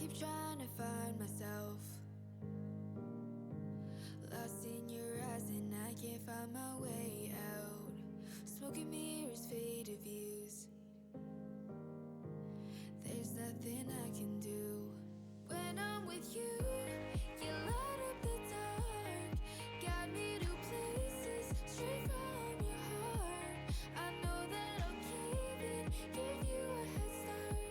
keep trying to find myself, lost in your eyes and I can't find my way out. Smoking mirrors, faded views, there's nothing I can do. When I'm with you, you light up the dark, got me to places straight from your heart. I know that I'll cave in, give you a head start.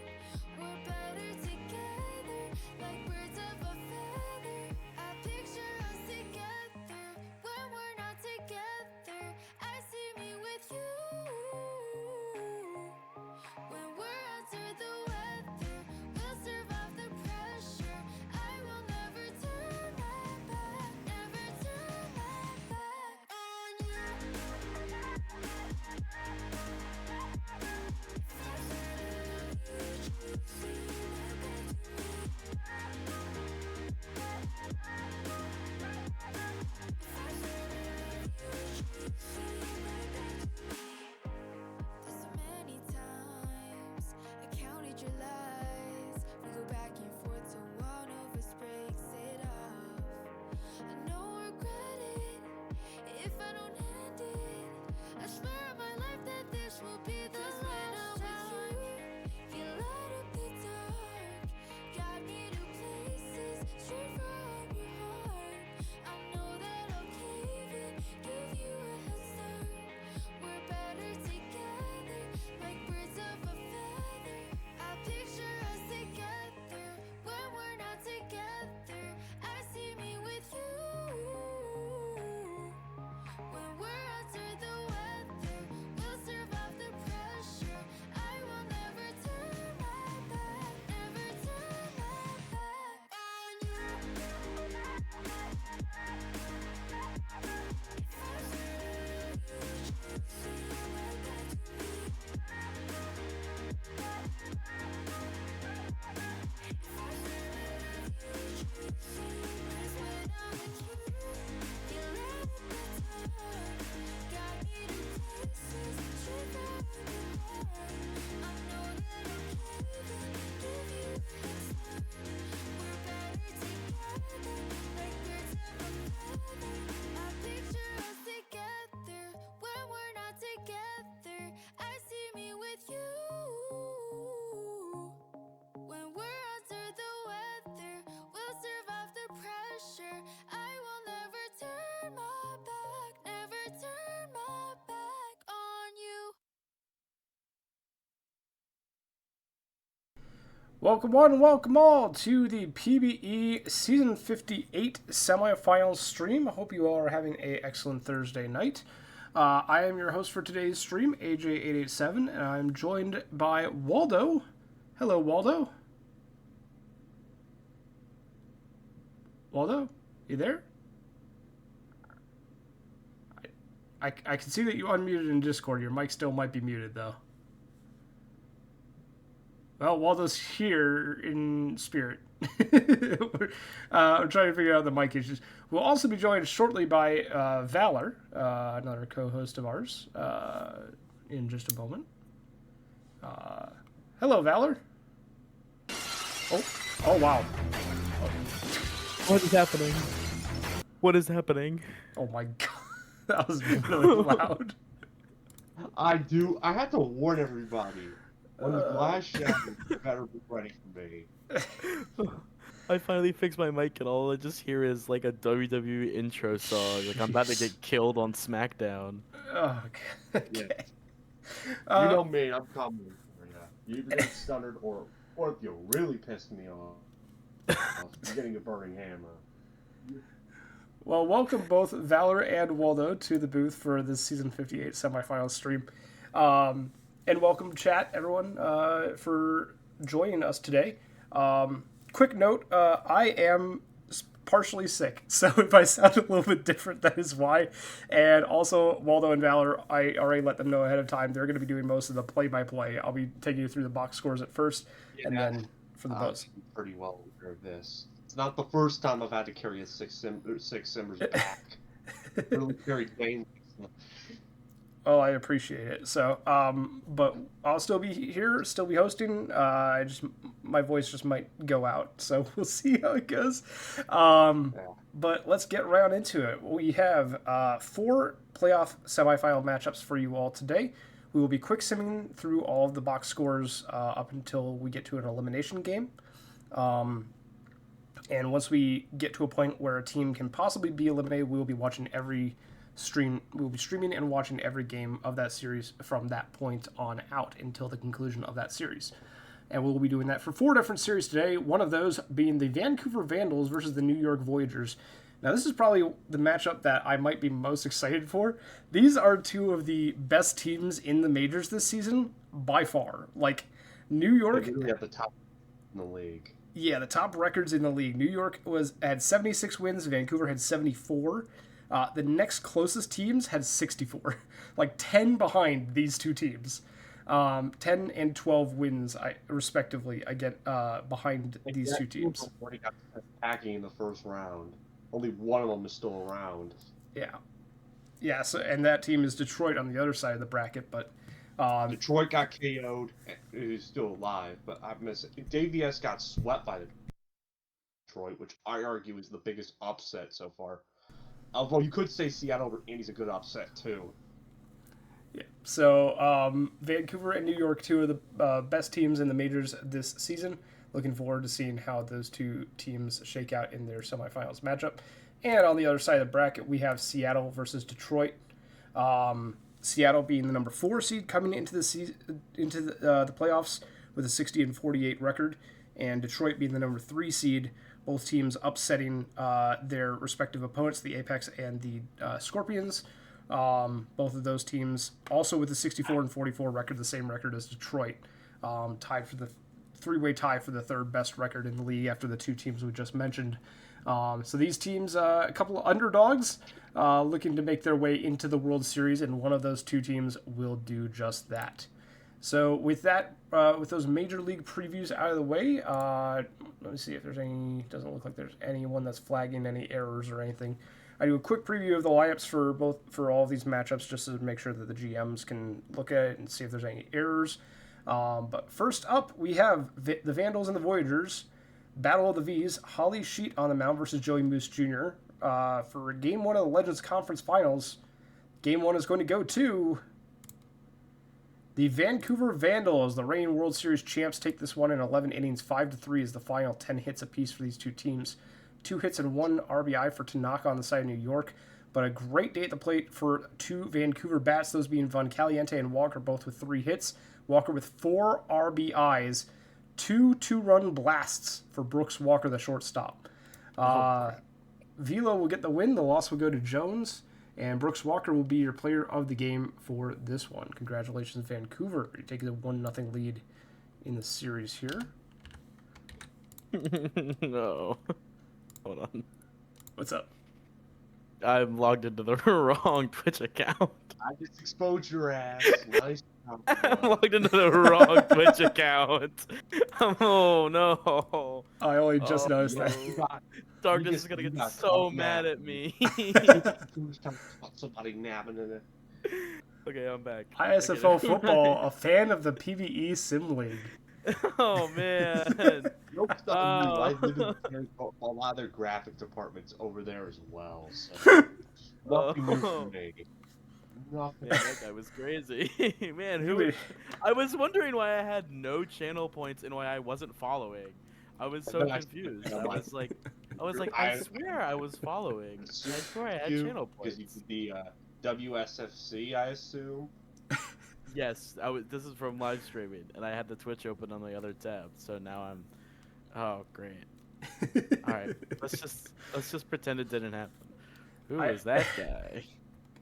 We're better together, like birds of a feather. I picture us together, when we're not together. I see me with you. When we're under the weather, we'll survive the pressure. I will never turn my back, never turn my back on you. There's so many times I counted your lies. We go back and forth till one of us breaks it off. I know I'll regret it if I don't end it. I swear on my life that this will be the last time. You light up the dark, got me to places straight from your heart. I know that I'll cave in, give you a head start. We're better together, like birds of a feather. I picture us together, when we're not together. I see me with you. When we're under the weather, we'll survive the pressure. I will never turn my back, never turn my back on you. When we're under the weather, we'll survive the pressure. I will never turn my back, never turn my back on you. Welcome one and welcome all to the PBE Season 58 Semifinals stream. I hope you all are having an excellent Thursday night. I am your host for today's stream, AJ887, and I'm joined by Waldo. Hello, Waldo. Waldo, you there? I can see that you unmuted in Discord. Your mic still might be muted, though. Well, Waldo's here in spirit. I'm trying to figure out the mic issues. We'll also be joined shortly by Valor, another co-host of ours, in just a moment. Hello, Valor. Oh, wow. What is happening? What is happening? Oh my god, that was really loud. I had to warn everybody. When the glass shatters, you better be ready for me. I finally fixed my mic and all I just hear is like a WWE intro song. Like I'm about to get killed on SmackDown. Oh, okay. You know me, I'm coming for you. You either get stunned or if you really piss me off, you're getting a burning hammer. Well, welcome both Valor and Waldo to the booth for this Season 58 semifinal stream. And welcome, chat, everyone, for joining us today. Quick note, I am partially sick, so if I sound a little bit different, that is why. And also, Waldo and Valor, I already let them know ahead of time. They're going to be doing most of the play-by-play. I'll be taking you through the box scores at first, and then for the votes. I'm pretty well aware of this. It's not the first time I've had to carry a six simmers back. Really carry Dane. Oh, I appreciate it. So, but I'll still be here, still be hosting. I just my voice just might go out, so we'll see how it goes. Yeah. But let's get right into it. We have four playoff semifinal matchups for you all today. We will be quick simming through all of the box scores up until we get to an elimination game. And once we get to a point where a team can possibly be eliminated, we will be watching every stream. We will be streaming and watching every game of that series from that point on out until the conclusion of that series. And we'll be doing that for four different series today. One of those being the Vancouver Vandals versus the New York Voyagers. Now, this is probably the matchup that I might be most excited for. These are two of the best teams in the majors this season by far. Like, New They're York, really at the top in the league. yeah, the top records in the league. New York had 76 wins. Vancouver had 74. The next closest teams had 64, like 10 behind these two teams. 10 and 12 wins, respectively, I get behind these two teams. Already got attacking in the first round. Only one of them is still around. Yeah, yeah. So, and that team is Detroit on the other side of the bracket, but Detroit got KO'd. Is still alive, but I miss it. DVS got swept by Detroit, which I argue is the biggest upset so far. Although you could say Seattle over Indy's a good upset too. yeah. So Vancouver and New York, two of the best teams in the majors this season. Looking forward to seeing how those two teams shake out in their semifinals matchup. And on the other side of the bracket, we have Seattle versus Detroit. Seattle being the number 4 seed coming into the playoffs with a 60 and 48 record, and Detroit being the number 3 seed. Both teams upsetting their respective opponents, the Apex and the Scorpions. Both of those teams also with a 64 and 44 record, the same record as Detroit, tied for the three-way tie for the third best record in the league after the two teams we just mentioned. So these teams, a couple of underdogs, looking to make their way into the World Series, and one of those two teams will do just that. So with that, with those major league previews out of the way, let me see if there's any. Doesn't look like there's anyone that's flagging any errors or anything. I do a quick preview of the lineups for all of these matchups just to make sure that the GMs can look at it and see if there's any errors. But first up, we have the Vandals and the Voyagers. Battle of the V's. Holly Sheet on the mound versus Joey Moose Jr. For Game 1 of the Legends Conference Finals. Game 1 is going to go to the Vancouver Vandals. The reigning World Series champs take this one in 11 innings. 5-3 is the final. 10 hits apiece for these two teams. 2 hits and 1 RBI for Tanaka on the side of New York. But a great day at the plate for two Vancouver bats, those being Von Caliente and Walker, both with 3 hits. Walker with 4 RBIs. 2 two-run blasts for Brooks Walker, the shortstop. Velo will get the win. The loss will go to Jones. And Brooks Walker will be your player of the game for this one. Congratulations, Vancouver. You're taking a 1-0 lead in the series here. No. Hold on. What's up? I'm logged into the wrong Twitch account. I just exposed your ass. Nice. I'm logged into the wrong Twitch account. Oh no. I only just noticed that. Darkness is gonna get so mad at me. Somebody napping in it. Okay, I'm back. ISFL football, a fan of the PvE Sim League. Oh man. Nope, it's not new. I live in a lot of their graphic departments over there as well. So nothing new for me. Nothing. Man, that guy was crazy. Man, I was wondering why I had no channel points and why I wasn't following. I was so confused. I was like, I swear I was following. I swear I had channel points. Because you did the WSFC, I assume. Yes, this is from live streaming, and I had the Twitch open on the other tab. So now I'm. Oh, great. All right, let's just pretend it didn't happen. Who is that guy?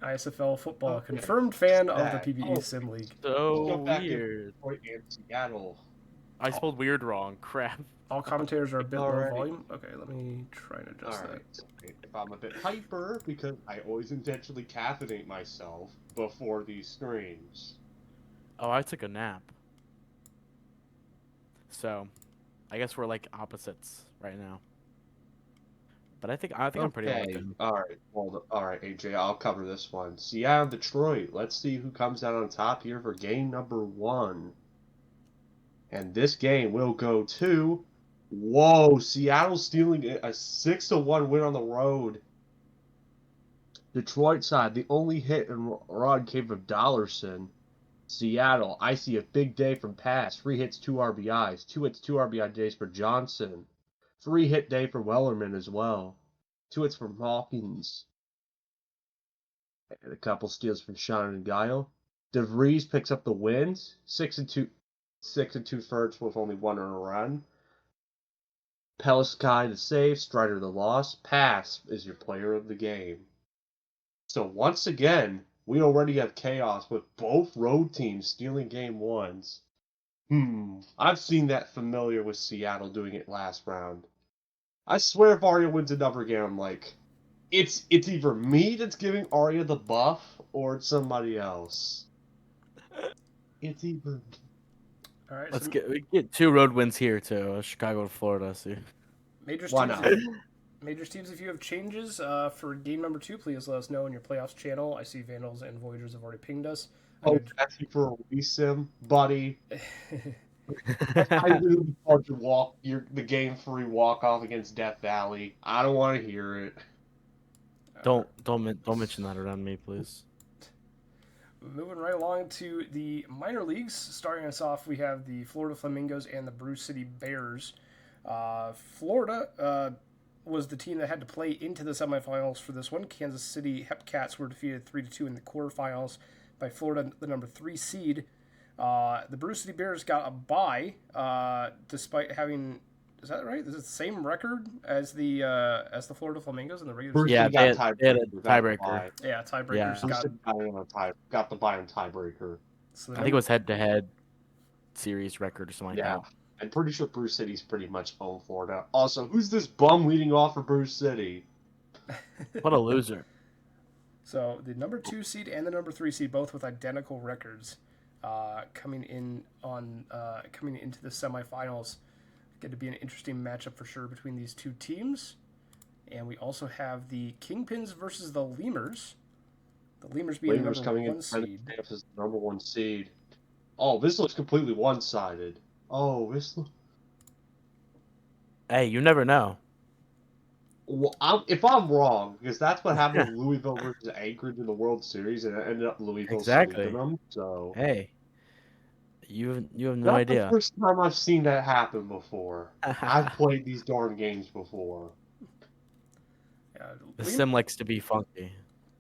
ISFL football, confirmed fan of the PvE Oh, Sim League. So weird. In Seattle. I spelled weird wrong. Crap. All commentators are a bit low Alright. volume. Okay, let me try and adjust Alright. If I'm a bit hyper, because I always intentionally caffeinate myself before these streams. Oh, I took a nap. So, I guess we're like opposites right now. but I think I'm pretty Okay. open. All right. Well, all right, AJ. I'll cover this one. Seattle, Detroit. Let's see who comes out on top here for game number 1. And this game will go to. Whoa! Seattle stealing a 6-1 win on the road. Detroit side, the only hit and run came from Dollarson. Seattle, I see a big day from Pass. 3 hits, 2 RBIs. 2 hits, 2 RBI days for Johnson. 3 hit day for Wellerman as well. 2 hits from Hawkins. And a couple steals from Shannon and Guile. DeVries picks up the wins. 6 and 2 thirds with only 1 earned run. Pellisky the save, Strider the loss. Pass is your player of the game. So once again, we already have chaos with both road teams stealing game 1s. I've seen that familiar with Seattle doing it last round. I swear if Arya wins another game, I'm like, it's either me that's giving Arya the buff or it's somebody else. It's either. All right. We So get 2 road wins here to Chicago to Florida. See, Why not? Major teams, if you have changes for game number 2, please let us know in your playoffs channel. I see Vandals and Voyagers have already pinged us. Oh, asking for a resim, buddy. I literally called the game 3 walk off against Death Valley. I don't want to hear it. don't mention that around me, please. Moving right along to the minor leagues. Starting us off, we have the Florida Flamingos and the Brew City Bears. Florida was the team that had to play into the semifinals for this one. Kansas City Hepcats were defeated 3-2 in the quarterfinals by Florida, the number 3 seed. The Brew City Bears got a bye despite having. Is that right? Is it the same record as the Florida Flamingos in the regular season? Yeah, Bruce they had a tiebreaker. Yeah, tiebreakers Yeah. got the bye on tiebreaker. So I think it was head-to-head series record or something like Yeah. that. I'm pretty sure Bruce City's pretty much home Florida. Also, who's this bum leading off for Bruce City? What a loser. So the number 2 seed and the number 3 seed both with identical records coming into the semifinals. Going to be an interesting matchup for sure between these two teams. And we also have the Kingpins versus the Lemurs. The Lemurs being the number coming 1 seed. As the number 1 seed. Oh, this looks completely one-sided. Oh, this looks... Hey, you never know. Well, if I'm wrong, because that's what happened with Louisville versus Anchorage in the World Series, and it ended up Louisville sweeping them. So hey, you have no not idea. the first time I've seen that happen before. I've played these darn games before. The sim likes to be funky.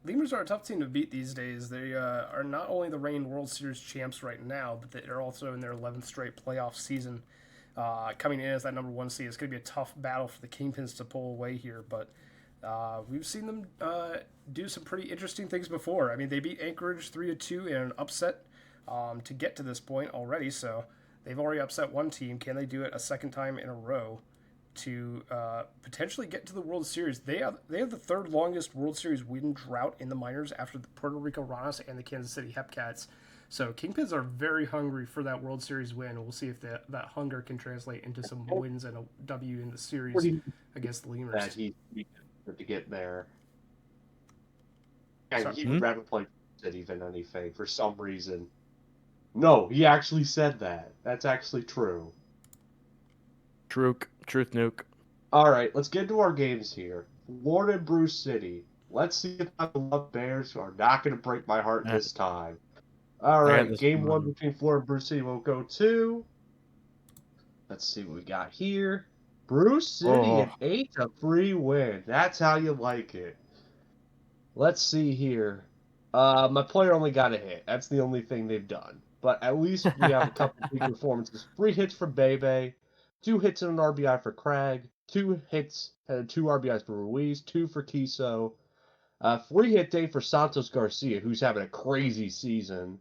Lemurs are a tough team to beat these days. They are not only the reigning World Series champs right now, but they're also in their 11th straight playoff season. Coming in as that number 1 seed, it's going to be a tough battle for the Kingpins to pull away here, but we've seen them do some pretty interesting things before. I mean, they beat Anchorage 3-2 in an upset to get to this point already, so they've already upset one team. Can they do it a second time in a row to potentially get to the World Series? They have the 3rd longest World Series win drought in the minors after the Puerto Rico Ranas and the Kansas City Hepcats. So Kingpins are very hungry for that World Series win. We'll see if that hunger can translate into some wins and a W in the series against the Lemurs. That he to get there. And he would rather play City than anything for some reason. No, he actually said that. That's actually true. Truth nuke. All right, let's get into our games here. Florida and Bruce City. Let's see if the Love Bears are not going to break my heart this time. All right, game 1 between Florida and Bruce City will go to. Let's see what we got here. Bruce City, an 8-3 win. That's how you like it. Let's see here. My player only got a hit. That's the only thing they've done. But at least we have a couple of big performances. 3 hits for Bebe, 2 hits and an RBI for Craig, 2 hits and 2 RBIs for Ruiz, 2 for Kiso, 3-hit day for Santos Garcia, who's having a crazy season.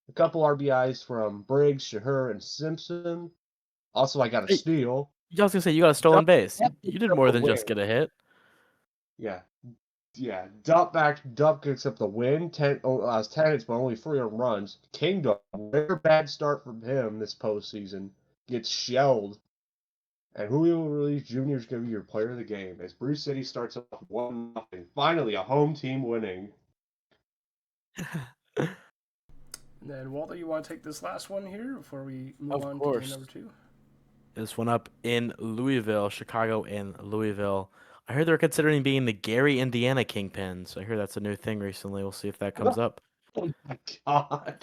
A couple RBIs from Briggs, Shahur, and Simpson. Also, I got a steal. I was going to say, you got a stolen base. You did more than just get a hit. Yeah. Dump gets up the win. 10 hits, but only 3 runs. Kingdom, very bad start from him this postseason. Gets shelled. And Julio Ruiz Jr. is going to be your player of the game as Bruce City starts off 1-0. Finally, a home team winning. And then, Walter, you want to take this last one here before we move Of on to game course. number 2? This one up in Louisville, Chicago and Louisville. I heard they're considering being the Gary, Indiana Kingpins. I hear that's a new thing recently. We'll see if that comes up. Oh my god.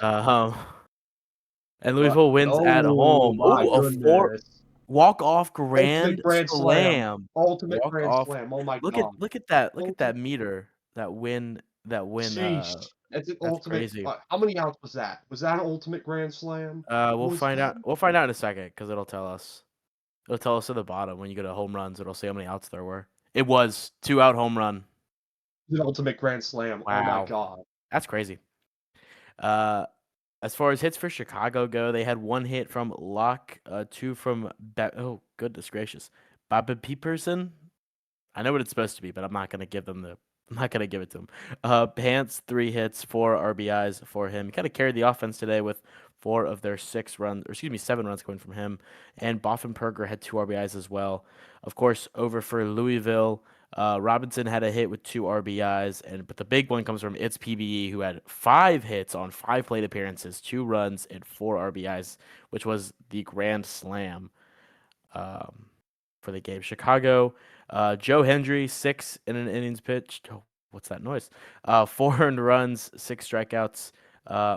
And Louisville wins at Oh home. my Oh, a four goodness. walk-off Ultimate grand Grand Slam. slam. Ultimate Grand Walk-off. Slam. Oh my Look god. at that. Look at that Ultimate. meter. That win. Sheesh. That's an That's ultimate. crazy. How many outs was that? Was that an ultimate Grand Slam? We'll Was find that out. We'll find out in a second because it'll tell us. It'll tell us at the bottom when you go to home runs. It'll say how many outs there were. It was 2-out home run. an ultimate Grand Slam? Oh my Wow. god. That's crazy. As far as hits for Chicago go, they had 1 hit from Locke, 2 from oh goodness gracious, Bobby Peterson. I know what it's supposed to be, but I'm not gonna give them the. I'm not gonna give it to him. Pants 3 hits, 4 RBIs for him. He kind of carried the offense today with 4 of their 6 runs, or excuse me, 7 runs coming from him. And Boffenberger had 2 RBIs as well. Of course, over for Louisville, Robinson had a hit with 2 RBIs, but the big one comes from It's PBE, who had 5 hits on 5 plate appearances, 2 runs and 4 RBIs, which was the grand slam for the game. Chicago, Joe Hendry, 6 in an innings pitched. Oh, what's that noise? 4 earned runs, 6 strikeouts.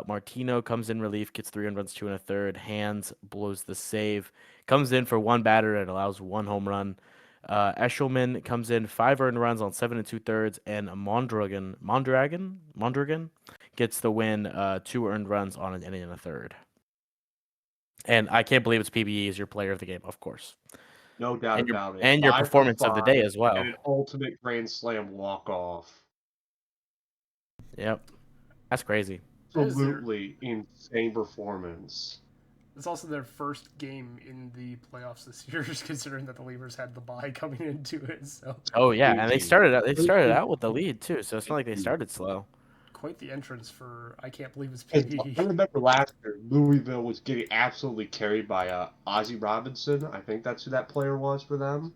Martino comes in relief, gets 3 earned runs, 2 and a third. Hands blows the save. Comes in for 1 batter and allows 1 home run. Eshelman comes in 5 earned runs on 7 and 2/3, and Mondragon gets the win, 2 earned runs on an inning and a third. And I can't believe it's PBE as your player of the game, of course. No doubt about it. And your 5 for performance of the 5 day as well. And an ultimate Grand Slam walk-off. Yep. That's crazy. Absolutely insane performance. It's also their first game in the playoffs this year, just considering that the Leavers had the bye coming into it. So. Oh yeah, and they Indeed. started out with the lead too, so it's not like they started slow. Quite the entrance for I can't believe it's I PBE. remember last year, Louisville was getting absolutely carried by Ozzie Robinson. I think that's who that player was for them.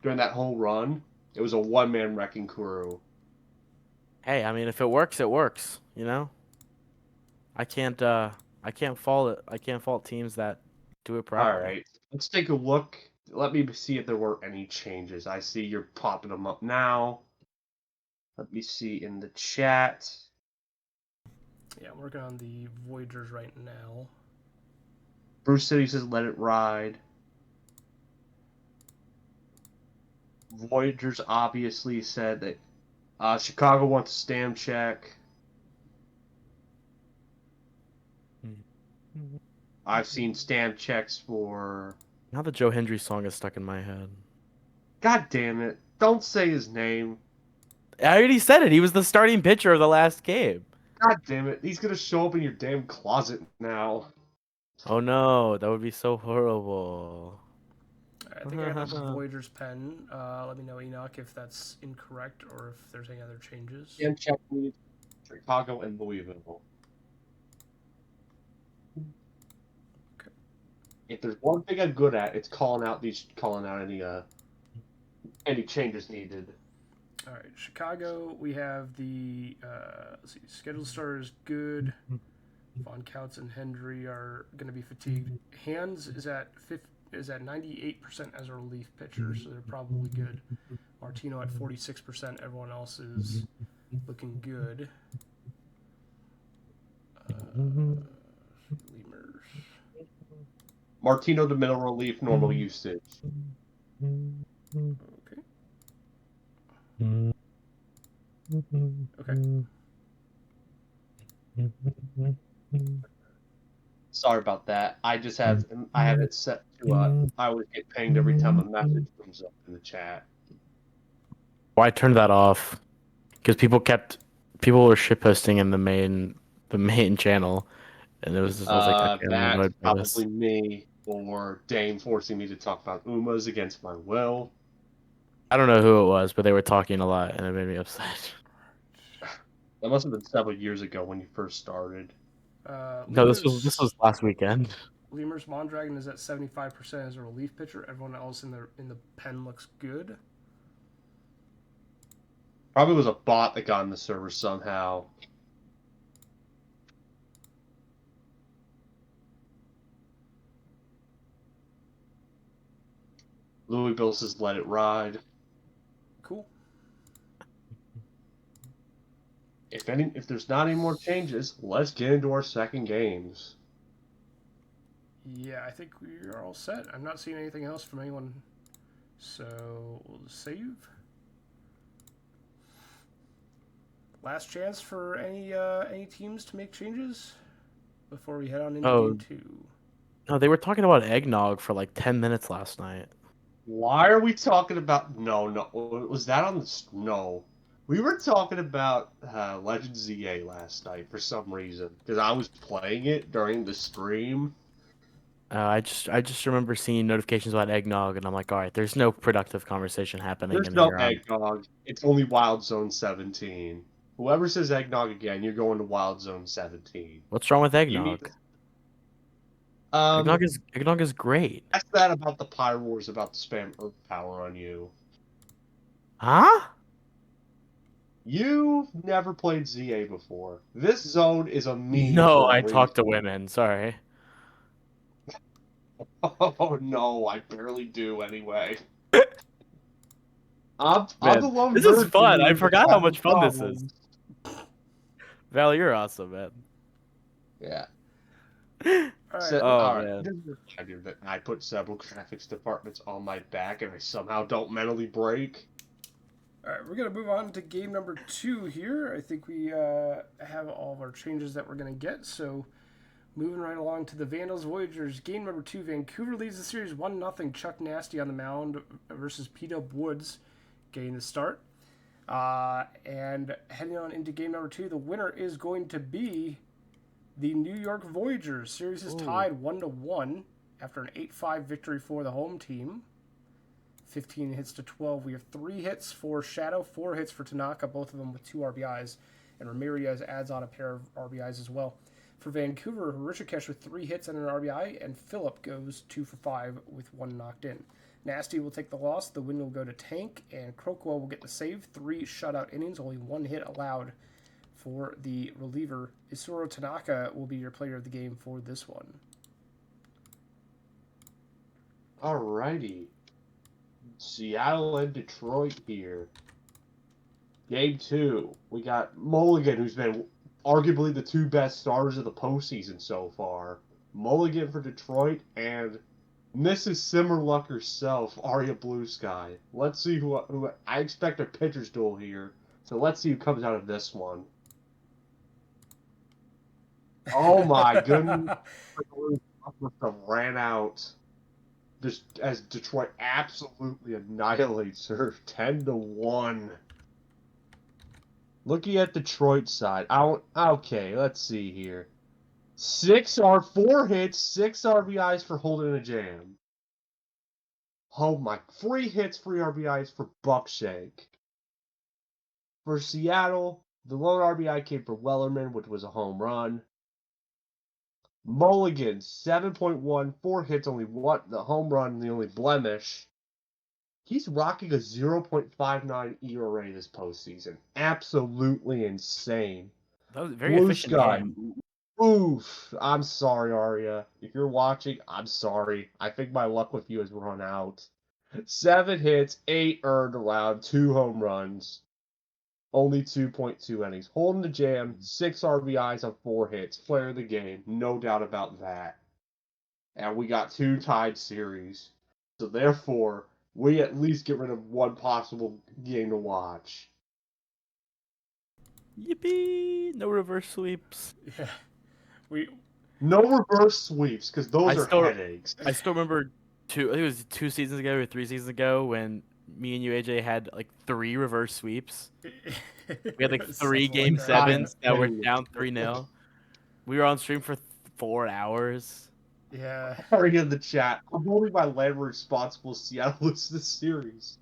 During that whole run, it was a one-man wrecking crew. Hey, I mean, if it works, it works. You know, I can't fault it. I can't fault teams that do it properly. All right, let's take a look. Let me see if there were any changes. I see you're popping them up now. Let me see in the chat. Yeah, I'm working on the Voyagers right now. Bruce City says, let it ride. Voyagers obviously said that Chicago wants a stamp check. I've seen stamp checks for... Now the Joe Hendry song is stuck in my head. God damn it. Don't say his name. I already said it. He was the starting pitcher of the last game. God damn it. He's going to show up in your damn closet now. Oh no, that would be so horrible. I think I have a Voyagers pen. Let me know, Enoch, if that's incorrect or if there's any other changes. Stamp check needs Chicago and Louisville. Okay. If there's one thing I'm good at, it's calling out any changes needed. All right, Chicago. We have the let's see, scheduled starters good. Von Couts and Hendry are going to be fatigued. Hands is at 98% as a relief pitcher, so they're probably good. Martino at 46%. Everyone else is looking good. Lemurs. Martino to middle relief, normal usage. Okay. Okay. Sorry about that. I have it set to I always get pinged every time a message comes up in the chat. Well, I turned that off because people were shitposting in the main channel, and it was just, I was like, I can't That's annoyed by this. probably me or Dane forcing me to talk about Umas against my will. I don't know who it was, but they were talking a lot, and it made me upset. That must have been several years ago when you first started. No, this was last weekend. Lemurs Mondragon is at 75% as a relief pitcher. Everyone else in the pen looks good. Probably was a bot that got on the server somehow. Louis Bill says let it ride. Cool. If there's not any more changes, let's get into our second games. Yeah, I think we are all set. I'm not seeing anything else from anyone. So we'll save. Last chance for any teams to make changes before we head on into game 2. No, they were talking about eggnog for like 10 minutes last night. Why are we talking about... No. Was that on the... No. We were talking about Legend ZA last night for some reason. Because I was playing it during the stream. I just remember seeing notifications about eggnog, and I'm like, all right, there's no productive conversation happening There's in no here. eggnog. It's only Wild Zone 17. Whoever says eggnog again, you're going to Wild Zone 17. What's wrong with You eggnog? need to... Eggnog is great. That's that about the Pyre Wars about to spam Earth Power on you. Huh? You've never played ZA before. This zone is a meme No, for a I reason. talk to women. Sorry. Oh no, I barely do anyway. I'm Man, the lone this is virgin fun. I with forgot how having much fun this is. problems. Val, you're awesome, man. Yeah. All right. So, Oh, all right. man. This is a reminder that I put several graphics departments on my back and I somehow don't mentally break. All right, we're going to move on to game number 2 here. I think we have all of our changes that we're going to get. So moving right along to the Vandals Voyagers. Game number 2, Vancouver leads the series 1-0. Chuck Nasty on the mound versus P-Dub Woods getting the start. And heading on into game number 2, the winner is going to be the New York Voyagers. Series is tied 1-1 after an 8-5 victory for the home team. 15 hits to 12. We have 3 hits for Shadow, 4 hits for Tanaka, both of them with 2 RBIs. And Ramirez adds on a pair of RBIs as well. For Vancouver, Rishikesh with 3 hits and an RBI, and Phillip goes 2 for 5 with 1 knocked in. Nasty will take the loss. The win will go to Tank, and Crockwell will get the save. 3 shutout innings, only 1 hit allowed for the reliever. Isuro Tanaka will be your player of the game for this one. Alrighty. Seattle and Detroit here. Game 2. We got Mulligan, who's been arguably the 2 best starters of the postseason so far. Mulligan for Detroit and Mrs. Simmerluck herself, Arya Blue Sky. Let's see who I expect a pitcher's duel here. So let's see who comes out of this one. Oh my goodness. Must have ran out. Just as Detroit absolutely annihilates her 10-1. Looking at Detroit's side, okay, let's see here. 4 hits, 6 RBIs for Holden and Jam. Oh my, 3 hits, 3 RBIs for Buckshank. For Seattle, the lone RBI came for Wellerman, which was a home run. Mulligan, 7.1, 4 hits, only 1, the home run, the only blemish. He's rocking a 0.59 ERA this postseason. Absolutely insane. That was a very Blue efficient Sky. game. Oof. I'm sorry, Arya. If you're watching, I'm sorry. I think my luck with you has run out. 7 hits, 8 earned allowed, 2 home runs. Only 2.2 innings. Holding the jam, 6 RBIs on 4 hits. Player of the game. No doubt about that. And we got 2 tied series. So therefore, we at least get rid of one possible game to watch. Yippee! No reverse sweeps. Yeah. No reverse sweeps, because those are still- headaches. I still remember I think it was 2 seasons ago or 3 seasons ago when me and you, AJ, had like 3 reverse sweeps. We had like 3 game Something like that. 7s that were down 3-0. We were on stream for 4 hours. Yeah. Already in the chat. I'm holding my land responsible Seattle loses this series.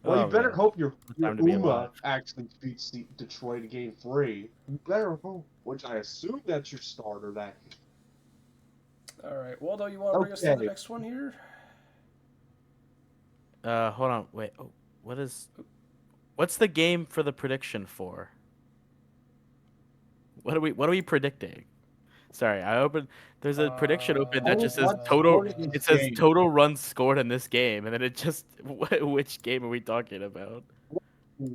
Well, you Oh, better man. hope your Time to be Uma alive. actually beats Detroit in Game 3. You better hope, which I assume that's your starter. That All right. Waldo, you want to bring us to the okay. next one here? Hold on. Wait. Oh, what's the game for the prediction for? What are we predicting? Sorry, I opened. There's a prediction open that just says What total. scored in this It says game? total runs scored in this game, and then it just which game are we talking about?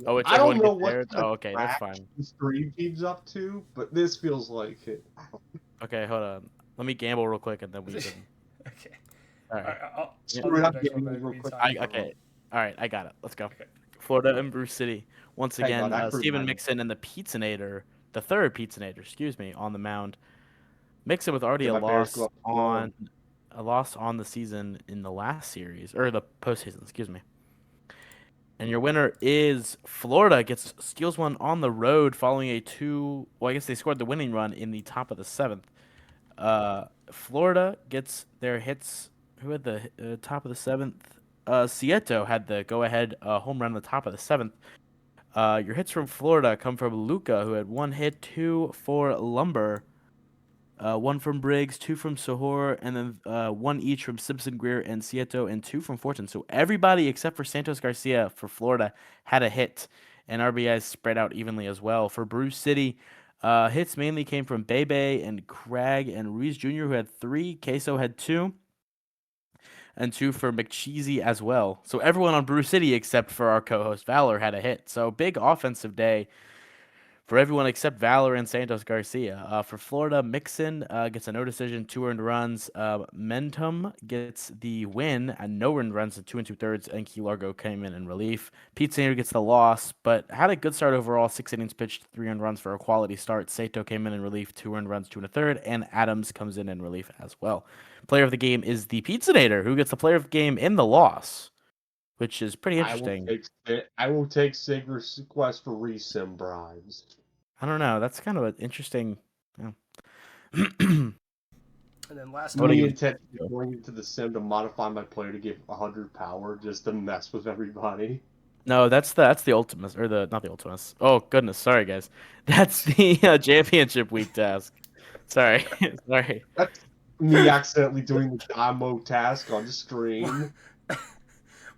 Oh, I don't whichever one know gets what aired. kind Oh, of okay, that's crack fine. the stream team's up to, but this feels like it. Okay, hold on. Let me gamble real quick, and then we can. Okay. All All right. right. I'll Yeah. do Screw it the up, next one getting then in the real quick. meantime. Okay. All right, I got it. Let's go. Okay. Florida and Bruce City once Hang again. on, I Steven remember. Mixon and the Pizzanator, the third Pizzanator, excuse me, on the mound. Mixon with already Get my Bears glove on. a loss on the season in the last series or the postseason, excuse me. And your winner is Florida steals one on the road following a two. Well, I guess they scored the winning run in the top of the seventh. Florida gets their hits. Who had the top of the seventh? Cieto had the go-ahead home run on the top of the seventh. Your hits from Florida come from Luca, who had one hit, two for Lumber, one from Briggs, two from Sohor, and then one each from Simpson, Greer, and Cieto, and two from Fortune. So everybody except for Santos Garcia for Florida had a hit, and RBIs spread out evenly as well. For Bruce City, hits mainly came from Bebe and Craig and Reese Jr., who had three. Queso had two, and two for McCheesy as well. So everyone on Bruce City except for our co-host Valor had a hit. So big offensive day for everyone except Valor and Santos Garcia. For Florida, Mixon gets a no decision, two earned runs. Mentum gets the win and no earned runs in 2 2/3, and Key Largo came in relief. Pete Sander gets the loss, but had a good start overall. 6 innings pitched, 3 earned runs for a quality start. Sato came in relief, 2 earned runs, 2 1/3, and Adams comes in relief as well. Player of the game is the Pizzanator, who gets the player of the game in the loss, which is pretty interesting. I will take Sigur's request for resim bribes. I don't know. That's kind of an interesting. Yeah. And then last What do Me you- intentionally going into the sim to modify my player to give 100 power just to mess with everybody. No, that's the Ultimus or the not the Ultimus. Oh goodness, sorry guys. That's the championship week task. Sorry, sorry. That's me accidentally doing the demo task on the screen.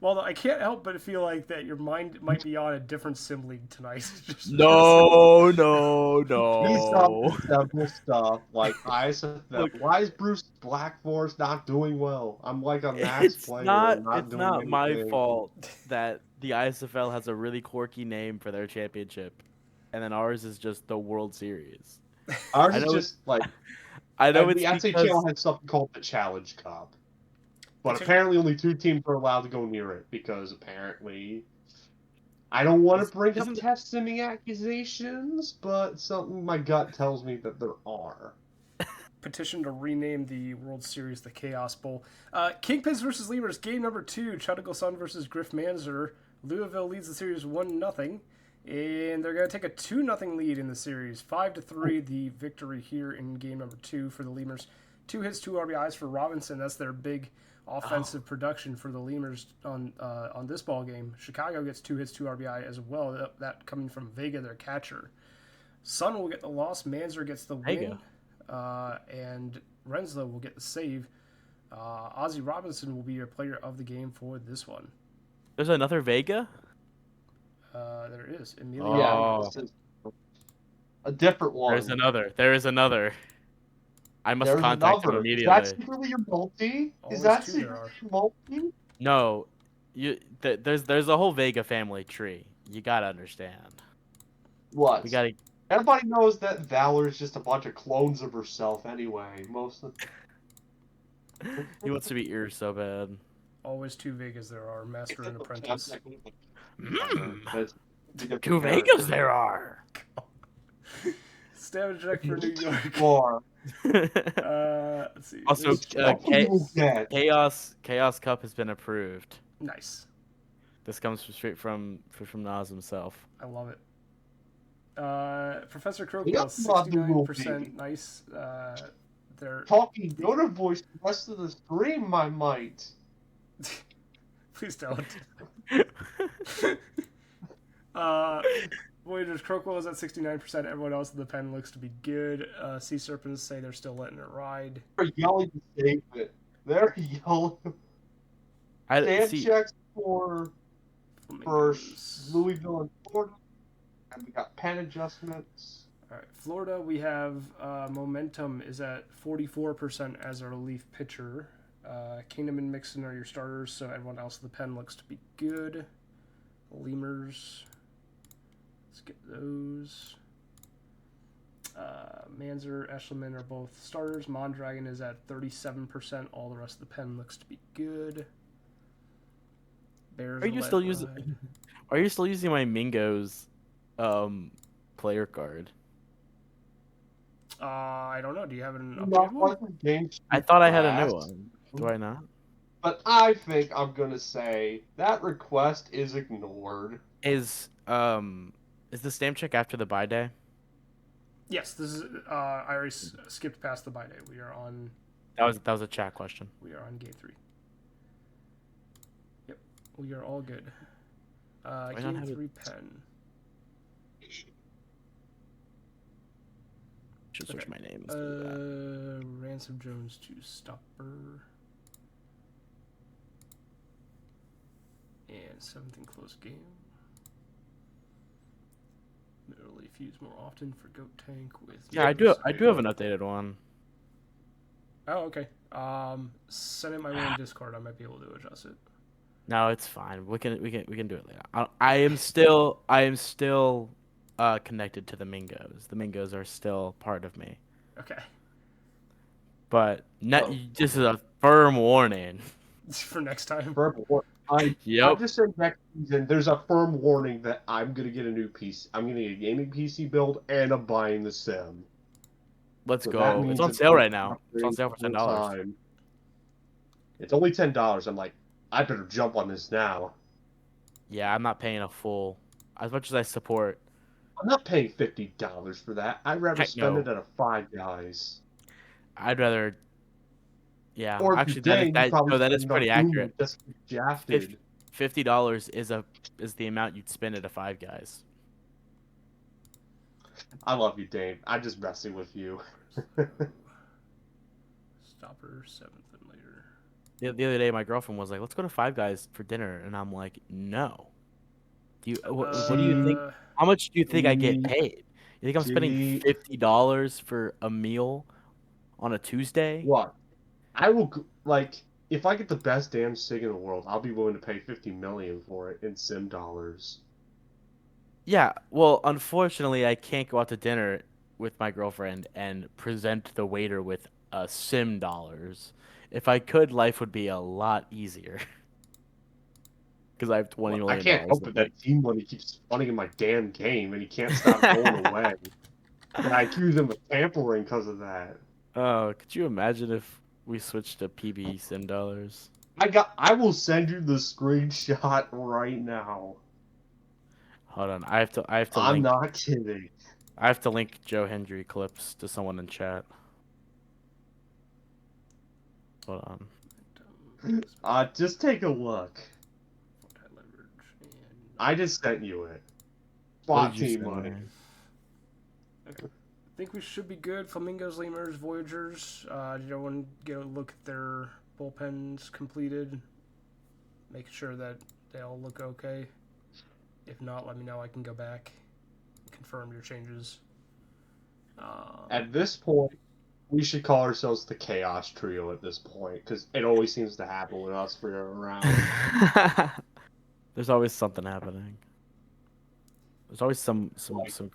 Well, I can't help but feel like that your mind might be on a different sim league tonight. No, He's no. done several stuff like ISFL. Look, Why is Bruce Blackforce not doing well? I'm like a max player, not it's doing not my anything. fault that the ISFL has a really quirky name for their championship, and then ours is just the World Series. Ours I is know just like I know the it's SA because channel has something called the Challenge Cup, but It's a- apparently only 2 teams are allowed to go near it because apparently I don't want to bring up isn't test simming accusations, but something my gut tells me that there are. petition to rename the World Series the Chaos Bowl. Kingpins versus Lemurs, game number 2. Chuticle Sun versus Griff Manzer. Louisville leads the series 1-0. And they're going to take a 2-0 lead in the series. 5-3 the victory here in game number 2 for the Lemurs. 2 hits, 2 RBIs for Robinson. That's their big offensive production for the Lemurs on this ball game. Chicago gets 2 hits, 2 RBI as well. That coming from Vega, their catcher. Sun will get the loss. Manzer gets the win. Vega. And Renslow will get the save. Ozzie Robinson will be your player of the game for this one. there's another Vega. There is Emilio. Yeah, Oh. this is a different one. There's another. There is another. I must There's contact him another. Is immediately. that secretly your multi? Always Is that two there secretly your multi? No, there's a whole Vega family tree. You gotta understand. What? We gotta. Everybody knows that Valor is just a bunch of clones of herself anyway. Most of He wants to be ears so bad. Always 2 Vegas there are. Master and Apprentice. That's- Two Vegas there are. Stamina check for New York. More. Let's see. Also, Yeah. Chaos Cup has been approved. Nice. This comes straight from Nas himself. I love it. Professor Crow Yeah, 69%. Nice. They're Talking Yoda voice the rest of the stream, I might. Please don't. Voyager's Crocodile is at 69%. Everyone else in the pen looks to be good. Sea Serpents say they're still letting it ride. They're yelling to save it. They're yelling. I Stand see. checks for Flamingos. Louisville and Florida. And we got pen adjustments. All right, Florida, we have Momentum is at 44% as our relief pitcher. Kingdom and Mixon are your starters, so everyone else in the pen looks to be good. Lemurs, let's get those. Manzer, Eshelman are both starters. Mondragon is at 37%. All the rest of the pen looks to be good. Bears Are you still using? Are you still using my Mingo's player card? I don't know. Do you have an updated Not one? like the game I thought I had a class, new one. Do I not? But I think I'm gonna say that request is ignored. Is the stamp check after the buy day? Yes, this is. I already skipped past the bye day. We are on. That was a chat question. We are on game 3. Yep, we are all good. Game 3 pen. Should switch my name. Ransom Jones to Stopper. And 7th and close game. Early fuse more often for Goat Tank with. Yeah, I do have an updated one. Oh, okay. Send it my way in Discord. I might be able to adjust it. No, it's fine. We can do it later. I am still connected to the Mingos. The Mingos are still part of me. Okay. But this is a firm warning. For next time. I'm Yep. just saying next season, there's a firm warning that I'm gonna get a new PC. I'm gonna get a gaming PC build, and I'm buying the Sim. Let's So that go. means It's on sale right now. It's on sale for $10. It's only $10. I'm like, I better jump on this now. Yeah, I'm not paying a full. As much as I support. I'm not paying $50 for that. I'd rather Heck spend no. it at a Five Guys. I'd rather. Yeah, Or actually, today, that is pretty accurate. Just drafted. $50 is the amount you'd spend at a Five Guys. I love you, Dave. I'm just messing with you. Stopper 7th and later. The other day, my girlfriend was like, "Let's go to Five Guys for dinner," and I'm like, "No." What do you think? How much do you think I get paid? You think I'm spending $50 for a meal on a Tuesday? What? I will if I get the best damn SIG in the world, I'll be willing to pay $50 million for it in Sim dollars. Yeah, well, unfortunately, I can't go out to dinner with my girlfriend and present the waiter with Sim dollars. If I could, life would be a lot easier. Because I have $20 million. I can't help it that team money keeps running in my damn game, and he can't stop going away. And I accuse him of tampering because of that. Oh, could you imagine if we switched to PB Sim dollars? I will send you the screenshot right now. Hold on, I have to I'm link. not kidding. I have to link Joe Hendry clips to someone in chat. Hold on. Just take a look. I just sent you it. Spot team money. Okay. I think we should be good. Flamingos, Lemurs, Voyagers. Did everyone get a look at their bullpens completed? Make sure that they all look okay. If not, let me know. I can go back and confirm your changes. At this point, we should call ourselves the Chaos Trio at this point, because it always seems to happen with us for around. There's always something happening. There's always some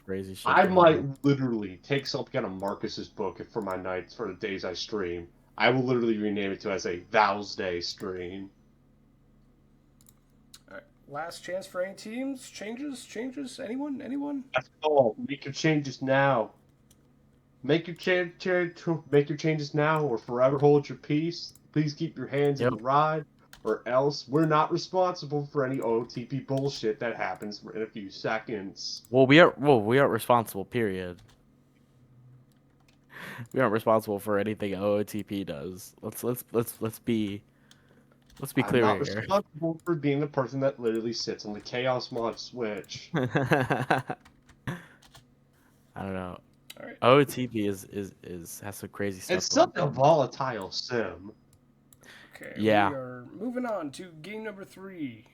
crazy shit. I might literally take something out of Marcus's book for my nights for the days I stream. I will literally rename it to as a Val's Day stream. All right. Last chance for any teams. Changes. Anyone? That's all. Make your changes now. Make your changes now, or forever hold your peace. Please keep your hands in the ride, or else we're not responsible for any OTP bullshit that happens in a few seconds. Well, we are responsible. Period. We aren't responsible for anything OOTP does. Let's be Let's be I'm clear not here. responsible for being the person that literally sits on the Chaos Mod Switch. I don't know. All right. OTP has some crazy stuff It's going such a volatile sim. Okay, we Yeah. are moving on to game number 3.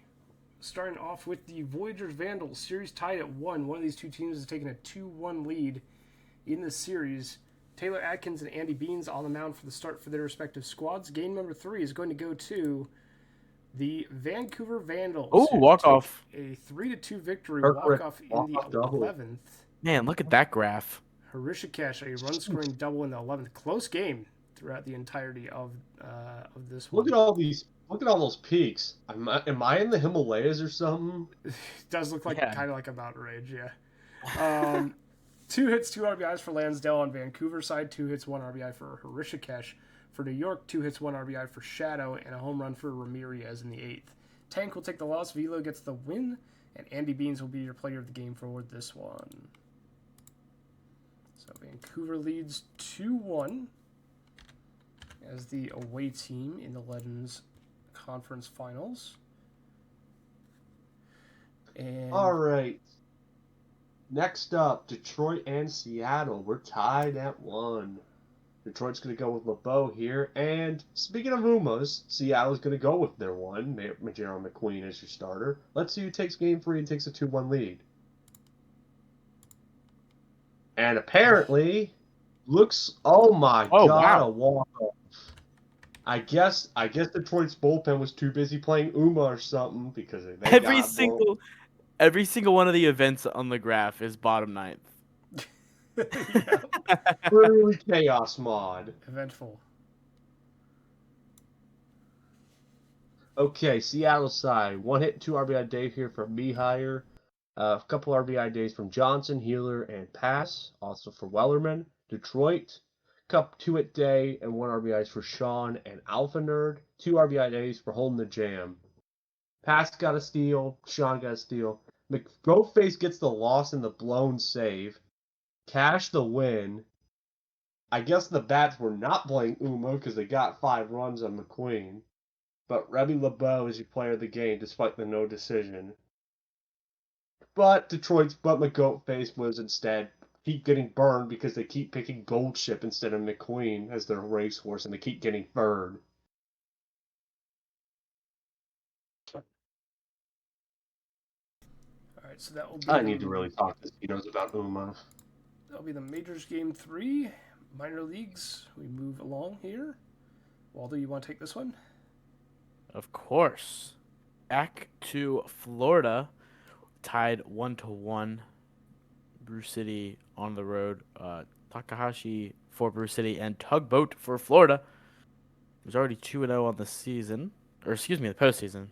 Starting off with the Voyagers Vandals series tied at 1. One of these two teams has taken a 2-1 lead in the series. Taylor Atkins and Andy Beans on the mound for the start for their respective squads. Game number 3 is going to go to the Vancouver Vandals, Oh, who walk took off. a 3-2 victory Kirkwood walk-off in the walk-off double. 11th. Man, look at that graph. Harishikesh, a run-scoring double in the 11th. Close game throughout the entirety of this one. Look at all these. Look at all those peaks. Am I in the Himalayas or something? It does look like Yeah. kind of like a mountain range, yeah. 2 hits, 2 RBIs for Lansdale on Vancouver side. 2 hits, 1 RBI for Harishikesh. For New York, 2 hits, 1 RBI for Shadow, and a home run for Ramirez in the 8th. Tank will take the loss. Velo gets the win, and Andy Beans will be your player of the game for this one. So Vancouver leads 2-1 as the away team in the Legends Conference Finals. And All right. Next up, Detroit and Seattle. We're tied at 1. Detroit's going to go with LeBeau here. And speaking of Umas, Seattle's going to go with their one. Majero McQueen as your starter. Let's see who takes game 3 and takes a 2-1 lead. And apparently, oh my Oh, god, wow. a walk-off. I guess Detroit's bullpen was too busy playing Uma or something because they Every single one of the events on the graph is bottom ninth. yeah, Truly chaos mod. eventful. Okay, Seattle side. 1 hit, 2 RBI day here from Mihire. A couple RBI days from Johnson, Healer, and Pass. Also for Wellerman. Detroit. 2 hit day and 1 RBIs for Sean and Alpha Nerd. 2 RBI days for holding the jam. Pass got a steal. Sean got a steal. McGoatface gets the loss in the blown save. Cash the win. I guess the bats were not playing Uma because they got 5 runs on McQueen. But Remy LeBeau is your player of the game despite the no decision. But McGoatface was instead keep getting burned because they keep picking Goldship instead of McQueen as their racehorse and they keep getting burned. All right, so that will be. I need to really talk to Zenos about Uma. That'll be the Majors Game 3. Minor leagues. We move along here. Waldo, you want to take this one? Of course. Back to Florida, tied 1-1. Brew City on the road. Takahashi for Brew City and Tugboat for Florida. It was already 2-0 on the season. Or excuse me, the postseason.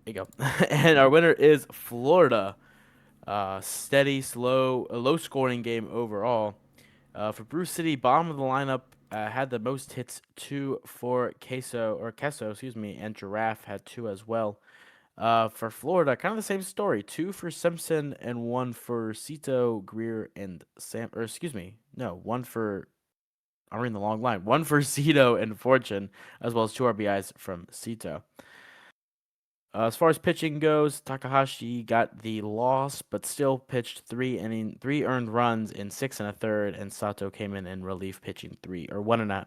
There you go. And our winner is Florida. Steady, slow, a low scoring game overall. For Brew City, bottom of the lineup, had the most hits, 2 for Queso, and Giraffe had 2 as well. For Florida, kind of the same story. 2 for Simpson and 1 for Cito, Greer, and Sam. Or excuse me, no, 1 for. I'm reading the long line. 1 for Cito and Fortune, as well as 2 RBIs from Cito. As far as pitching goes, Takahashi got the loss, but still pitched 3 earned runs in 6 1/3, and Sato came in relief pitching 1 2/3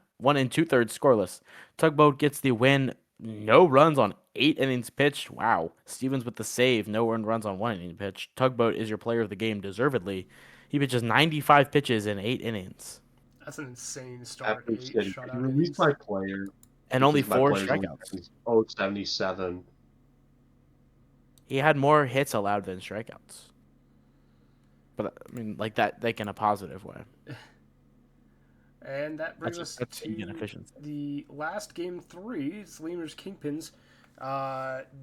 scoreless. Tugboat gets the win, no runs on 8 innings pitched. Wow. Stevens with the save, no earned runs on 1 inning pitched. Tugboat is your player of the game, deservedly. He pitches 95 pitches in 8 innings. That's an insane start. After 8 City, shutout you innings. released my player. And only because my 4 player's only strikeouts. 77. He had more hits allowed than strikeouts. But I mean, like that, like in a positive way. And that brings us That's to inefficiency. the last game 3. It's Lemurs Kingpins.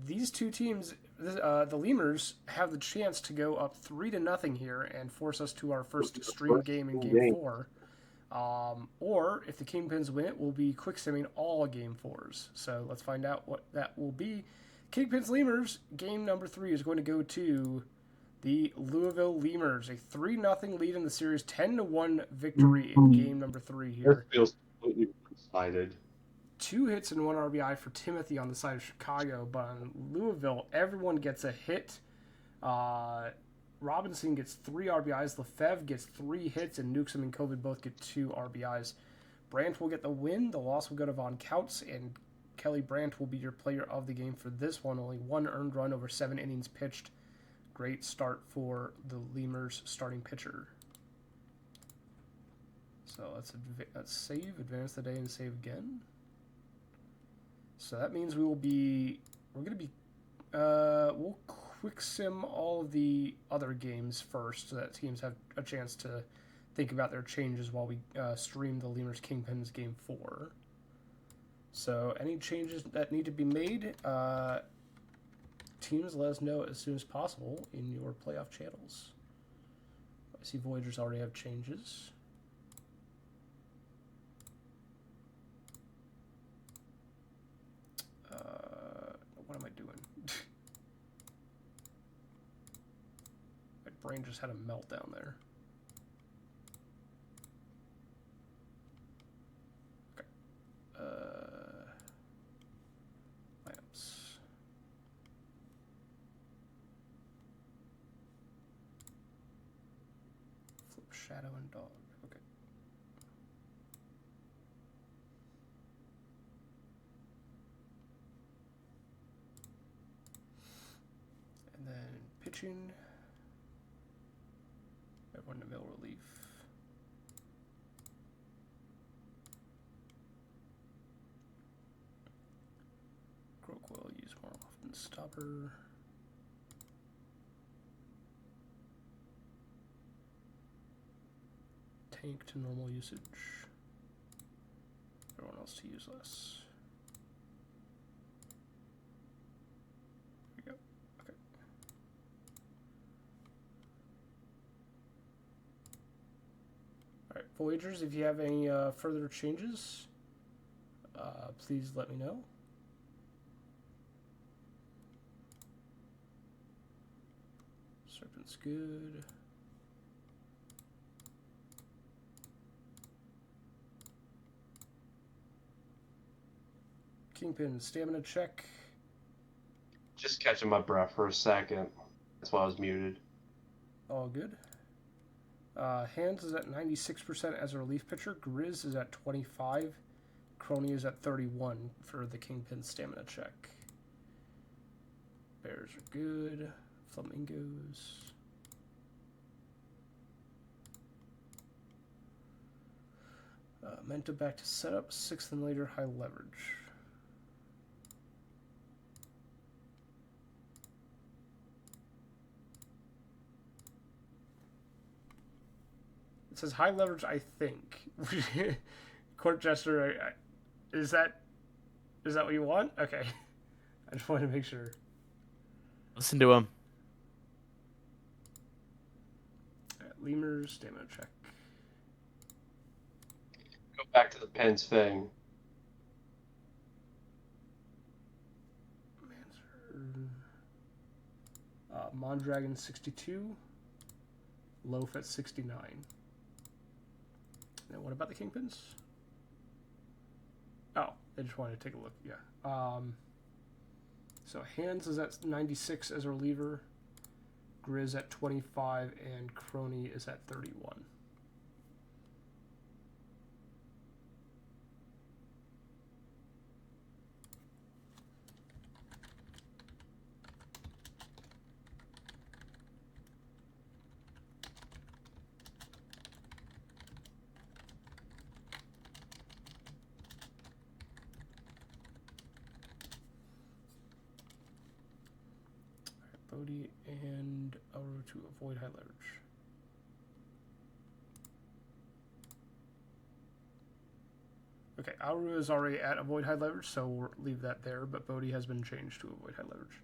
These two teams, the Lemurs, have the chance to go up 3-0 here and force us to our first stream game in Game 4. Or if the Kingpins win it, we'll be quick simming all Game 4s. So let's find out what that will be. Kingpins Lemurs, game number 3 is going to go to the Louisville Lemurs. A 3-0 lead in the series, 10-1 victory in game number 3 here. This feels completely one-sided. 2 hits and 1 RBI for Timothy on the side of Chicago, but on Louisville, everyone gets a hit. Robinson gets 3 RBIs, Lefebvre gets 3 hits, and Newsom and Covid both get 2 RBIs. Brandt will get the win. The loss will go to Von Kautz, and Kelly Brandt will be your player of the game for this one. Only 1 earned run over 7 innings pitched. Great start for the Lemurs starting pitcher. So let's save, advance the day, and save again. So that means we'll quick sim all of the other games first so that teams have a chance to think about their changes while we stream the Lemurs Kingpins game 4. So any changes that need to be made, teams let us know as soon as possible in your playoff channels. I see Voyagers already have changes. What am I doing? My brain just had a meltdown there. Okay. Lamps. Flip shadow and dog. Okay. And then pitching. Everyone in the middle relief. Crockwell use more often. Stopper. Tank to normal usage. Everyone else to use less. There we go. Okay. Alright, Voyagers, if you have any further changes, please let me know. Serpent's good. Kingpin, stamina check. Just catching my breath for a second. That's why I was muted. All good. Hands is at 96% as a relief pitcher. Grizz is at 25. Crony is at 31 for the Kingpin stamina check. Bears are good. Flamingos. Mento back to setup. 6th and later, high leverage. It says high leverage, I think. Court Jester, is that what you want? Okay. I just wanted to make sure. Listen to him. Lemurs, stamina check. Go back to the Pens thing. Mondragon 62. Loaf at 69. Now, what about the Kingpins? Oh, I just wanted to take a look. Yeah. So Hands is at 96 as a reliever. Grizz at 25, and Crony is at 31. Bodie and Auru to avoid high leverage. Okay, Auru is already at avoid high leverage, so we'll leave that there, but Bodie has been changed to avoid high leverage.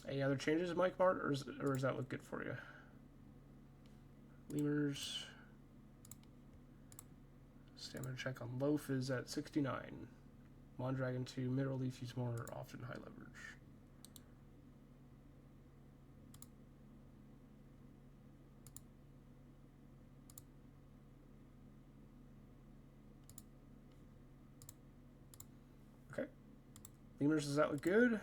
Any other changes, Mike Mart, or does that look good for you? Lemurs. Stamina check on Loaf is at 69. Mondragon to mid relief, use more often high leverage. Lemurs, does that look good?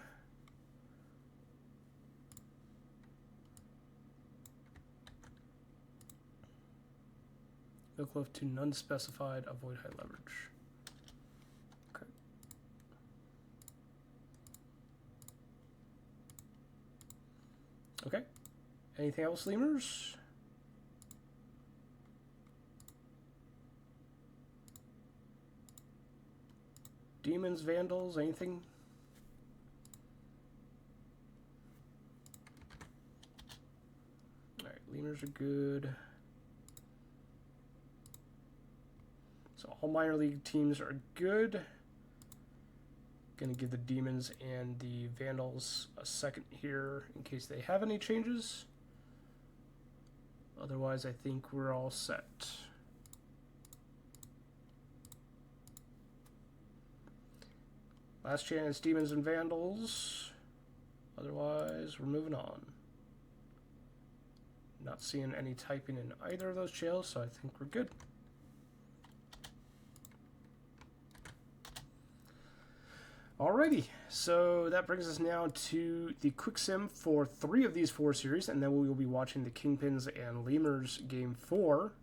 Look left to none specified, avoid high leverage. Okay. Okay. Anything else, Lemurs? Demons, Vandals, anything? Alright, Lemurs are good. So all minor league teams are good. Gonna give the Demons and the Vandals a second here in case they have any changes. Otherwise, I think we're all set. Last chance, Demons and Vandals. Otherwise, we're moving on. Not seeing any typing in either of those channels, so I think we're good. Alrighty, so that brings us now to the quick sim for 3 of these 4 series, and then we will be watching the Kingpins and Lemurs game 4.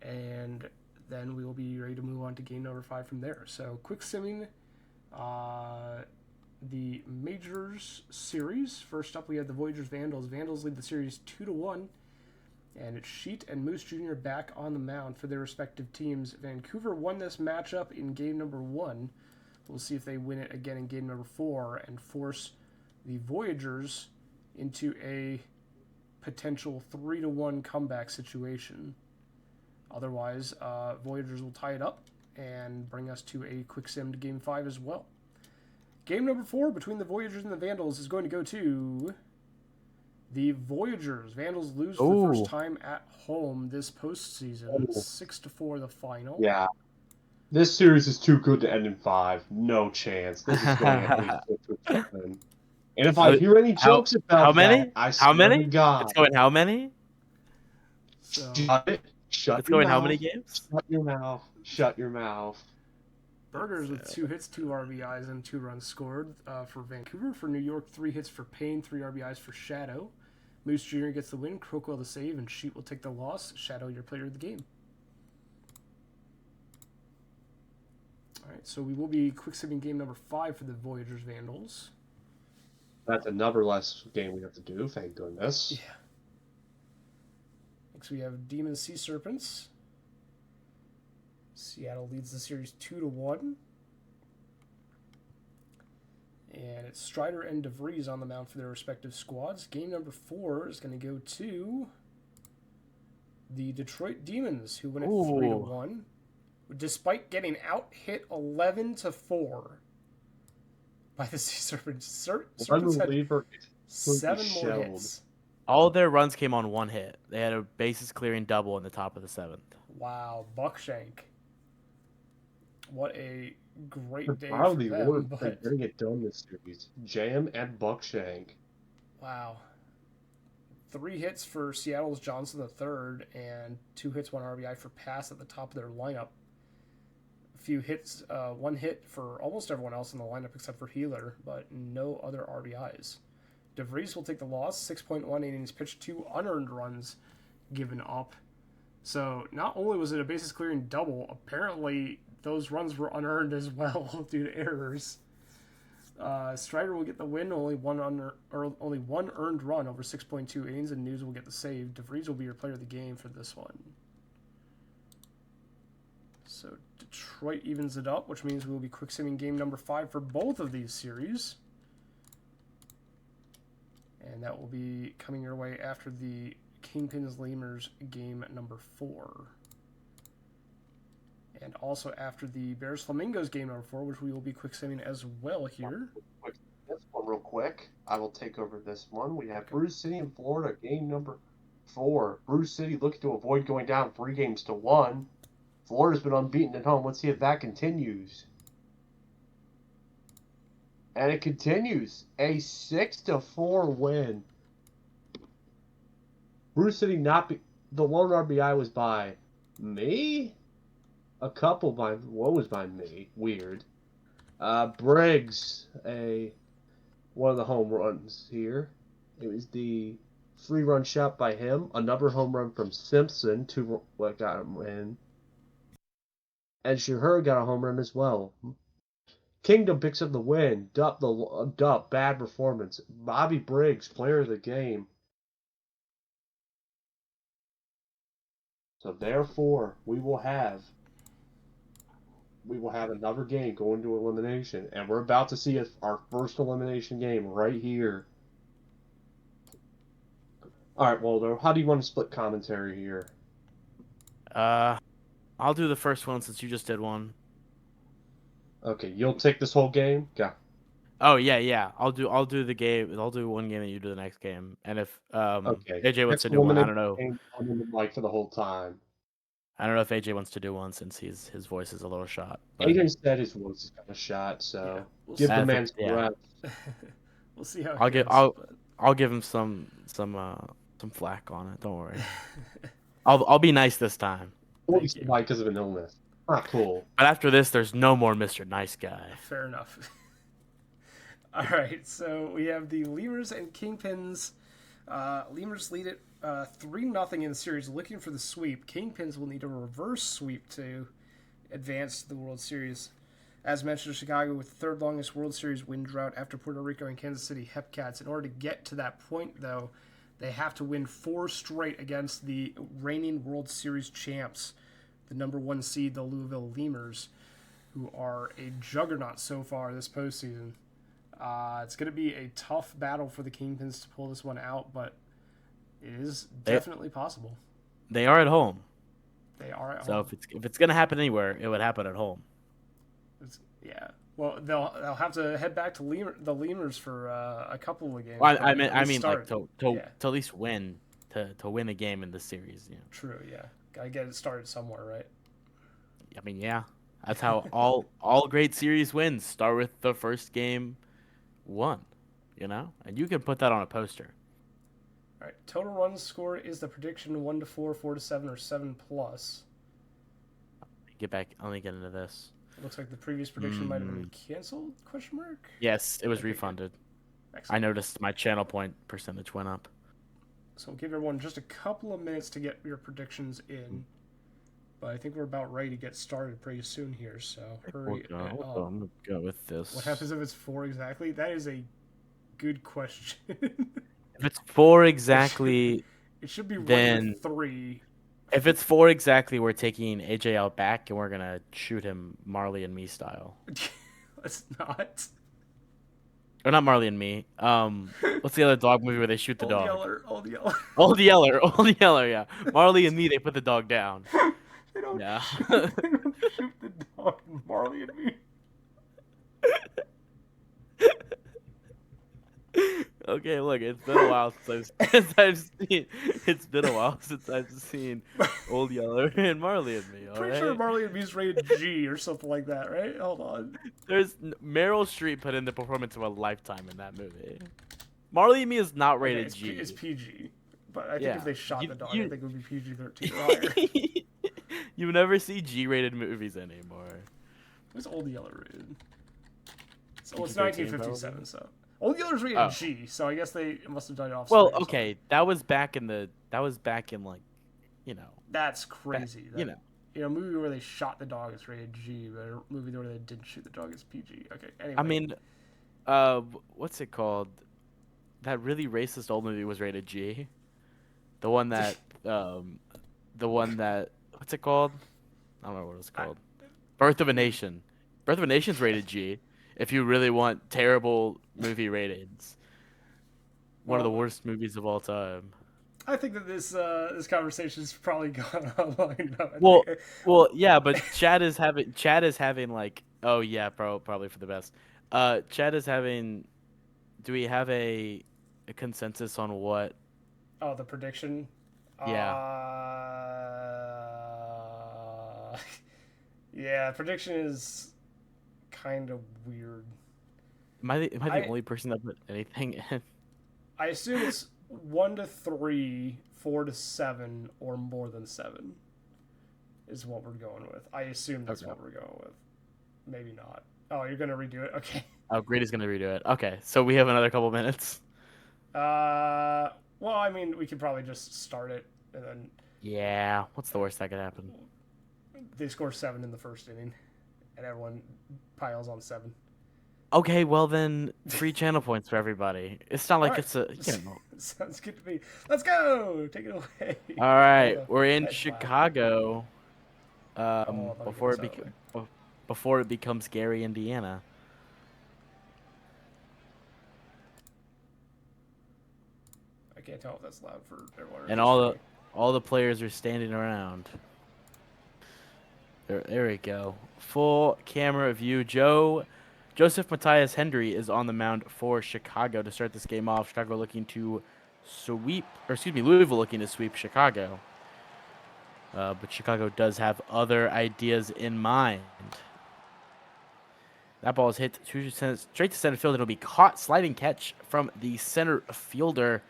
And then we will be ready to move on to game number 5 from there. So quick simming the Majors series. First up, we have the Voyagers Vandals. Vandals lead the series 2-1. And it's Sheet and Moose Jr. back on the mound for their respective teams. Vancouver won this matchup in game number 1. We'll see if they win it again in game number 4 and force the Voyagers into a potential 3-1 comeback situation. Otherwise, Voyagers will tie it up and bring us to a quick sim to game 5 as well. Game number 4 between the Voyagers and the Vandals is going to go to the Voyagers. Vandals lose for the first time at home this postseason. 6-4 the final. Yeah. This series is too good to end in 5. No chance. This is going at least 6-7. And if I hear any jokes about how many? that, I How swear to many? God. It's going how many? So, Shut it's your going mouth. how many games? Shut your mouth. Shut your mouth. Burgers with 2 hits, 2 RBIs, and 2 runs scored for Vancouver. For New York, 3 hits for Payne, 3 RBIs for Shadow. Moose Jr. gets the win, Crockwell the save, and Sheet will take the loss. Shadow, your player of the game. Alright, so we will be quick simming game number 5 for the Voyagers Vandals. That's another less game we have to do, thank goodness. Yeah. Next we have Demon Sea Serpents. Seattle leads the series 2-1. And it's Strider and DeVries on the mound for their respective squads. Game number 4 is going to go to the Detroit Demons, who win it 3-1. Despite getting out-hit 11-4 by the Sea Serpents. Serpents had 7 more hits. All their runs came on 1 hit. They had a bases clearing double in the top of the 7th. Wow, Buckshank. What a great day for them. They're getting it done this series. Jam and Buckshank. Wow. 3 hits for Seattle's Johnson III and 2 hits, 1 RBI for Pass at the top of their lineup. A few hits, 1 hit for almost everyone else in the lineup except for Healer, but no other RBIs. DeVries will take the loss. 6.1 innings pitched, 2 unearned runs given up. So not only was it a bases clearing double, apparently those runs were unearned as well due to errors. Strider will get the win, only one earned run over 6.2 innings, and News will get the save. DeVries will be your player of the game for this one. So Detroit evens it up, which means we will be quick simming game number 5 for both of these series. And that will be coming your way after the Kingpins Lemurs game number 4. And also after the Bears Flamingos game number 4, which we will be quick simming as well here. This one real quick. I will take over this one. We have Bruce City in Florida, game number 4. Bruce City looking to avoid going down 3-1. Florida's been unbeaten at home. Let's see if that continues. And it continues. A 6-4 win. Bruce City the lone RBI was by me? a couple by what was by me. Weird. Briggs, one of the home runs here. It was the 3-run shot by him. Another home run from Simpson, what got him in. And Shahur got a home run as well. Kingdom picks up the win. Dup, bad performance. Bobby Briggs, player of the game. So therefore, we will have another game going to elimination, and we're about to see our first elimination game right here. All right, Waldo, how do you want to split commentary here? I'll do the first one since you just did one. Okay, you'll take this whole game. Go. Oh yeah. I'll do the game. I'll do one game and you do the next game. And if Okay. AJ wants Next to do one, I elimination don't know. game, I'm in the mic for the whole time. I don't know if AJ wants to do one since his voice is a little shot. But Aiden said his voice is kind of shot, so Yeah, we'll give see. the man some Yeah. rest. We'll see how I'll it give goes. I'll give him some flack on it. Don't worry. I'll be nice this time. Voice you. mic because of an illness. Not cool. But after this, there's no more Mr. Nice Guy. Fair enough. All right, so we have the Lemurs and Kingpins. Lemurs lead it 3-0 in the series, looking for the sweep. Kingpins will need a reverse sweep to advance to the World Series. As mentioned, Chicago with the third longest World Series win drought after Puerto Rico and Kansas City Hepcats. In order to get to that point, though, they have to win 4 straight against the reigning World Series champs, the number 1 seed, the Louisville Lemurs, who are a juggernaut so far this postseason. It's going to be a tough battle for the Kingpins to pull this one out, but it is definitely possible. They are at home. They are at so home. if it's gonna happen anywhere, it would happen at home. Yeah. Well, they'll have to head back to the Lemurs for a couple of games. Well, I mean, start. like to at least win to win a game in the series. You know. True. Yeah. Gotta get it started somewhere, right? I mean, yeah. That's how all great series wins start with the first game won. You know, and you can put that on a poster. All right. Total runs score is the prediction 1-4, 4-7, or 7+. Let me get into this. It looks like the previous prediction might have been canceled? ? Yes, it was refunded. Excellent. I noticed my channel point percentage went up. So we'll give everyone just a couple of minutes to get your predictions in. But I think we're about ready to get started pretty soon here, so hurry up. I'm gonna go with this. What happens if it's 4 exactly? That is a good question. If it's 4 exactly, it should be then 1-3. If it's 4 exactly, we're taking AJ out back and we're gonna shoot him Marley and Me style. Let's not. Or not Marley and Me. What's the other dog movie where they shoot the dog? Old Yeller. Old Yeller, yeah. Marley and Me, they put the dog down. They don't, yeah. they don't shoot the dog in Marley and Me. Okay, look, it's been a while since I've seen Old Yeller and Marley and Me. Pretty sure Marley and Me is rated G or something like that, right? Hold on. There's Meryl Streep put in the performance of a lifetime in that movie. Marley and Me is not rated G. It's PG, but I think if they shot the dog, I think it would be PG-13 or higher. You never see G-rated movies anymore. What's Old Yeller rated? So it's 1957, so. Old Yeller's rated G, so I guess they must have done it off. Well, okay, that was back in like, you know. That's crazy. You know, a movie where they shot the dog is rated G, but a movie where they didn't shoot the dog is PG. Okay, anyway. I mean, what's it called? That really racist old movie was rated G. The one that, what's it called? I don't know what it's called. Birth of a Nation. Birth of a Nation's rated G. If you really want terrible movie ratings, one of the worst movies of all time. I think that this conversation's probably gone on long enough. Well, yeah, but Chad is having like, oh yeah, probably for the best. Chad is having. Do we have a consensus on what? Oh, the prediction. Yeah. Yeah, prediction is kind of weird. Am I the only person that put anything in? I assume it's 1-3, 4-7, or more than 7. is what we're going with. I assume that's Okay. what we're going with. Maybe not. Oh, you're gonna redo it? Okay. Oh, Grady's gonna redo it. Okay, so we have another couple minutes. Well, I mean, we could probably just start it, and then Yeah. What's the worst that could happen? they score 7 in the first inning, and everyone piles on 7. Okay, well then, free channel points for everybody. It's not All like right. it's a, you know. Sounds good to me. Let's go. Take it away. All right, Oh, we're in that's loud. Chicago. Oh, let me get Before this it out of the way. before it becomes Gary, Indiana. I can't tell if that's loud for everyone or And just for me. all the players are standing around. There we go. Full camera view. Joseph Matthias Hendry is on the mound for Chicago to start this game off. Chicago looking to sweep, or excuse me, Louisville looking to sweep Chicago. But Chicago does have other ideas in mind. That ball is hit straight to center field. It'll be caught. Sliding catch from the center fielder.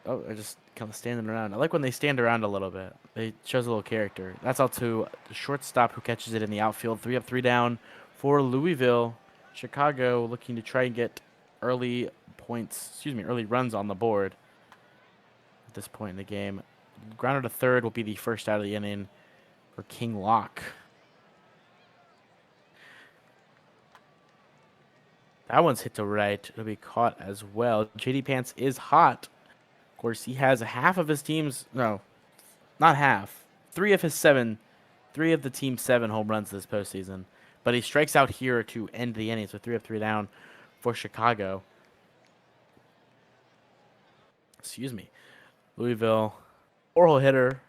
Oh, they're just kind of standing around. I like when they stand around a little bit. It shows a little character. That's out to the shortstop who catches it in the outfield. 3 up, 3 down for Louisville. Chicago looking to try and get early runs on the board at this point in the game. Grounder to third will be the first out of the inning for King Locke. That one's hit to right. It'll be caught as well. JD Pants is hot. Of course, he has half of his team's, no, not half. 3 of the team's 7 home runs this postseason. But he strikes out here to end the inning, so 3 up, 3 down for Chicago. Excuse me. Louisville, 4-hole hitter.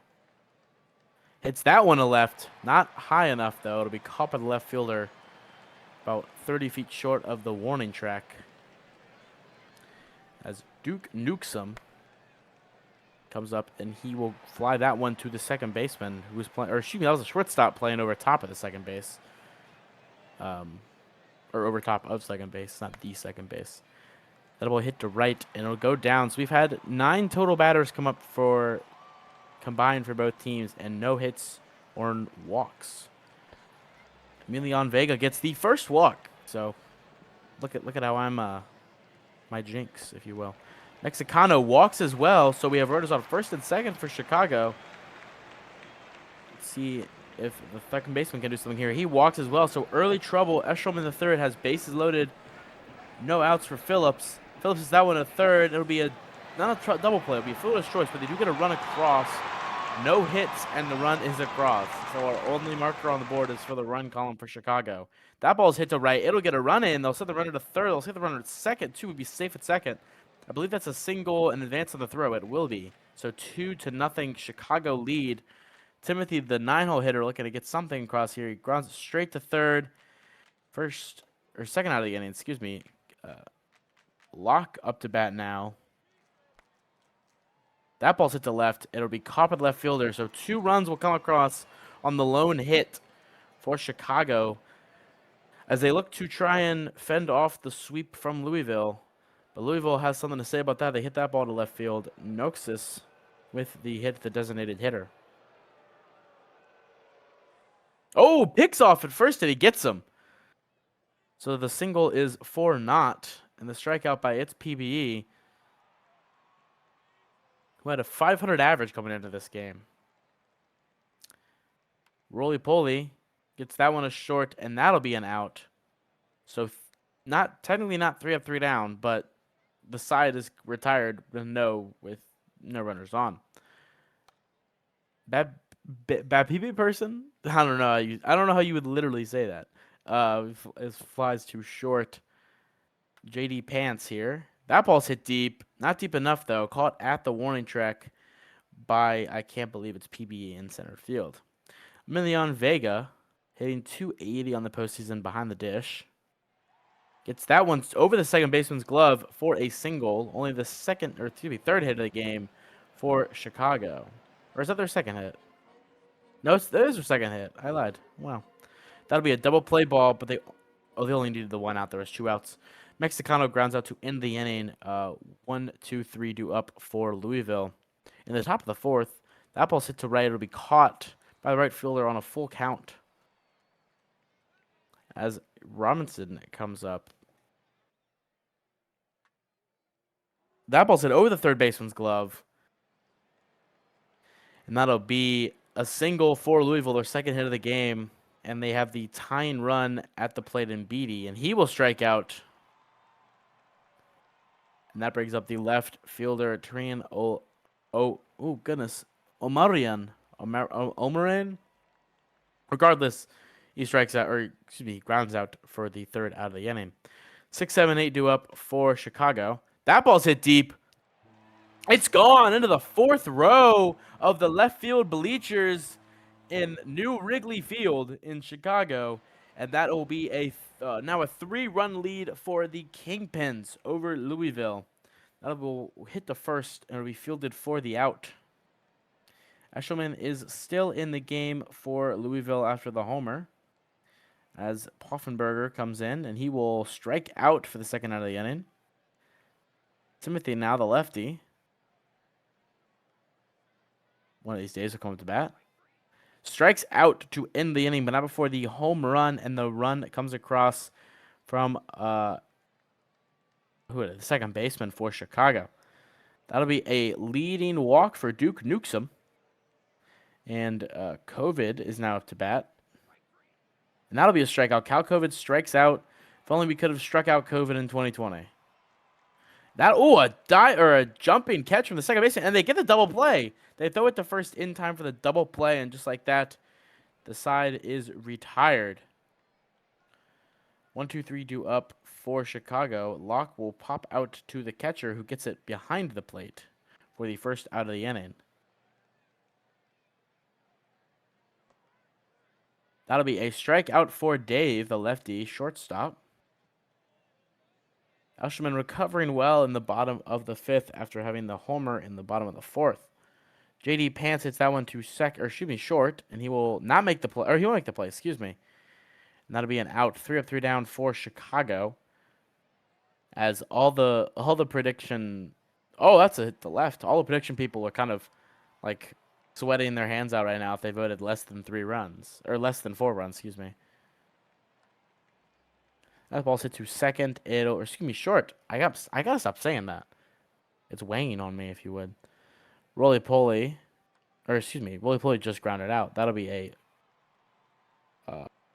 Hits that one to left. Not high enough, though. It'll be caught by the left fielder about 30 feet short of the warning track. As Duke Newsome comes up, and he will fly that one to the second baseman, who was playing, or excuse me, that was a shortstop playing over top of the second base. Or over top of second base, not the second base. That ball hit to right, and it'll go down. So we've had 9 total batters come up for combined for both teams, and no hits or walks. Emilion Vega gets the first walk. So look at how I'm my jinx, if you will. Mexicano walks as well, so we have runners on first and second for Chicago. Let's see if the second baseman can do something here. He walks as well, so early trouble. Eshelman in the third has bases loaded. No outs for Phillips. Phillips is that one a third. It'll be not a double play. It'll be a fielder's choice, but they do get a run across. No hits, and the run is across. So our only marker on the board is for the run column for Chicago. That ball's hit to right. It'll get a run in. They'll set the runner to third. They'll set the runner to second, too. Would be safe at second. I believe that's a single in advance of the throw. It will be. So 2-0 Chicago lead. Timothy, the 9-hole hitter, looking to get something across here. He grounds it straight to third. Second out of the inning, excuse me. Locke up to bat now. That ball's hit to left. It'll be caught by the left fielder. So 2 runs will come across on the lone hit for Chicago as they look to try and fend off the sweep from Louisville. But Louisville has something to say about that. They hit that ball to left field. Noxus with the hit, the designated hitter. Oh, picks off at first, and he gets him. So the single is for naught, and the strikeout by its PBE, who had a 500 average coming into this game. Roly-poly gets that one a short, and that'll be an out. So technically not 3 up, 3 down, but the side is retired with no runners on. Bad PB person? I don't know. I don't know how you would literally say that. It flies too short. JD Pants here. That ball's hit deep. Not deep enough, though. Caught at the warning track by, I can't believe it's PBE in center field. Emilion Vega hitting 280 on the postseason behind the dish. Gets that one over the second baseman's glove for a single. Only the third hit of the game for Chicago. Or is that their second hit? No, that is their second hit. I lied. Wow. That'll be a double play ball, but they only needed the 1 out. There was 2 outs. Mexicano grounds out to end the inning. 1-2-3 due up for Louisville. in the top of the fourth. That ball's hit to right. It'll be caught by the right fielder on a full count. As Robinson comes up. That ball's hit over the third baseman's glove. And that'll be a single for Louisville, their second hit of the game. And they have the tying run at the plate in Beatty. And he will strike out. And that brings up the left fielder, Trian goodness. Omarian? Regardless, he strikes out, or excuse me, grounds out for the third out of the inning. 6, 7, 8 due up for Chicago. That ball's hit deep. It's gone into the fourth row of the left field bleachers in New Wrigley Field in Chicago. And that will be now a 3-run lead for the Kingpins over Louisville. That will hit the first and will be fielded for the out. Eshelman is still in the game for Louisville after the homer. As Poffenberger comes in, and he will strike out for the second out of the inning. Timothy now, the lefty. One of these days will come up to bat. Strikes out to end the inning, but not before the home run, and the run comes across from the second baseman for Chicago. That'll be a leading walk for Duke Newsom. And COVID is now up to bat. And that'll be a strikeout. Cal COVID strikes out. If only we could have struck out COVID in 2020. A jumping catch from the second baseman, and they get the double play. They throw it to first in time for the double play, and just like that, the side is retired. 1, 2, 3 due up for Chicago. Locke will pop out to the catcher, who gets it behind the plate for the first out of the inning. That'll be a strikeout for Dave, the lefty shortstop. Eshelman recovering well in the bottom of the fifth after having the homer in the bottom of the fourth. J.D. Pants hits that one to short, and he will not make the play, or he will make the play, excuse me. And that'll be an out, 3 up, 3 down for Chicago. As all the prediction, that's a hit to left. All the prediction people are kind of like sweating their hands out right now if they voted less than 3 runs, or less than 4 runs, excuse me. That ball's hit to second. Short. I gotta stop saying that. It's weighing on me, if you would. Roly-poly just grounded out. That'll be a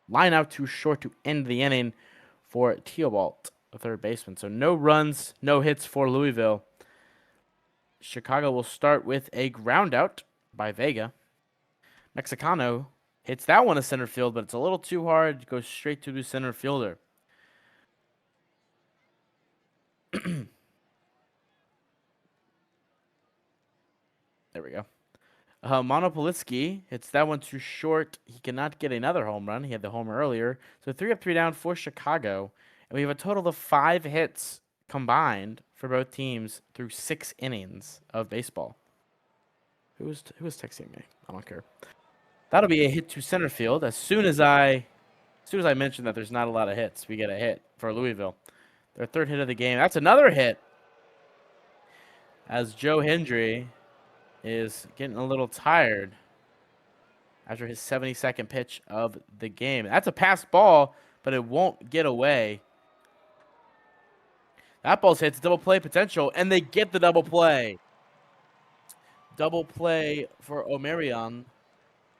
line out too short to end the inning for Theobald, the third baseman. So no runs, no hits for Louisville. Chicago will start with a ground out by Vega. Mexicano hits that one to center field, but it's a little too hard. It goes straight to the center fielder. There we go. Monopolitsky hits that one too short. He cannot get another home run. He had the homer earlier. So 3 up, 3 down for Chicago. And we have a total of 5 hits combined for both teams through 6 innings of baseball. Who was texting me? I don't care. That'll be a hit to center field. As soon as I mentioned that there's not a lot of hits, we get a hit for Louisville. Their third hit of the game. That's another hit. As Joe Hendry is getting a little tired after his 72nd pitch of the game. That's a passed ball, but it won't get away. That ball's hit. It's double play potential, and they get the double play. Double play for Omarion.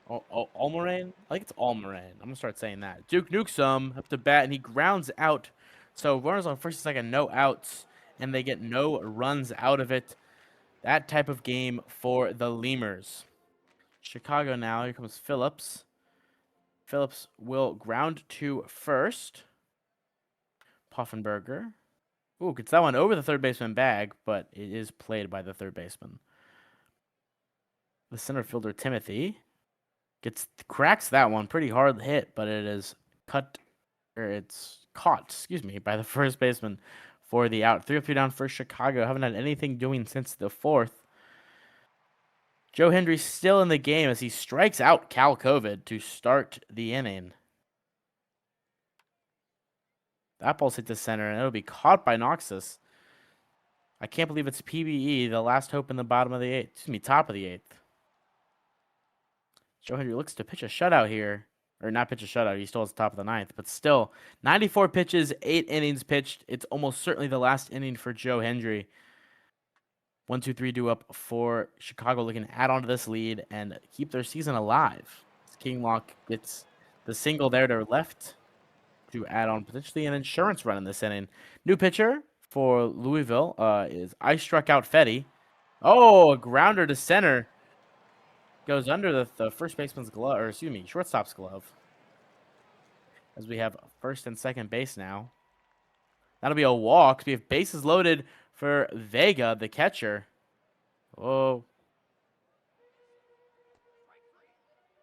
Almoran? I think it's Almoran. I'm going to start saying that. Duke Newsom up to bat, and he grounds out. So runners on first and second, no outs, and they get no runs out of it. That type of game for the Lemurs. Chicago now. Here comes Phillips. Phillips will ground to first. Poffenberger. Ooh, gets that one over the third baseman bag, but it is played by the third baseman. The center fielder, Timothy, cracks that one. Pretty hard hit, but it is caught, by the first baseman for the out. 3 up, 3 down for Chicago. Haven't had anything doing since the fourth. Joe Hendry still in the game as he strikes out Cal COVID to start the inning. That ball's hit to center, and it'll be caught by Noxus. I can't believe it's PBE, the last hope in the bottom of the 8th. Excuse me, top of the 8th. Joe Hendry looks to pitch a shutout here. Or not pitch a shutout. He still has the top of the 9th. But still, 94 pitches, 8 innings pitched. It's almost certainly the last inning for Joe Hendry. 1-2-3 due up for Chicago, looking to add on to this lead and keep their season alive. King Lock gets the single there to left to add on potentially an insurance run in this inning. New pitcher for Louisville is I struck out Fetty. Oh, a grounder to center. Goes under the first baseman's glove, or excuse me, shortstop's glove. As we have first and second base now. That'll be a walk. We have bases loaded for Vega, the catcher. Oh.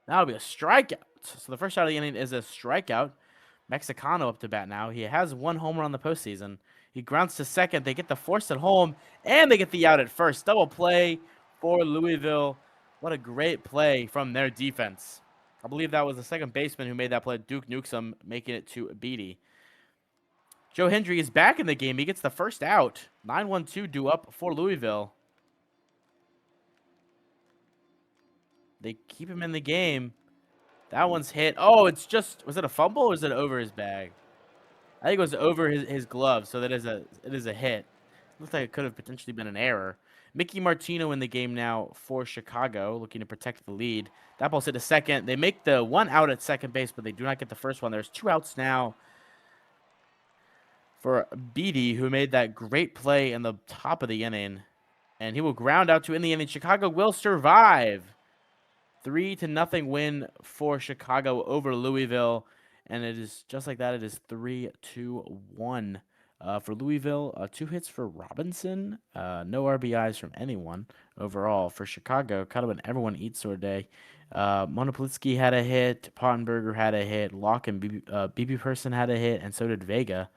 That'll be a strikeout. So the first out of the inning is a strikeout. Mexicano up to bat now. He has 1 homer on the postseason. He grounds to second. They get the force at home, and they get the out at first. Double play for Louisville. What a great play from their defense. I believe that was the second baseman who made that play, Duke Newsom, making it to Beatty. Joe Hendry is back in the game. He gets the first out. 9-1-2 due up for Louisville. They keep him in the game. That one's hit. Oh, it's just, was it a fumble or is it over his bag? I think it was over his glove, so it is a hit. Looks like it could have potentially been an error. Mickey Martino in the game now for Chicago, looking to protect the lead. That ball's hit to second. They make the 1 out at second base, but they do not get the first one. There's 2 outs now for Beatty, who made that great play in the top of the inning. And he will ground out to end the inning. Chicago will survive. 3-0 win for Chicago over Louisville. And it is just like that. It is 3-1 for Louisville. 2 hits for Robinson. No RBIs from anyone overall for Chicago. Kind of an everyone eats sort of day. Monopolitsky had a hit. Pottenberger had a hit. Locke and BB Person had a hit. And so did Vega.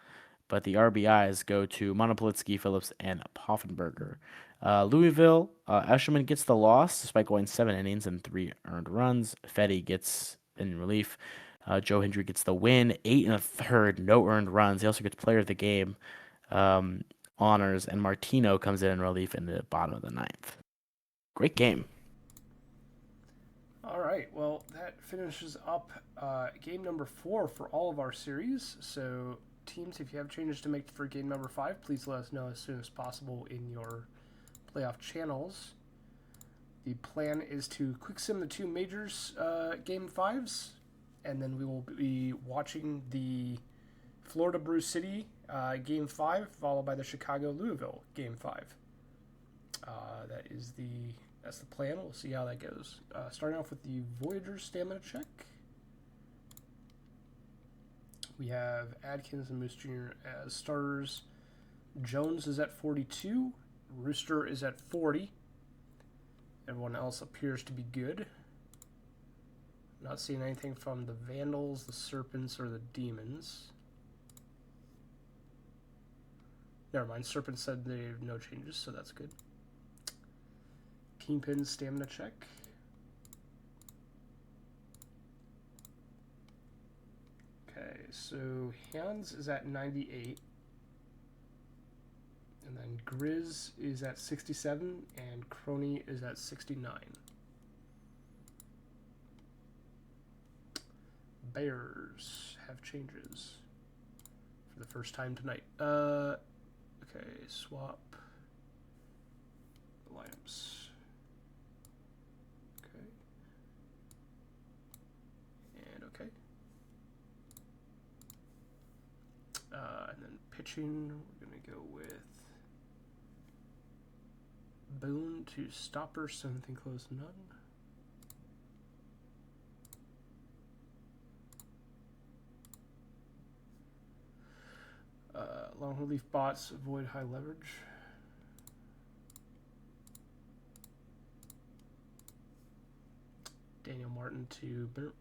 But the RBIs go to Monopolitsky, Phillips, and Poffenberger. Louisville, Eshelman gets the loss despite going 7 innings and 3 earned runs. Fetty gets in relief. Joe Hendry gets the win, 8 1/3, no earned runs. He also gets player of the game honors, and Martino comes in relief in the bottom of the 9th. Great game. All right, well, that finishes up game number 4 for all of our series. So, teams, if you have changes to make for game number 5, please let us know as soon as possible in your playoff channels. The plan is to quick sim the 2 majors game 5s, and then we will be watching the Florida Brew City game 5, followed by the Chicago Louisville game 5. That's the plan. We'll see how that goes. Starting off with the Voyager stamina check. We have Adkins and Moose Jr. as starters. Jones is at 42. Rooster is at 40. Everyone else appears to be good. Not seeing anything from the Vandals, the Serpents, or the Demons. Never mind. Serpents said they have no changes, so that's good. Kingpin stamina check. Okay, so Hands is at 98. And then Grizz is at 67, and Crony is at 69. Bears have changes for the first time tonight. Okay, swap the lineups. Okay. And okay. And then pitching, we're going to go with Boone to Stopper, something close to none. Long relief bots avoid high leverage. Daniel Martin to Burp.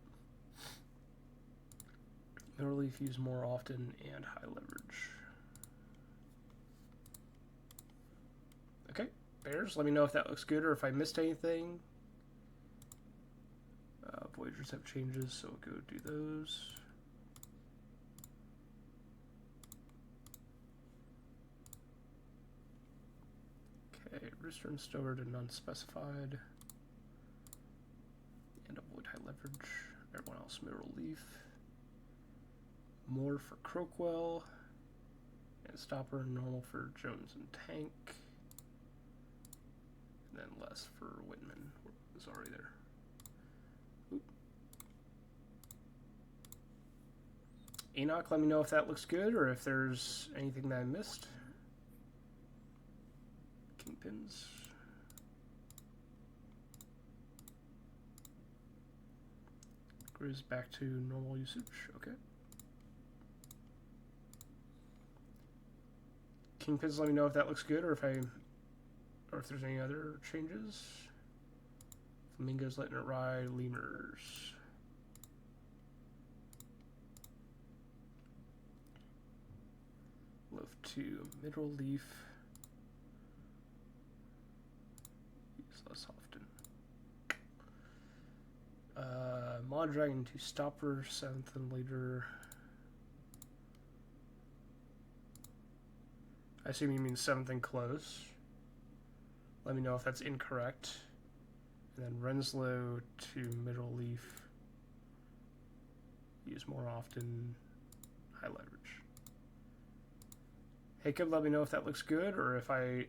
No relief used more often and high leverage. Okay, Bears, let me know if that looks good or if I missed anything. Voyagers have changes, so we'll go do those. Okay, Rooster and Stover to unspecified. And avoid high leverage. Everyone else middle leaf. More for Crookwell. And Stopper and normal for Jones and Tank. And then less for Whitman. Was already there. Oop. Enoch, let me know if that looks good or if there's anything that I missed. Kingpins. Grizz back to normal usage. Okay. Kingpins, let me know if that looks good or if there's any other changes. Flamingos letting it ride. Lemurs. Loaf 2, middle leaf. Use less often. Mondragon to Stopper, 7th and later. I assume you mean 7th and close. Let me know if that's incorrect. And then Renslow to middle leaf. Use more often. High leverage. Jacob, let me know if that looks good or if I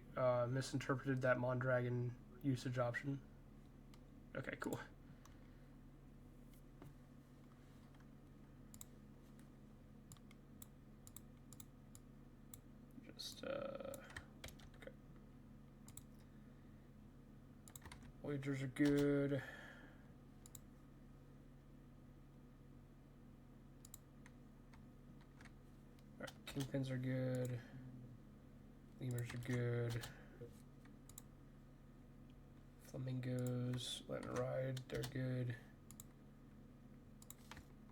misinterpreted that Mondragon usage option. Okay, cool. Just, okay. Wagers are good. Alright, Kingpins are good. Lemurs are good. Flamingos, letting it ride, they're good.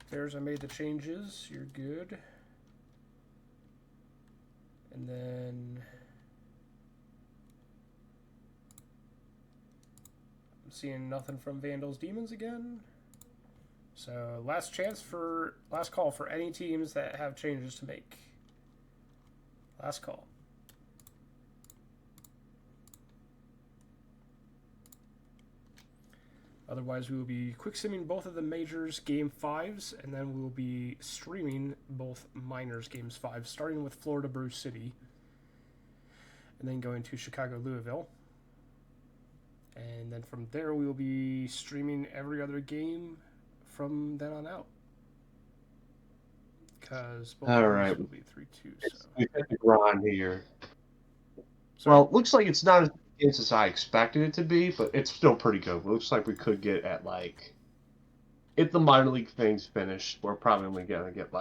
Bears, I made the changes, you're good. And then I'm seeing nothing from Vandals Demons again. So last call for any teams that have changes to make. Last call. Otherwise, we will be quick simming both of the majors game 5s, and then we will be streaming both minors games 5, starting with Florida Bruce City, and then going to Chicago Louisville. And then from there, we will be streaming every other game from then on out. Because both of these will be 3-2. So. We hit the grind here. Sorry? Well, it looks like it's not as intense as I expected it to be, but it's still pretty good. It looks like we could get at if the minor league thing's finished, we're probably only gonna get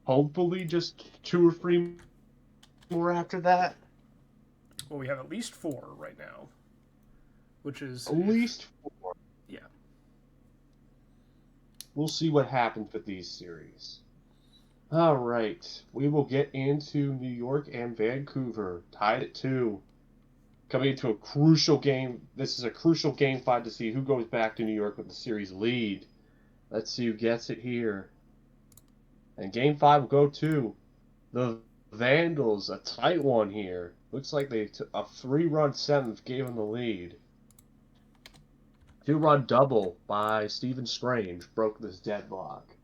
hopefully just 2 or 3 more after that. Well, we have at least 4 right now, which is at least 4. Yeah. We'll see what happens with these series. All right, we will get into New York and Vancouver, tied at 2. Coming into a crucial game. This is a crucial game 5 to see who goes back to New York with the series lead. Let's see who gets it here. And game 5 will go to the Vandals, a tight one here. Looks like they took a 3-run 7th, gave them the lead. 2-run double by Stephen Strange broke this deadlock.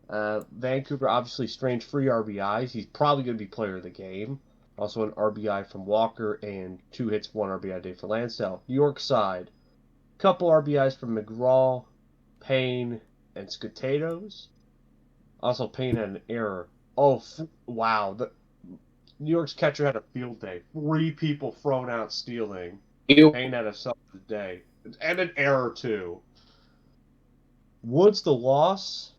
Vancouver, obviously, Strange 3 RBIs. He's probably going to be player of the game. Also an RBI from Walker and 2 hits, 1 RBI day for Lansdale. New York side, couple RBIs from McGraw, Payne, and Scutatos. Also, Payne had an error. Oh, wow. New York's catcher had a field day. 3 people thrown out stealing. Payne had a solid day. And an error, too. Woods, the loss.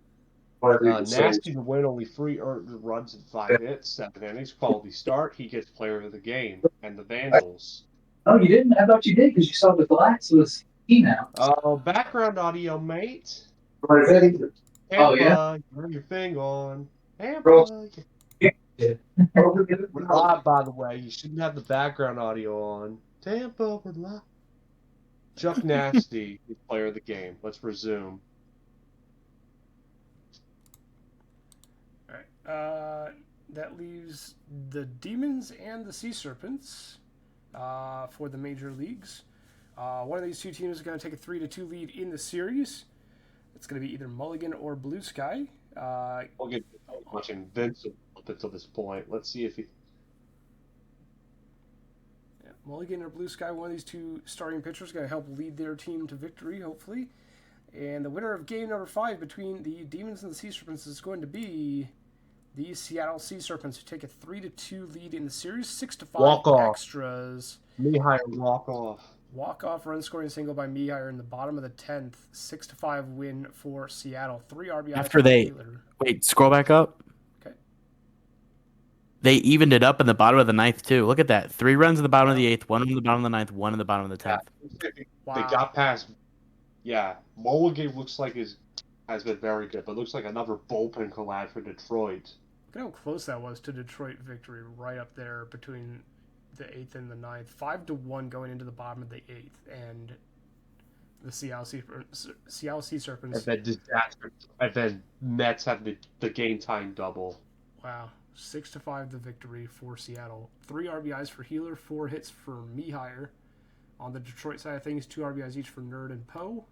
Nasty to win, only 3 runs in 5 hits, 7 innings, quality start. He gets player of the game. And the Vandals. Oh, you didn't? I thought you did because you saw the glass was now. Oh, background audio, mate. Tampa, Oh, yeah? Turn your thing on. Tampa. We're live, by the way. You shouldn't have the background audio on. Tampa, we're live. Chuck Nasty is player of the game. Let's resume. All right. that leaves the Demons and the Sea Serpents for the major leagues. One of these two teams is going to take a 3-2 lead in the series. It's going to be either Mulligan or Blue Sky. We'll get much invincible up until this point. Let's see if he. Yeah, Mulligan or Blue Sky, one of these two starting pitchers, is going to help lead their team to victory, hopefully. And the winner of game number 5 between the Demons and the Sea Serpents is going to be the Seattle Sea Serpents, who take a 3-2 lead in the series. 6-5 extras. Mihai walk-off. Walk-off run scoring single by Mihai in the bottom of the 10th. 6-5 win for Seattle. 3 RBIs After for they Taylor. wait, scroll back up. Okay. They evened it up in the bottom of the 9th too. Look at that. 3 runs in the bottom of the 8th, 1 in the bottom of the 9th, 1 in the bottom of the 10th. Yeah. Wow. They got past. Yeah, Mulligan looks like has been very good, but looks like another bullpen collab for Detroit. Look at how close that was to Detroit victory, right up there between the 8th and the 9th. 5-1 going into the bottom of the 8th, and the Seattle Sea Serpents. And then disaster. And then Mets have the game time double. Wow. 6-5 the victory for Seattle. 3 RBIs for Healer, 4 hits for Mihire. On the Detroit side of things, 2 RBIs each for Nerd and Poe.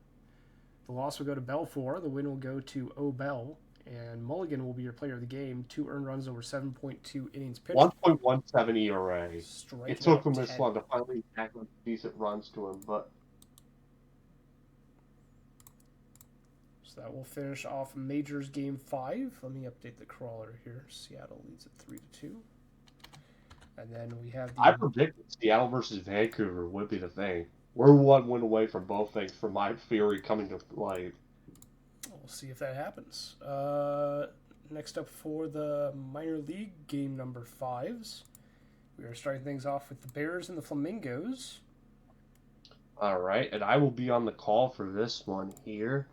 The loss will go to Belfour. The win will go to O'Bell. And Mulligan will be your player of the game. 2 earned runs over 7.2 innings pitched. 1.17 ERA. It took him this 10. long to finally tackle decent runs to him, but. So that will finish off Majors Game 5. Let me update the crawler here. Seattle leads at 3-2. And then we have the... I predicted Seattle versus Vancouver would be the thing. We're 1 win away from both things, from my theory coming to light. We'll see if that happens. Next up for the minor league game number 5s, we are starting things off with the Bears and the Flamingos. All right, and I will be on the call for this one here.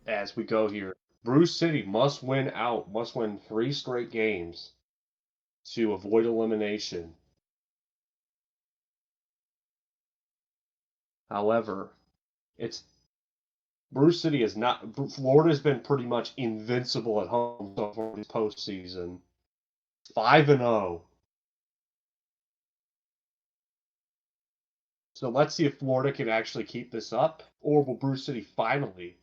As we go here, Bruce City must win 3 straight games to avoid elimination. However, Bruce City is not. Florida's been pretty much invincible at home so far this postseason. 5-0. So let's see if Florida can actually keep this up, or will Bruce City finally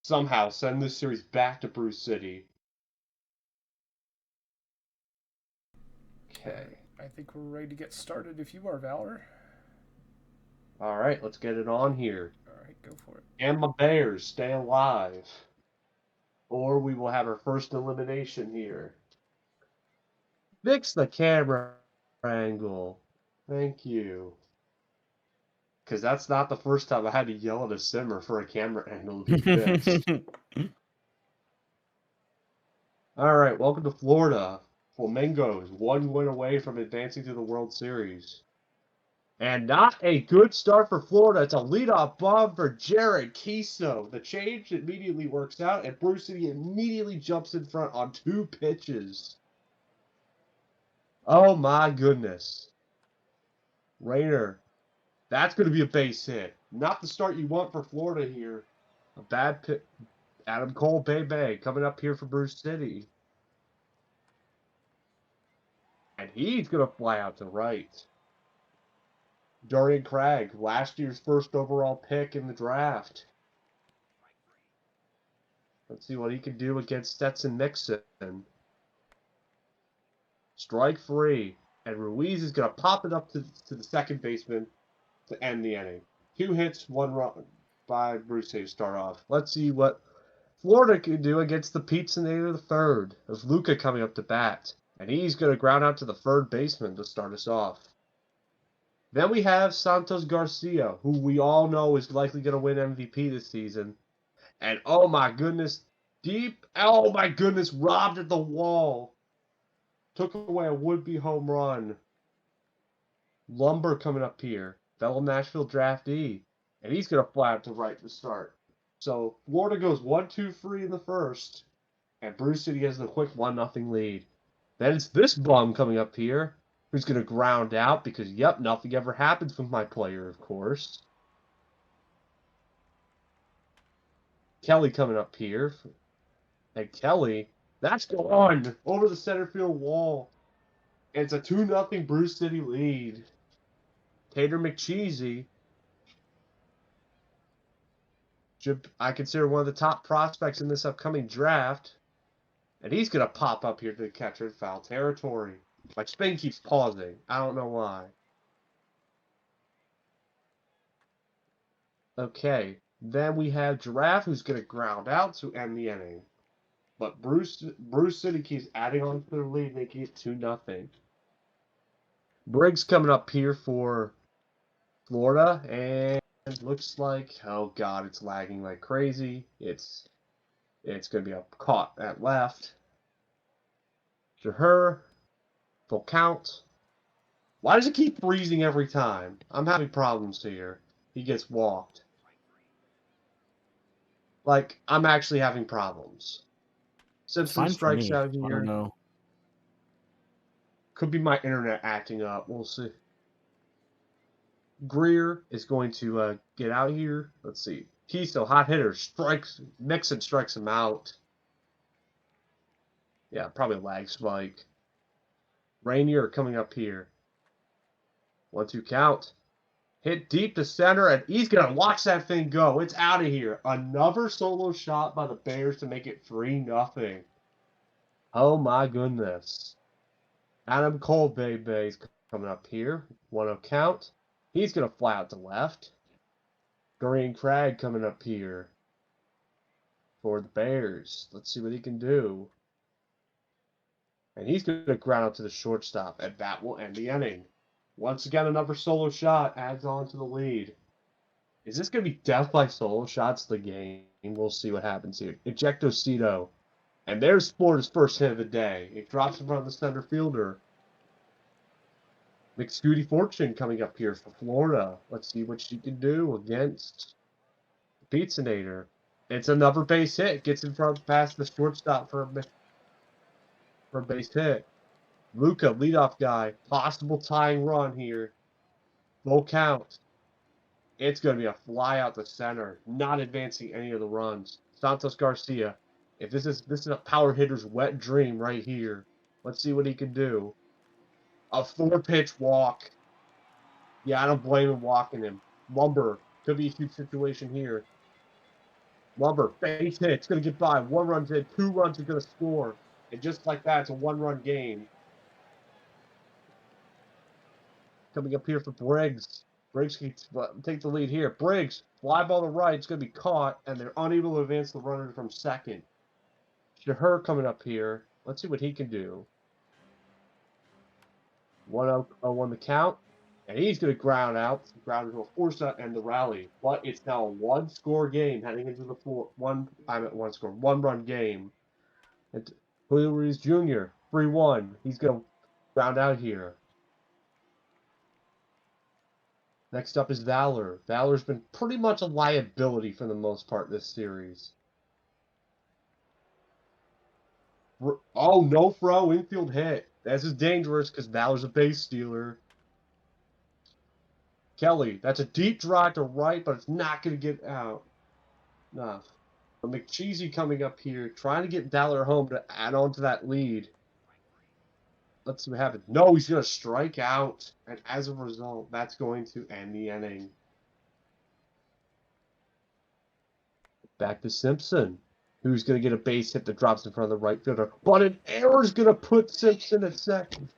somehow send this series back to Bruce City? Okay. I think we're ready to get started if you are, Valor. All right, let's get it on here. All right, go for it. And my Bears stay alive, or we will have our first elimination here. Fix the camera angle. Thank you. Because that's not the first time I had to yell at a simmer for a camera angle to be fixed. All right, welcome to Florida. Flamingos, 1 win away from advancing to the World Series. And not a good start for Florida. It's a leadoff bomb for Jared Kiso. The change immediately works out, and Bruce City immediately jumps in front on 2 pitches. Oh my goodness. Rayner. That's going to be a base hit. Not the start you want for Florida here. A bad pitch. Adam Cole, Bay coming up here for Bruce City. And he's going to fly out to right. Dorian Craig, last year's first overall pick in the draft. Let's see what he can do against Stetson Nixon. Strike 3. And Ruiz is going to pop it up to the second baseman to end the inning. 2 hits, 1 run by Bruce City to start off. Let's see what Florida can do against the Pizza-nator the third. There's Luca coming up to bat. And he's going to ground out to the third baseman to start us off. Then we have Santos Garcia, who we all know is likely going to win MVP this season. And oh my goodness, robbed at the wall. Took away a would-be home run. Lumber coming up here. Fellow Nashville draftee. And he's going to fly out to right to start. So Florida goes 1-2-3 in the first. And Bruce City has the quick 1-0 lead. Then it's this bum coming up here, who's going to ground out because, yep, nothing ever happens with my player, of course. Kelly coming up here. And Kelly, that's gone over the center field wall. It's a 2-0 Bruce City lead. Tater McCheesy, I consider one of the top prospects in this upcoming draft. And he's going to pop up here to the catcher in foul territory. My spin keeps pausing. I don't know why. Okay. Then we have Giraffe, who's going to ground out to end the inning. But Bruce City keeps adding on to their lead, making it 2-0. Briggs coming up here for Florida, and looks like, oh god, it's lagging like crazy. It's going to be a caught at left. To her, full count. Why does it keep freezing every time? I'm having problems here. He gets walked. Like, I'm actually having problems. Simpson Fine for strikes me. out I here. don't know. Could be my internet acting up. We'll see. Greer is going to get out here. Let's see. Keystone, hot hitter, strikes. Mixon strikes him out. Yeah, probably a lag spike. Rainier coming up here. 1-2 count. Hit deep to center, and he's going to watch that thing go. It's out of here. Another solo shot by the Bears to make it 3-0. Oh, my goodness. Adam Cole, baby's coming up here. 1-0 count. He's going to fly out to left. Dorian Cragg coming up here for the Bears. Let's see what he can do. And he's going to ground out to the shortstop, and that will end the inning. Once again, another solo shot adds on to the lead. Is this going to be death by solo shots the game? We'll see what happens here. Ejectocito. And there's Florida's first hit of the day. It drops in front of the center fielder. McScooty Fortune coming up here for Florida. Let's see what she can do against the Pizzanator. It's another base hit. Gets in front past the shortstop for a base hit. Luca, leadoff guy. Possible tying run here. Full count. It's going to be a fly out the center. Not advancing any of the runs. Santos Garcia. If this is a power hitter's wet dream right here. Let's see what he can do. A 4-pitch walk. Yeah, I don't blame him walking him. Lumber. Could be a huge situation here. Lumber. Base hit. It's going to get by. 1 run's in. 2 runs is going to score. And just like that, it's a 1-run game. Coming up here for Briggs. Briggs can take the lead here. Briggs, fly ball to right. It's going to be caught, and they're unable to advance the runner from second. Shaher coming up here. Let's see what he can do. 1-0 the count. And he's going to ground out. Ground into a 4-set and the rally. But it's now a 1-score game heading into the 1-run game. And Julio Ruiz Jr., 3-1. He's going to ground out here. Next up is Valor. Valor's been pretty much a liability for the most part this series. Oh, no throw, infield hit. This is dangerous because Valor's a base stealer. Kelly, that's a deep drive to right, but it's not going to get out. Enough. McCheesy coming up here, trying to get Valor home to add on to that lead. Let's see what happens. No, he's going to strike out. And as a result, that's going to end the inning. Back to Simpson, who's going to get a base hit that drops in front of the right fielder. But an error is going to put Simpson at second.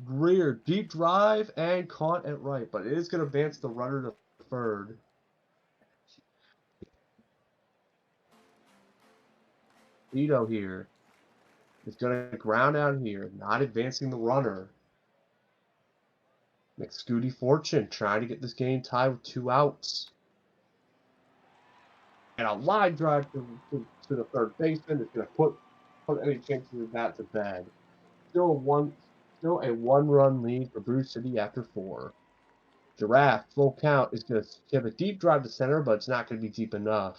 Greer, deep drive and caught at right, but it is going to advance the runner to third. Ito here is going to ground out here, not advancing the runner. McScooty Fortune trying to get this game tied with 2 outs. And a line drive to the third baseman is going to put any chances of that to bed. Still a 1-run lead for Bruce City after 4. Giraffe, full count, is going to have a deep drive to center, but it's not going to be deep enough.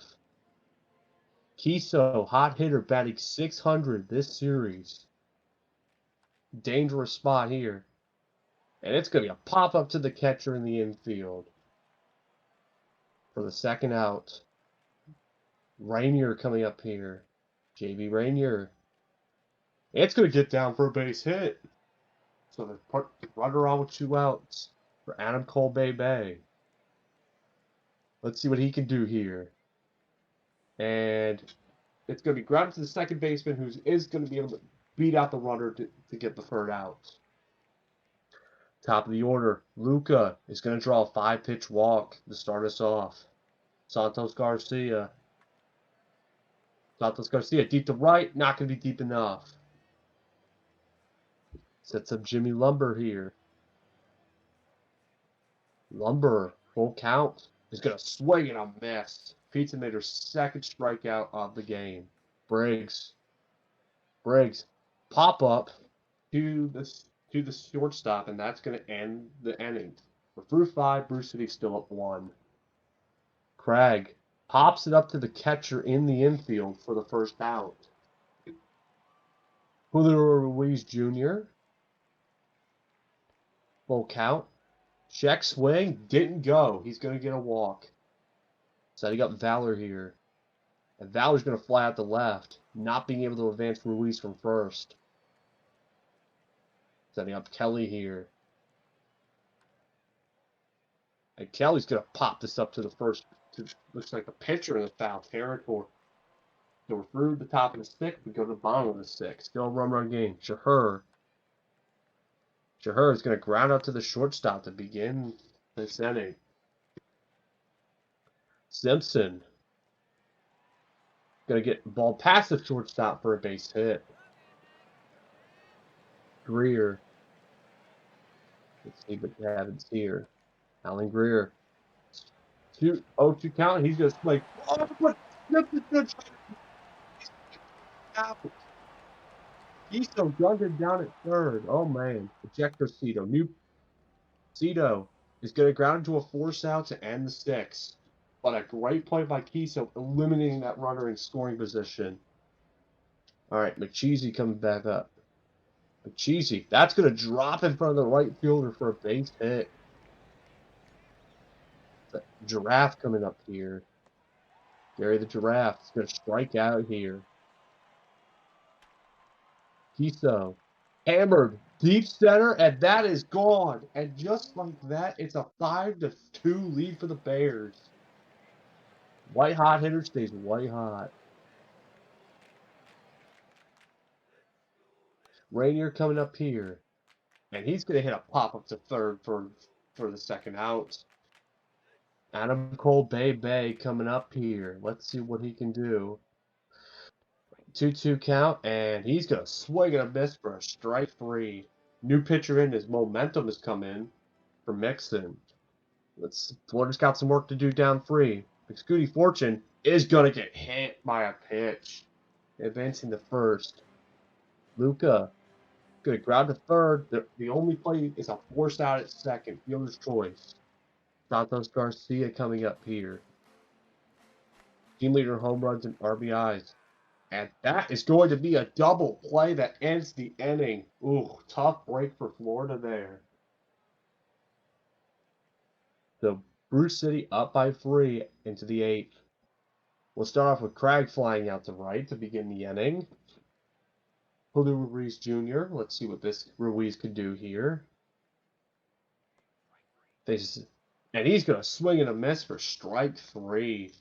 Kiso, hot hitter, batting 600 this series. Dangerous spot here. And it's going to be a pop-up to the catcher in the infield for the second out. Rainier coming up here. JV Rainier. It's going to get down for a base hit. So they put runner on with 2 outs for Adam Cole Bay. Let's see what he can do here. And it's going to be grounded to the second baseman, who is going to be able to beat out the runner to get the third out. Top of the order, Luca is going to draw a 5-pitch walk to start us off. Santos Garcia deep to right, not going to be deep enough. Sets up Jimmy Lumber here. Lumber, full count, is going to swing and a miss. Pizza made her second strikeout of the game. Briggs, pop up to the shortstop, and that's going to end the inning. We're through 5. Bruce City's still up 1. Craig pops it up to the catcher in the infield for the first out. Julio Ruiz Jr. Full count. Check swing. Didn't go. He's going to get a walk. Setting up Valor here. And Valor's going to fly out the left, not being able to advance Ruiz from first. Setting up Kelly here. And Kelly's going to pop this up to the first. Looks like the pitcher in the foul territory. So we're through the top of the 6th. We go to the bottom of the 6th. Still a run game. Shahur is going to ground out to the shortstop to begin this inning. Simpson going to get the ball past the shortstop for a base hit. Greer. Let's see what happens here. Alan Greer. 2-0-2 count. He's going to play. Oh, but Simpson's going to try out. Cito gunned him down at third. Oh, man. Ejector Cito. Cito is going to ground into a force out to end the 6th. But a great play by Kiso, eliminating that runner in scoring position. All right, McCheesy coming back up. McCheesy, that's going to drop in front of the right fielder for a base hit. The Giraffe coming up here. Gary the Giraffe is going to strike out here. Kiso hammered deep center, and that is gone. And just like that, it's a 5-2 lead for the Bears. White hot hitter stays white hot. Rainier coming up here. And he's going to hit a pop-up to third for the second out. Adam Cole Bay coming up here. Let's see what he can do. 2-2 count, and he's going to swing and a miss for a strike 3. New pitcher in, his momentum has come in for Mixon. Florida's got some work to do down 3. Scooty Fortune is going to get hit by a pitch. Advancing to first. Luca going to ground to third. The only play is a forced out at second. Fielder's choice. Santos Garcia coming up here. Team leader home runs and RBIs. And that is going to be a double play that ends the inning. Ooh, tough break for Florida there. So Bruce City up by 3 into the 8th. We'll start off with Craig flying out to right to begin the inning. Julio Ruiz Jr. Let's see what this Ruiz can do here. And he's going to swing and a miss for strike 3.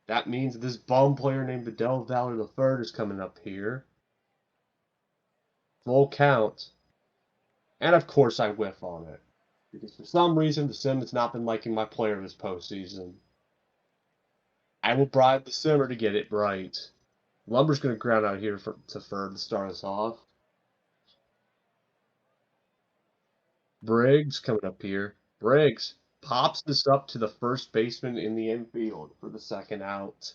That means this bum player named Bedell Valor III is coming up here. Full count. And of course I whiff on it. Because for some reason the Sim has not been liking my player this postseason. I will bribe the Simmer to get it right. Lumber's going to ground out here to third to start us off. Briggs coming up here. Briggs pops this up to the first baseman in the infield for the second out.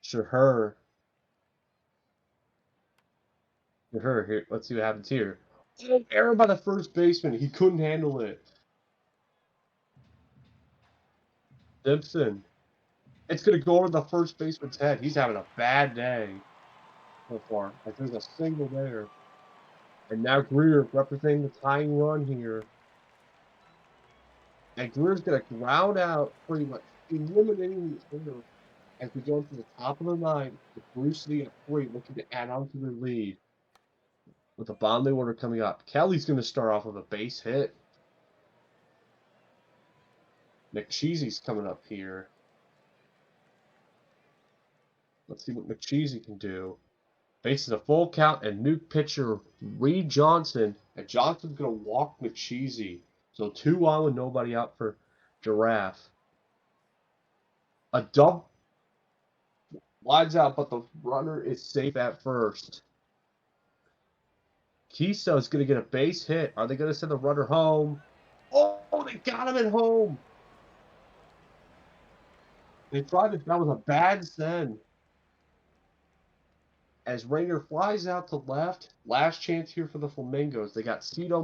Shahur here. Let's see what happens here. Error by the first baseman. He couldn't handle it. Simpson. It's going to go over the first baseman's head. He's having a bad day so far. Like there's a single there. And now Greer representing the tying run here. And Greer's going to ground out pretty much, eliminating the order as we go to the top of the ninth with Bruce Lee at 3 looking to add on to their lead. With the bottom of the order coming up. Kelly's going to start off with a base hit. McCheesy's coming up here. Let's see what McCheesy can do. Faces a full count and new pitcher Reed Johnson. And Johnson's going to walk McCheesy. So 2 on with nobody out for Giraffe. A double lines out, but the runner is safe at first. Kiso is going to get a base hit. Are they going to send the runner home? Oh, they got him at home. They tried it. That was a bad send. As Rainer flies out to left, last chance here for the Flamingos. They got Cito,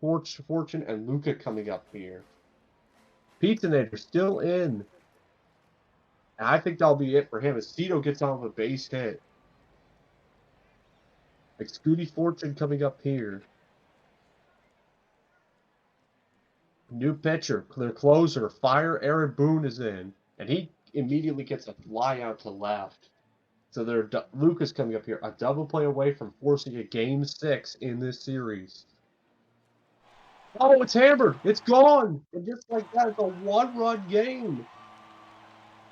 McFortune, and Luca coming up here. Pizzanator still in. And I think that'll be it for him as Cito gets on with a base hit. Like Scooty Fortune coming up here. New pitcher, their closer, Fire Aaron Boone is in. And he immediately gets a fly out to left. So Lucas coming up here, a double play away from forcing a game 6 in this series. Oh, it's hammered. It's gone. And just like that, it's a 1-run game.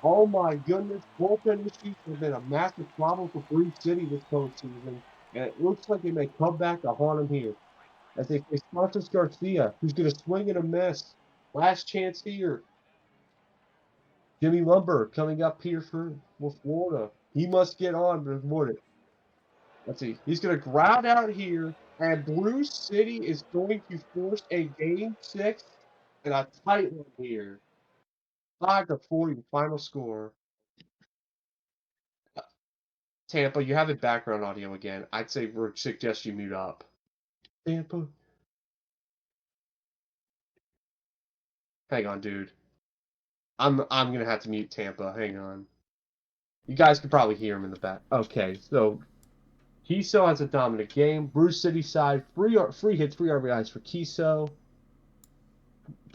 Oh my goodness. Bullpen issues have been a massive problem for Brew City this postseason. And it looks like they may come back to haunt them here. As they face Marcus Garcia, who's going to swing and a miss. Last chance here. Jimmy Lumber coming up here for Florida. He must get on, but avoid it. Let's see. He's going to ground out here, and Bruce City is going to force a game 6 and a tight one here. 5-4, the final score. Tampa, you have the background audio again. I'd say we suggest you mute up. Tampa. Hang on, dude. I'm gonna have to mute Tampa. Hang on. You guys can probably hear him in the back. Okay, so Kiso has a dominant game. Bruce City side, free hits, 3 RBIs for Kiso.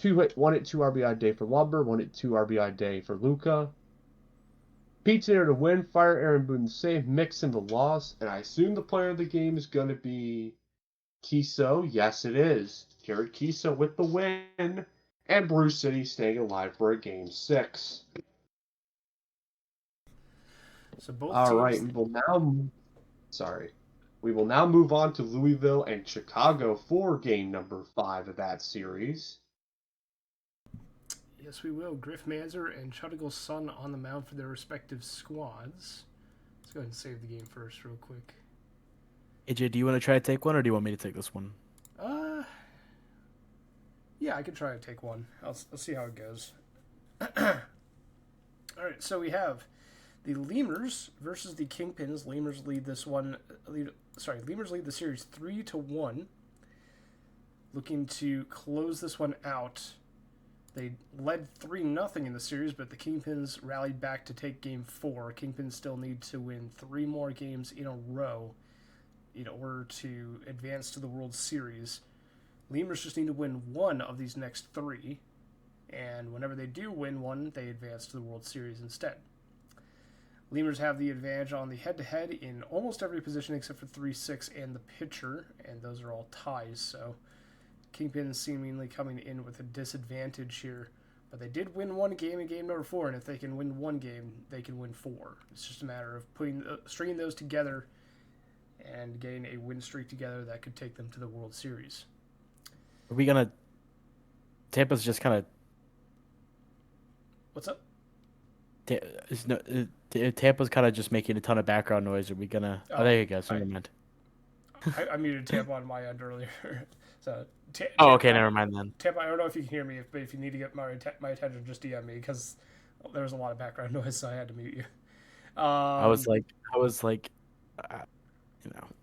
1 hit, 2 RBI day for Lumber. 1 hit, 2 RBI day for Luca. Pizza there to win. Fire Aaron Boone save. Mix in the loss. And I assume the player of the game is going to be Kiso. Yes, it is. Jared Kiso with the win. And Bruce City staying alive for a game 6. So both All teams... right, we will now move on to Louisville and Chicago for game number 5 of that series. Yes, we will. Griff Manzer and Chutigal Sun on the mound for their respective squads. Let's go ahead and save the game first real quick. AJ, do you want to try to take one, or do you want me to take this one? Yeah, I can try to take one. I'll see how it goes. All right, so we have the Lemurs versus the Kingpins. Lemurs lead this one. Lemurs lead the series 3-1. Looking to close this one out. They led 3-0 in the series, but the Kingpins rallied back to take Game 4. Kingpins still need to win 3 more games in a row in order to advance to the World Series. Lemurs just need to win 1 of these next 3, and whenever they do win 1, they advance to the World Series instead. Lemurs have the advantage on the head-to-head in almost every position except for 3-6 and the pitcher, and those are all ties, so Kingpins seemingly coming in with a disadvantage here. But they did win 1 game in game number 4, and if they can win 1 game, they can win 4. It's just a matter of stringing those together and getting a win streak together that could take them to the World Series. Are we gonna? Tampa's just kind of. What's up? Tampa's kind of just making a ton of background noise. Are we gonna? Oh, there you go. Never mind. I muted Tampa on my end earlier. So. Okay, never mind then. Tampa, I don't know if you can hear me, but if you need to get my attention, just DM me because there was a lot of background noise, so I had to mute you. I was like,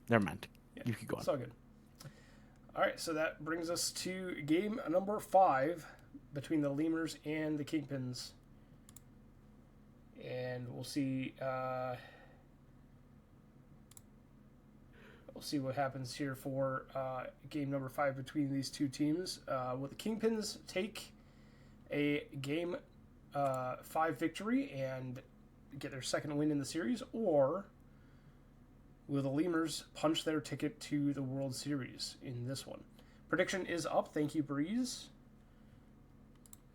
never mind. Yeah, you keep going. It's all good. All right, so that brings us to game number 5 between the Lemurs and the Kingpins. And we'll see we'll see what happens here for game number 5 between these two teams. Will the Kingpins take a game 5 victory and get their second win in the series, or will the Lemurs punch their ticket to the World Series in this one? Prediction is up. Thank you, Breeze.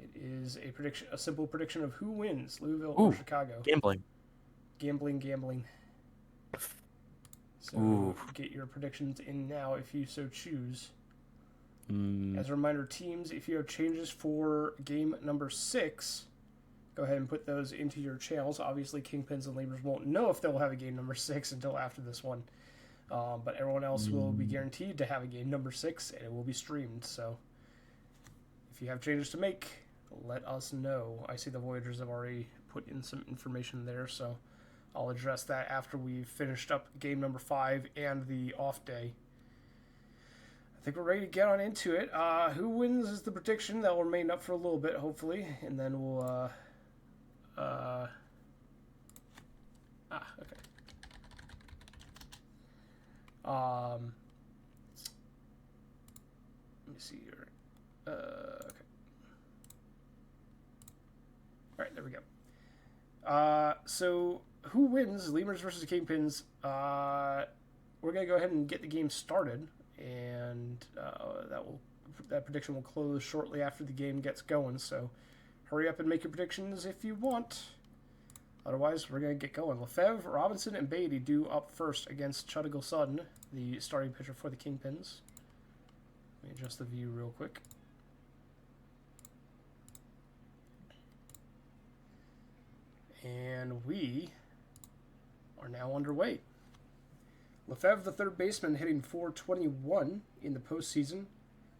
It is a simple prediction of who wins, Louisville or Chicago. Gambling. So get your predictions in now if you so choose. As a reminder, teams, if you have changes for game number 6, go ahead and put those into your channels. Obviously, Kingpins and Lemurs won't know if they'll have a game number 6 until after this one. But everyone else will be guaranteed to have a game number 6, and it will be streamed. So if you have changes to make, let us know. I see the Voyagers have already put in some information there, so I'll address that after we've finished up game number 5 and the off day. I think we're ready to get on into it. Who wins is the prediction. That will remain up for a little bit, hopefully, and then we'll... okay. Let me see here. Okay. All right, there we go. So who wins? Lemurs versus Kingpins. We're gonna go ahead and get the game started, and that prediction will close shortly after the game gets going. So hurry up and make your predictions if you want. Otherwise, we're going to get going. Lefebvre, Robinson, and Beatty due up first against Chuttigle Sutton, the starting pitcher for the Kingpins. Let me adjust the view real quick. And we are now underway. Lefebvre, the third baseman, hitting .421 in the postseason,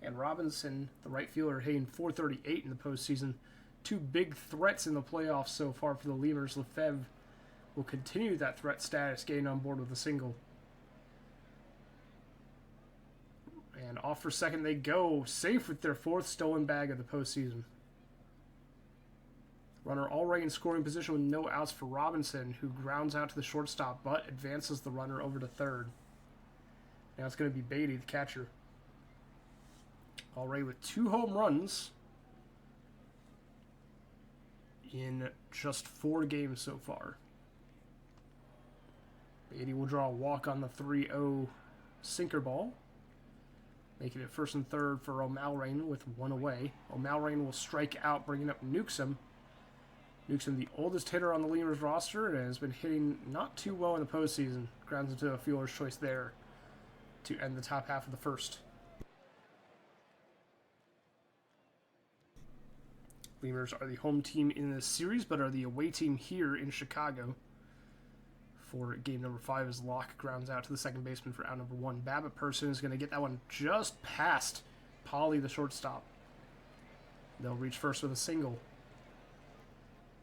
and Robinson, the right fielder, hitting .438 in the postseason. Two big threats in the playoffs so far for the Lemurs. Lefebvre will continue that threat status, getting on board with a single. And off for second they go, safe with their 4th stolen bag of the postseason. Runner already in scoring position with no outs for Robinson, who grounds out to the shortstop, but advances the runner over to third. Now it's going to be Beatty, the catcher. Already with 2 home runs in just 4 games so far. Beatty will draw a walk on the 3-0 sinker ball, making it first and third for O'Malrain with 1 away. O'Malrain will strike out, bringing up Newsom. Newsom, the oldest hitter on the Lemurs roster, and has been hitting not too well in the postseason. Grounds into a fielder's choice there to end the top half of the first. Lemurs are the home team in this series, but are the away team here in Chicago. For game number 5 as Locke grounds out to the second baseman for out number 1. Babbitt Person is going to get that one just past Polly, the shortstop. They'll reach first with a single.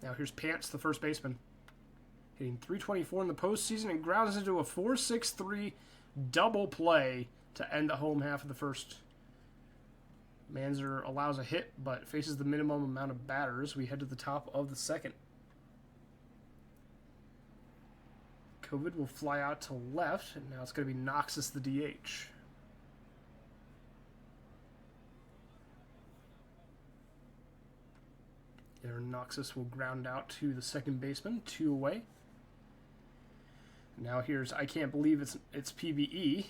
Now here's Pants, the first baseman, hitting .324 in the postseason and grounds into a 4-6-3 double play to end the home half of the first. Manzer allows a hit, but faces the minimum amount of batters. We head to the top of the second. COVID will fly out to left, and now it's going to be Noxus, the DH. There, Noxus will ground out to the second baseman, 2 away. Now here's I Can't Believe It's PBE.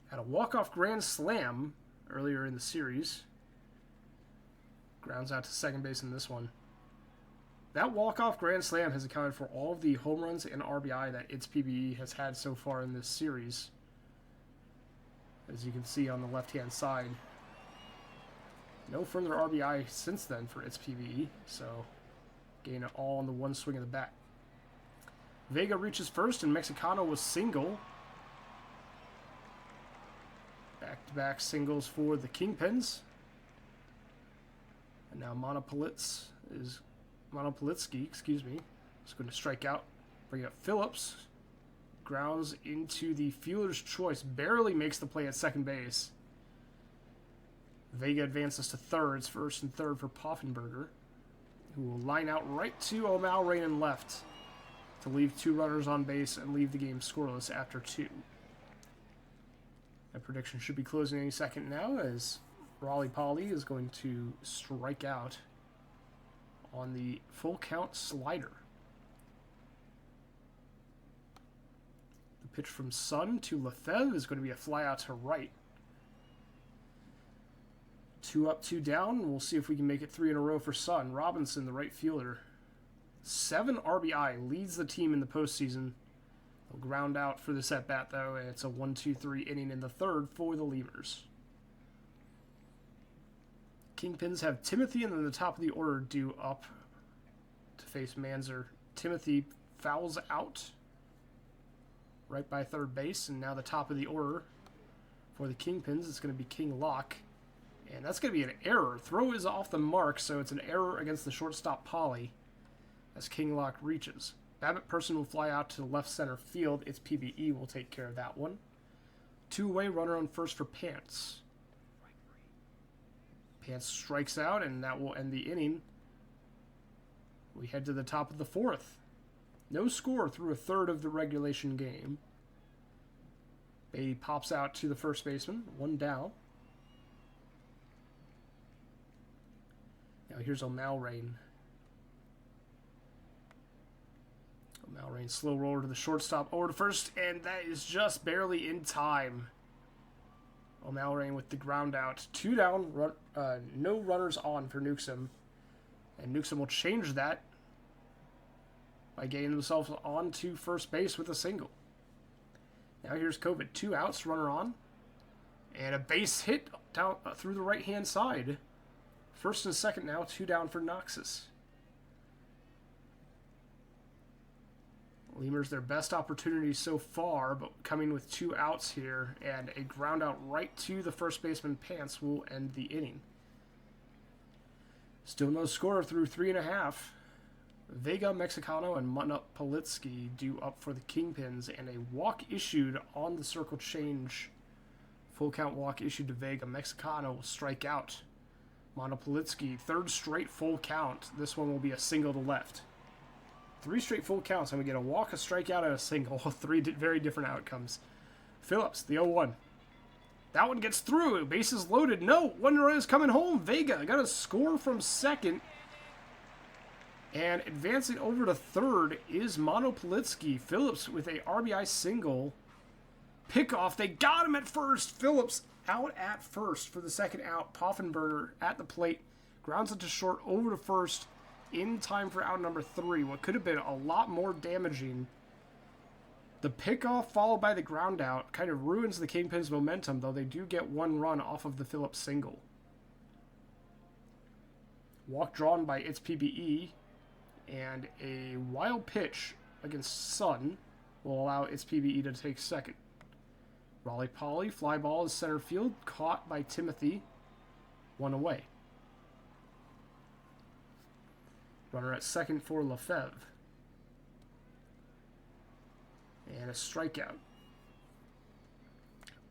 Had a walk-off grand slam earlier in the series. Grounds out to second base in this one. That walk-off grand slam has accounted for all of the home runs and RBI that It's PBE has had so far in this series. As you can see on the left-hand side. No further RBI since then for It's PBE, so gain it all on the one swing of the bat. Vega reaches first, and Mexicano was single. Back-to-back singles for the Kingpins. And now Monopolitsky, is going to strike out. Bring up Phillips. Grounds into the fielder's choice. Barely makes the play at second base. Vega advances to third. It's first and third for Poffenberger, who will line out right to O'Malrain and left to leave 2 runners on base and leave the game scoreless after 2. That prediction should be closing any second now, as Raleigh Polly is going to strike out on the full count slider. The pitch from Sun to Lefebvre is going to be a fly out to right. 2 up, 2 down. We'll see if we can make it 3 in a row for Sun. Robinson, the right fielder. 7 RBI, leads the team in the postseason. They'll ground out for this at bat, though, and it's a 1-2-3 inning in the third for the Lemurs. Kingpins have Timothy, and then the top of the order due up to face Manzer. Timothy fouls out right by third base, and now the top of the order for the Kingpins is going to be King Lock. And that's going to be an error. Throw is off the mark, so it's an error against the shortstop Polly as King Lock reaches. Babbitt Person will fly out to left center field. Its PBE will take care of that one. 2-away runner on first for Pants. Pants strikes out, and that will end the inning. We head to the top of the fourth. No score through a third of the regulation game. Beatty pops out to the first baseman. 1 down. Now here's O'Malrain. O'Malrain slow roller to the shortstop, over to first, and that is just barely in time. O'Malrain with the ground out. 2 down, no runners on for Newsom. And Newsom will change that by getting himself onto first base with a single. Now here's COVID. 2 outs, runner on. And a base hit down through the right-hand side. First and second now, 2 down for Noxus. Lemurs, their best opportunity so far, but coming with 2 outs here, and a ground out right to the first baseman Pants will end the inning. Still no score through 3.5. Vega, Mexicano, and Monopolitsky due up for the Kingpins, and a walk issued on the circle change. Full count walk issued to Vega. Mexicano will strike out. Monopolitsky, 3rd straight full count. This one will be a single to left. 3 straight full counts, and we get a walk, a strikeout, and a single. 3 very different outcomes. Phillips, the 0-1. That one gets through. Bases loaded. No, one run is coming home. Vega got a score from second. And advancing over to third is Monopolitsky. Phillips with a RBI single. Pickoff. They got him at first. Phillips out at first for the second out. Poffenberger at the plate. Grounds it to short, over to first in time for out number 3. What could have been a lot more damaging. The pickoff followed by the ground out kind of ruins the Kingpins' momentum, though they do get 1 run off of the Phillips single. Walk drawn by its PBE, and a wild pitch against Sun will allow its PBE to take second. Raleigh Polly, fly ball is center field, caught by Timothy, 1 away. Runner at second for Lefebvre. And a strikeout.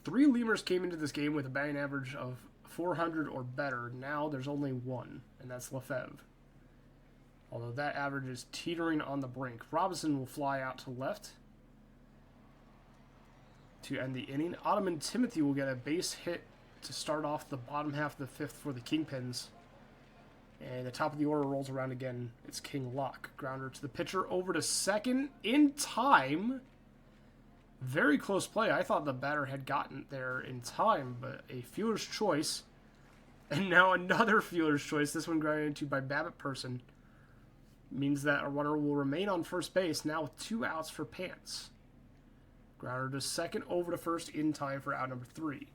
3 Lemurs came into this game with a batting average of 400 or better. Now there's only 1, and that's Lefebvre. Although that average is teetering on the brink. Robinson will fly out to left to end the inning. Ottoman Timothy will get a base hit to start off the bottom half of the 5th for the Kingpins. And the top of the order rolls around again. It's King Lock. Grounder to the pitcher, over to second in time. Very close play. I thought the batter had gotten there in time, but a fielder's choice. And now another fielder's choice. This one grounded into by Babbitt Person. Means that a runner will remain on first base, now with 2 outs for Pants. Grounder to second, over to first in time for out number 3.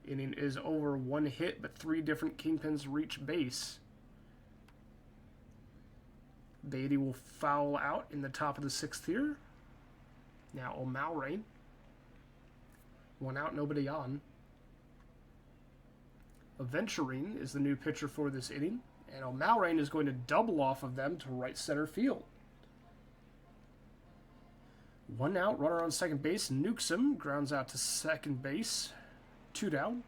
Inning is over. 1 hit, but 3 different Kingpins reach base. Beatty will foul out in the top of the 6th here. Now O'Malrain. 1 out, nobody on. Aventurine is the new pitcher for this inning. And O'Malrain is going to double off of them to right center field. 1 out, runner on second base. Newsom grounds out to second base. 2 down.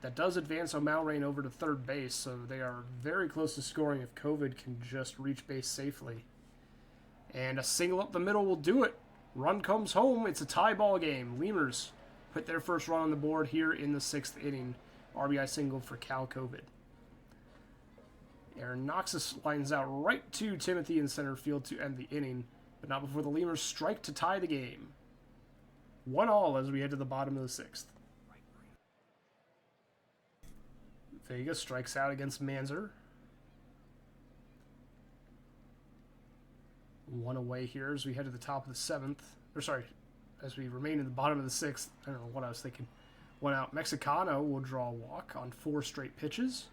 That does advance O'Malrain over to third base, so they are very close to scoring if COVID can just reach base safely. And a single up the middle will do it. Run comes home. It's a tie ball game. Lemurs put their first run on the board here in the 6th inning. RBI single for Cal COVID. Aaron Noxus lines out right to Timothy in center field to end the inning, but not before the Lemurs strike to tie the game. 1-1 as we head to the bottom of the 6th. Vega strikes out against Manzer. 1 away here as we head to the top of the 7th. As we remain in the bottom of the 6th. I don't know what I was thinking. 1 out. Mexicano will draw a walk on 4 straight pitches.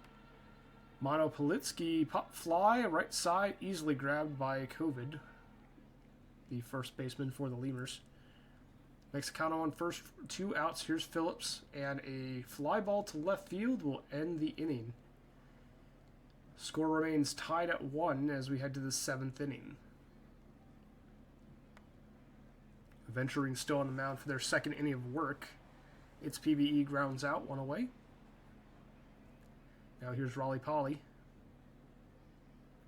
Mono Politsky pop fly right side, easily grabbed by COVID, the first baseman for the Lemurs. Mexicano on first, 2 outs. Here's Phillips, and a fly ball to left field will end the inning. Score remains tied at 1 as we head to the 7th inning. Venturing still on the mound for their 2nd inning of work. It's PBE grounds out, 1 away. Now here's Raleigh Polly.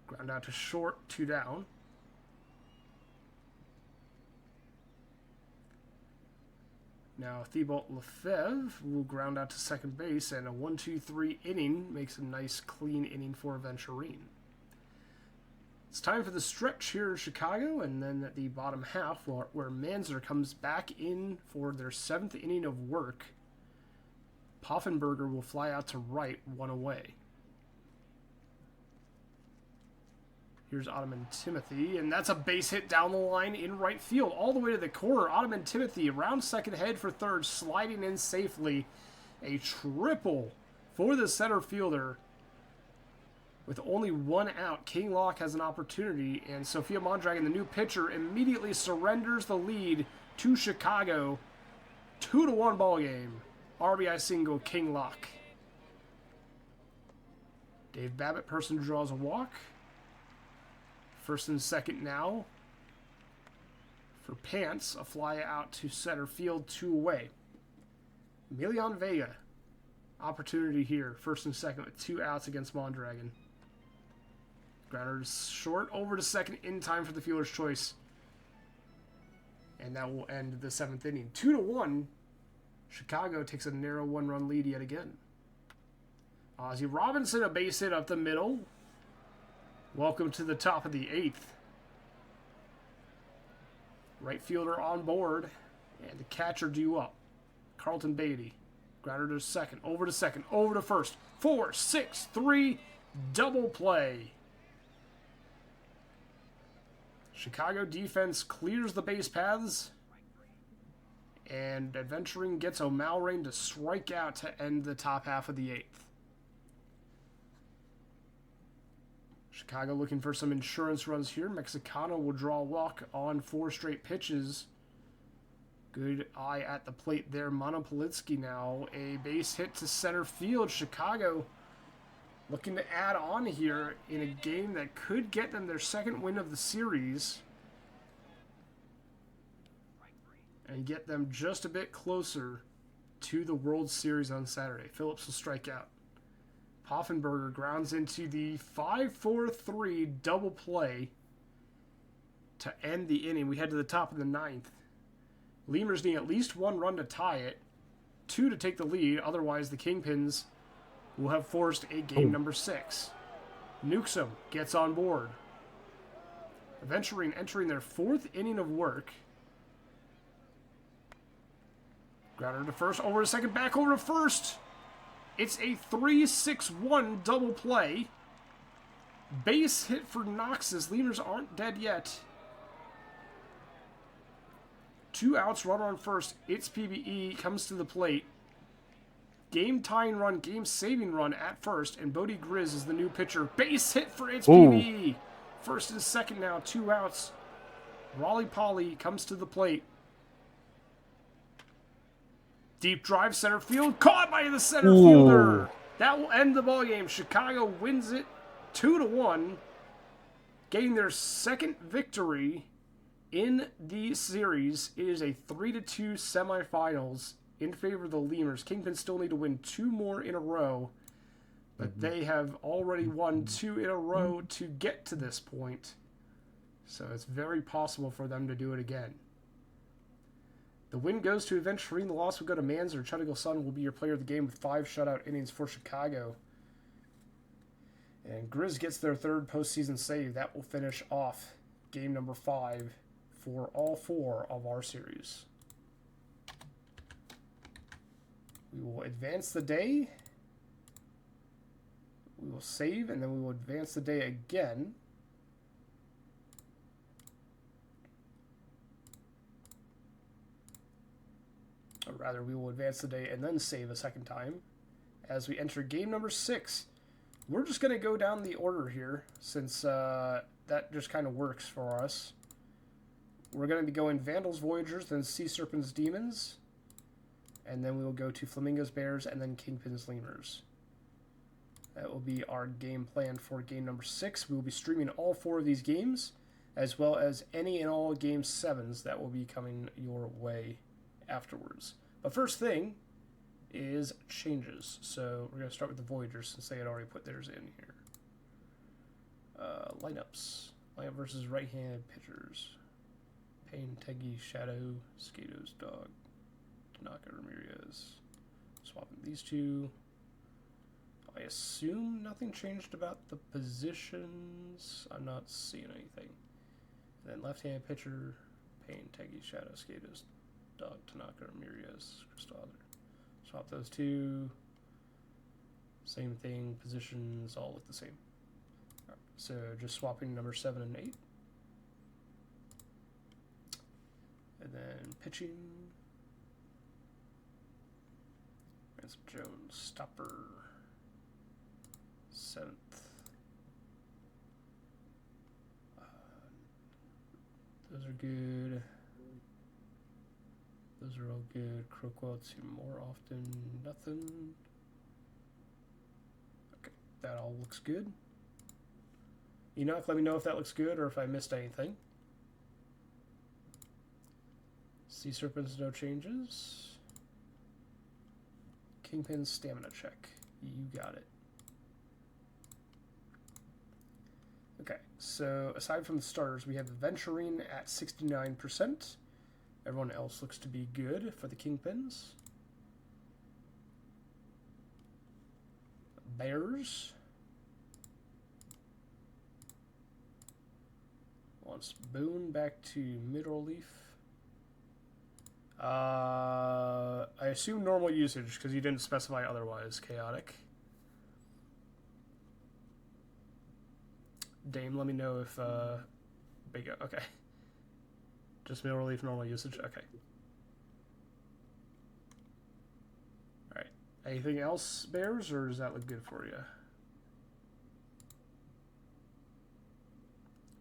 Ground out to short, 2 down. Now Thibault Lefebvre will ground out to second base, and a 1-2-3 inning makes a nice clean inning for Venturine. It's time for the stretch here in Chicago, and then at the bottom half where Manzer comes back in for their 7th inning of work. Poffenberger will fly out to right, 1 away. Here's Ottoman Timothy, and that's a base hit down the line in right field, all the way to the corner. Ottoman Timothy around second, head for third, sliding in safely. A triple for the center fielder. With only 1 out, King Locke has an opportunity, and Sophia Mondragon, the new pitcher, immediately surrenders the lead to Chicago. 2-1 ball game. RBI single, King Locke. Dave Babbitt, person draws a walk. First and second now. For Pants, a fly out to center field, 2 away. Emilion Vega, opportunity here. First and second with 2 outs against Mondragon. Grounder short over to second in time for the fielder's choice. And that will end the 7th inning. 2-1. Chicago takes a narrow 1-run lead yet again. Ozzie Robinson, a base hit up the middle. Welcome to the top of the 8th. Right fielder on board. And the catcher due up. Carlton Beatty. Grounder to second. Over to second. Over to first. 4-6-3. Double play. Chicago defense clears the base paths. And Adventuring gets O'Malrain to strike out to end the top half of the 8th. Chicago looking for some insurance runs here. Mexicano will draw a walk on 4 straight pitches. Good eye at the plate there. Monopolitsky now. A base hit to center field. Chicago looking to add on here in a game that could get them their 2nd win of the series. And get them just a bit closer to the World Series on Saturday. Phillips will strike out. Poffenberger grounds into the 5-4-3 double play to end the inning. We head to the top of the 9th. Lemurs need at least 1 run to tie it, 2 to take the lead. Otherwise, the Kingpins will have forced a game number 6. Newsom gets on board. Venturing entering their 4th inning of work. Grounder to first, over to second, back over to first. It's a 3-6-1 double play. Base hit for Noxus. Lemurs aren't dead yet. 2 outs, runner on first. It's PBE, comes to the plate. Game-tying run, game-saving run at first, and Bodie Grizz is the new pitcher. Base hit for It's PBE. First and second now, 2 outs. Raleigh Polly comes to the plate. Deep drive, center field, caught by the center fielder. That will end the ballgame. Chicago wins it 2-1, getting their 2nd victory in the series. It is a 3-2 semifinals in favor of the Lemurs. Kingpins still need to win 2 more in a row, but they have already won 2 in a row to get to this point. So it's very possible for them to do it again. The win goes to Aventurine. The loss will go to Manzer. Chunigal Sun will be your player of the game with 5 shutout innings for Chicago. And Grizz gets their 3rd postseason save. That will finish off game number 5 for all 4 of our series. We will advance the day. We will save, and then we will advance the day again. Or rather, we will advance the day and then save a second time as we enter game number 6. We're just going to go down the order here since that just kind of works for us. We're going to be going Vandals, Voyagers, then Sea Serpents, Demons. And then we will go to Flamingos, Bears, and then Kingpins, Lemurs. That will be our game plan for game number 6. We will be streaming all 4 of these games, as well as any and all game 7s that will be coming your way afterwards. But first thing is changes. So we're going to start with the Voyagers since they had already put theirs in here. Lineups. Lineup versus right-handed pitchers. Payne, Teggy, Shadow, Skatos, Dog, Tanaka, Ramirez. Swapping these 2. I assume nothing changed about the positions. I'm not seeing anything. And then left-handed pitcher, Payne, Teggy, Shadow, Skatos, Dog, Tanaka, Ramirez, Crystal. Swap those 2. Same thing, positions all look the same. Right, so just swapping number 7 and 8. And then pitching. Ransom Jones, stopper. 7th. Those are good. Those are all good. Crockwell to more often. Nothing. Okay, that all looks good. Enoch, let me know if that looks good or if I missed anything. Sea Serpents, no changes. Kingpin, stamina check. You got it. Okay, so aside from the starters, we have Aventurine at 69%. Everyone else looks to be good for the Kingpins. Bears. Wants Boone back to middle relief. I assume normal usage because you didn't specify otherwise. Chaotic. Dame, let me know if big. Okay. Just middle relief, normal usage. Okay. All right. Anything else, Bears, or does that look good for you?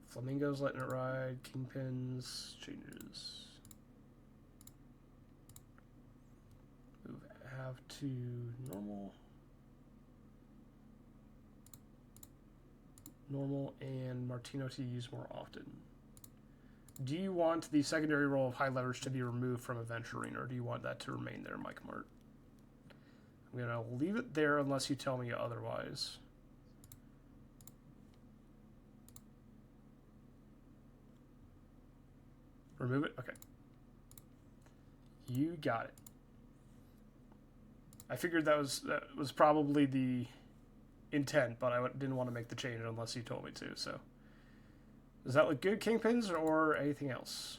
Flamingos letting it ride. Kingpins changes. Move have to normal. Normal and Martino to use more often. Do you want the secondary role of high leverage to be removed from Aventurine, or do you want that to remain there, Mike Mart? I'm going to leave it there unless you tell me otherwise. Remove it? Okay. You got it. I figured that was probably the intent, but I didn't want to make the change unless you told me to, so. Does that look good, Kingpins, or anything else?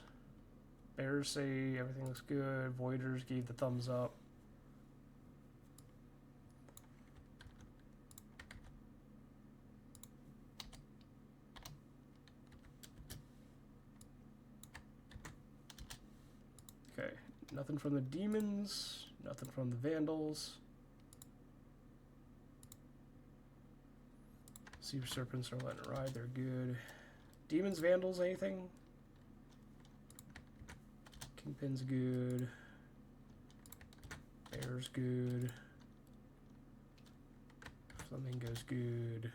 Bears say everything looks good. Voyagers gave the thumbs up. Okay, nothing from the Demons, nothing from the Vandals. Sea Serpents are letting it ride, they're good. Demons, Vandals, anything? Kingpin's good. Bears good. Flamingo's good.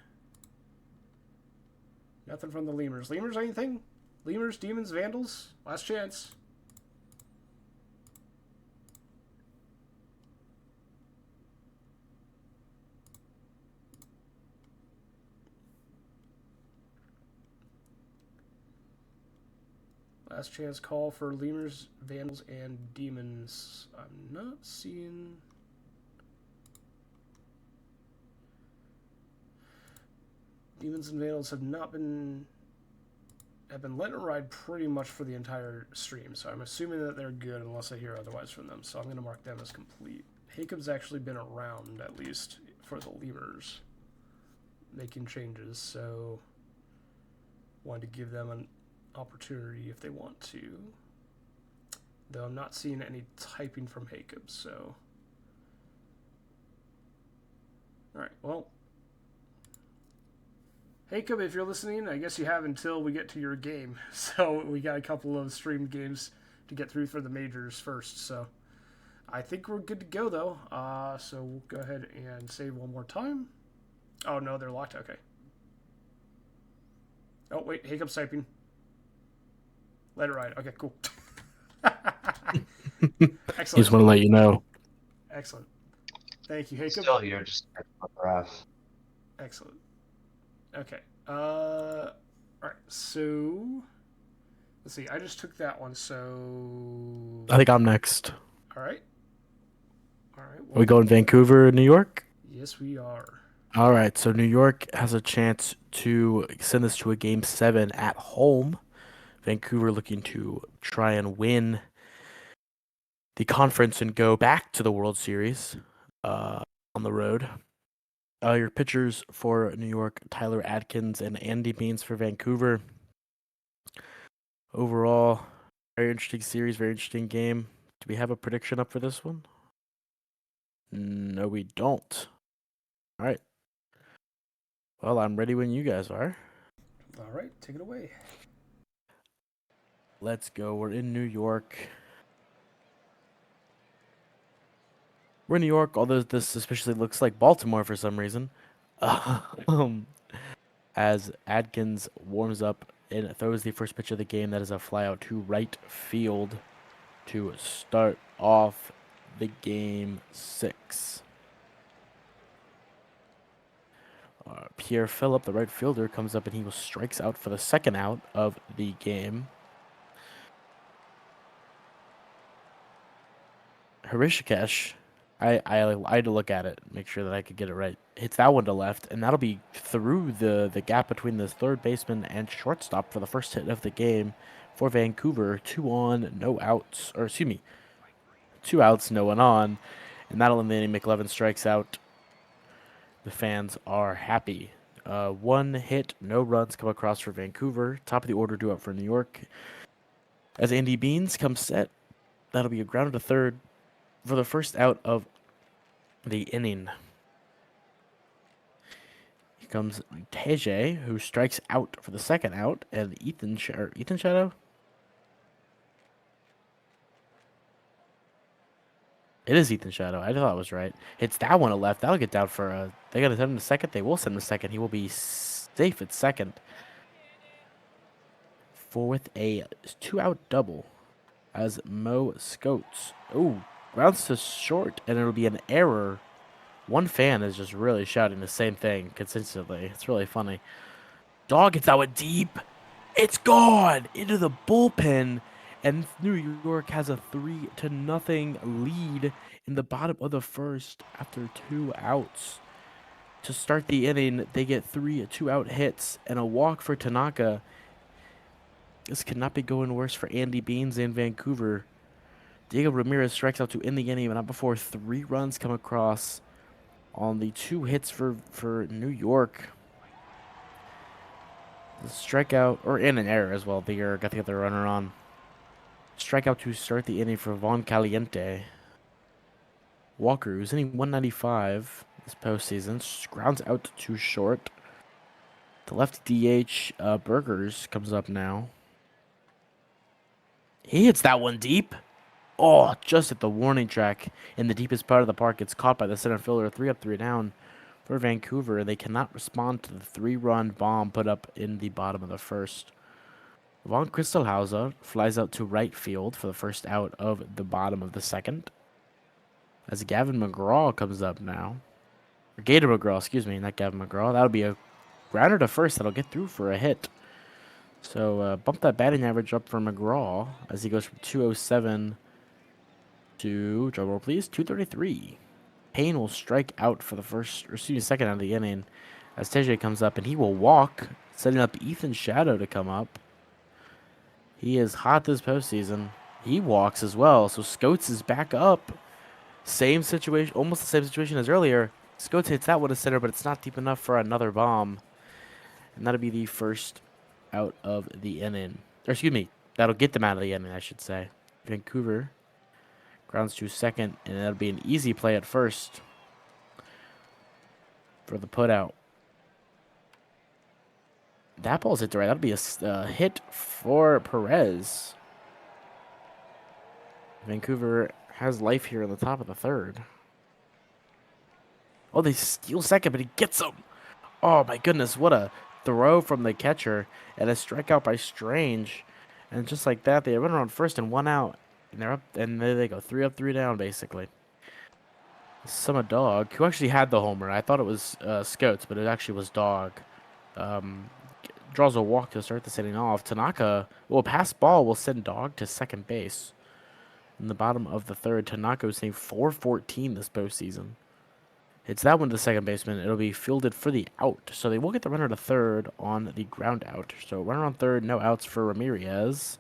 Nothing from the Lemurs. Lemurs, anything? Lemurs, Demons, Vandals? Last chance. Last chance call for Lemurs, Vandals, and Demons. I'm not seeing. Demons and Vandals have been letting it ride pretty much for the entire stream, so I'm assuming that they're good unless I hear otherwise from them. So I'm going to mark them as complete. Jacob's actually been around at least for the Lemurs, making changes. So wanted to give them an opportunity if they want to. Though I'm not seeing any typing from Jacob, so. Alright, well. Jacob, if you're listening, I guess you have until we get to your game. So we got a couple of streamed games to get through for the majors first, so. I think we're good to go, though. So we'll go ahead and save one more time. Oh, no, they're locked. Okay. Oh, wait, Jacob's typing. Let it ride. Okay, cool. Excellent. Just want to let you know. Excellent. Thank you, Jacob. Still here, just rough. Excellent. Okay. All right. So, let's see. I just took that one. So, I think I'm next. all right. All right. Are we going Vancouver, New York? Yes, we are. All right. So New York has a chance to send this to a game 7 at home. Vancouver looking to try and win the conference and go back to the World Series on the road. Your pitchers for New York, Tyler Adkins and Andy Beans for Vancouver. Overall, very interesting series, very interesting game. Do we have a prediction up for this one? No, we don't. All right. Well, I'm ready when you guys are. All right. Take it away. Let's go. We're in New York. We're in New York, although this suspiciously looks like Baltimore for some reason. As Adkins warms up and throws the first pitch of the game, that is a flyout to right field to start off the game 6. Pierre Phillip, the right fielder, comes up and he strikes out for the second out of the game. Hrishikesh, I had to look at it, make sure that I could get it right. Hits that one to left, and that'll be through the gap between the third baseman and shortstop for the first hit of the game for Vancouver. 2 on, no outs, or excuse me, 2 outs, no one on, and that'll end the inning. McLevin strikes out. The fans are happy. 1 hit, no runs come across for Vancouver. Top of the order due up for New York. As Andy Beans comes set, that'll be a ground to third for the first out of the inning. Here comes Teje, who strikes out for the second out, and Ethan Shadow. It is Ethan Shadow. I thought it was right. Hits that one to left. That'll get down for a. They got to send him to second. They will send him to second. He will be safe at second. With a 2-out double, as Mo Scotes. Ooh, grounds to short, and it'll be an error. One fan is just really shouting the same thing consistently. It's really funny. Dog gets that one deep. It's gone into the bullpen. And New York has a 3-0 lead in the bottom of the first after 2 outs. To start the inning, they get 3 2-out hits and a walk for Tanaka. This could not be going worse for Andy Beans in Vancouver. Diego Ramirez strikes out to end the inning, but not before 3 runs come across on the 2 hits for New York. The strikeout, or in an error as well. They got the other runner on. Strikeout to start the inning for Von Caliente. Walker, who's hitting 195 this postseason, grounds out to short. The left DH, Burgers, comes up now. He hits that one deep. Oh, just at the warning track in the deepest part of the park. It's caught by the center fielder. 3 up, 3 down for Vancouver. They cannot respond to the 3-run bomb put up in the bottom of the first. Von Kristelhauser flies out to right field for the first out of the bottom of the second. As Gavin McGraw comes up now. Or Gator McGraw, excuse me, not Gavin McGraw. That'll be a grounder to first that'll get through for a hit. So bump that batting average up for McGraw as he goes from 207 to, drumroll please, 233. Payne will strike out for the second out of the inning as Teje comes up, and he will walk, setting up Ethan Shadow to come up. He is hot this postseason. He walks as well, so Scotes is back up. Same situation, almost the same situation as earlier. Scotes hits that one to center, but it's not deep enough for another bomb. And that'll be the first out of the inning. Or excuse me, that'll get them out of the inning, I should say. Vancouver grounds to second, and that'll be an easy play at first for the putout. That ball's hit to right. That'll be a hit for Perez. Vancouver has life here in the top of the third. Oh, they steal second, but he gets him. Oh, my goodness. What a throw from the catcher and a strikeout by Strange. And just like that, they run around first and one out. And they're up, and there they go. 3 up, 3 down, basically. Summer Dog, who actually had the homer. I thought it was Scotes, but it actually was Dog. Draws a walk to start the inning off. Tanaka, well, a pass ball will send Dog to second base. In the bottom of the third, Tanaka was hitting .414 this postseason. It's that one to the second baseman. It'll be fielded for the out. So they will get the runner to third on the ground out. So runner on third, no outs for Ramirez,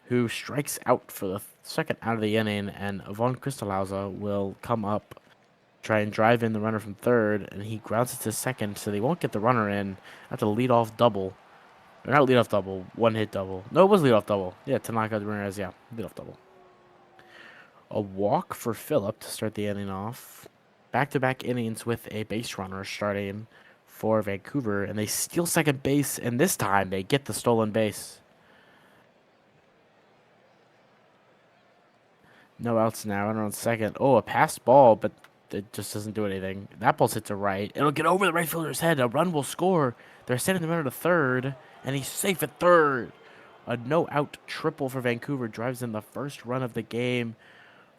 who strikes out for the second out of the inning. And Von Cristalauza will come up, try and drive in the runner from third, and he grounds it to second, so they won't get the runner in. That's a leadoff double. Or not leadoff double, one hit double. No, it was leadoff double. Yeah, Tanaka Ramirez, yeah, leadoff double. A walk for Phillip to start the inning off. Back-to-back innings with a base runner starting for Vancouver, and they steal second base, and this time they get the stolen base. No outs now, runner on second. Oh, a passed ball, but it just doesn't do anything. That ball's hit to right. It'll get over the right fielder's head. A run will score. They're sending the runner to third, and he's safe at third. A no-out triple for Vancouver drives in the first run of the game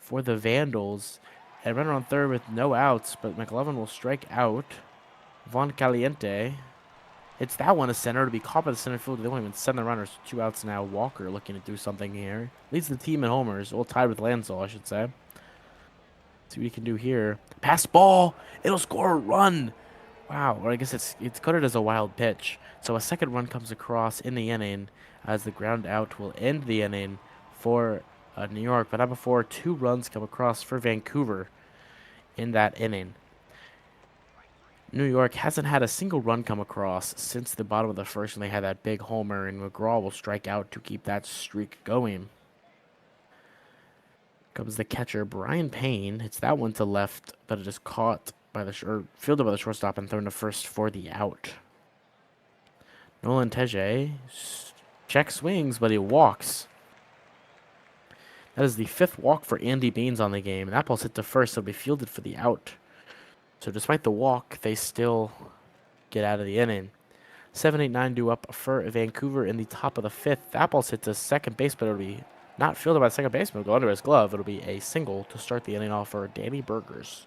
for the Vandals. And runner on third with no outs, but McLovin will strike out. Von Caliente hits that one to center to be caught by the center fielder. They won't even send the runners. 2 outs now. Walker looking to do something here. Leads the team in homers. All tied with Lansall, I should say. See what he can do here. Pass ball. It'll score a run. Wow. Or I guess it's coded as a wild pitch. So a second run comes across in the inning as the ground out will end the inning for New York. But not before 2 runs come across for Vancouver in that inning. New York hasn't had a single run come across since the bottom of the first, and they had that big homer, and McGraw will strike out to keep that streak going. Comes the catcher, Brian Payne. Hits that one to left, but it is caught by fielded by the shortstop and thrown to first for the out. Nolan Teje check swings, but he walks. That is the 5th walk for Andy Baines on the game. And that ball's hit to first, so it'll be fielded for the out. So despite the walk, they still get out of the inning. 7-8-9 due up for Vancouver in the top of the 5th. That ball's hit to second base, but it'll be not fielded by the second baseman. It'll go under his glove. It'll be a single to start the inning off for Danny Burgers.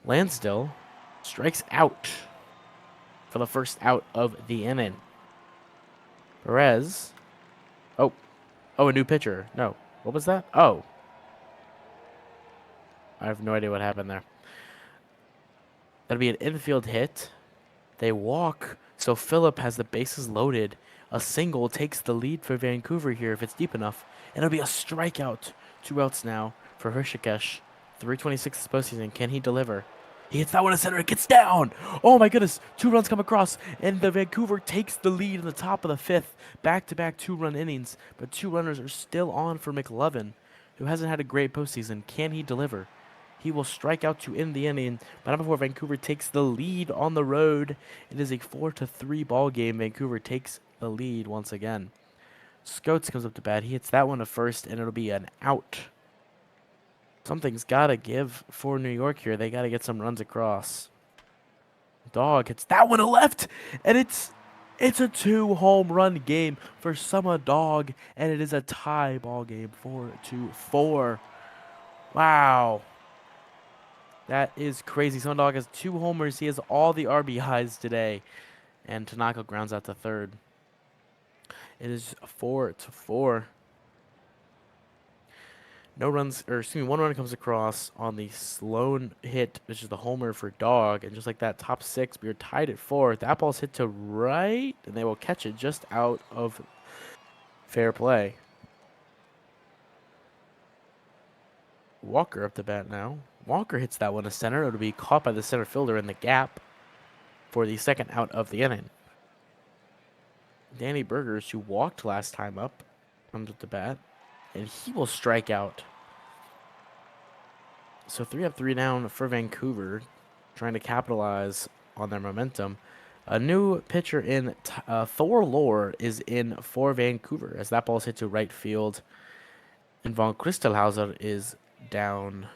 Lansdale strikes out for the first out of the inning. Perez. Oh, a new pitcher. No. What was that? Oh. I have no idea what happened there. That'll be an infield hit. They walk, so Phillip has the bases loaded. A single takes the lead for Vancouver here if it's deep enough. And it'll be a strikeout. 2 outs now for Hrishikesh. 326 this postseason. Can he deliver? He hits that one to center. It gets down. Oh, my goodness. 2 runs come across, and the Vancouver takes the lead in the top of the 5th. Back-to-back 2-run innings, but 2 runners are still on for McLovin, who hasn't had a great postseason. Can he deliver? He will strike out to end the inning, but not before Vancouver takes the lead on the road. It is a 4-3 ball game. Vancouver takes the lead once again. Scotes comes up to bat. He hits that one to first, and it'll be an out. Something's got to give for New York here. They got to get some runs across. Dog hits that one to left, and it's a 2-home run game for Summer Dog, and it is a tie ball game, 4-4. Wow. That is crazy. Summer Dog has 2 homers. He has all the RBIs today. and Tanaka grounds out to third. It is 4-4. No runs, or excuse me, one run comes across on the Sloan hit, which is the homer for Dog, and just like that, top six, we are tied at 4. That ball's hit to right, and they will catch it just out of fair play. Walker up to bat now. Walker hits that one to center. It'll be caught by the center fielder in the gap for the second out of the inning. Danny Burgers, who walked last time up, comes with the bat, and he will strike out. So 3 up, 3 down for Vancouver, trying to capitalize on their momentum. A new pitcher in Thor Lore is in for Vancouver as that ball is hit to right field. And Von Christelhauser is down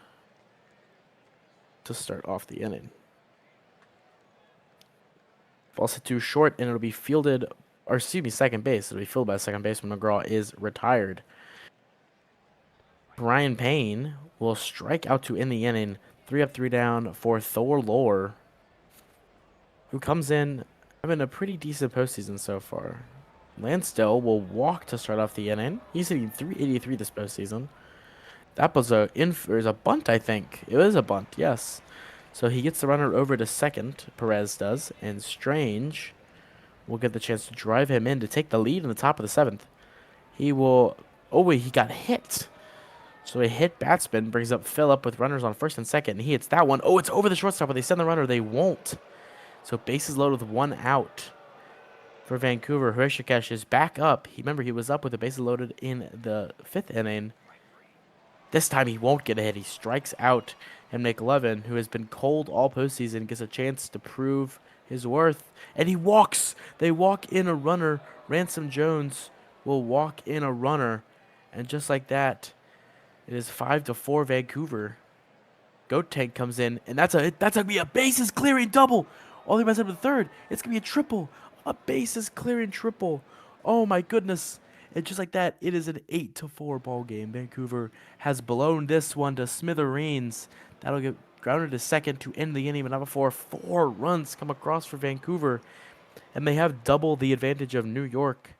to start off the inning. Ball's hit to short, and it'll be fielded, or excuse me, second base. It'll be fielded by second baseman. McGraw is retired. Brian Payne will strike out to end the inning. 3 up, 3 down for Thor Lore, who comes in having a pretty decent postseason so far. Lansdale will walk to start off the inning. He's hitting 383 this postseason. That was a bunt, I think. It was a bunt, yes. So he gets the runner over to second, Perez does, and Strange will get the chance to drive him in to take the lead in the top of the 7th. He will... Oh, wait, he got hit. So a hit batsman brings up Phillip with runners on first and second, and he hits that one. Oh, it's over the shortstop, but they send the runner. They won't. So bases loaded with 1 out for Vancouver. Hrishikesh is back up. Remember, he was up with the bases loaded in the 5th inning. This time he won't get a hit. He strikes out, and McLevin, who has been cold all postseason, gets a chance to prove his worth. And he walks. They walk in a runner. Ransom Jones will walk in a runner. And just like that, it is 5-4 Vancouver. Goat Tank comes in, and that's gonna be a bases clearing double. All the way back to the third. It's gonna be a triple. A bases clearing triple. Oh my goodness. And just like that, it is an 8-4 ball game. Vancouver has blown this one to smithereens. That'll get grounded to second to end the inning, but not before 4 runs come across for Vancouver. And they have double the advantage of New York.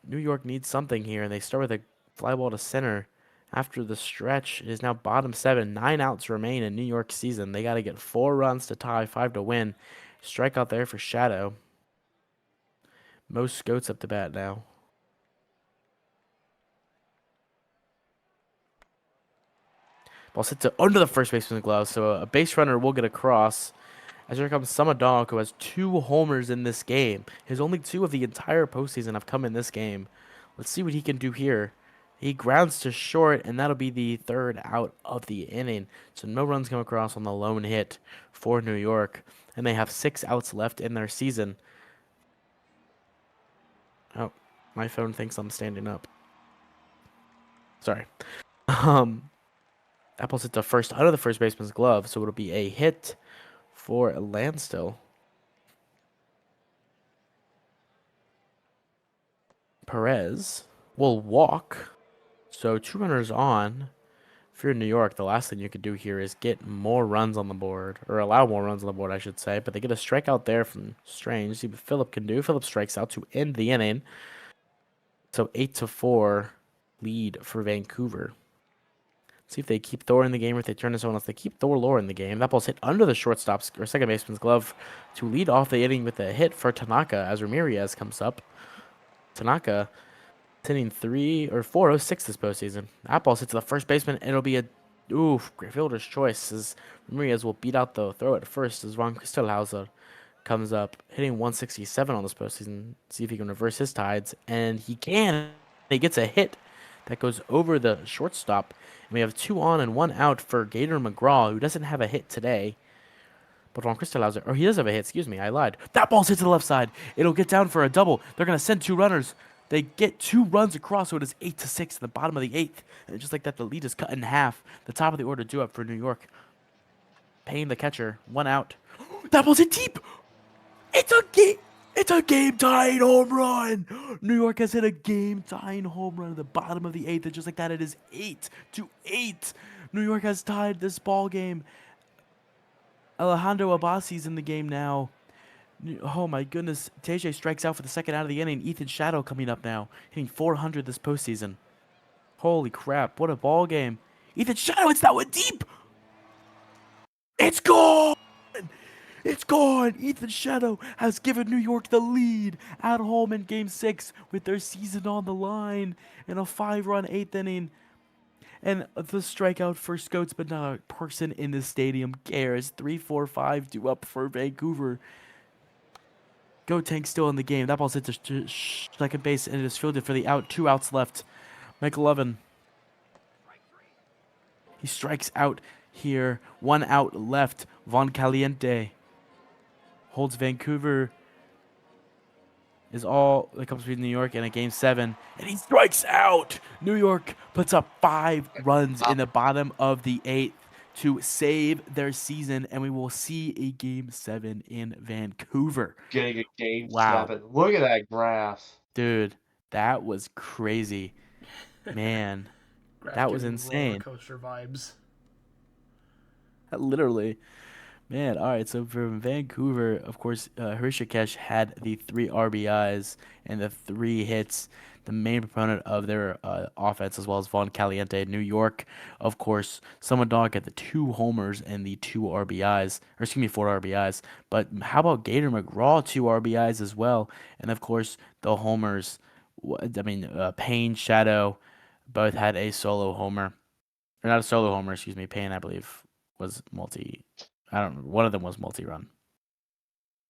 New York needs something here, and they start with a fly ball to center. After the stretch, it is now bottom 7. 9 outs remain in New York's season. They got to get 4 runs to tie, 5 to win. Strikeout there for Shadow. Mo Scoats up to bat now. Ball hit to under the first baseman's glove, so a base runner will get across. As here comes Samadog, who has 2 homers in this game. His only 2 of the entire postseason have come in this game. Let's see what he can do here. He grounds to short, and that'll be the 3rd out of the inning. So no runs come across on the lone hit for New York. And they have 6 outs left in their season. Oh, my phone thinks I'm standing up. Sorry. Apple's hit the first out of the first baseman's glove, so it'll be a hit for Lansdale. Perez will walk. So 2 runners on. If you're in New York, the last thing you could do here is get more runs on the board, or allow more runs on the board, I should say. But they get a strikeout there from Strange. See what Phillip can do. Phillip strikes out to end the inning. So 8-4 lead for Vancouver. See if they keep Thor in the game or if they turn to someone else. They keep Thor Lore in the game. That ball's hit under the shortstop's or second baseman's glove to lead off the inning with a hit for Tanaka as Ramirez comes up. Tanaka hitting 406 this postseason. That ball's hit to the first baseman, and it'll be a great fielder's choice as Ramirez will beat out the throw at first as Ron Christelhauser comes up, hitting 167 on this postseason. See if he can reverse his tides, and he can. He gets a hit that goes over the shortstop. And we have 2 on and 1 out for Gator McGraw, who doesn't have a hit today. But Ron Christelhauser, or he does have a hit, excuse me, I lied. That ball's hit to the left side. It'll get down for a double. They're going to send 2 runners. They get 2 runs across, so it is 8-6 in the bottom of the 8th. And just like that, the lead is cut in half. The top of the order due up for New York. Payne, the catcher, 1 out. That ball's hit deep. It's a game-tying home run. New York has hit a game-tying home run at the bottom of the 8th, and just like that, it is 8-8. New York has tied this ball game. Alejandro Abbasi's in the game now. Oh my goodness. TJ strikes out for the second out of the inning. Ethan Shadow coming up now, hitting 400 this postseason. Holy crap, what a ball game. Ethan Shadow, it's that one deep. It's gone. It's gone. Ethan Shadow has given New York the lead at home in Game 6 with their season on the line in a 5-run 8th inning. And the strikeout for Scotes, but not a person in the stadium cares. 3-4-5 due up for Vancouver. Go Tank still in the game. That ball's hit to second base and it is fielded for the out. 2 outs left. Michael Levin. He strikes out here. 1 out left. Von Caliente holds Vancouver. Is all that comes between New York and a Game 7. And he strikes out! New York puts up 5 runs in the bottom of the 8th to save their season, and we will see a Game 7 in Vancouver. Getting a Game Wow. 7. Look at that graph. Dude, that was crazy. Man, that was Roller insane. coaster vibes. Literally. Man, all right. So from Vancouver, of course, Hrishikesh had the 3 RBIs and the 3 hits. The main proponent of their offense, as well as Von Caliente. New York, of course, Dog had the 2 homers and the 2 RBIs, or excuse me, 4 RBIs. But how about Gator McGraw, 2 RBIs as well, and of course the homers. Payne, Shadow, both had a solo homer, or not a solo homer. Excuse me, Payne, I believe, was multi. I don't remember. One of them was multi-run.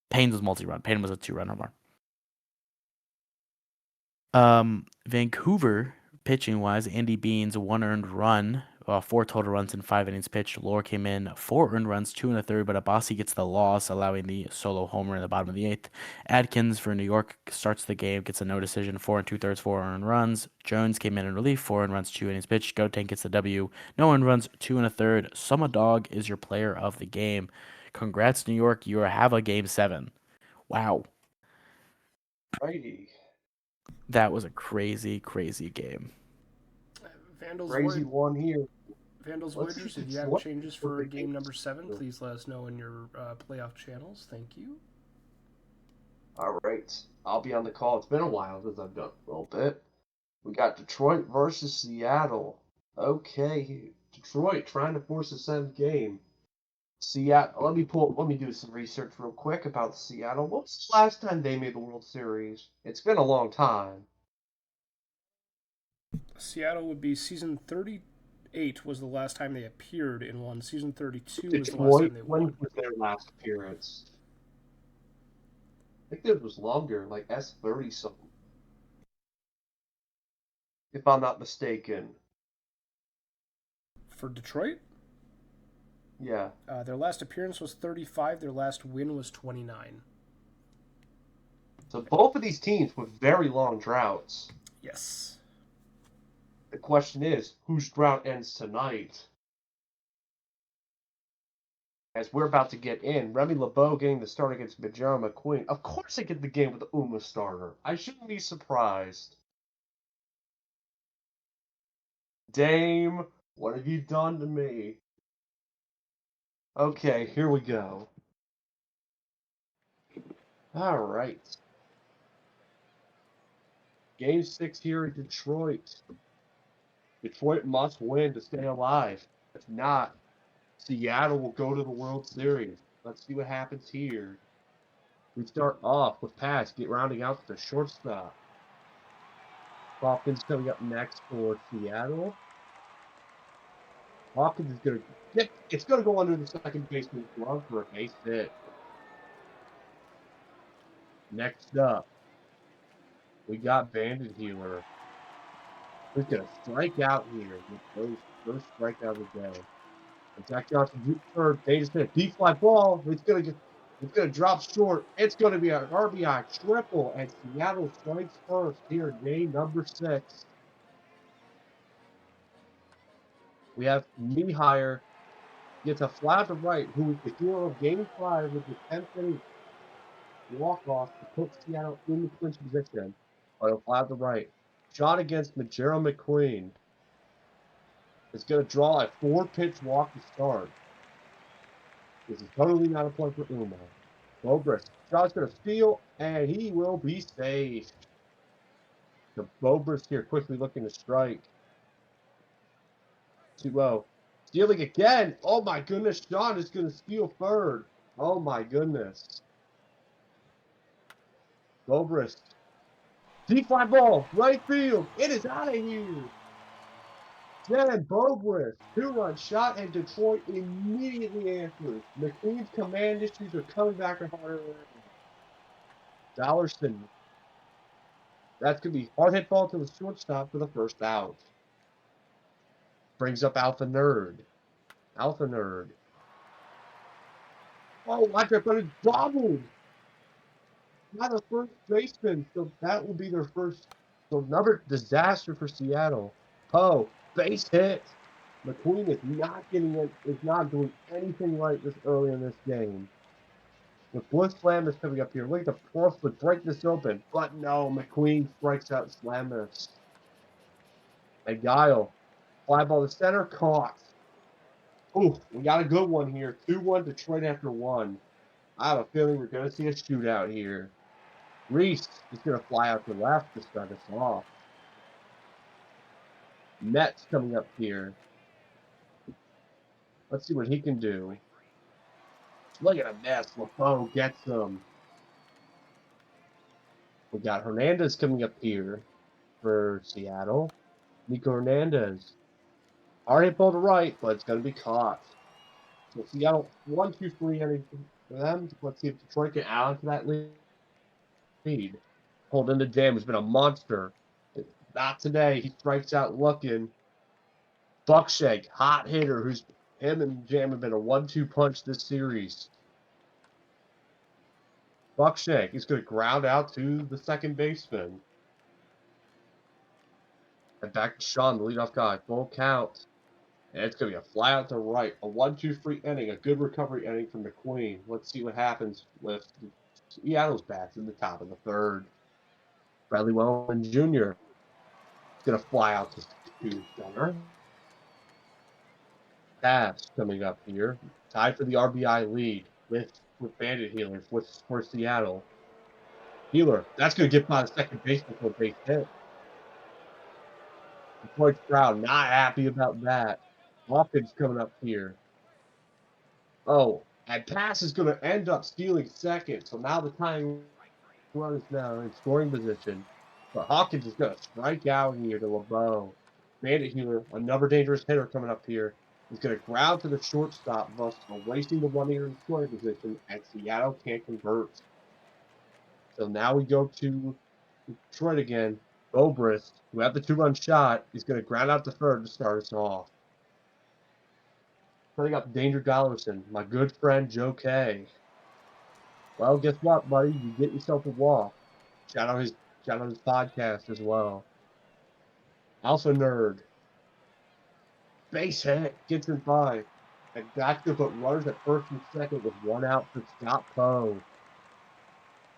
Payne was multi-run. Payne was a 2-run homer. Vancouver, pitching-wise, Andy Beans, 1 earned run, 4 total runs in 5 innings pitched. Lore came in, 4 earned runs, 2 1/3, but Abassi gets the loss, allowing the solo homer in the bottom of the 8th. Adkins for New York starts the game, gets a no decision, 4 2/3, 4 earned runs. Jones came in relief, 4 earned runs, 2 innings pitched. Go Tank gets the W, no earned runs, 2 1/3. Dog is your player of the game. Congrats, New York, you have a Game 7. Wow. Righty. That was a crazy, crazy game. Vandals Crazy one here. Vandals Let's Voyagers, see if you have what- changes what for the game game- number 7, please let us know in your playoff channels. Thank you. All right. I'll be on the call. It's been a while since I've done a little bit. We got Detroit versus Seattle. Okay. Detroit trying to force a 7th game. Seattle. Let me do some research real quick about Seattle. What was the last time they made the World Series? It's been a long time. Seattle would be season 38 was the last time they appeared in one. Season 32 was the last Detroit, time they when won. was their last appearance? I think it was longer, like S30 something. If I'm not mistaken. For Detroit, Yeah. their last appearance was 35. Their last win was 29. So both of these teams with very long droughts. Yes. The question is, whose drought ends tonight? As we're about to get in, Remy LeBeau getting the start against Majora McQueen. Of course I get the game with the Uma starter. I shouldn't be surprised. Dame, what have you done to me? Okay, here we go. All right. Game 6 here in Detroit. Detroit must win to stay alive. If not, Seattle will go to the World Series. Let's see what happens here. We start off with Pats rounding out the shortstop. Hopkins coming up next for Seattle. Hopkins is going to get. It's going to go under the second baseman's glove for a base hit. Next up, we got Bandit Healer. Who's going to strike out here with first strikeout of the day. And Zach Johnson third. They just hit a deep fly ball. It's gonna drop short. It's gonna be an RBI triple, and Seattle strikes first here in game number 6. We have Mihire gets a fly to right, who is the hero of game 5 with the 10th inning walk-off to put Seattle in the clinch position. But a fly to right. Shot against Majora McQueen. It's gonna draw a 4-pitch walk to start. This is totally not a play for Uma. Bobrist. Shot's going to steal, and he will be safe. The Bobrist here quickly looking to strike. 2-0. Stealing again. Oh my goodness. Sean is going to steal third. Oh my goodness. Bobrist. Deep fly ball. Right field. It is out of here. Then Bobrist. 2-run shot, and Detroit immediately answers. McQueen's command issues are coming back to harder. Dollarson. That's going to be hard hit ball to the shortstop for the first out. Brings up Alpha Nerd. Alpha Nerd. Oh, watch it, but it's bobbled by the first baseman. So that will be their first. So another disaster for Seattle. Poe, base hit. McQueen is not getting it, is not doing anything right this early in this game. With Bliss Slam is coming up here. Look at the force would break this open. But no, McQueen strikes out Slamus. And Guile. Fly ball to center, caught. Ooh, we got a good one here. 2-1 Detroit after one. I have a feeling we're going to see a shootout here. Reese is going to fly out to left to start us off. Mets coming up here. Let's see what he can do. Look at a mess. LeBeau gets him. We got Hernandez coming up here for Seattle. Nico Hernandez. Hard hit ball to right, but it's going to be caught. So Seattle 1-2-3 inning for them. Let's see if Detroit can add on to that lead. Holding the Jam has been a monster. Not today. He strikes out looking. Buckshank, hot hitter, who's him and Jam have been a 1-2 punch this series. Buckshank is going to ground out to the second baseman. And back to Sean, the leadoff guy. Full count. And it's going to be a fly out to right. A 1-2-3 inning. A good recovery inning from McQueen. Let's see what happens with Seattle's bats in the top of the third. Bradley Wellman Jr. is going to fly out to center. Cavs coming up here. Tied for the RBI lead with Bandit Healers for Seattle. Healer, that's going to get by the second baseman for a base hit. Detroit's crowd not happy about that. Hawkins coming up here. Oh, and Pass is going to end up stealing second. So now the tying run is now in scoring position. But Hawkins is going to strike out here to LeBeau. Bandit Healer, another dangerous hitter coming up here. He's going to ground to the shortstop, thus erasing the runner in scoring position, and Seattle can't convert. So now we go to Detroit again. Bobrist, who had the 2-run shot, is going to ground out to third to start us off. Setting up Danger Dollarson, my good friend Joe K. Well, guess what, buddy? You get yourself a walk. Shout out his podcast as well. Alpha Nerd. Base hit, gets in 5. And that's going to put runners at first and second with 1 out for Scott Poe.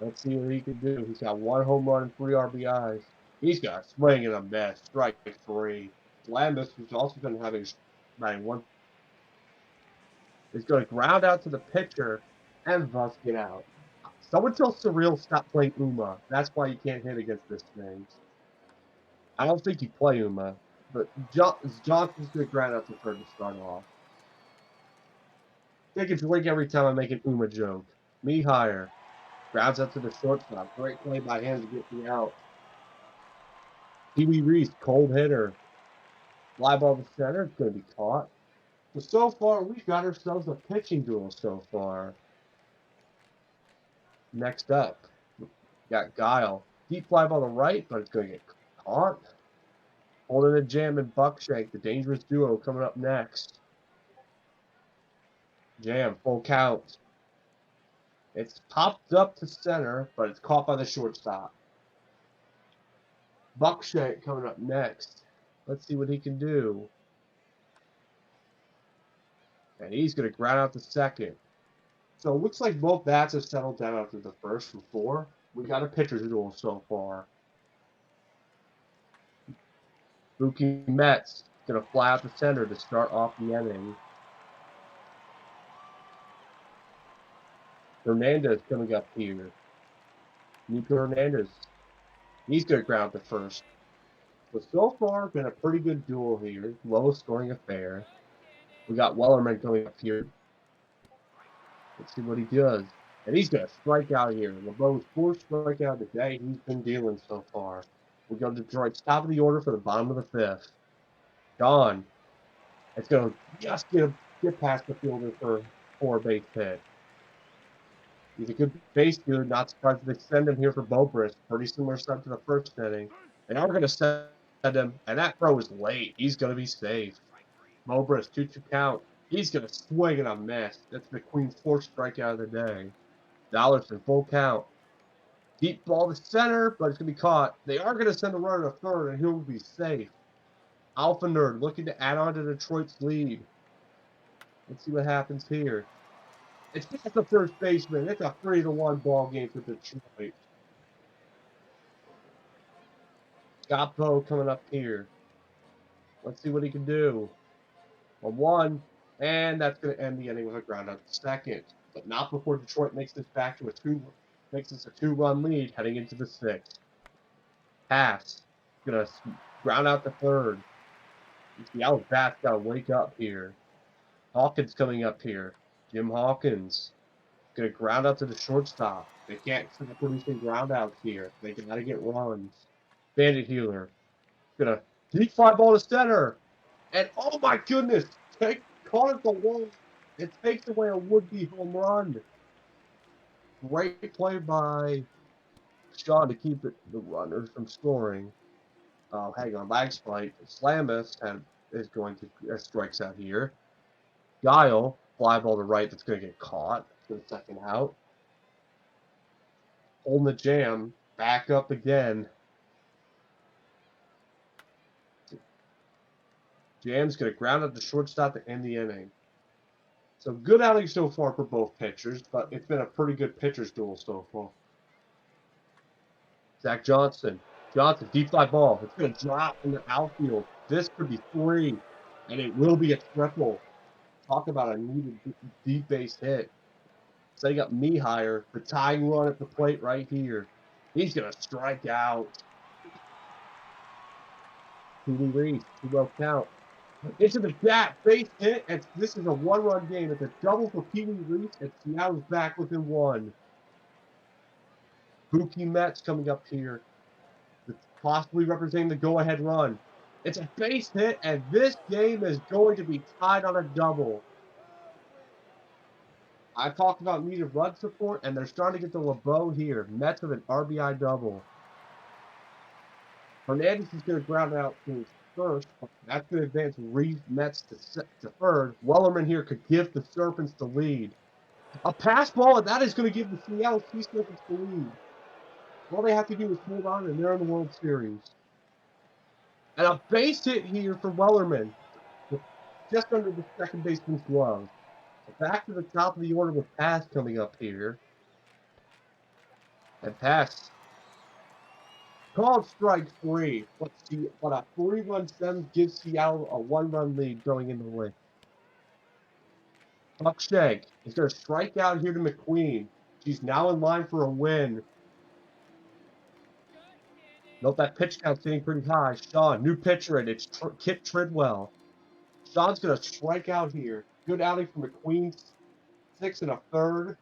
Let's see what he can do. He's got 1 home run and 3 RBIs. He's got a swing and a miss. Strike 3. Lambus, who's also going to have a batting 1, is going to ground out to the pitcher and thus get out. Someone tell Surreal stop playing Uma. That's why you can't hit against this thing. I don't think you play Uma, but Johnson's going to ground out to third to start off. I think it's like every time I make an Uma joke. Me higher. Grounds out to the shortstop. Great play by him to get me out. Pee Wee Reese, cold hitter. Fly ball to center. It's going to be caught. So far, we've got ourselves a pitching duel so far. Next up, we got Guile. Deep fly ball to right, but it's going to get caught. Holding a Jam and Buckshank, the dangerous duo coming up next. Jam, full count. It's popped up to center, but it's caught by the shortstop. Buckshank coming up next. Let's see what he can do. And he's going to ground out the second. So it looks like both bats have settled down after the first from 4. We got a pitcher's duel so far. Mookie Betts going to fly out the center to start off the inning. Hernandez coming up here. Nico Hernandez. He's going to ground the first. So far, been a pretty good duel here. Low scoring affair. We got Wellerman coming up here. Let's see what he does. And he's going to strike out here. LeBeau's fourth strikeout today he's been dealing so far. We go to Detroit's top of the order for the bottom of the fifth. Gone. It's going to just get past the fielder for a base hit. He's a good base dude. Not surprised they send him here for Bobrist. Pretty similar start to the first inning. They are going to send him, and that throw is late. He's going to be safe. Bobrist, 2-2 count. He's going to swing and a miss. That's McQueen's fourth strikeout of the day. Dollarson, full count. Deep ball to center, but it's going to be caught. They are going to send a runner to third, and he'll be safe. Alpha Nerd looking to add on to Detroit's lead. Let's see what happens here. It's past the first baseman. It's a 3-1 ball game for Detroit. Scott Poe coming up here. Let's see what he can do. A 1, and that's going to end the inning with a ground out to second. But not before Detroit makes this back to a 2-run lead heading into the sixth. Pass. Going to ground out to third. Seattle's bat's got to wake up here. Hawkins coming up here. Jim Hawkins. Going to ground out to the shortstop. They can't stop producing ground outs here. They got to get runs. Bandit Healer. Going to deep fly ball to center. And oh my goodness, caught at the wall. It takes away a would-be home run. Great play by Sean to keep the runners from scoring. Oh, hang on, lag spike. Slamus is going to strikes out here. Guile, fly ball to right that's going to get caught for the second out. Holding the jam, back up again. Jam's going to ground out the shortstop to end the inning. So good outing so far for both pitchers, but it's been a pretty good pitcher's duel so far. Zach Johnson. Johnson, deep fly ball. It's going to drop in the outfield. This could be 3, and it will be a triple. Talk about a needed deep base hit. Setting up Mihire, the tying run at the plate right here. He's going to strike out. Pee-wee Reese, 2-0 count. Into the gap, base hit, and this is a 1-run game. It's a double for Pee-wee Reese, and Seattle's back within 1. Buki Mets coming up here, possibly representing the go-ahead run. It's a base hit, and this game is going to be tied on a double. I talked about needed run support, and they're starting to get the LeBeau here. Mets with an RBI double. Hernandez is going to ground out to first. That's going to advance Reese Mets to third. Wellerman here could give the Serpents the lead. A pass ball, and that is going to give the Seattle Sea Serpents the lead. All they have to do is hold on, and they're in the World Series. And a base hit here for Wellerman, just under the second baseman's glove. So back to the top of the order with Pass coming up here. And Pass called strike 3. But a 3-run stem gives Seattle a 1-run lead going into the win. Buck Shank is going to strike out here to McQueen. She's now in line for a win. Note that pitch count's getting pretty high. Sean, new pitcher, and it's Kit Tridwell. Sean's going to strike out here. Good outing from McQueen. 6 1/3.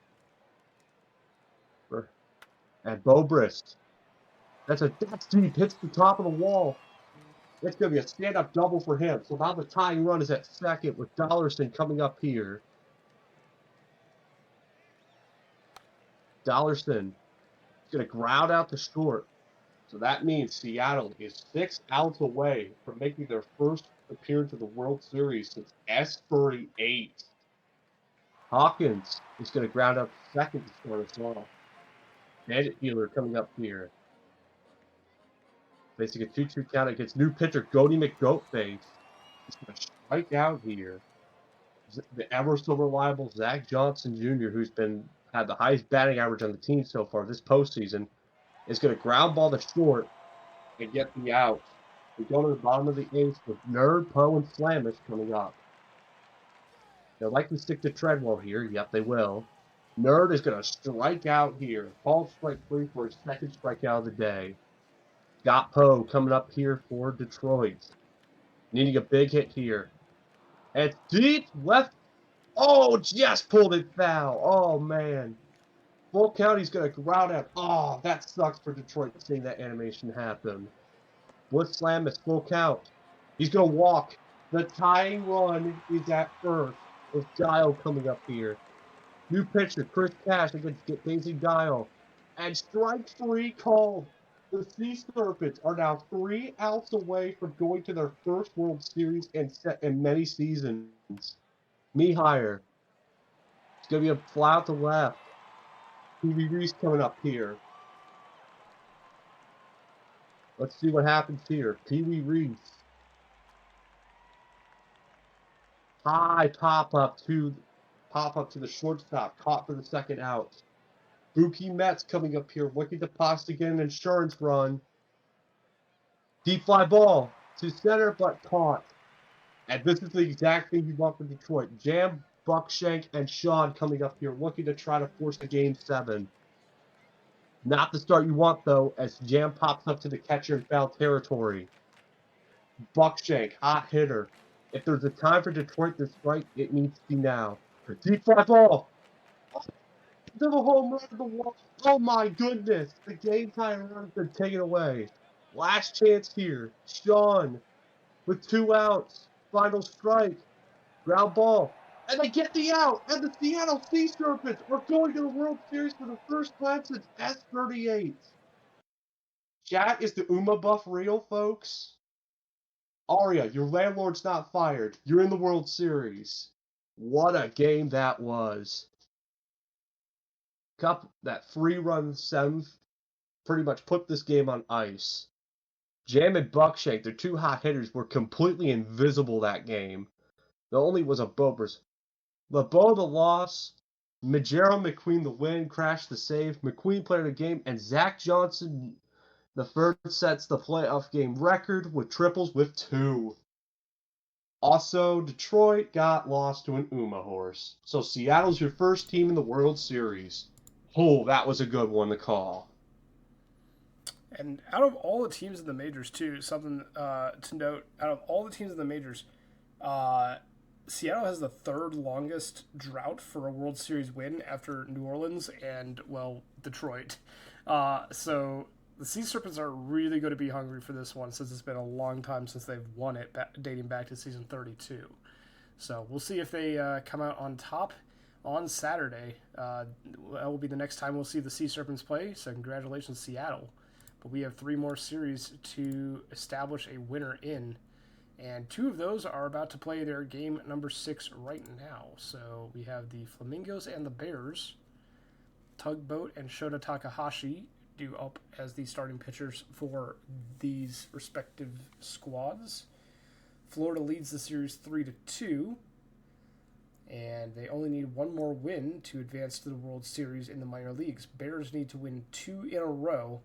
And Bobrist. That's deep. Hits the top of the wall. It's going to be a stand-up double for him. So now the tying run is at second with Dollarson coming up here. Dollarson is going to ground out the short. So that means Seattle is 6 outs away from making their first appearance of the World Series since S38. Hawkins is going to ground out second to start us off. Bandit Healer coming up here. Facing a 2-2 count against new pitcher Goaty McGoatface. He's going to strike out here. The ever so reliable Zach Johnson Jr., who's had the highest batting average on the team so far this postseason, is going to ground ball to short and get the out. We go to the bottom of the 8th with Nerd, Poe, and Slamish coming up. They'll likely stick to Treadwell here. Yep, they will. Nerd is going to strike out here. Called strike 3 for his second strikeout of the day. Got Poe coming up here for Detroit. Needing a big hit here. And deep left. Oh, just pulled it foul. Oh, man. Full count, he's going to ground out. Oh, that sucks for Detroit seeing that animation happen. Blitz slam is full count. He's going to walk. The tying run is at first with Dial coming up here. New pitcher, Chris Cash against Daisy Dial. And strike 3 called. The Sea Serpents are now 3 outs away from going to their first World Series in many seasons. Mihire. It's going to be a fly out to left. Pee-wee Reese coming up here. Let's see what happens here. Pee-wee Reese. High pop up to the shortstop. Caught for the second out. Buki Mets coming up here, looking to possibly get an insurance run. Deep fly ball to center, but caught. And this is the exact thing you want from Detroit. Jam, Buckshank, and Sean coming up here, looking to try to force the game 7. Not the start you want, though, as Jam pops up to the catcher in foul territory. Buckshank, hot hitter. If there's a time for Detroit to strike, it needs to be now. Deep fly ball. Double home run to the wall. Oh my goodness. The game time run has been taken away. Last chance here. Sean with 2 outs. Final strike. Ground ball. And they get the out. And the Seattle Sea Serpents are going to the World Series for the first time since S38. Chat, is the Uma buff real, folks? Arya, your landlord's not fired. You're in the World Series. What a game that was. That 3-run 7th pretty much put this game on ice. Jam and Buckshank, their 2 hot hitters, were completely invisible that game. There only was a Bobers. LeBeau the loss, Majero McQueen the win, Crash the save, McQueen player of the game, and Zach Johnson the third sets the playoff game record with triples with 2. Also, Detroit got lost to an Uma horse. So Seattle's your first team in the World Series. Oh, that was a good one to call. And out of all the teams in the majors, too, something to note, out of all the teams in the majors, Seattle has the 3rd longest drought for a World Series win after New Orleans and, well, Detroit. So the Sea Serpents are really going to be hungry for this one since it's been a long time since they've won it, dating back to season 32. So we'll see if they come out on top on Saturday. That will be the next time we'll see the Sea Serpents play, so congratulations, Seattle. But we have 3 more series to establish a winner in, and 2 of those are about to play their game number 6 right now. So we have the Flamingos and the Bears. Tugboat and Shota Takahashi do up as the starting pitchers for these respective squads. Florida leads the series 3-2, and they only need 1 more win to advance to the World Series in the minor leagues. Bears need to win 2 in a row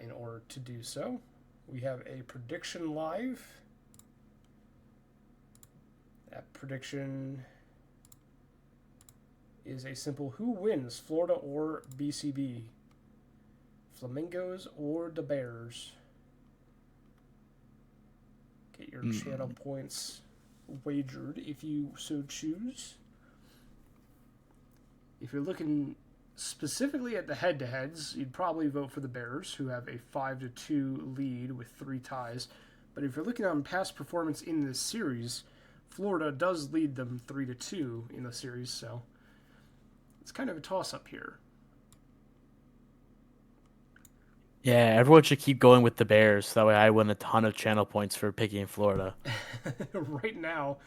in order to do so. We have a prediction live. That prediction is a simple who wins, Florida or BCB? Flamingos or the Bears? Get your channel points wagered if you so choose. If you're looking specifically at the head-to-heads, you'd probably vote for the Bears, who have a 5-2 lead with 3 ties. But if you're looking on past performance in this series, Florida does lead them 3-2 in the series, so it's kind of a toss-up here. Yeah, everyone should keep going with the Bears. That way I win a ton of channel points for picking Florida. Right now,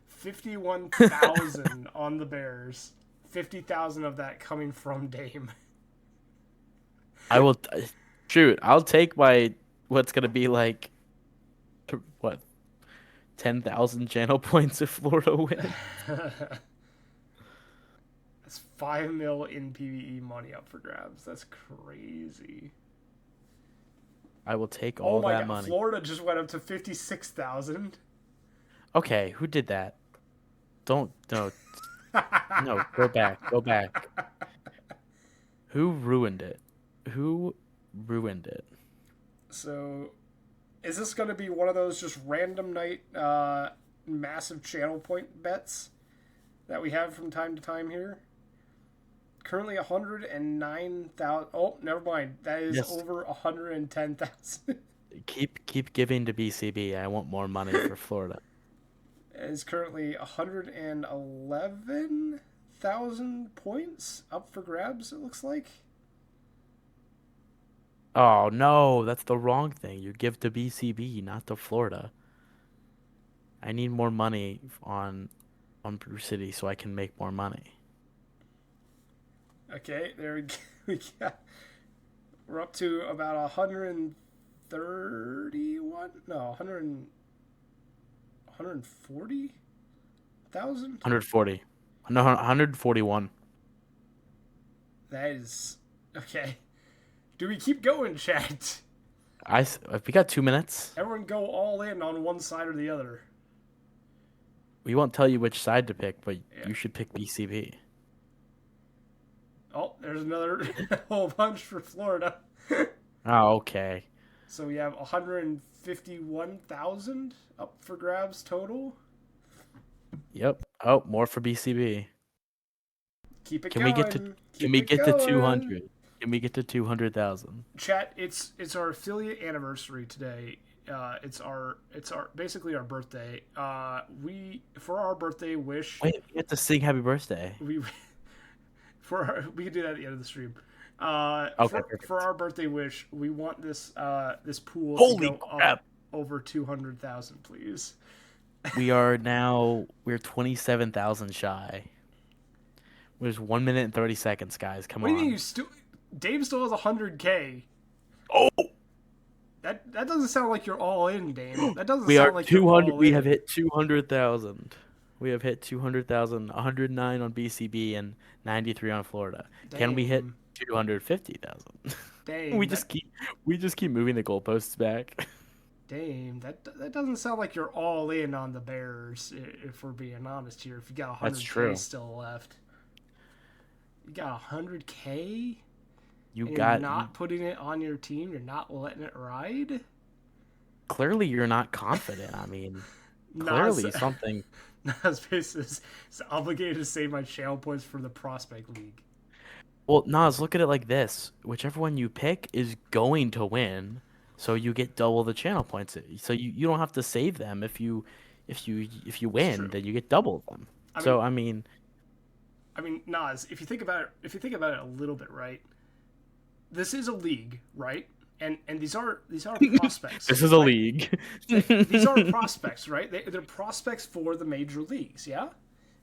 51,000 on the Bears. 50,000 of that coming from Dame. I will shoot. I'll take what's gonna be like 10,000 channel points if Florida wins. That's 5 mil in PvE money up for grabs. That's crazy. I will take all that money. Florida just went up to 56,000. Okay, who did that? Don't no. No, go back. Go back. Who ruined it? Who ruined it? So, is this going to be one of those just random night massive channel point bets that we have from time to time here? Currently 109,000. Oh, never mind. That is Yes. over 110,000. Keep giving to BCB. I want more money for Florida. It is currently 111,000 points up for grabs, it looks like. Oh no, that's the wrong thing. You give to BCB, not to Florida. I need more money on Brew City so I can make more money. Okay, there we go. We're up to about 131? No, 140,000? 140. No, 141. That is... Okay. Do we keep going, chat? We got 2 minutes. Everyone go all in on one side or the other. We won't tell you which side to pick, but Yeah. you should pick BCB. Oh, there's another whole bunch for Florida. Oh, okay. So we have 151,000 up for grabs total. Yep. Oh, more for BCB. Keep it Can going. we get to to 200? Can we get to 200,000? Chat, it's our affiliate anniversary today. It's our basically our birthday. We for our birthday wish. Wait, we have to sing happy birthday. We we can do that at the end of the stream. Okay, for our birthday wish, we want this this pool Holy to go crap. up over 200,000, please. We're 27,000 shy. There's 1 minute and 30 seconds, guys. Come What on. do you mean Dave still has 100K? Oh, That doesn't sound like you're all in, Dave. That doesn't we sound are like you're 200. all We in. have hit 200,000. We have hit 200,000. 109 on BCB and 93 on Florida. Can we hit 250,000? Dang, we just keep moving the goalposts back. Dame, that doesn't sound like you're all in on the Bears. If we're being honest here, if you got 100K That's true. still left, you got 100K. You're not putting it on your team. You're not letting it ride. Clearly, you're not confident. I mean, clearly Nas, something. Nas is obligated to save my channel points for the prospect league. Well, Nas, look at it like this: whichever one you pick is going to win, so you get double the channel points. So you don't have to save them if you win, then you get double of them. I mean, Nas, if you think about it a little bit, right? This is a league, right? And these are prospects. This is a league. These are prospects, right? They're prospects for the major leagues. Yeah.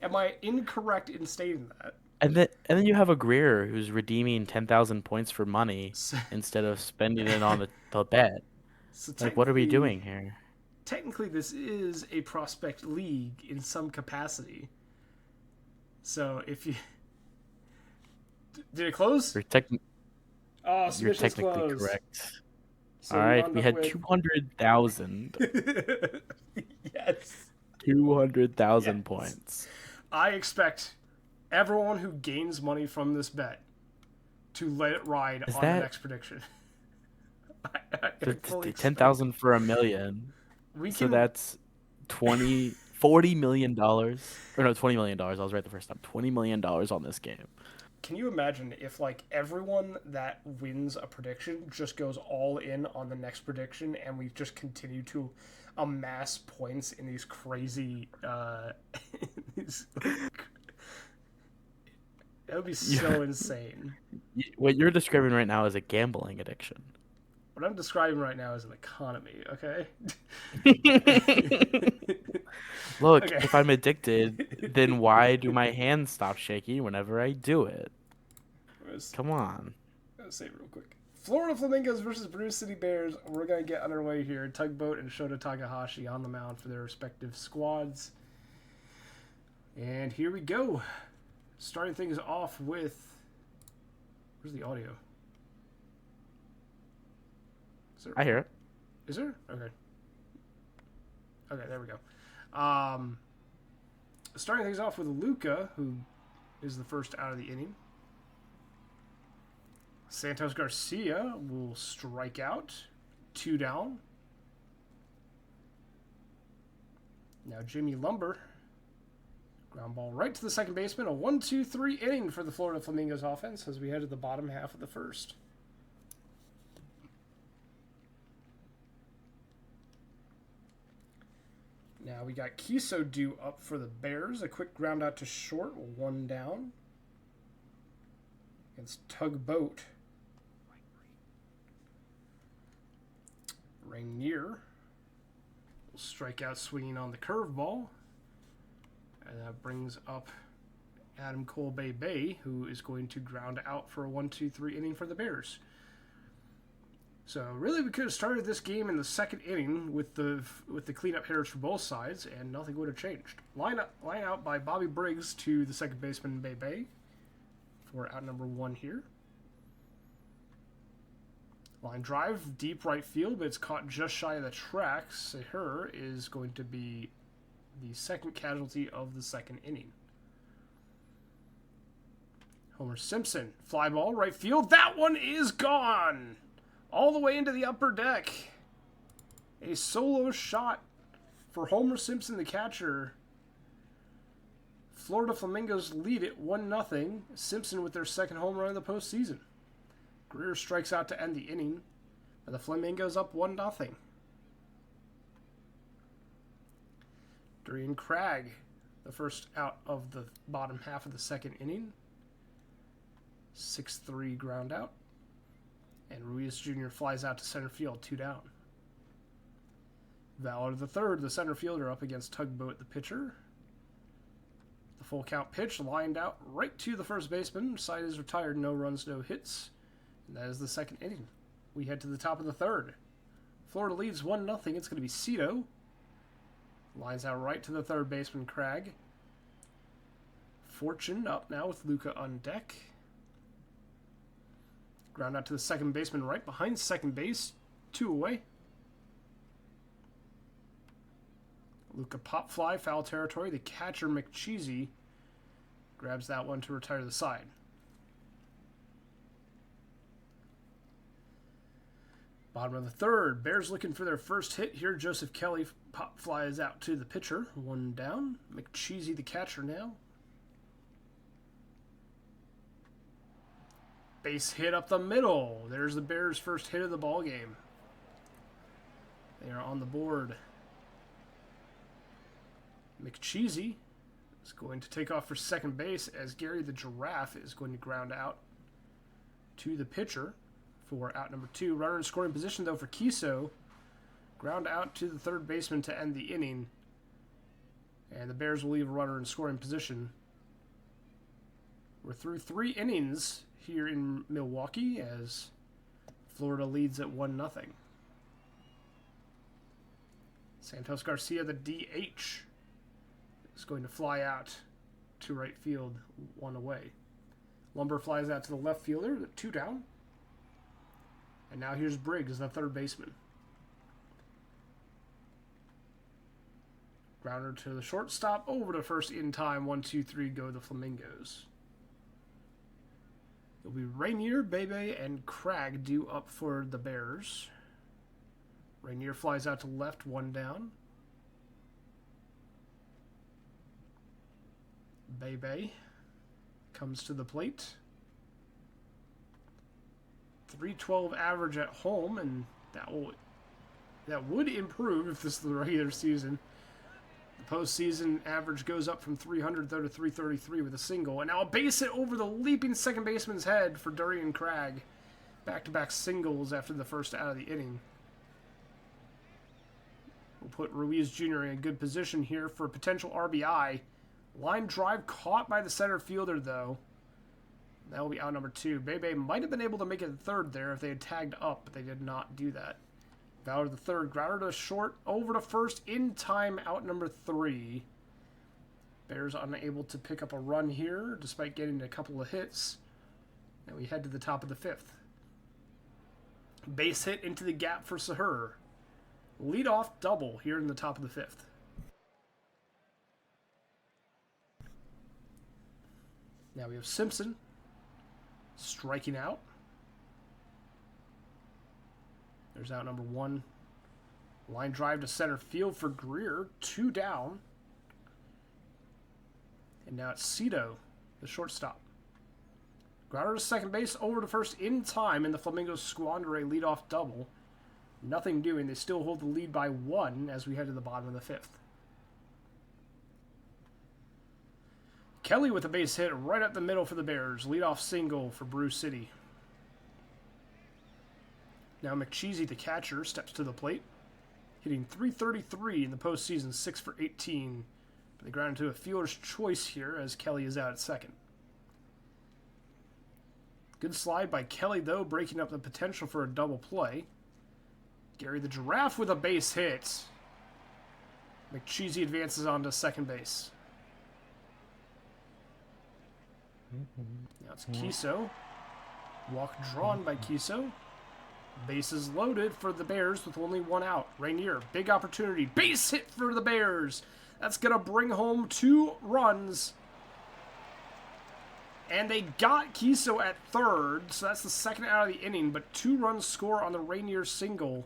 Am I incorrect in stating that? And then you have a Greer who's redeeming 10,000 points for money instead of spending it on the bet. So Like, what are we doing here? Technically, this is a prospect league in some capacity. So if you did it close? You're Submission's technically closed. correct. So All right, wound we up had with- 200,000. Yes. 200,000 Yes. points. I expect everyone who gains money from this bet to let it ride on the next prediction. I fully expect- 10,000 for $1 million. So that's $40 million. Or no, $20 million. I was right the first time. $20 million on this game. Can you imagine if like everyone that wins a prediction just goes all in on the next prediction, and we just continue to amass points in these crazy that would be so insane. What you're describing right now is a gambling addiction. What I'm describing right now is an economy, okay? Look, Okay. if I'm addicted, then why do my hands stop shaking whenever I do it? Come on. Let's say it real quick. Florida Flamingos versus Brew City Bears. We're going to get underway here. Tugboat and Shota Takahashi on the mound for their respective squads. And here we go. Starting things off with... Where's the audio? I hear it. Is there? Okay. Okay, there we go. Starting things off with Luca, who is the first out of the inning. Santos Garcia will strike out. 2 down. Now Jimmy Lumber. Ground ball right to the second baseman. A 1-2-3 inning for the Florida Flamingos offense as we head to the bottom half of the first. Now we got Kiso due up for the Bears. A quick ground out to short. 1 down. Against Tugboat. Rainier will strike out swinging on the curveball. And that brings up Adam Cole-Bay, who is going to ground out for a 1-2-3 inning for the Bears. So really, we could have started this game in the second inning with the cleanup hitters for both sides, and nothing would have changed. Line out by Bobby Briggs to the second baseman Bay for out number 1 here. Line drive, deep right field, but it's caught just shy of the track. Seher is going to be the second casualty of the second inning. Homer Simpson, fly ball, right field. That one is gone! All the way into the upper deck. A solo shot for Homer Simpson, the catcher. Florida Flamingos lead it 1-0. Simpson with their second home run of the postseason. Greer strikes out to end the inning, but the Flamingos up 1-0. Dorian Cragg, the first out of the bottom half of the second inning. 6-3 ground out. And Ruiz Jr. flies out to center field, 2 down. Valor the third, the center fielder, up against Tugboat, the pitcher. The full count pitch lined out right to the first baseman. Side is retired, no runs, no hits. And that is the second inning. We head to the top of the third. Florida leads 1-0. It's going to be Cito. Lines out right to the third baseman, Cragg. Fortune up now with Luca on deck. Ground out to the second baseman right behind second base. 2 away. Luca pop fly, foul territory. The catcher, McCheesy, grabs that one to retire the side. Bottom of the third. Bears looking for their first hit here. Joseph Kelly pop flies out to the pitcher. 1 down. McCheesy, the catcher now. Base hit up the middle. There's the Bears' first hit of the ball game. They are on the board. McCheesy is going to take off for second base as Gary the Giraffe is going to ground out to the pitcher for out number 2. Runner in scoring position, though, for Kiso. Ground out to the third baseman to end the inning. And the Bears will leave a runner in scoring position. We're through 3 innings here in Milwaukee as Florida leads at 1-0. Santos Garcia, the DH, is going to fly out to right field, 1 away. Lumber flies out to the left fielder, 2 down. And now here's Briggs, the third baseman. Grounder to the shortstop, over to first in time. 1-2-3, go the Flamingos. It'll be Rainier, Bebe, and Cragg due up for the Bears. Rainier flies out to left, 1 down. Bebe comes to the plate. .312 average at home, and that would improve if this is the regular season. The postseason average goes up from 300 though to 333 with a single, and now a base hit over the leaping second baseman's head for Dorian Cragg. Back-to-back singles after the first out of the inning. We'll put Ruiz Jr. in a good position here for potential RBI. Line drive caught by the center fielder, though. That will be out number 2. Bebe might have been able to make it third there if they had tagged up, but they did not do that. Valor the third. Grounder to short. Over to first. In time, out number 3. Bears unable to pick up a run here, despite getting a couple of hits. And we head to the top of the 5th. Base hit into the gap for Seher. Leadoff double here in the top of the 5th. Now we have Simpson striking out. There's out number 1. Line drive to center field for Greer. 2 down. And now it's Cito, the shortstop. Grounder to second base, over to first in time, and the Flamingos squander a leadoff double. Nothing doing. They still hold the lead by 1 as we head to the bottom of the 5th. Kelly with a base hit right up the middle for the Bears. Leadoff single for Brew City. Now McCheesy, the catcher, steps to the plate. Hitting .333 in the postseason, 6 for 18. But they ground into a fielder's choice here as Kelly is out at second. Good slide by Kelly, though, breaking up the potential for a double play. Gary the Giraffe with a base hit. McCheesy advances on to second base. Now it's Kiso. Walk drawn by Kiso. Bases loaded for the Bears with only 1 out. Rainier, big opportunity. Base hit for the Bears. That's going to bring home 2 runs. And they got Kiso at third, so that's the second out of the inning. But 2 runs score on the Rainier single.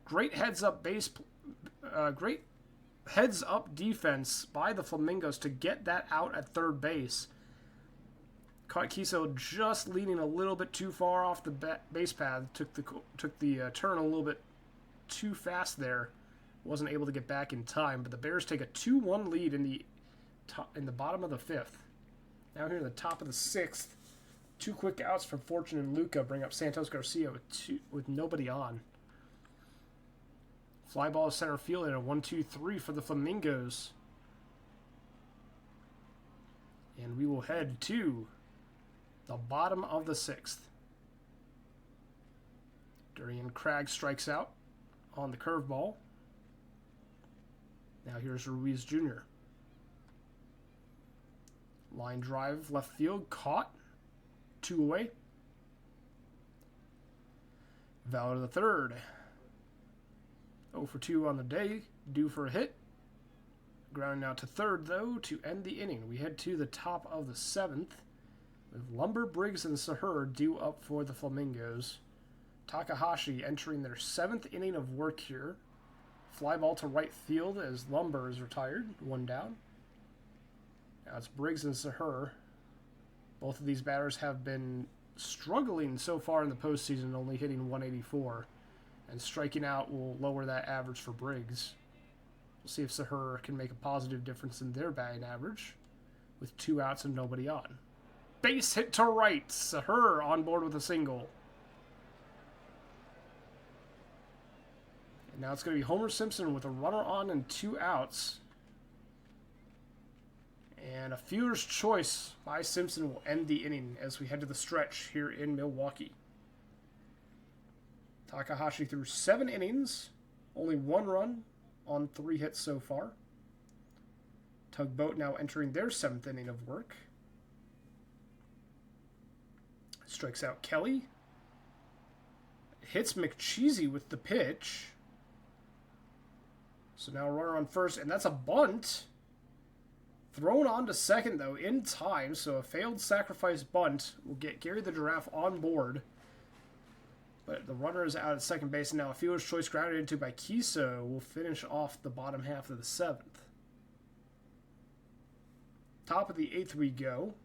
Great heads-up defense by the Flamingos to get that out at third base. Caught Kiso just leaning a little bit too far off the base path. Took the turn a little bit too fast there. Wasn't able to get back in time. But the Bears take a 2-1 lead in the bottom of the 5th. Now here in the top of the 6th, 2 quick outs from Fortune and Luca bring up Santos Garcia with nobody on. Fly ball to center field and a 1-2-3 for the Flamingos. And we will head to the bottom of the 6th. Durian Cragg strikes out on the curveball. Now here's Ruiz Jr. Line drive, left field, caught. 2 away. Valor to the third. 0 for 2 on the day, due for a hit. Grounding out to third, though, to end the inning. We head to the top of the 7th. With Lumber, Briggs, and Sahur due up for the Flamingos. Takahashi entering their 7th inning of work here. Fly ball to right field as Lumber is retired. 1 down. Now it's Briggs and Sahur. Both of these batters have been struggling so far in the postseason, only hitting 184. And striking out will lower that average for Briggs. We'll see if Sahur can make a positive difference in their batting average with 2 outs and nobody on. Base hit to right. Sahur on board with a single. And now it's going to be Homer Simpson with a runner on and 2 outs. And a fielder's choice by Simpson will end the inning as we head to the stretch here in Milwaukee. Takahashi threw 7 innings, only 1 run on 3 hits so far. Tugboat now entering their 7th inning of work. Strikes out Kelly. Hits McCheesy with the pitch. So now a runner on first, and that's a bunt. Thrown on to second, though, in time, so a failed sacrifice bunt will get Gary the Giraffe on board. But the runner is out at second base, and now a fielder's choice grounded into by Kiso will finish off the bottom half of the 7th. Top of the 8th we go.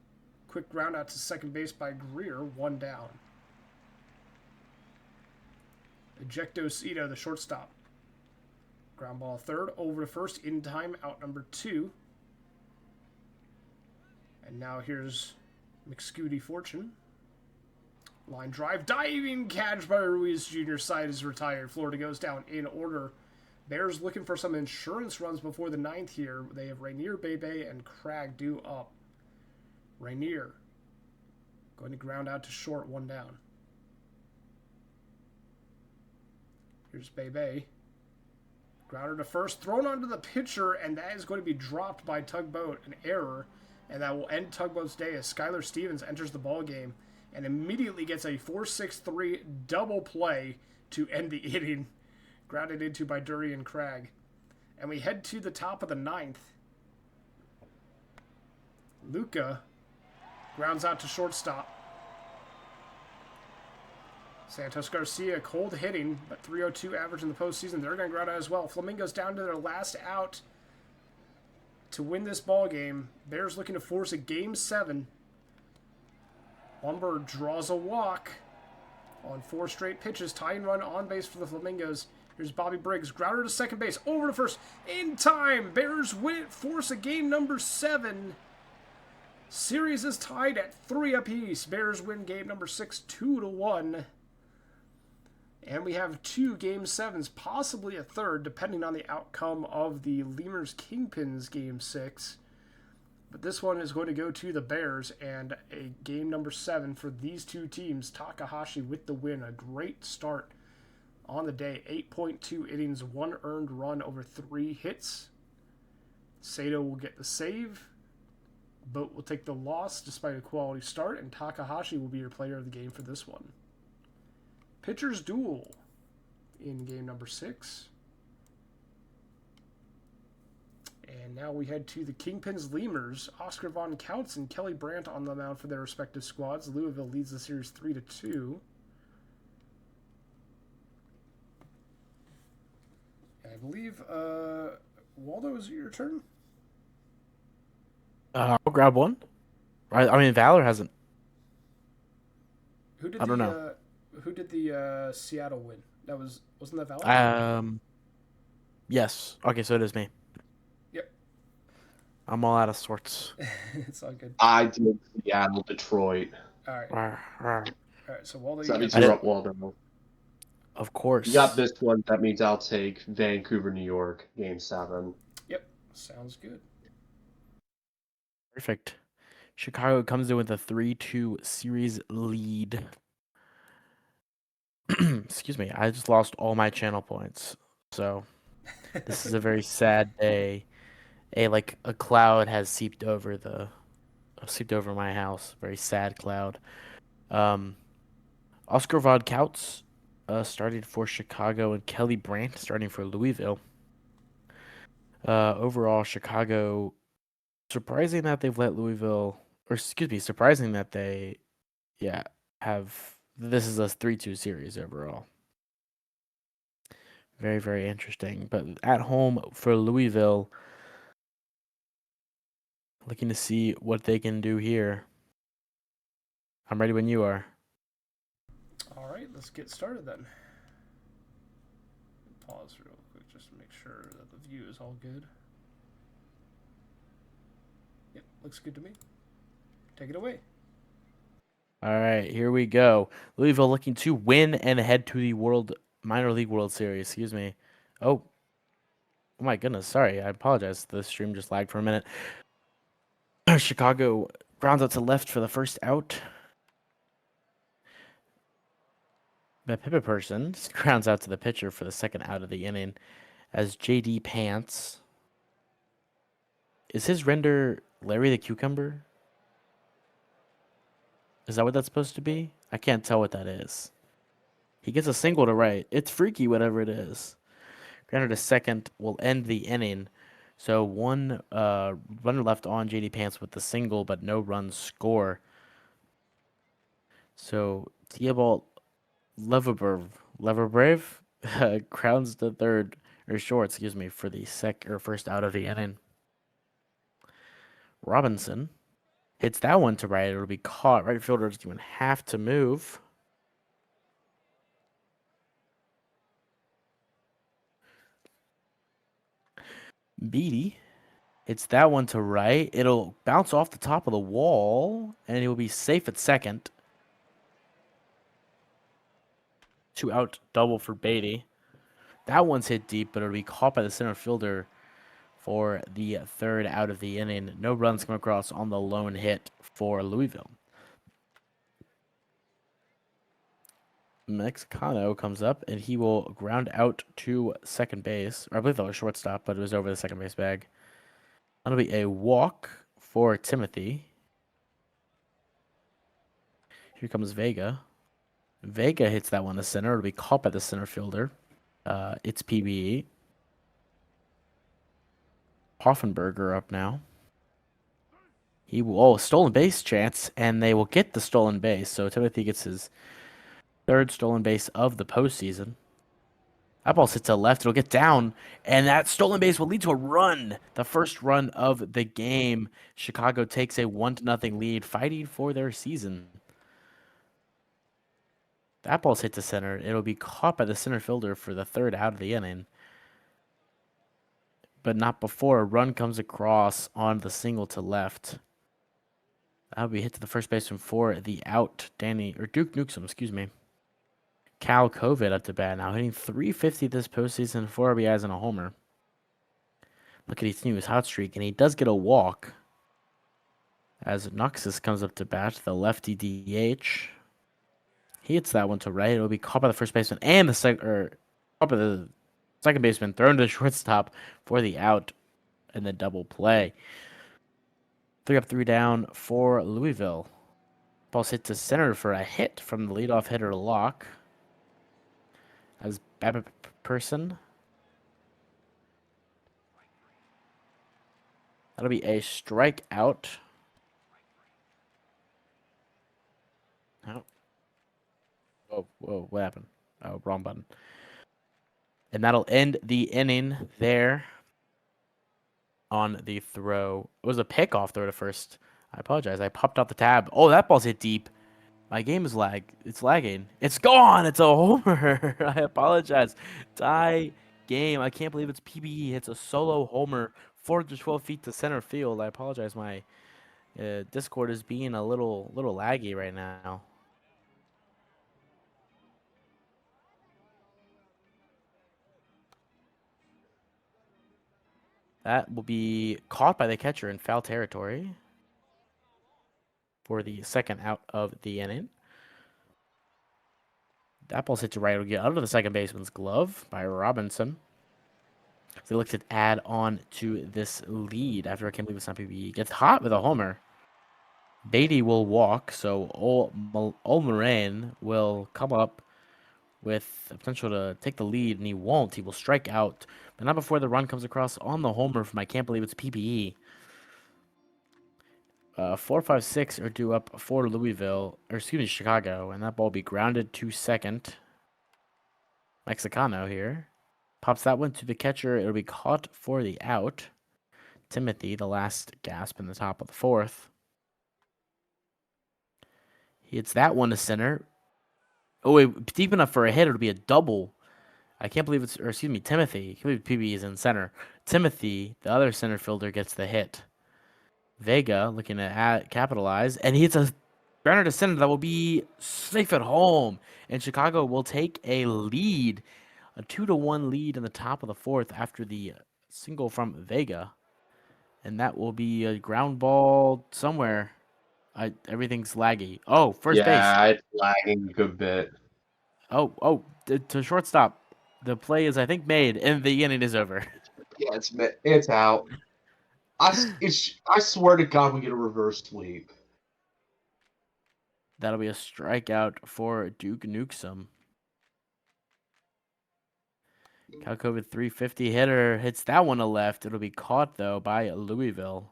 Quick ground out to second base by Greer, 1 down. Ejecto Cito, the shortstop. Ground ball third, over to first, in time, out number 2. And now here's McScooty Fortune. Line drive, diving catch by Ruiz Jr. Side is retired. Florida goes down in order. Bears looking for some insurance runs before the 9th here. They have Rainier, Bebe, and Cragg due up. Rainier going to ground out to short, 1 down. Here's Bebe. Grounder to first, thrown onto the pitcher, and that is going to be dropped by Tugboat, an error, and that will end Tugboat's day as Skylar Stevens enters the ball game and immediately gets a 4-6-3 double play to end the inning, grounded into by Durian Cragg. And we head to the top of the 9th. Luca Grounds out to shortstop. Santos Garcia, cold hitting, but 302 average in the postseason. They're going to ground out as well. Flamingos down to their last out to win this ball game. Bears looking to force a Game 7. Lumber draws a walk on 4 straight pitches. Tying run on base for the Flamingos. Here's Bobby Briggs. Grounder to second base. Over to first. In time. Bears win it. Force a game number 7. Series is tied at 3 apiece. Bears win game number 6 2-1. And we have 2 Game 7s, possibly a third, depending on the outcome of the Lemurs Kingpins Game 6. But this one is going to go to the Bears, and a game number 7 for these 2 teams. Takahashi with the win. A great start on the day. 8.2 innings, 1 earned run over 3 hits. Sato will get the save. Boat will take the loss despite a quality start, and Takahashi will be your player of the game for this one. Pitchers duel in game number 6. And now we head to the Kingpins Lemurs. Oscar Von Counts and Kelly Brandt on the mound for their respective squads. Louisville leads the series 3-2. I believe, Waldo, is it your turn? I'll grab one. I mean, Valor hasn't. Who did I don't know. Who did the Seattle win? Wasn't that Valor? Yes. Okay, so it is me. Yep. I'm all out of sorts. It's all good. I did Seattle, Detroit. All right. Rawr, rawr. All right. So Waldo, So that you means get you're up, Waldo. Of course. You got this one. That means I'll take Vancouver, New York, Game 7. Yep. Sounds good. Perfect. Chicago comes in with a 3-2 series lead. Excuse me. I just lost all my channel points. So this is a very sad day. A cloud has seeped over my house. Very sad cloud. Oscar Von Counts starting for Chicago, and Kelly Brandt starting for Louisville. Overall, Chicago, surprising that they've let Louisville, surprising that they, this is a 3-2 series overall. Very, very interesting. But at home for Louisville, looking to see what they can do here. I'm ready when you are. All right, let's get started then. Pause real quick just to make sure that the view is all good. Yep, looks good to me. Take it away. All right, here we go. Louisville looking to win and head to the Minor League World Series. Excuse me. Oh my goodness. Sorry, I apologize. The stream just lagged for a minute. Chicago grounds out to left for the first out. The pivot person grounds out to the pitcher for the second out of the inning as JD Pants. Is his render Larry the Cucumber? Is that what that's supposed to be? I can't tell what that is. He gets a single to right. It's freaky, whatever it is. Granted, a second will end the inning. So one runner left on JD Pants with the single, but no runs score. So Theobald Leverbrave grounds the third or short, for the first out of the inning. Robinson hits that one to right. It'll be caught. Right fielder doesn't even have to move. Beatty hits that one to right. It'll bounce off the top of the wall, and he will be safe at second. 2 out double for Beatty. That one's hit deep, but it'll be caught by the center fielder for the third out of the inning. No runs come across on the lone hit for Louisville. Mexicano comes up, and he will ground out to second base. Or I believe that was shortstop, but it was over the second base bag. That'll be a walk for Timothy. Here comes Vega. Vega hits that one to center. It'll be caught by the center fielder. It's PBE. Hoffenberger up now. He will stolen base chance, and they will get the stolen base. So Timothy gets his third stolen base of the postseason. That ball hits to the left. It'll get down, and that stolen base will lead to a run. The first run of the game. Chicago takes a 1-0 lead, fighting for their season. That ball's hit to center. It'll be caught by the center fielder for the third out of the inning. But not before a run comes across on the single to left. That'll be hit to the first baseman for the out, Duke Newsom, excuse me. Cal COVID up to bat now, hitting .350 this postseason, 4 RBIs and a homer. Look at his new hot streak, and he does get a walk. As Noxus comes up to bat, the lefty DH. He hits that one to right. It'll be caught by the first baseman and caught by the second baseman, thrown to the shortstop for the out and the double play. 3 up, 3 down for Louisville. Ball's hit to center for a hit from the leadoff hitter Locke. As Babbitt Person. That'll be a strikeout. Whoa, what happened? Oh, wrong button. And that'll end the inning there on the throw. It was a pickoff throw to first. I apologize. I popped out the tab. Oh, that ball's hit deep. My game is It's lagging. It's gone. It's a homer. I apologize. Tie game. I can't believe it's PBE. It's a solo homer. 412 feet to center field. I apologize. My Discord is being a little laggy right now. That will be caught by the catcher in foul territory for the second out of the inning. That ball's hit to right. It'll get under the second baseman's glove by Robinson. So he looks to add on to this lead after I can't believe it's not PBE. Gets hot with a homer. Beatty will walk, so Olmorain will come up with the potential to take the lead, and he won't. He will strike out, but not before the run comes across on the homer from I can't believe it's PBE. 4, 5, 6 are due up for Chicago, and that ball will be grounded to second. Mexicano here. Pops that one to the catcher. It'll be caught for the out. Timothy, the last gasp in the top of the fourth. He hits that one to center. Oh, wait, deep enough for a hit. It'll be a double. I can't believe Timothy. I can't believe PB is in center. Timothy, the other center fielder, gets the hit. Vega looking to capitalize, and he hits a grounder to center that will be safe at home. And Chicago will take a lead, a 2-1 lead in the top of the fourth after the single from Vega. And that will be a ground ball somewhere. Everything's laggy. Oh, first base. Yeah, it's lagging a good bit. To shortstop. The play is, I think, made, and the inning is over. Yeah, it's out. I swear to God, we get a reverse sweep. That'll be a strikeout for Duke Newsom. Cal COVID 350 hitter hits that one to left. It'll be caught, though, by Louisville.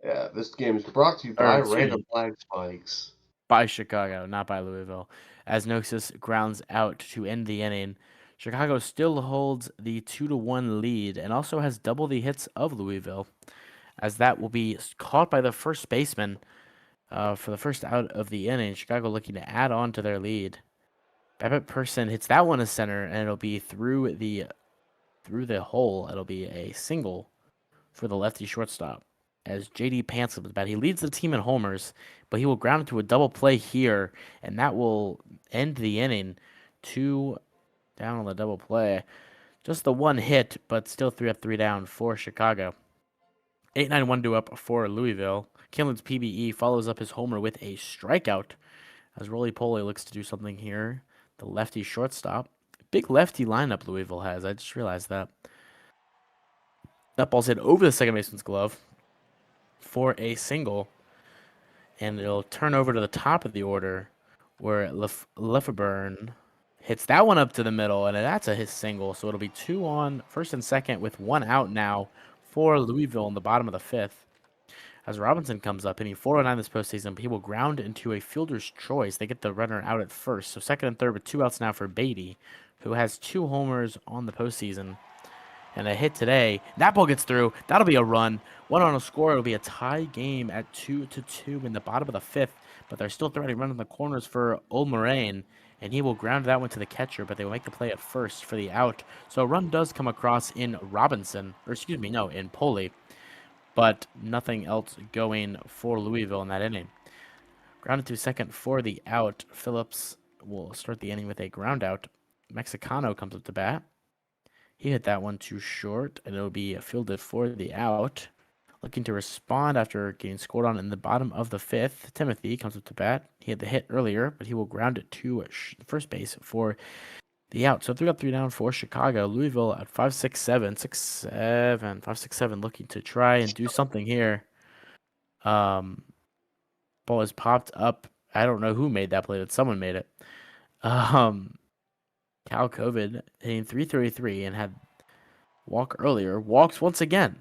Yeah, this game is brought to you by Random Flag Spikes. By Chicago, not by Louisville. As Noxus grounds out to end the inning, Chicago still holds the 2-1 lead and also has double the hits of Louisville, as that will be caught by the first baseman for the first out of the inning. Chicago looking to add on to their lead. Babbitt Person hits that one to center, and it'll be through the hole. It'll be a single for the lefty shortstop. As JD Pants up the bat, he leads the team in homers, but he will ground into a double play here, and that will end the inning. 2 down on the double play. Just the one hit, but still 3 up, 3 down for Chicago. 8-9-1 due up for Louisville. Kinlan's PBE follows up his homer with a strikeout as Roly Poly looks to do something here. The lefty shortstop. Big lefty lineup Louisville has. I just realized that. That ball's hit over the second baseman's glove for a single, and it'll turn over to the top of the order where Lefebvre Hits that one up to the middle, and that's a his single. So it'll be 2 on first and second with 1 out now for Louisville in the bottom of the 5th. As Robinson comes up, hitting 409 this postseason, he will ground into a fielder's choice. They get the runner out at first. So second and third with 2 outs now for Beatty, who has 2 homers on the postseason. And a hit today. That ball gets through. That'll be a run. 1 on a score. It'll be a tie game at 2-2 in the bottom of the 5th. But they're still threatening run in the corners for Old Moraine. And he will ground that one to the catcher, but they will make the play at first for the out. So a run does come across in Robinson, or excuse me, no, in Poley. But nothing else going for Louisville in that inning. Grounded to second for the out. Phillips will start the inning with a ground out. Mexicano comes up to bat. He hit that one too short, and it'll be fielded for the out. Looking to respond after getting scored on in the bottom of the 5th. Timothy comes up to bat. He had the hit earlier, but he will ground it to first base for the out. So 3 up, 3 down for Chicago. Louisville at 5-6-7. 6-7. 5-6-7 looking to try and do something here. Ball is popped up. I don't know who made that play, but someone made it. Cal COVID hitting 333 and had walk earlier. Walks once again.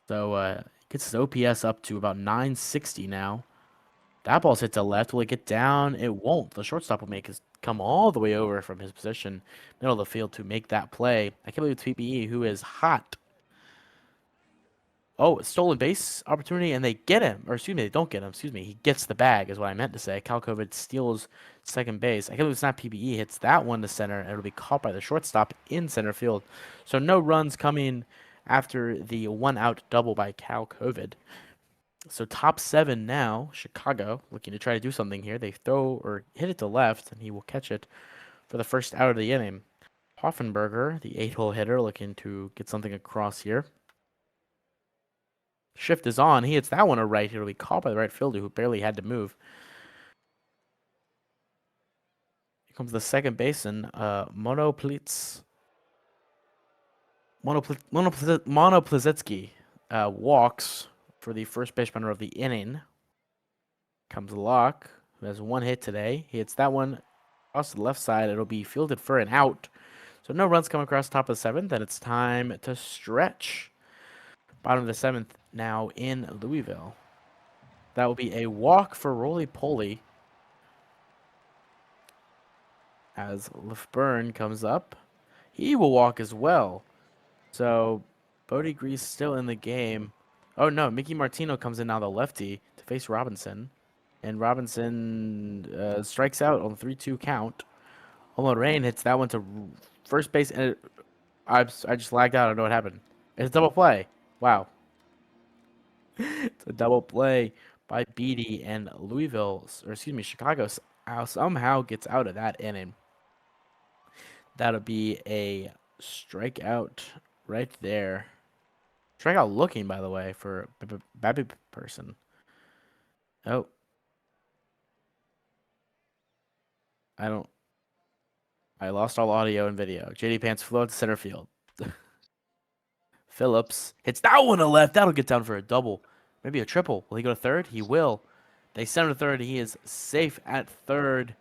So gets his OPS up to about 960 now. That ball's hit to left. Will it get down? It won't. The shortstop will make his come all the way over from his position, middle of the field, to make that play. I can't believe it's PPE, who is hot. Oh, stolen base opportunity, and they get him. Or excuse me, they don't get him. Excuse me. He gets the bag, is what I meant to say. Cal COVID steals second base. I can't believe it's not PPE. Hits that one to center, and it'll be caught by the shortstop in center field. So no runs coming after the 1 out double by Cal COVID. So top 7 now. Chicago looking to try to do something here. They throw or hit it to left, and he will catch it for the first out of the inning. Hoffenberger, the 8-hole hitter, looking to get something across here. Shift is on. He hits that one to right. It'll be caught by the right fielder, who barely had to move. Here comes the second baseman, Monoplitsky walks for the first base runner of the inning. Comes Locke, who has 1 hit today. He hits that one across the left side. It'll be fielded for an out. So no runs come across the top of the 7th, and it's time to stretch. Bottom of the 7th now in Louisville. That will be a walk for Roly-Poly as Lefburn comes up. He will walk as well. So Bodie Grease still in the game. Oh no, Mickey Martino comes in now, the lefty, to face Robinson. And Robinson strikes out on the 3-2 count. Homo Rain hits that one to first base, and I just lagged out. I don't know what happened. It's a double play. Wow. It's a double play by Beatty, and Louisville, or excuse me, Chicago somehow gets out of that inning. That'll be a strikeout right there. Strikeout looking, by the way, for Babby person. Oh. I lost all audio and video. JD Pants flew out to center field. Phillips hits that one to left. That'll get down for a double. Maybe a triple. Will he go to third? He will. They send him to third. He is safe at third.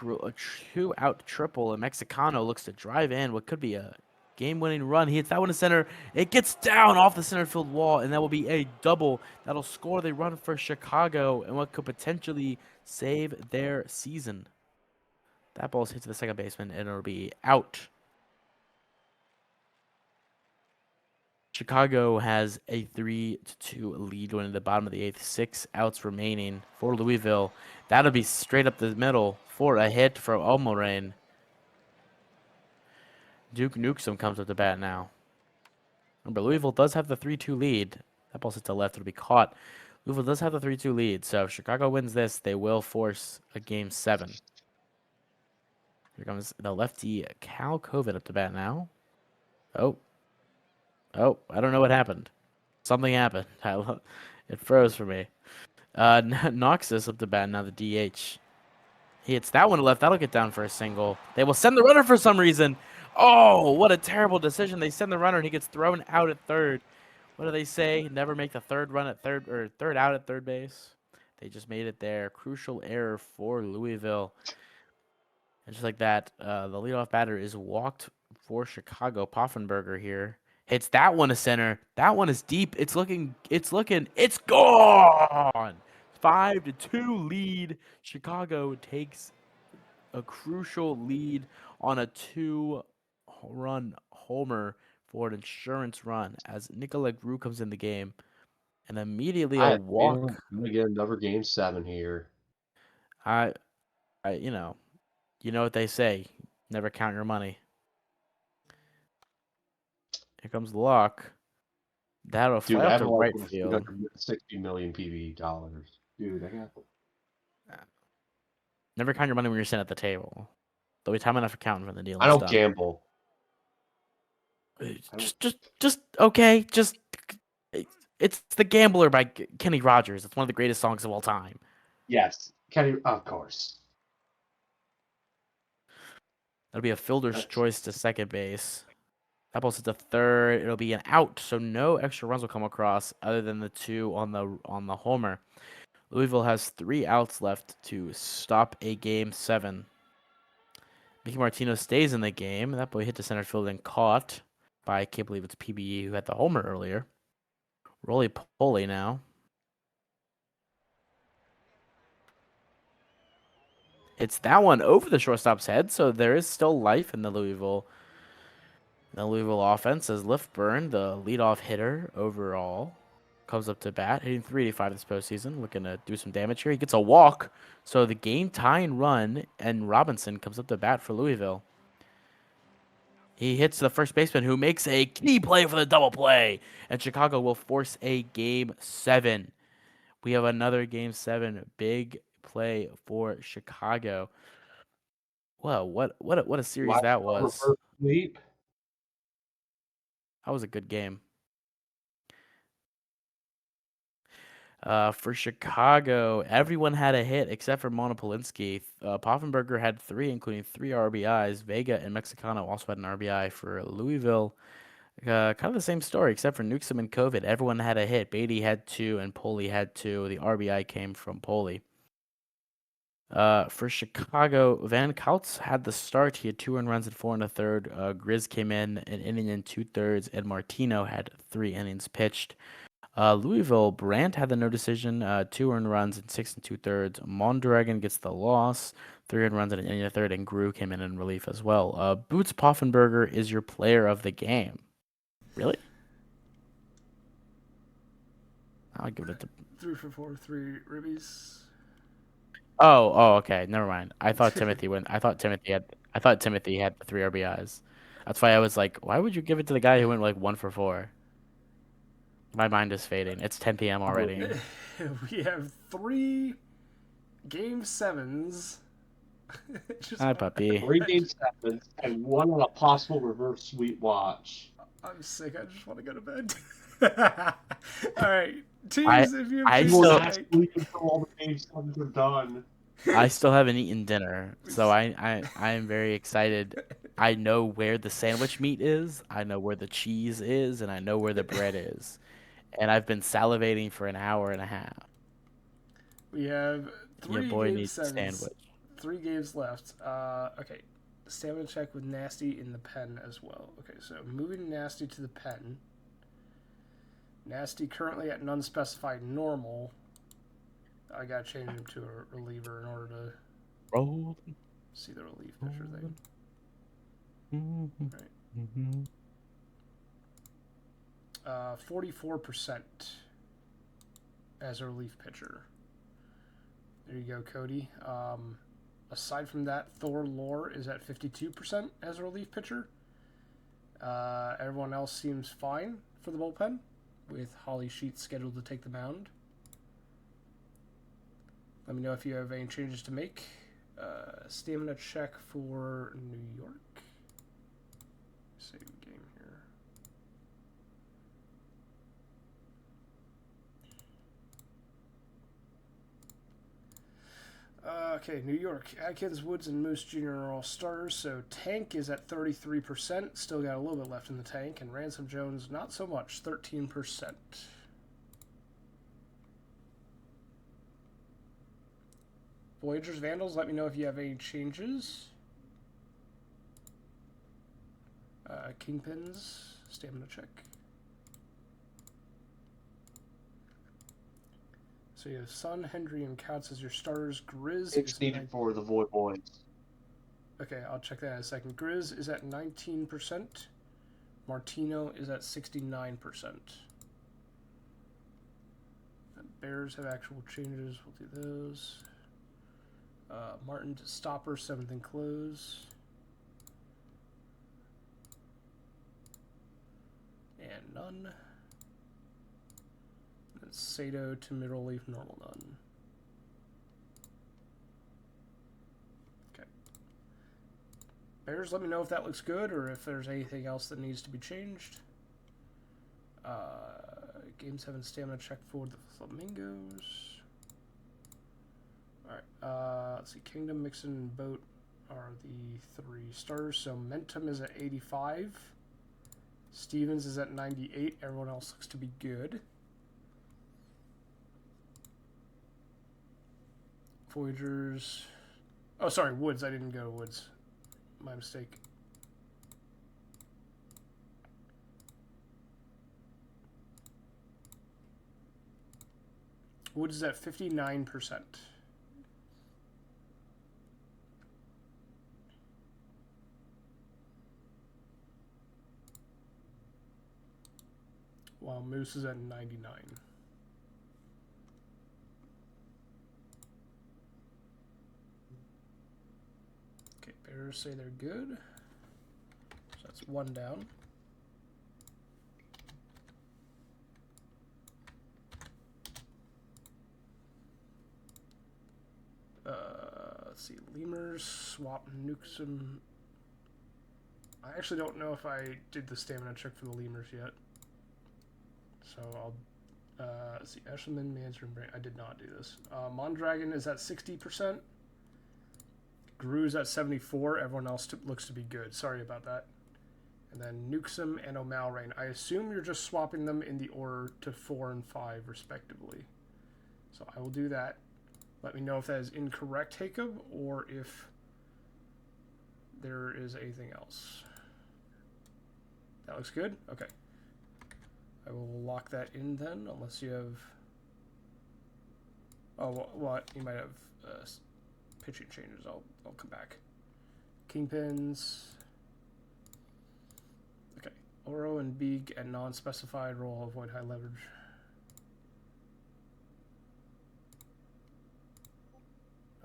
A 2-out triple, and Mexicano looks to drive in what could be a game-winning run. He hits that one to center. It gets down off the center field wall, and that will be a double. That'll score the run for Chicago, and what could potentially save their season. That ball's hit to the second baseman, and it'll be out. Chicago has a 3-2 lead going to the bottom of the 8th. 6 outs remaining for Louisville. That'll be straight up the middle for a hit from Almorain. Duke Newsom comes up to bat now. Remember, Louisville does have the 3-2 lead. That ball's hit to left. It'll be caught. Louisville does have the 3-2 lead, so if Chicago wins this, they will force a Game 7. Here comes the lefty Cal COVID up to bat now. Oh, I don't know what happened. Something happened. It froze for me. Noxus up to bat now, the DH. He hits that one to left. That'll get down for a single. They will send the runner for some reason. Oh, what a terrible decision. They send the runner, and he gets thrown out at third. What do they say? Never make the third run at third, or third out at third base. They just made it there. Crucial error for Louisville. And just like that, the leadoff batter is walked for Chicago. Poffenberger here hits that one to center. That one is deep. It's gone. 5-2 lead. Chicago takes a crucial lead on a 2-run homer for an insurance run as Nicola Gru comes in the game and immediately a I have a feeling walk. I'm gonna get another game 7 here. I, you know what they say. Never count your money. Here comes the luck. That'll Dude, fly I out have to like right over field. 360 million PB dollars. Dude, I got. Never count your money when you're sitting at the table. There'll be time enough for counting when the I dealing's don't done. gamble. I don't. Just okay. It's The Gambler by Kenny Rogers. It's one of the greatest songs of all time. Yes, Kenny, of course. That'll be a fielder's That's choice to second base. That ball's hit to third. It'll be an out, so no extra runs will come across other than the 2 on the homer. Louisville has 3 outs left to stop a game 7. Mickey Martino stays in the game. That boy hit to center field and caught by, I can't believe it's PBE who had the homer earlier. Roly poly now. It's that one over the shortstop's head, so there is still life in the Louisville offense as Liftburn, the leadoff hitter overall, comes up to bat, hitting .385 this postseason, looking to do some damage here. He gets a walk, so the game tying run, and Robinson comes up to bat for Louisville. He hits the first baseman, who makes a key play for the double play, and Chicago will force a game 7. We have another game 7, big play for Chicago. Well, what a series that was. reverse sweep. That was a good game. For Chicago, everyone had a hit except for Monopolinski. Poffenberger had 3, including 3 RBIs. Vega and Mexicano also had an RBI. For Louisville, kind of the same story, except for Newsom and COVID. Everyone had a hit. Beatty had 2, and Poli had 2. The RBI came from Poli. For Chicago, Van Kautz had the start. He had 2 earned runs in 4 1/3. Grizz came in an inning and 2/3, and Martino had 3 innings pitched. Louisville, Brandt had the no decision, 2 earned runs in 6 2/3. Mondragon gets the loss, 3 earned runs in an inning and a third, and Gru came in relief as well. Boots Poffenberger is your player of the game. Really? I'll give it to. 3 for 4, 3 ribbies. Oh, okay. Never mind. I thought Timothy went. I thought Timothy had the 3 RBIs. That's why I was like, why would you give it to the guy who went like 1 for 4? My mind is fading. It's 10 p.m. already. We have 3 game 7s. Hi, puppy. 3 game 7 and 1 on a possible reverse sweep watch. I'm sick. I just want to go to bed. All right, teams. If you I have still- Not sleep until all the game 7s are done. I still haven't eaten dinner, so I am very excited. I know where the sandwich meat is, I know where the cheese is, and I know where the bread is. And I've been salivating for an hour and a half. we have Your 3 boy game needs a 7s. sandwich. 3 games left. Okay. Stamina check with Nasty in the pen as well. Okay, so moving Nasty to the pen. Nasty currently at an unspecified normal. I gotta change him to a reliever in order to Roll. see the relief pitcher thing. Right. 44% as a relief pitcher. There you go, Cody. Aside from that, Thor Lore is at 52% as a relief pitcher. Everyone else seems fine for the bullpen, with Holly Sheets scheduled to take the mound. Let me know if you have any changes to make. Stamina check for New York. Save game here. Okay, New York. Atkins, Woods, and Moose Jr. are all starters, so Tank is at 33%. Still got a little bit left in the tank. And Ransom Jones, not so much, 13%. Voyagers, Vandals, let me know if you have any changes. Kingpins, stamina check. So you have Sun, Hendry, and Couts as your starters. Grizz It's is needed for the Void Boys. Okay, I'll check that in a second. Grizz is at 19%. Martino is at 69%. Bears have actual changes. We'll do those. Martin to Stopper, 7th and close. And none. And Sato to middle leaf, normal none. Okay. Bears, let me know if that looks good or if there's anything else that needs to be changed. Game 7 stamina check for the Flamingos. Alright, let's see. Kingdom, Mixon, and Boat are the 3 starters. So Mentum is at 85. Stevens is at 98. Everyone else looks to be good. Voyagers. Oh, sorry, Woods. I didn't go to Woods. My mistake. Woods is at 59%. While Moose is at 99. Okay, Bears say they're good. So that's 1 down. Let's see, Lemurs, swap Nukesum. I actually don't know if I did the stamina check for the Lemurs yet. So I'll, let's see, Eshelman, Manser, and Brain. I did not do this. Mondragon is at 60%. Gru's at 74. Everyone else looks to be good. Sorry about that. And then Nukesum and O'Malrain. I assume you're just swapping them in the order to 4 and 5, respectively. So I will do that. Let me know if that is incorrect, Jacob, or if there is anything else. That looks good? Okay. I will lock that in then, unless you have... Oh, what? You might have pitching changes. I'll come back. Kingpins. Okay. Oro and Beak and non-specified roll, avoid high leverage.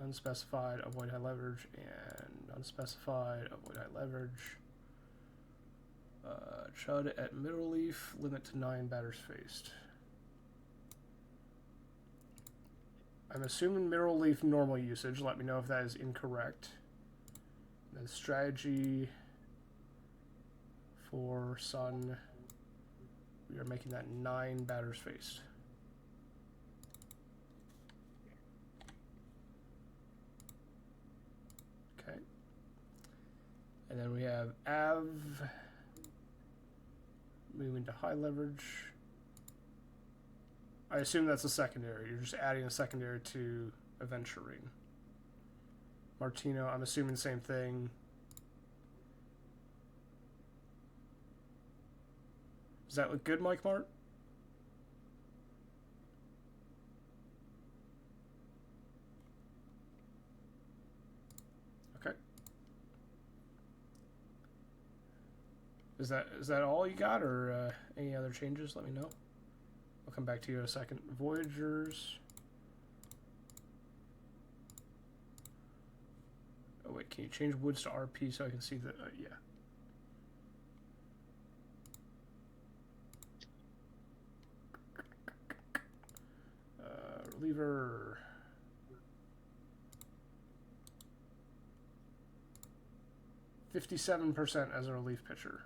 Unspecified, avoid high leverage, and unspecified, avoid high leverage. Chud at middle leaf, limit to 9 batters faced. I'm assuming middle leaf normal usage. Let me know if that is incorrect. And then strategy for Sun. We are making that 9 batters faced. Okay. And then we have Av moving to high leverage. I assume that's a secondary. You're just adding a secondary to Aventurine. Martino, I'm assuming same thing. Does that look good, Mike Mart? Okay. Is that all you got, or any other changes? Let me know. I'll come back to you in a second. Voyagers. Oh wait, can you change Woods to RP so I can see the? Yeah. Reliever. $57% as a relief pitcher.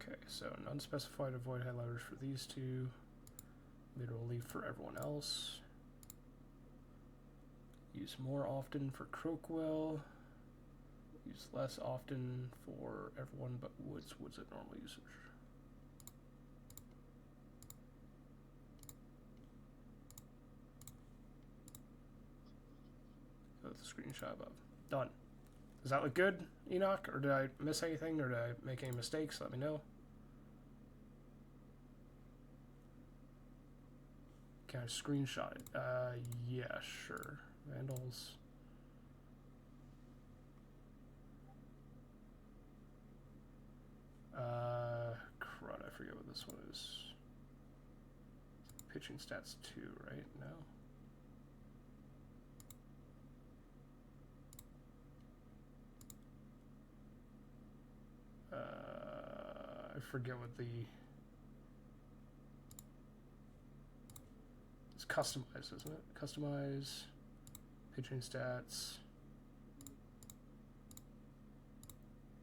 Okay, so unspecified, avoid high leverage for these two. Mid relief for everyone else. Use more often for Crockwell. Use less often for everyone but Woods. Woods at normal usage. with the screenshot above. Done. Does that look good, Enoch? Or did I miss anything? Or did I make any mistakes? Let me know. Can I screenshot it? Yeah, sure. Vandals. Crud, I forget what this one is. Pitching stats 2, right? No. I forget what the... It's customized, isn't it? Customize, pitching stats.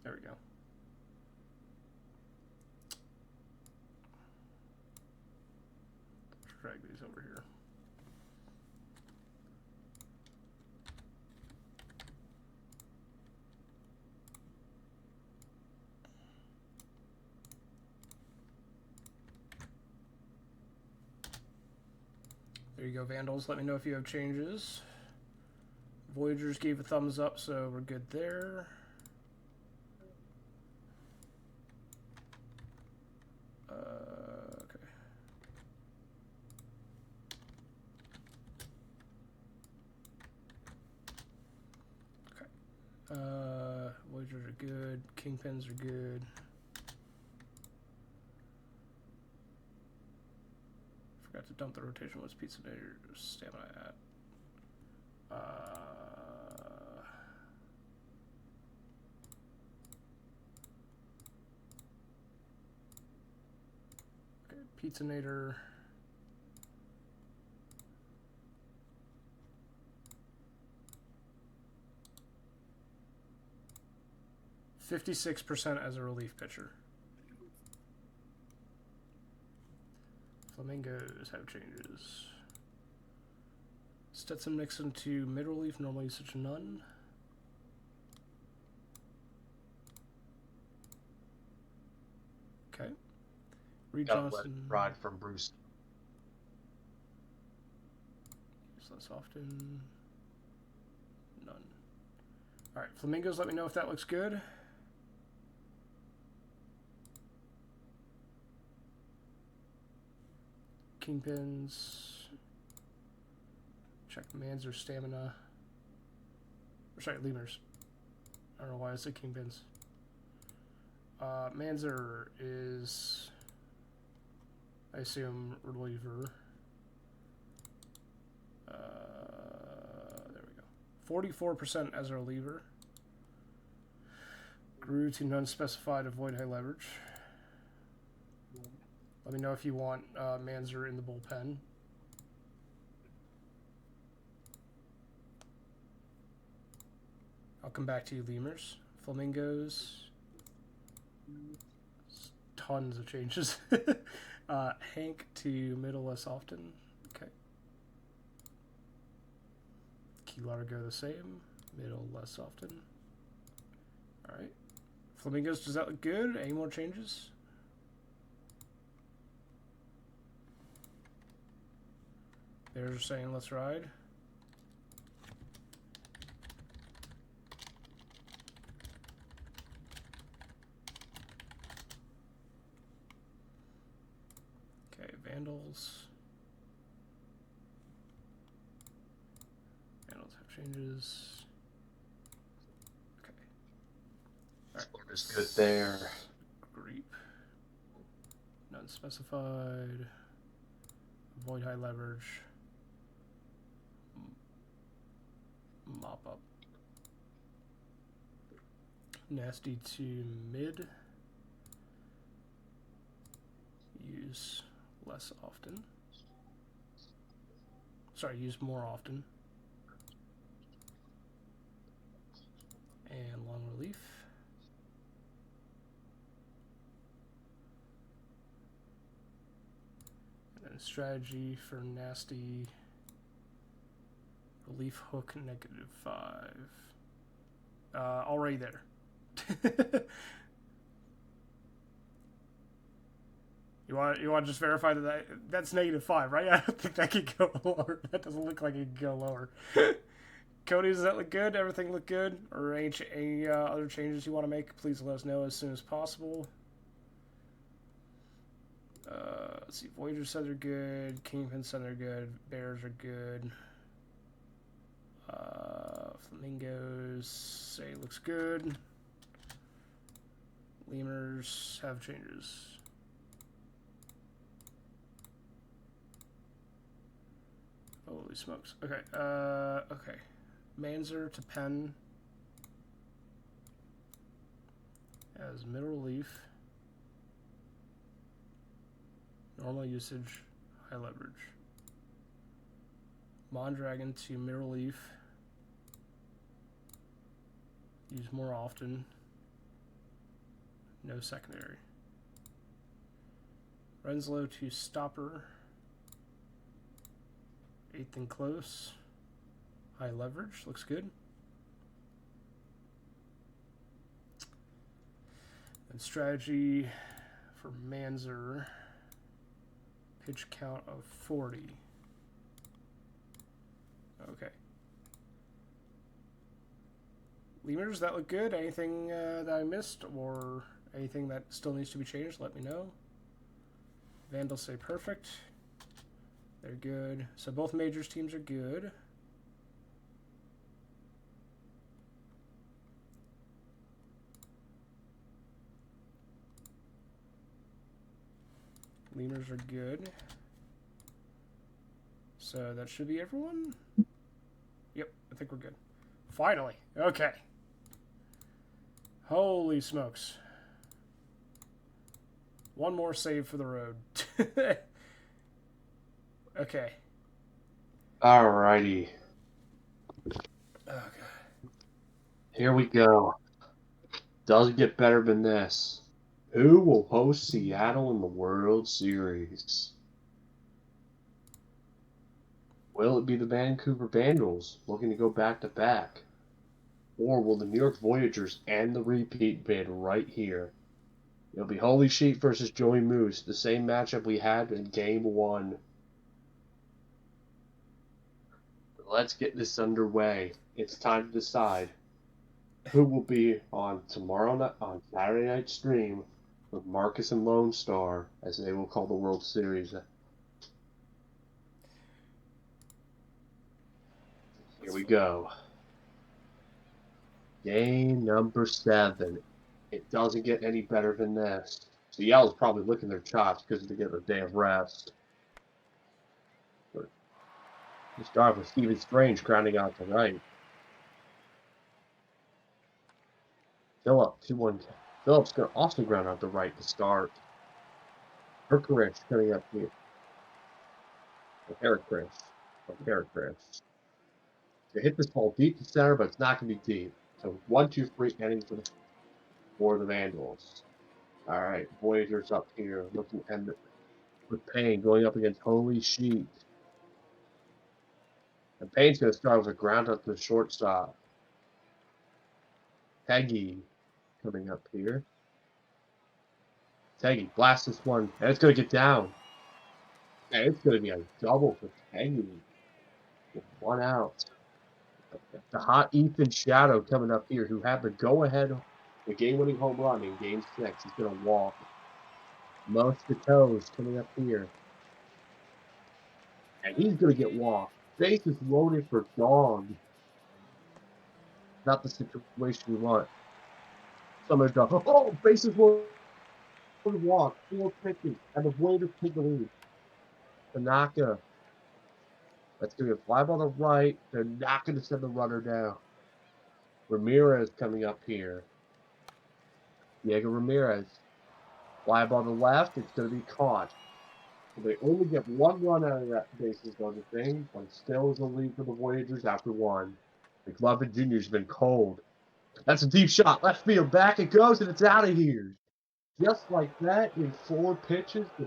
There we go. Drag these over here. There you go, Vandals. Let me know if you have changes. Voyagers gave a thumbs up, so we're good there. Okay. Voyagers are good. Kingpins are good. Forgot to dump the rotation. What's Pizza Nader stamina at? Okay, Pizza Nader. %56% as a relief pitcher. Flamingos have changes. Stetson Nixon to mid relief, normally such none. Okay. Reed Johnson. Ride from Bruce. Use less often. None. Alright, Flamingos, let me know if that looks good. Kingpins. Check Manzer stamina. Or sorry, lemurs. I don't know why I said Kingpins. Manzer is, I assume, reliever. There we go. 44% as a reliever. Grew to unspecified, avoid high leverage. Let me know if you want Manzer in the bullpen. I'll come back to you, lemurs. Flamingos. Tons of changes. Hank to middle less often. Okay. Key Largo the same. Middle less often. Alright. Flamingos, does that look good? Any more changes? They're saying let's ride. Okay, Vandals. Vandals have changes. Okay. Alright. Is good there. Creep. None specified. Avoid high leverage. Mop up. Nasty to mid. Use less often. Sorry, use more often. And long relief. And then strategy for nasty. Relief hook -5. Already there. You want to just verify that's -5, right? I don't think that could go lower. That doesn't look like it could go lower. Cody, does that look good? Everything look good? Or any other changes you want to make? Please let us know as soon as possible. Let's see. Voyager said they're good. Kingpin said they're good. Bears are good. Flamingos say looks good. Lemurs have changes. Holy smokes. Okay. Okay. Manzer to Penn as middle relief. Normal usage, high leverage. Mondragon to middle relief. Use more often. No secondary. Renslow to stopper. 8th and close. High leverage. Looks good. And strategy for Manzer. Pitch count of 40. Okay. Lemurs, that look good? Anything that I missed or anything that still needs to be changed, let me know. Vandals say perfect. They're good. So both majors teams are good. Lemurs are good. So that should be everyone? Yep, I think we're good. Finally. Okay. Holy smokes. One more save for the road. Okay. Alrighty. Oh, God. Here we go. Doesn't get better than this. Who will host Seattle in the World Series? Will it be the Vancouver Vandals looking to go back to back? Or will the New York Voyagers end the repeat bid right here? It'll be Holy Sheep versus Joey Moose, the same matchup we had in Game 1. Let's get this underway. It's time to decide who will be on tomorrow night, on Saturday night stream with Marcus and Lone Star, as they will call the World Series. Here we go. Game number 7. It doesn't get any better than this. Seattle's probably licking their chops because they get a day of rest. We start with Stephen Strange grounding out to right. Philip, 2-1. Philip's going to also ground out the right to start. Herkerich coming up here. Herkerich. They hit this ball deep to center, but it's not going to be deep. So 1-2-3 innings for the Vandals. All right, Voyagers up here looking at with Payne going up against Holy Sheet. And Payne's going to start with a ground up to the shortstop. Teggy coming up here. Teggy blasts this one, and it's going to get down. And it's going to be a double for Teggy. With 1 out. The hot Ethan Shadow coming up here, who had the go-ahead, the game-winning home run in Game 6. He's going to walk. Most the toes coming up here. And he's going to get walked. Base is loaded for dog. Not the situation we want. Somebody's going, oh, base is loaded for walk. 4 pitches. And the Voiders take the lead. Tanaka. That's going to be a fly ball to the right. They're not going to send the runner down. Ramirez coming up here. Diego Ramirez. Fly ball to the left. It's going to be caught. They only get 1 run out of that bases loaded thing, but still is a lead for the Voyagers after 1. McLovin Jr.'s been cold. That's a deep shot. Left field. Back it goes, and it's out of here. Just like that, in 4 pitches, the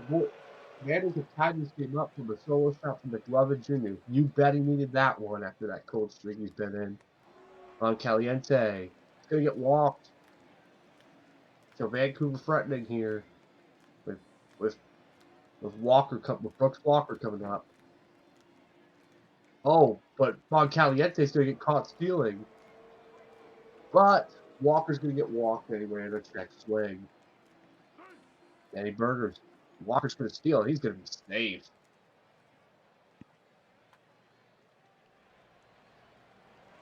Vandals have tied this game up from a solo shot from McLovin Jr. You bet he needed that one after that cold streak he's been in. On Caliente. It's going to get walked. So Vancouver threatening here with Brooks Walker coming up. Oh, but Von Caliente's going to get caught stealing. But Walker's going to get walked anyway in the next swing. Danny Burgers. Walker's going to steal. He's going to be safe.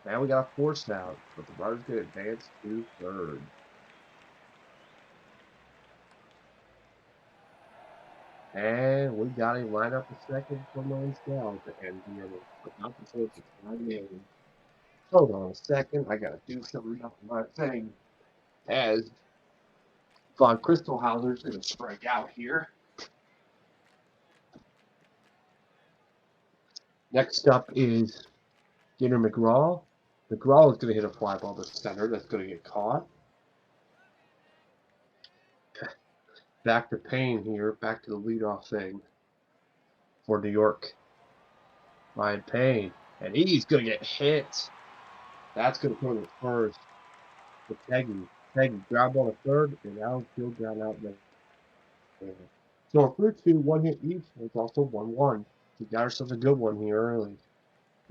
Now we got a force out, but the runner's going to advance to third. And we got him line up a second for Mansell to end the inning, but not before the time game. Hold on a second. I got to do something on my thing. As Von Christelhauser's going to strike out here. Next up is Skinner McGraw. McGraw is going to hit a fly ball to center. That's going to get caught. Back to Payne here. Back to the leadoff thing for New York. Ryan Payne. And he's going to get hit. That's going to go to first. To Peggy. Peggy, ground ball to third, and outfield ground out there. So if we're 2, 1 hit each, it's also 1-1. We got ourselves a good one here early.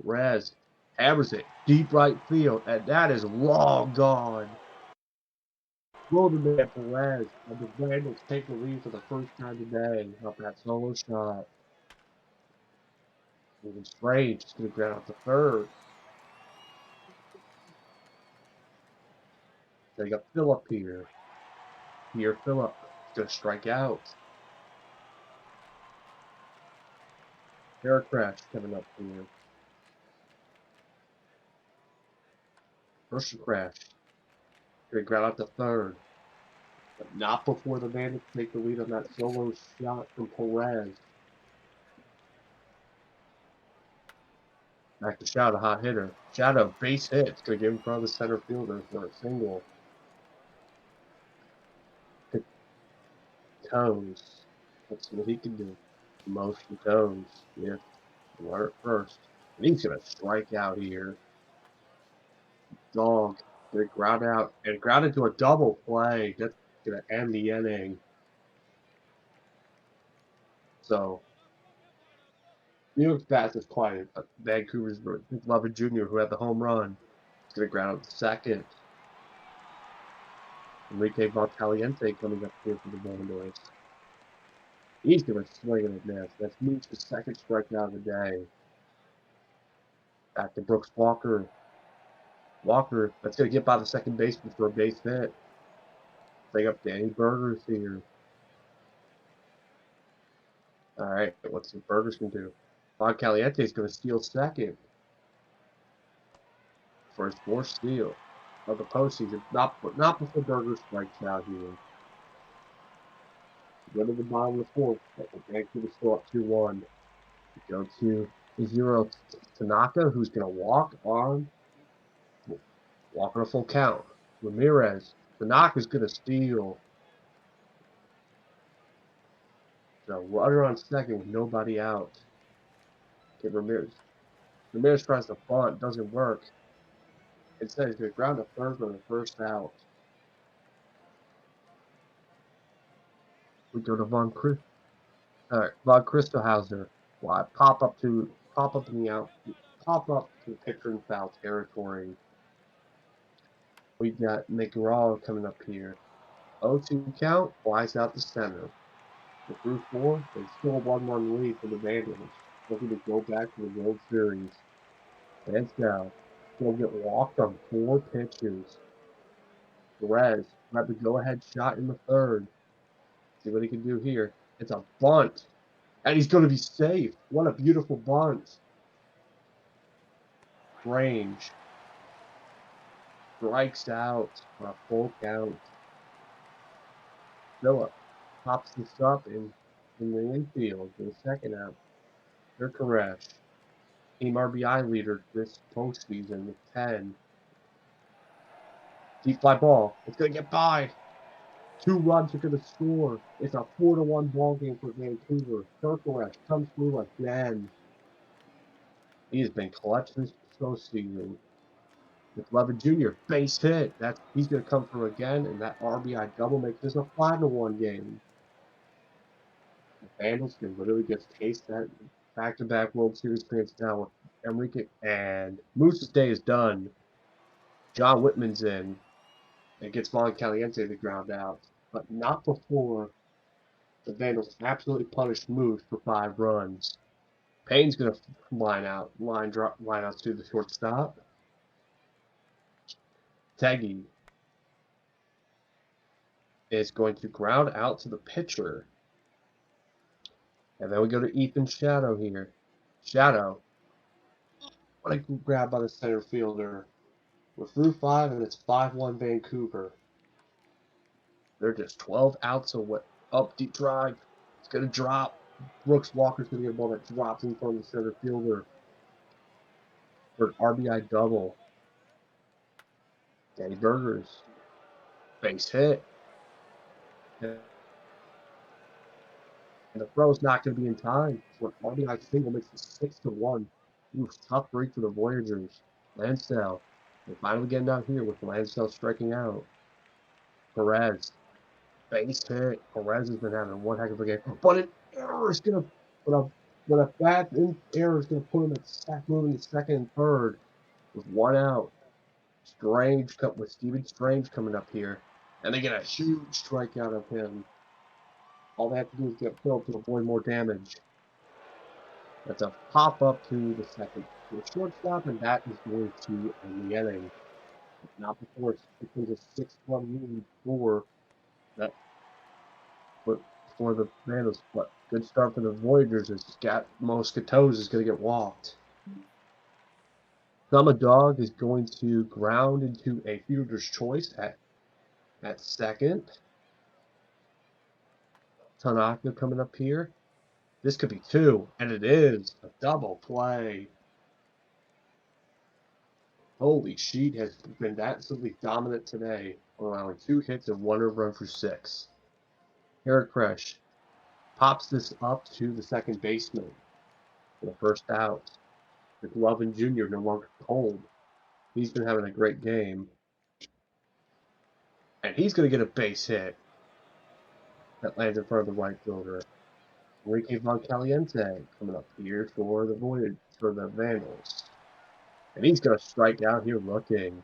Rez hammers it deep right field, and that is long gone. Golden man Perez, and the Vandals take the lead for the first time today off that solo shot. Even Strange is going to ground out to third. They got Phillip here. Here, Phillip is going to strike out. Air crash coming up here. First crash. Going to ground out to third. But not before the Bandits take the lead on that solo shot from Perez. Back to Shadow, hot hitter. Shadow, base hit. It's going to get in front of the center fielder for a single. Tones. Let's see what he can do. Motion Tones. Yeah. Runner at first. And he's going to strike out here. Dog. Going to ground out. And ground into a double play. That's going to end the inning. So, New York's bat is quiet. But Vancouver's Lovett Jr., who had the home run, is going to ground out the second. Enrique Valcaliente coming up here for the Vandals. He's going to swing and a miss. That's Mooch's second strikeout of the day. Back to Brooks Walker. Walker, that's going to get by the second baseman for a base hit. Bring up Danny Burgers here. All right, what's the Burgers going to do? Von Caliente is going to steal second for his fourth steal of the postseason. Not before Burgers strikes out here. Go to the bottom of the fourth. Vancouver still up 2-1. Go to Zero Tanaka, who's going to walk on a full count. Ramirez. Tanaka's going to steal. So runner on second with nobody out. Okay, Ramirez. Ramirez tries to bunt, doesn't work. Instead, he's going to ground to third on the first out. We go to Von Christelhauser. Well, pop up to the pitcher in foul territory. We got McGraw coming up here. 0-2 count, flies out the center. Through 4, there's still a 1-1 lead for the Vandals. Looking to go back to the World Series. Hands down. He'll get walked on 4 pitches. Perez got the go-ahead shot in the third. See what he can do here. It's a bunt. And he's going to be safe. What a beautiful bunt. Range. Strikes out on a full count. Phillip pops this up in the infield for the second out. They're Koresh. Team RBI leader this postseason with 10. Deep fly ball. It's going to get by. 2 runs are going to score. It's a 4-1 ball game for Vancouver. Koresh comes through again. He has been clutch this postseason. With Lovett Jr. base hit. He's going to come through again, and that RBI double makes this a 5-1 game. The Vandals can literally just taste that back-to-back World Series appearance now with Enrique, and Moose's day is done. John Whitman's in and gets Von Caliente the ground out, but not before the Vandals absolutely punish Moose for 5 runs. Payne's gonna line out to the shortstop. Teggy is going to ground out to the pitcher. And then we go to Ethan Shadow here. Shadow, what a grab by the center fielder. We're through 5, and it's 5-1 Vancouver. They're just 12 outs away. Up deep drive. It's going to drop. Brooks Walker's going to get a ball that drops in front of the center fielder for an RBI double. Danny Burgers. Base hit. And the throw's not going to be in time. So an RBI single makes it 6-1. Ooh, tough break for the Voyagers. Lansdale. They're finally getting out here with Lansdale striking out. Perez. Base hit. Perez has been having one heck of a game. But an error is going to but a bad error is going to put him at moving to second and third with 1 out. With Steven Strange coming up here. And they get a huge strikeout of him. All they have to do is get Phillips to avoid more damage. That's a pop up to the shortstop, and that is going to end the inning. Not before it becomes a 6-1 lead for the Vandals. But good start for the Voyagers as Moscatos is going to get walked. Summer Dog is going to ground into a fielder's choice at second. Tanaka coming up here. This could be 2, and it is a double play. Holy Sheet has been absolutely dominant today, allowing 2 hits and 1 run for 6. Eric Kresh pops this up to the second baseman for the first out. McLovin Jr. no longer cold. He's been having a great game. And he's going to get a base hit that lands in front of the right fielder. Enrique Von Caliente coming up here for the Vandals. And he's going to strike out here looking.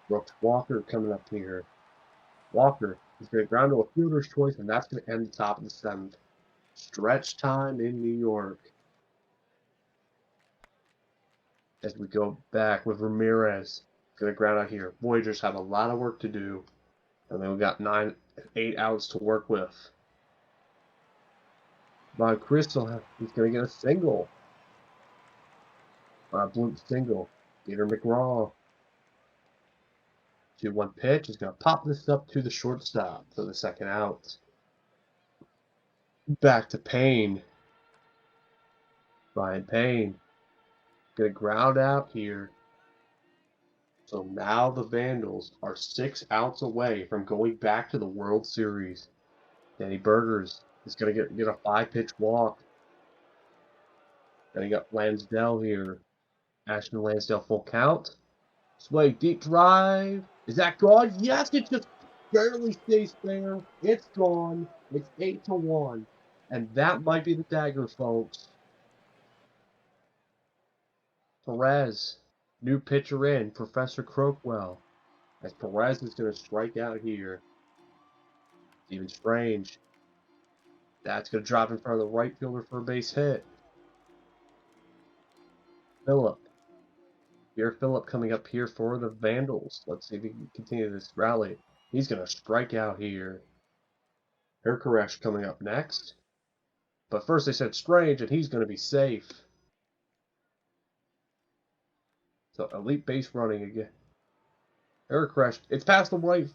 Brooks Walker coming up here. Walker is going to ground to a fielder's choice, and that's going to end the top of the 7th. Stretch time in New York. As we go back with Ramirez. Going to ground out here. Voyagers have a lot of work to do. And then we've got 8 outs to work with. Von Crystal is going to get a single. Blue single. Gator McGraw. 2-1 pitch is going to pop this up to the shortstop for the second out. Back to Payne. Brian Payne. Going to ground out here. So now the Vandals are 6 outs away from going back to the World Series. Danny Burgers is going to get a 5-pitch walk. Then you got Lansdale here. Ashton Lansdale full count. Sway deep drive. Is that gone? Yes, it just barely stays there. It's gone. It's 8-1. And that might be the dagger, folks. Perez, new pitcher in, Professor Crockwell. As Perez is going to strike out here. Steven Strange. That's going to drop in front of the right fielder for a base hit. Phillip. Pierre Phillip coming up here for the Vandals. Let's see if he can continue this rally. He's going to strike out here. Herkaresh coming up next. But first they said Strange, and he's going to be safe. So elite base running again. Herkaresh, it's past the right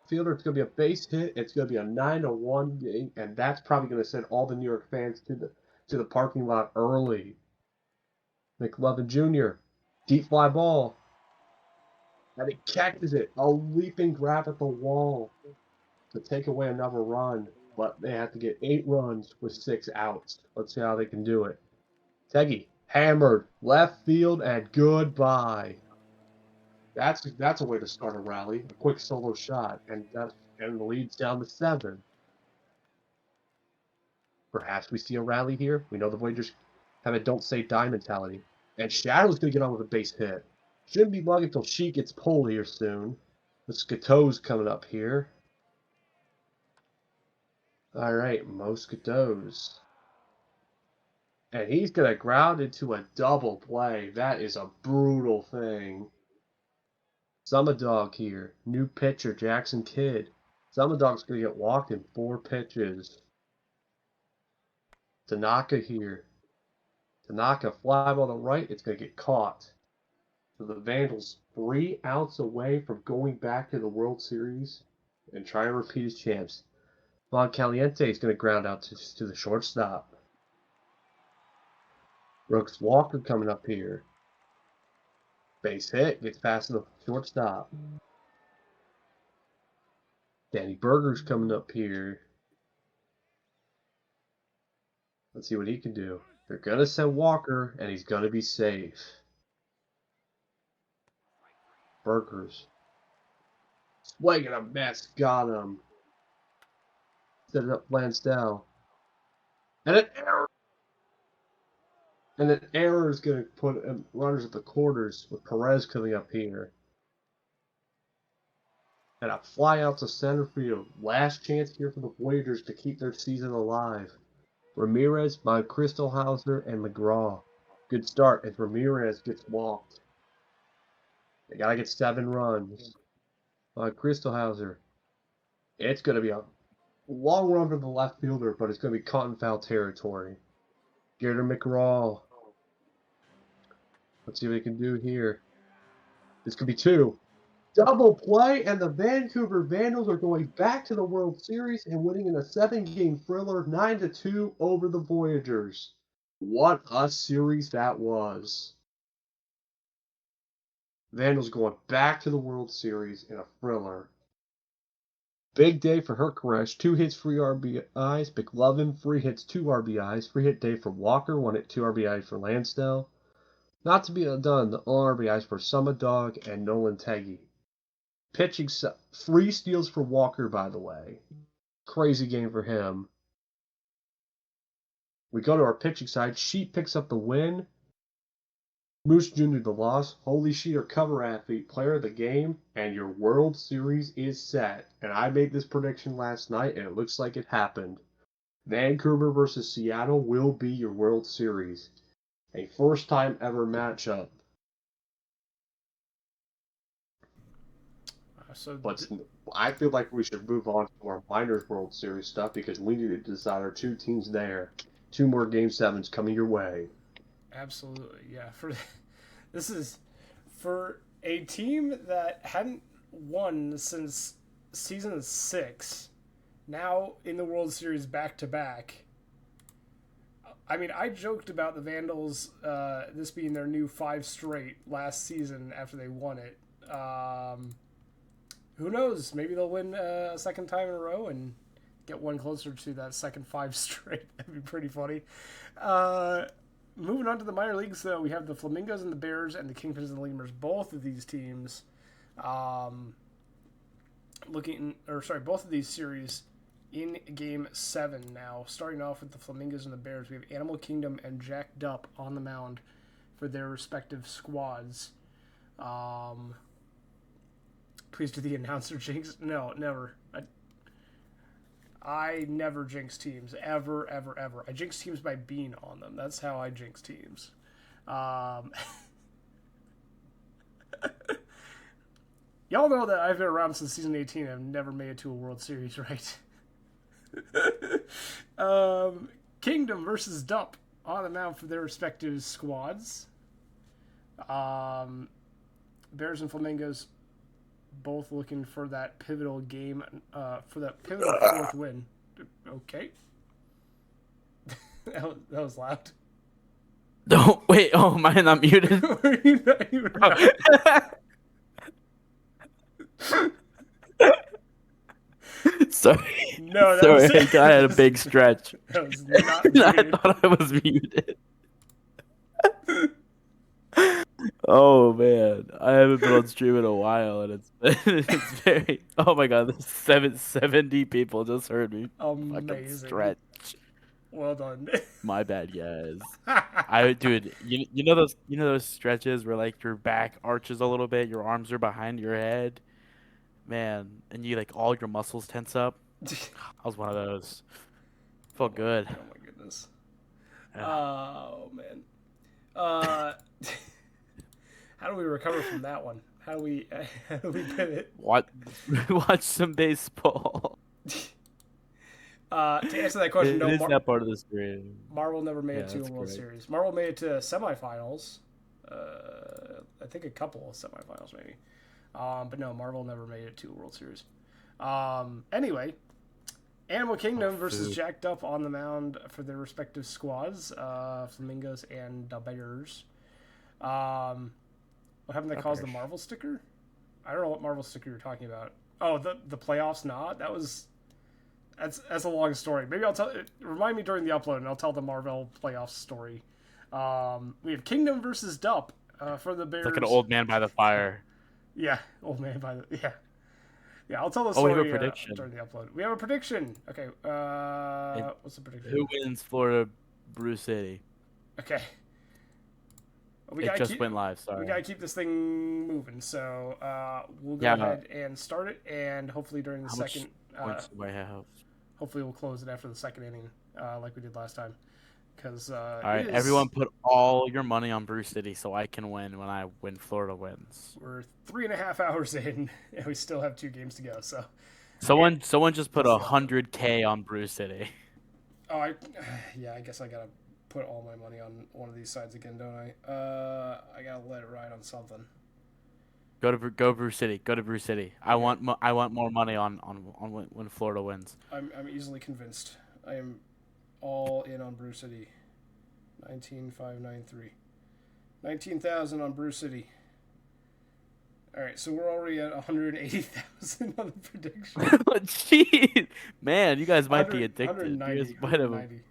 fielder. It's going to be a base hit. It's going to be a 9-1 game, and that's probably going to send all the New York fans to the parking lot early. McLovin Jr. Deep fly ball. And it catches it. A leaping grab at the wall to take away another run. But they have to get 8 runs with 6 outs. Let's see how they can do it. Teggy hammered left field and goodbye. That's a way to start a rally. A quick solo shot, and the lead's down to 7. Perhaps we see a rally here. We know the Voyagers have a don't say die mentality. And Shadow's going to get on with a base hit. Shouldn't be long until she gets pulled here soon. The Skato's coming up here. All right, Mosquitoes. And he's going to ground into a double play. That is a brutal thing. Summer Dog here. New pitcher, Jackson Kidd. Summer Dog's going to get walked in 4 pitches. Tanaka here. Tanaka, fly ball to right. It's going to get caught. So the Vandals 3 outs away from going back to the World Series and trying to repeat as champs. Von Caliente is going to ground out to the shortstop. Brooks Walker coming up here. Base hit, gets past the shortstop. Danny Berger's coming up here. Let's see what he can do. They're going to send Walker, and he's going to be safe. Berger's swing and a miss. Got him. Set it up Lansdale. And an error. And an error is going to put runners at the quarters with Perez coming up here. And a fly out to center field. Last chance here for the Voyagers to keep their season alive. Ramirez, by Crystalhauser, and McGraw. Good start as Ramirez gets walked. They got to get 7 runs. By Crystalhauser. It's going to be a long run for the left fielder, but it's going to be caught in foul territory. Gator McGraw. Let's see what he can do here. This could be 2. Double play, and the Vancouver Vandals are going back to the World Series and winning in a 7-game thriller, 9-2 over the Voyagers. What a series that was. Vandals going back to the World Series in a thriller. Big day for Herkeresh. 2 hits, 3 RBIs. McLovin, 3 hits, 2 RBIs. 3 hit day for Walker. 1 hit, 2 RBIs for Lansdale. Not to be done, the all RBIs for Summer Dog and Nolan Teggy. Pitching 3 steals for Walker, by the way. Crazy game for him. We go to our pitching side. Sheet picks up the win. Moose Jr. the loss. Holy Sheeter cover athlete, player of the game, and your World Series is set. And I made this prediction last night, and it looks like it happened. Vancouver versus Seattle will be your World Series. A first time ever matchup. But I feel like we should move on to our Minors World Series stuff because we need to decide our 2 teams there. 2 more Game 7s coming your way. Absolutely, yeah. This is for a team that hadn't won since season 6, now in the World Series back to back. I mean, I joked about the Vandals, this being their new 5 straight last season after they won it. Who knows? Maybe they'll win a second time in a row and get one closer to that second 5 straight. That'd be pretty funny. Moving on to the minor leagues, though, we have the Flamingos and the Bears and the Kingpins and the Lemurs. Both of these teams, both of these series in Game 7 now. Starting off with the Flamingos and the Bears, we have Animal Kingdom and Jack Dupp on the mound for their respective squads. Please do the announcer jinx. No, never. I never jinx teams. Ever, ever, ever. I jinx teams by being on them. That's how I jinx teams. Y'all know that I've been around since season 18 and I've never made it to a World Series, right? Kingdom versus Dupp on the mound for their respective squads. Bears and Flamingos both looking for that pivotal game, for that pivotal 4th win. Okay. that was loud. No, wait. Oh, am I not muted? You were not. Sorry. No, that Sorry, was I had a big stretch. That was not I muted. thought I was muted. Oh man, I haven't been on stream in a while, and it's very. Oh my god, there's 770 people just heard me. Fucking Amazing. stretch. Well done. My bad, guys. Dude, you know those stretches where like your back arches a little bit, your arms are behind your head, man, and you like all your muscles tense up. I was one of those. Felt good. Oh my goodness. Ugh. Oh man. Uh, how do we recover from that one? How do we how do we pivot? Watch, watch some baseball. To answer that question, It no. is that part of the stream. Marvel never made Yeah, it to a that's World correct. Series. Marvel made it to semifinals. I think a couple of semifinals maybe. But no, Marvel never made it to a World Series. Anyway, Animal Kingdom versus food. Jacked Up on the mound for their respective squads, Flamingos and the Bears. What happened that caused the Bears. Marvel sticker? I don't know what Marvel sticker you're talking about. Oh, the playoffs not? That's a long story. Maybe I'll tell. Remind me during the upload, and I'll tell the Marvel playoffs story. We have Kingdom versus Dup for the Bears. It's like an old man by the fire. Yeah, old man by the yeah. I'll tell the Oh, we have a story prediction. during the upload. We have a prediction. Okay. It- What's the prediction? Who wins Florida Brew City? Okay. We It gotta just keep, went live. we Sorry. gotta keep this thing moving. So we'll go Yeah. ahead and start it, and hopefully during the How much second, points do I have? hopefully we'll close it after the second inning, like we did last time. Because All right, everyone, put all your money on Brew City so I can win when Florida wins. we're 3.5 hours in, and we still have 2 games to go. So Someone just put Let's see. 100K on Brew City. oh, I guess I gotta put all my money on one of these sides again, don't I? I gotta let it ride on something. Go Brew City. Go to Brew City. I want more money on when Florida wins. I'm easily convinced. I am all in on Brew City. 19,593. 19,000 on Brew City. All right, so we're already at 180,000 on the prediction. Jeez, man, you guys might be 100 addicted. You 190, guys might have 190.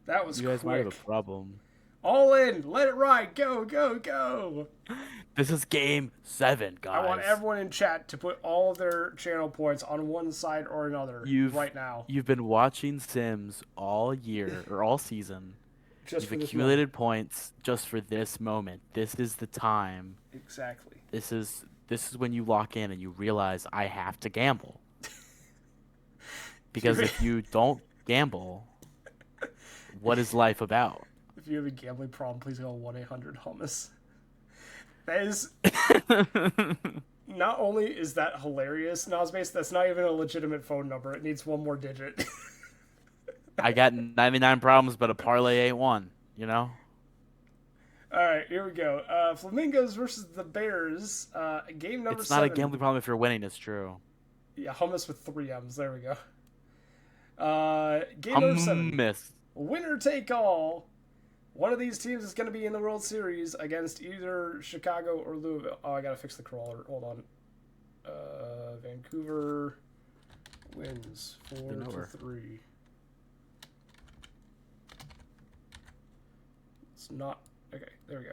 That was you guys might have a quick. problem. All in. Let it ride. Go, go, go. This is game 7, guys. I want everyone in chat to put all of their channel points on one side or another right now. You've been watching Sims all year or all season. Just You've for this accumulated points just for this moment. This is the time. moment. Exactly. This is when you lock in and you realize I have to gamble. Because if you don't gamble, what is life about? If you have a gambling problem, please call 1-800-HUMMUS. That is... Not only is that hilarious, Nosbase, that's not even a legitimate phone number. It needs one more digit. I got 99 problems, but a parlay ain't one, you know? All right, here we go. Flamingos versus the Bears. Game number 7. It's not a gambling problem if you're winning, it's true. Yeah, hummus with 3 M's. There we go. Game number 7. Hummus. Winner take all. One of these teams is going to be in the World Series against either Chicago or Louisville. Oh, I got to fix the crawler. Hold on. Vancouver wins 4-3. It's not... Okay, there we go.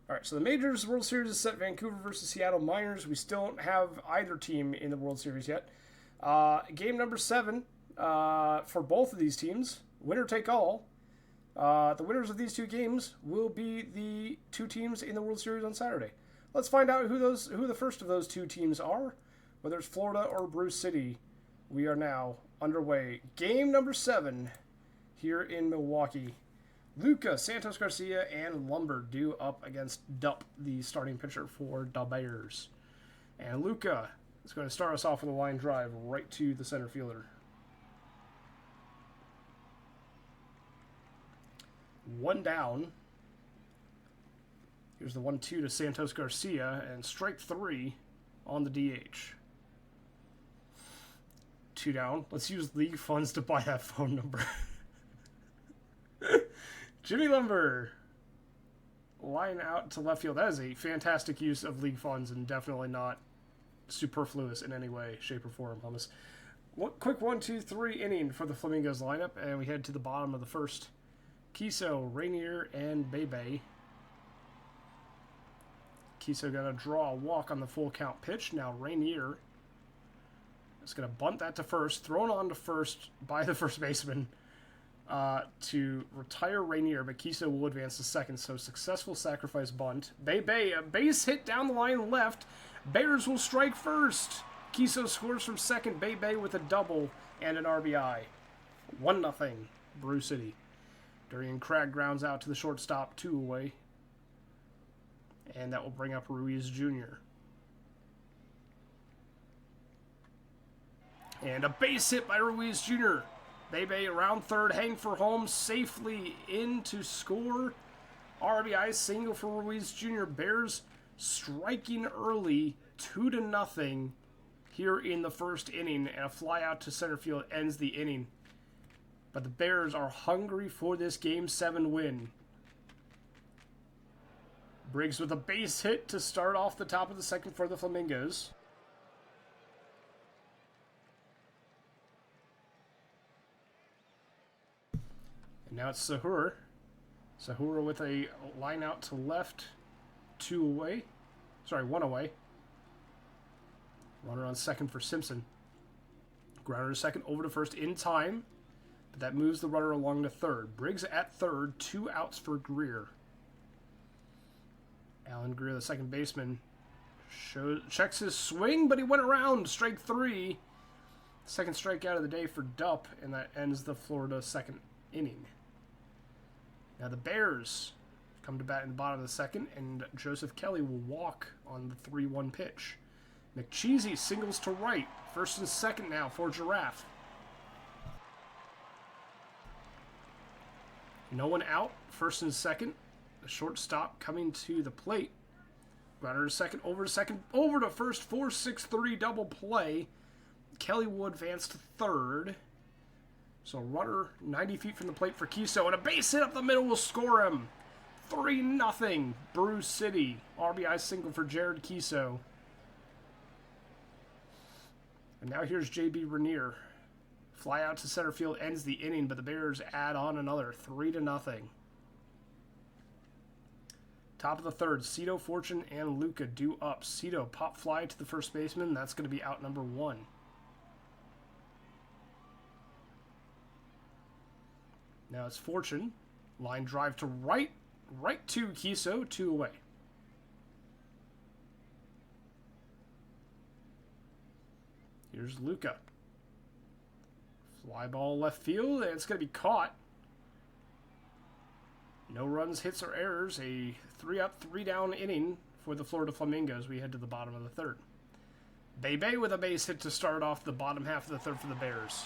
All right, so the Majors World Series is set. Vancouver versus Seattle Miners. We still don't have either team in the World Series yet. Game number 7 for both of these teams. Winner take all. The winners of these 2 games will be the 2 teams in the World Series on Saturday. Let's find out who the first of those 2 teams are, whether it's Florida or Brew City. We are now underway. Game number 7 here in Milwaukee. Luca, Santos Garcia, and Lumber due up against Dup, the starting pitcher for the Bears. And Luca is going to start us off with a line drive right to the center fielder. 1 down. Here's the 1-2 to Santos Garcia, and strike 3 on the DH. 2 down. Let's use league funds to buy that phone number. Jimmy Lumber. Line out to left field. That is a fantastic use of league funds and definitely not superfluous in any way, shape, or form, Hummus. Quick 1-2-3 inning for the Flamingos lineup, and we head to the bottom of the first. Kiso, Rainier, and Bebe. Kiso going to draw a walk on the full count pitch. Now Rainier is going to bunt that to first. Thrown on to first by the first baseman. to retire Rainier, but Kiso will advance to second, so successful sacrifice bunt. Bay, a base hit down the line left. Bears will strike first. Kiso scores from second. Bay with a double and an RBI. 1-0, Brew City. Durian Cragg grounds out to the shortstop, 2 away. And that will bring up Ruiz Jr. And a base hit by Ruiz Jr. Bay around third, hang for home, safely in to score. RBI single for Ruiz Jr. Bears striking early, 2-0 here in the first inning. And a fly out to center field ends the inning. But the Bears are hungry for this Game 7 win. Briggs with a base hit to start off the top of the second for the Flamingos. And now it's Sahura. Sahura with a line out to left, 2 away. Sorry, 1 away. Runner on second for Simpson. Grounder to second, over to first in time. But that moves the runner along to third. Briggs at third, 2 outs for Greer. Alan Greer, the second baseman, checks his swing, but he went around. Strike 3. Second strikeout of the day for Dupp, and that ends the Florida second inning. Now the Bears come to bat in the bottom of the second, and Joseph Kelly will walk on the 3-1 pitch. McCheesy singles to right. First and second now for Giraffe. No one out. First and second. The shortstop coming to the plate. Runner to second, over to first. 4-6-3 double play. Kelly will advance to third. So runner 90 feet from the plate for Kiso. And a base hit up the middle will score him. 3-0. Brew City. RBI single for Jared Kiso. And now here's J.B. Rainier. Fly out to center field ends the inning, but the Bears add on another 3-0. Top of the third, Cito, Fortune, and Luca due up. Cito pop fly to the first baseman. That's going to be out number 1. Now it's Fortune. Line drive to right to Kiso, 2 away. Here's Luca. Fly ball left field, and it's going to be caught. No runs, hits, or errors. A 3-up, 3-down inning for the Florida Flamingos. We head to the bottom of the third. Bay with a base hit to start off the bottom half of the third for the Bears.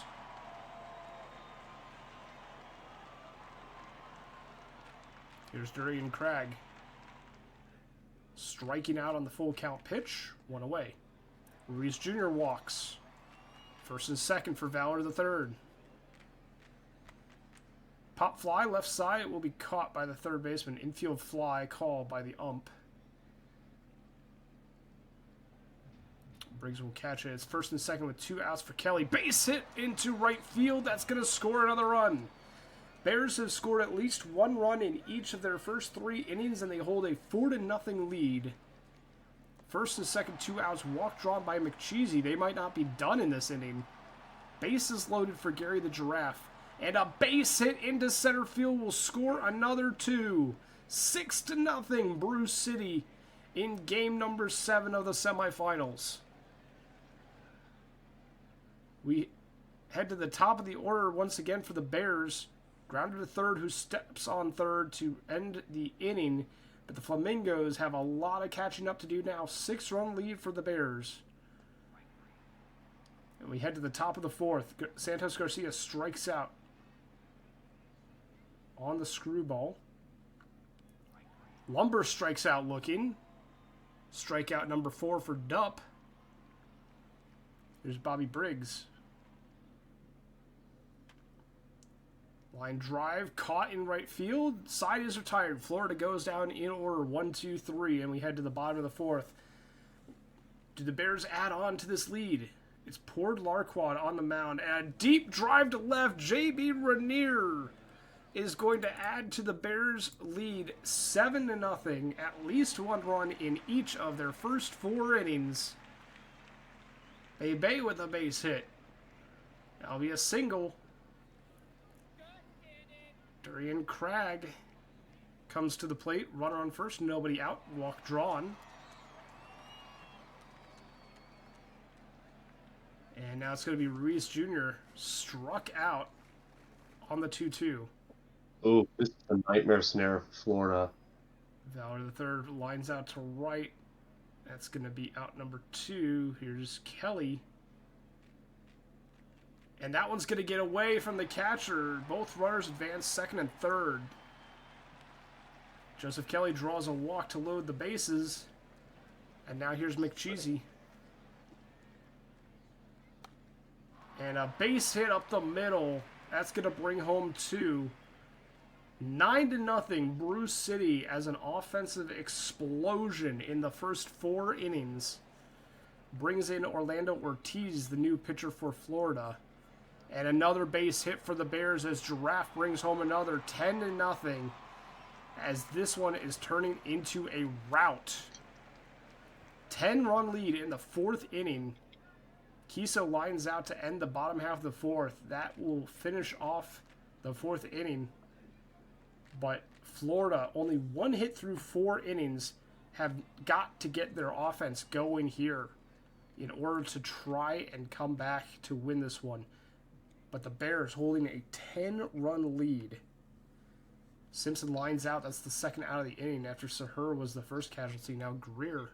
Here's Durian Cragg. Striking out on the full count pitch. 1 away. Ruiz Jr. walks. First and second for Valor the third. Pop fly left side. It will be caught by the third baseman. Infield fly called by the ump. Briggs will catch it. It's first and second with 2 outs for Kelly. Base hit into right field. That's going to score another run. Bears have scored at least 1 run in each of their first 3 innings, and they hold a 4-0 lead. First and second, 2 outs. Walk drawn by McCheesy. They might not be done in this inning. Bases loaded for Gary the Giraffe. And a base hit into center field will score another 2. 6-0 Brew City in game number 7 of the semifinals. We head to the top of the order once again for the Bears. Grounder to third, who steps on third to end the inning. But the Flamingos have a lot of catching up to do now. 6-run lead for the Bears. And we head to the top of the fourth. Santos Garcia strikes out on the screwball. Lumber strikes out looking. Strikeout number 4 for Dupp. There's Bobby Briggs. Line drive, caught in right field. Side is retired. Florida goes down in order 1, 2, 3, and we head to the bottom of the fourth. Do the Bears add on to this lead? It's Pord Larquad on the mound, and a deep drive to left. J.B. Rainier is going to add to the Bears' lead 7-0. At least 1 run in each of their first 4 innings. Bay with a base hit. That'll be a single. Durian Crag comes to the plate. Runner on first, nobody out. Walk drawn. And now it's going to be Ruiz Jr. struck out on the 2-2. Oh, this is a nightmare scenario for Florida. Valor the third lines out to right. That's going to be out number 2. Here's Kelly. And that one's going to get away from the catcher. Both runners advance second and third. Joseph Kelly draws a walk to load the bases. And now here's McCheesy. And a base hit up the middle. That's going to bring home 2. 9-0, Brew City as an offensive explosion in the first 4 innings. Brings in Orlando Ortiz, the new pitcher for Florida. And another base hit for the Bears as Giraffe brings home another 10-0. As this one is turning into a rout. 10-run lead in the 4th inning. Kiso lines out to end the bottom half of the 4th. That will finish off the 4th inning. But Florida, only 1 hit through 4 innings, have got to get their offense going here in order to try and come back to win this one. But the Bears holding a 10-run lead. Simpson lines out. That's the second out of the inning after Sahur was the first casualty. Now Greer.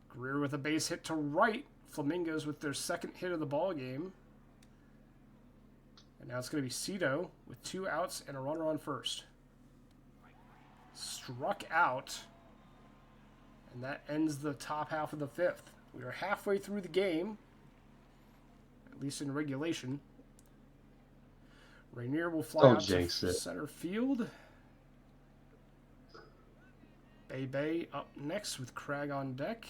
Greer with a base hit to right. Flamingos with their second hit of the ball game. And now it's going to be Cito with 2 outs and a runner on first. Struck out. And that ends the top half of the 5th. We are halfway through the game. At least in regulation. Rainier will fly out to center field. Bay up next with Crag on deck.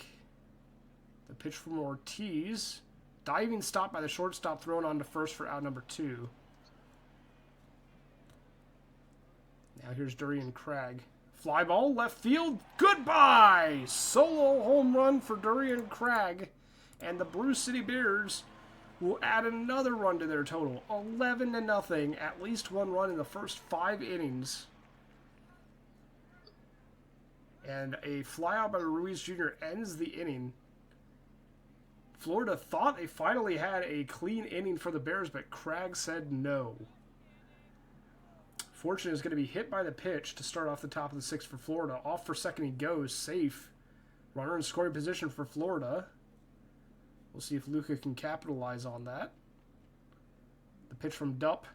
The pitch from Ortiz. Diving stop by the shortstop, thrown on to first for out number 2. Now here's Durian Crag. Fly ball, left field. Goodbye! Solo home run for Durian Crag. And the Brew City Bears will add another run to their total. 11-0. At least 1 run in the first 5 innings. And a flyout by Ruiz Jr. ends the inning. Florida thought they finally had a clean inning for the Bears, but Crag said no. Fortune is going to be hit by the pitch to start off the top of the 6th for Florida. Off for second he goes, safe. Runner in scoring position for Florida. We'll see if Luca can capitalize on that. The pitch from Dupp.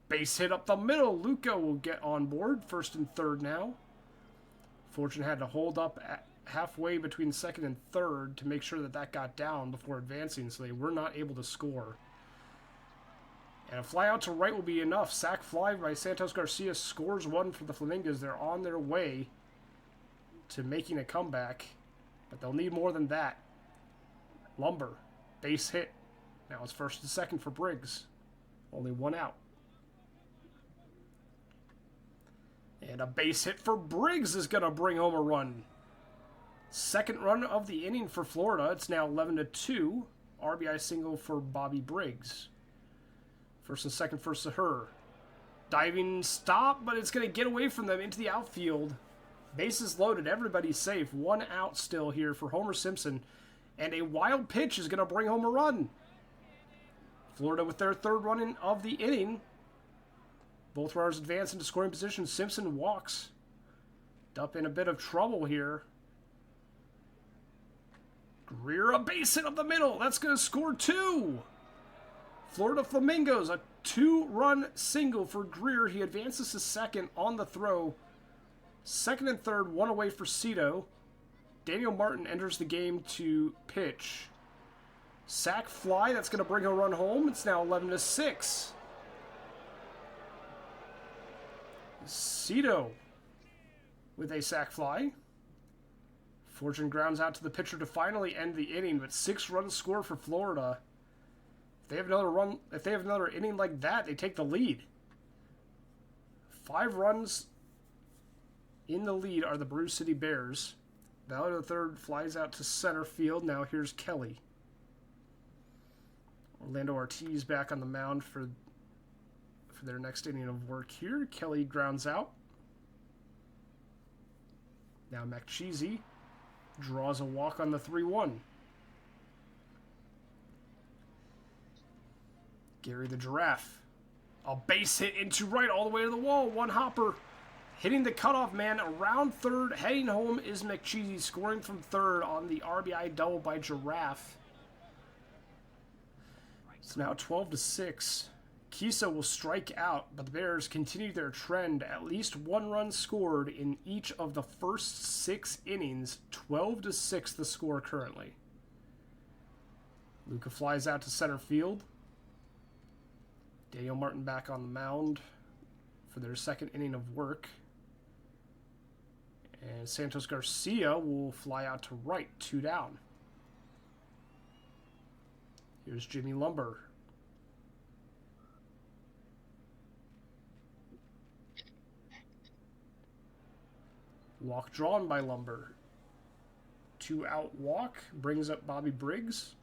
Base hit up the middle. Luca will get on board. First and third now. Fortune had to hold up at halfway between second and third to make sure that that got down before advancing, so they were not able to score. And a fly out to right will be enough. Sac fly by Santos Garcia scores 1 for the Flamingos. They're on their way to making a comeback, but they'll need more than that. Lumber, base hit. Now it's first and second for Briggs. Only 1 out. And a base hit for Briggs is going to bring home a run. Second run of the inning for Florida. It's now 11-2. RBI single for Bobby Briggs. First and second for Sahur. Diving stop, but it's going to get away from them into the outfield. Bases loaded. Everybody's safe. 1 out still here for Homer Simpson. And a wild pitch is going to bring home a run. Florida with their 3rd run of the inning. Both runners advance into scoring position. Simpson walks. Dupp in a bit of trouble here. Greer, a base hit up the middle. That's going to score 2. Florida Flamingos, a 2-run single for Greer. He advances to second on the throw. Second and third, 1 away for Cito. Daniel Martin enters the game to pitch. Sac fly, that's going to bring a run home. It's now 11-6. Cito with a sac fly. Fortune grounds out to the pitcher to finally end the inning, but 6 runs scored for Florida. If they have another inning like that, they take the lead. 5 runs in the lead are the Brew City Bears. Ballard III flies out to center field. Now here's Kelly. Orlando Ortiz back on the mound for for their next inning of work here. Kelly grounds out. Now McCheesy draws a walk on the 3-1. Gary the Giraffe. A base hit into right all the way to the wall. One hopper. Hitting the cutoff man around third. Heading home is McCheesy, scoring from third on the RBI double by Giraffe. It's now 12-6. Kisa will strike out, but the Bears continue their trend. At least one run scored in each of the first 6 innings. 12-6 the score currently. Luca flies out to center field. Daniel Martin back on the mound for their second inning of work. And Santos Garcia will fly out to right, 2 down. Here's Jimmy Lumber. Walk drawn by Lumber. 2 out walk brings up Bobby Briggs.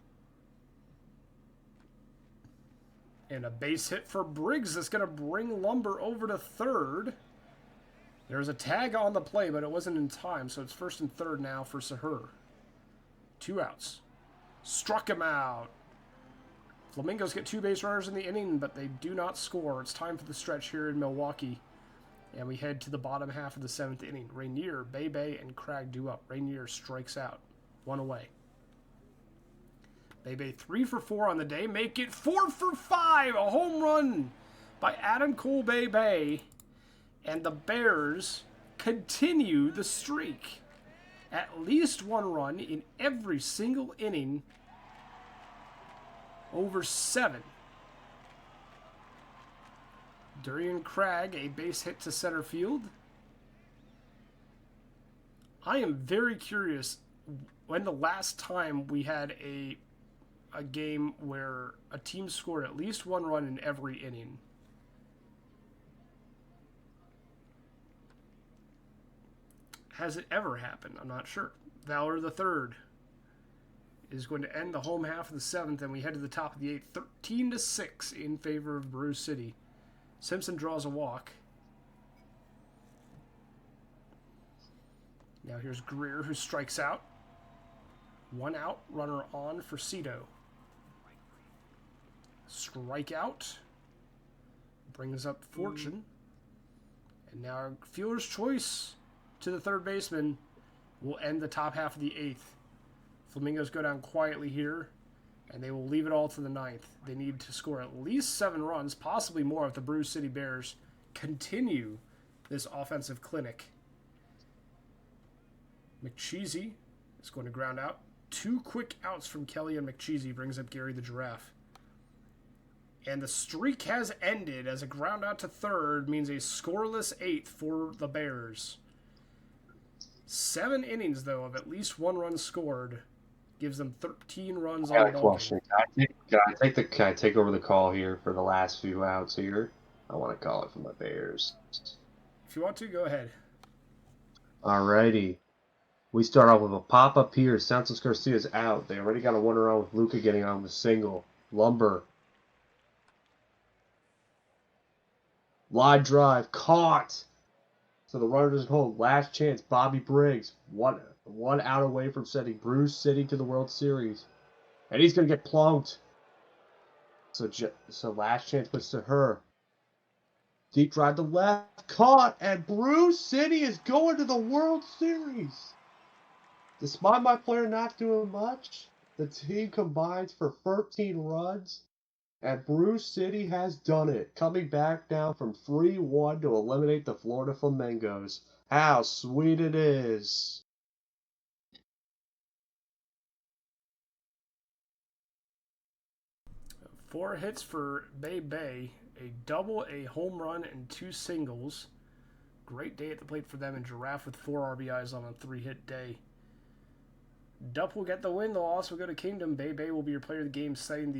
And a base hit for Briggs that's going to bring Lumber over to third. There's a tag on the play, but it wasn't in time, so it's first and third now for Sahur. 2 outs. Struck him out. Flamingos get 2 base runners in the inning, but they do not score. It's time for the stretch here in Milwaukee. And we head to the bottom half of the 7th inning. Rainier, Bebe, and Cragg do up. Rainier strikes out. 1 away. Bebe 3 for 4 on the day. Make it 4 for 5. A home run by Adam Cole Bebe. And the Bears continue the streak. At least 1 run in every single inning over 7. Durian Cragg, a base hit to center field. I am very curious when the last time we had a game where a team scored at least 1 run in every inning. Has it ever happened? I'm not sure. Valor the third is going to end the home half of the 7th, and we head to the top of the 8th, 13-6 in favor of Brew City. Simpson draws a walk. Now here's Greer, who strikes out. 1 out, runner on for Cito. Strikeout. Brings up Fortune. And now fielder's choice to the third baseman will end the top half of the 8th. Flamingos go down quietly here, and they will leave it all to the 9th. They need to score at least 7 runs, possibly more, if the Brew City Bears continue this offensive clinic. McCheesy is going to ground out. 2 quick outs from Kelly and McCheesy brings up Gary the Giraffe. And the streak has ended as a ground out to third means a scoreless 8th for the Bears. 7 innings, though, of at least 1 run scored gives them 13 runs on the question. Can I take over the call here for the last few outs here? I want to call it for my Bears. If you want to, go ahead. Alrighty. We start off with a pop-up here. Santos Garcia's out. They already got a 1-run with Luca getting on the single. Lumber. Line drive. Caught. So the runner doesn't hold. Last chance. Bobby Briggs. One out away from sending Brew City to the World Series. And he's going to get plunked. So last chance puts to her. Deep drive to left. Caught. And Brew City is going to the World Series. Despite my player not doing much, the team combines for 13 runs. And Brew City has done it, coming back down from 3-1 to eliminate the Florida Flamingos. How sweet it is. Four hits for Bebe, a double, a home run, and 2 singles. Great day at the plate for them, and Giraffe with 4 RBIs on a 3-hit day. Dup will get the win. They'll also go to Kingdom. Bebe will be your player of the game, setting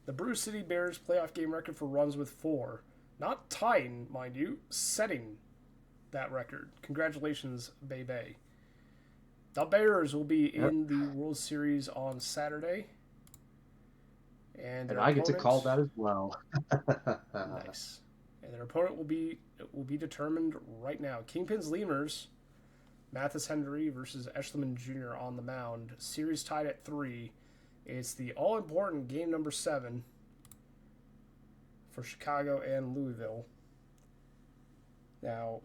the Brew City Bears playoff game record for runs with 4. Not tying, mind you, setting that record. Congratulations, Bebe. The Bears will be in the World Series on Saturday. And I get to call that as well. Nice. And their opponent will be determined right now. Kingpins Lemurs, Mathis Hendry versus Eschleman Jr. on the mound. Series tied at 3. It's the all-important game number 7 for Chicago and Louisville. Now,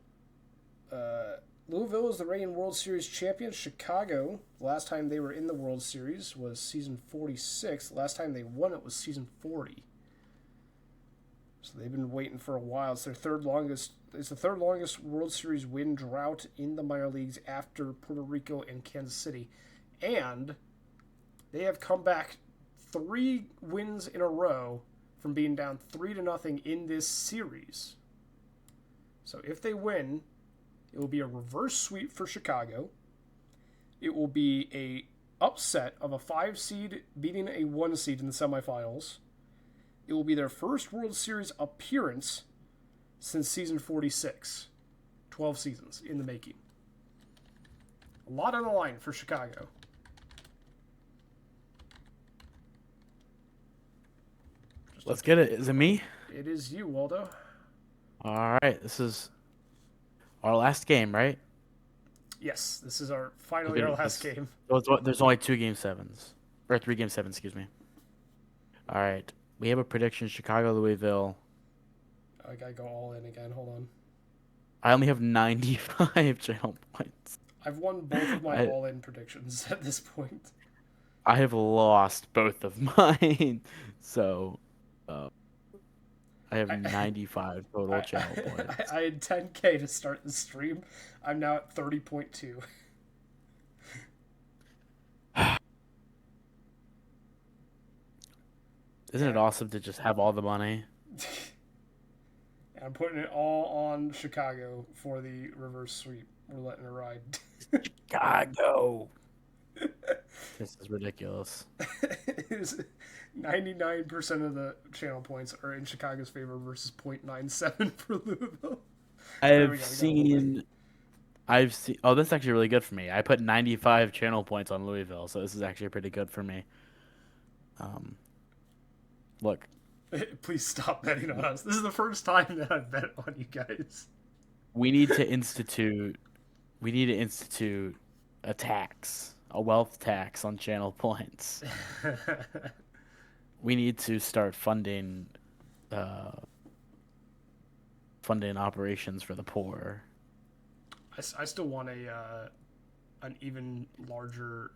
Louisville is the reigning World Series champion. Chicago, the last time they were in the World Series was season 46. The last time they won it was season 40. So they've been waiting for a while. It's their third longest. It's the third longest World Series win drought in the minor leagues after Puerto Rico and Kansas City, and they have come back 3 wins in a row from being down 3-0 in this series. So if they win, it will be a reverse sweep for Chicago. It will be a upset of a 5 seed beating a 1 seed in the semifinals. It will be their first World Series appearance since season 46. 12 seasons in the making. A lot on the line for Chicago. Let's get it. Is it me? It is you, Waldo. All right. This is our last game, right? Yes, this is our finally our last game. There's only 2 game 7s. Or 3 game 7s, excuse me. All right. We have a prediction, Chicago, Louisville. I gotta go all in again. Hold on. I only have 95 channel points. I've won both of my all-in predictions at this point. I have lost both of mine. So, I have 95 total channel points. I had 10K to start the stream. I'm now at 30.2. Isn't it awesome to just have all the money? I'm putting it all on Chicago for the reverse sweep. We're letting it ride. Chicago. This is ridiculous. 99% of the channel points are in Chicago's favor versus 0.97 for Louisville. I've seen. Oh, that's actually really good for me. I put 95 channel points on Louisville, so this is actually pretty good for me. Look. Please stop betting on us. This is the first time that I've bet on you guys. We need to institute a tax, a wealth tax on channel points. We need to start funding operations for the poor. I still want an even larger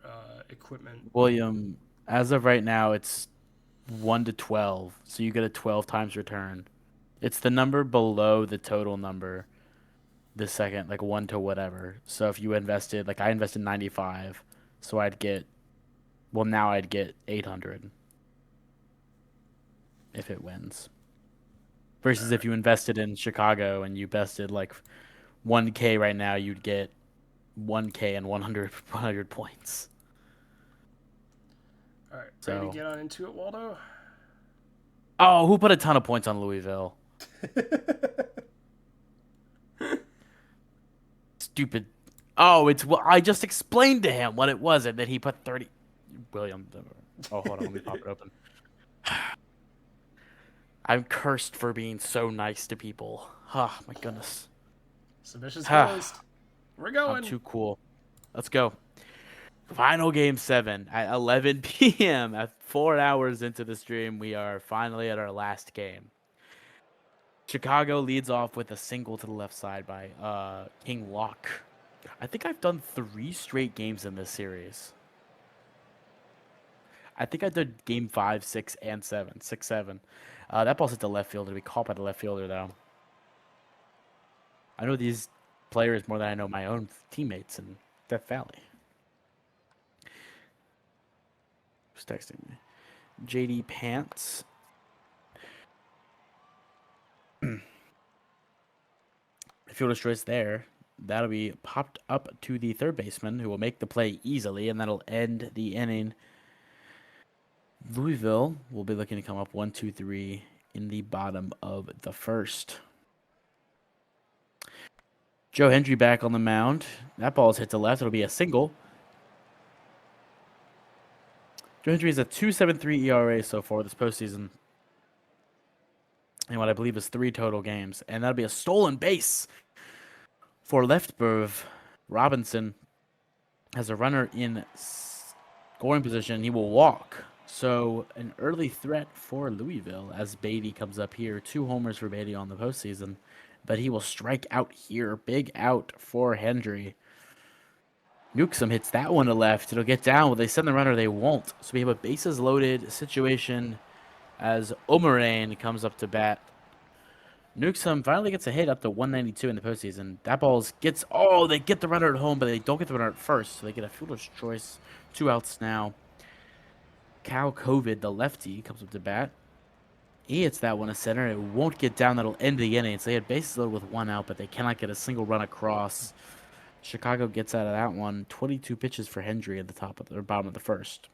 equipment. William, as of right now, it's 1 to 12, so you get a 12 times return. It's the number below the total number, the second, like 1 to whatever. So if you invested, like I invested 95, so now I'd get 800 if it wins. Versus if you invested in Chicago and you invested like 1K right now, you'd get 1K and 100 points. All right, ready to get on into it, Waldo? Oh, who put a ton of points on Louisville? Stupid. Oh, I just explained to him what it was, and then he put 30. William. Oh, hold on, let me pop it open. I'm cursed for being so nice to people. Oh, my goodness. Submission's closed. We're going. I'm too cool. Let's go. Final game 7 at 11 p.m. At 4 hours into the stream, we are finally at our last game. Chicago leads off with a single to the left side by King Locke. I think I've done 3 straight games in this series. I think I did game 5, 6, and 7. 6, 7. That ball's hit the left fielder. We caught by the left fielder, though. I know these players more than I know my own teammates in Death Valley. Who's texting me? JD Pants. Fielder choice there. That'll be popped up to the third baseman, who will make the play easily, and that'll end the inning. Louisville will be looking to come up 1, 2, 3 in the bottom of the first. Joe Hendry back on the mound. That ball is hit to left. It'll be a single. Hendry has a 2.73 ERA so far this postseason, in what I believe is 3 total games, and that'll be a stolen base for Leftberg. Robinson has a runner in scoring position. He will walk. So an early threat for Louisville as Beatty comes up here. 2 homers for Beatty on the postseason, but he will strike out here. Big out for Hendry. Newsom hits that one to left. It'll get down. Will they send the runner? They won't. So we have a bases loaded situation as Omerain comes up to bat. Newsom finally gets a hit up to 192 in the postseason. That gets, they get the runner at home, but they don't get the runner at first. So they get a fielder's choice. 2 outs now. Cal COVID, the lefty, comes up to bat. He hits that one to center. It won't get down. That'll end the inning. So they had bases loaded with 1 out, but they cannot get a single run across. Chicago gets out of that one. 22 pitches for Hendry at the bottom of the first.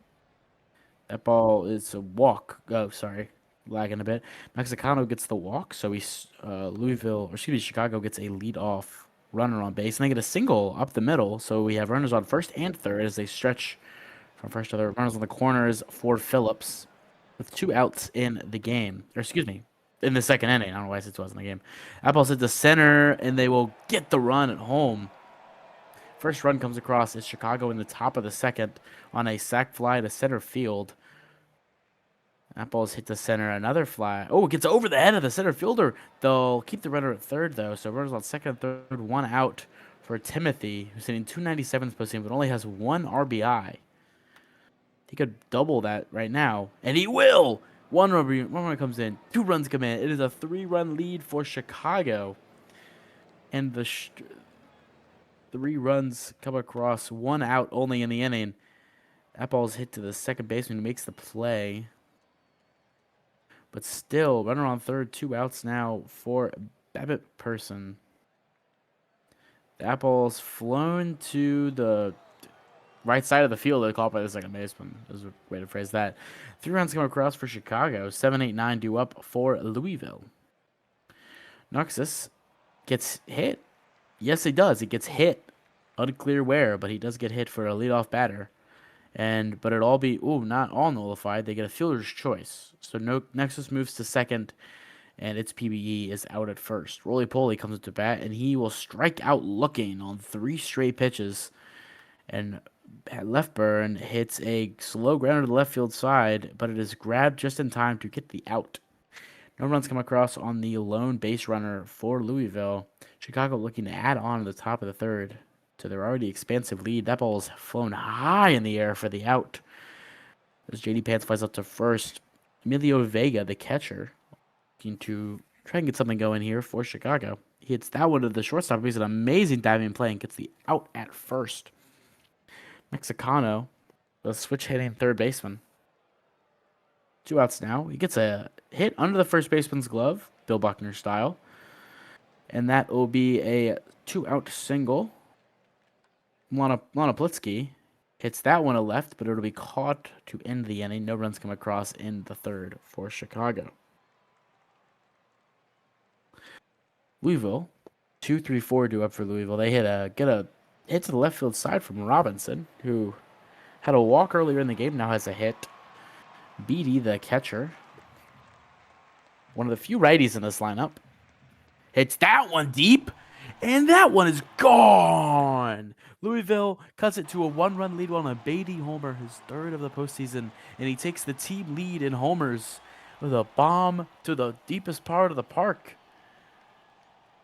That ball is a walk. Oh, sorry, lagging a bit. Mexicano gets the walk, so Chicago gets a leadoff runner on base, and they get a single up the middle. So we have runners on first and third as they stretch from first to third. Runners on the corners for Phillips with 2 outs in the game. Or excuse me, in the second inning. I don't know why I said 2 outs in the game. That ball's hit the center, and they will get the run at home. First run comes across is Chicago in the top of the second on a sac fly to center field. That ball's hit to center. Another fly. Oh, it gets over the head of the center fielder. They'll keep the runner at third, though. So runners on second and third, 1 out for Timothy, who's hitting 297 this postseason, but only has 1 RBI. He could double that right now, and he will. One run comes in. 2 runs come in. It is a 3-run lead for Chicago. And the 3 runs come across, 1 out only in the inning. That ball's hit to the second baseman who makes the play. But still, runner on third, 2 outs now for Babbitt Person. That ball's flown to the right side of the field. They call it by the second baseman. Is a way to phrase that. 3 runs come across for Chicago. 7, 8, 9 due up for Louisville. Nuxus gets hit. Yes, he does. He gets hit. Unclear where, but he does get hit for a leadoff batter. But it'll all be, not all nullified. They get a fielder's choice. So Nexus moves to second, and its PBE is out at first. Roly-Poly comes up to bat, and he will strike out looking on 3 straight pitches. And Leftburn hits a slow grounder to the left field side, but it is grabbed just in time to get the out. No runs come across on the lone base runner for Louisville. Chicago looking to add on to the top of the third to their already expansive lead. That ball is flown high in the air for the out. As J.D. Pants flies up to first, Emilio Vega, the catcher, looking to try and get something going here for Chicago. He hits that one to the shortstop. He's an amazing diving play and gets the out at first. Mexicano, the switch hitting third baseman. 2 outs now. He gets a hit under the first baseman's glove, Bill Buckner style. And that will be a 2-out single. Lana Plitsky hits that one to left, but it'll be caught to end the inning. No runs come across in the third for Chicago. Louisville, 2-3-4 due up for Louisville. They get a hit to the left field side from Robinson, who had a walk earlier in the game, now has a hit. Beatty, the catcher, one of the few righties in this lineup, hits that one deep, and that one is gone. Louisville cuts it to a 1-run lead on a Beatty homer, his 3rd of the postseason, and he takes the team lead in homers with a bomb to the deepest part of the park.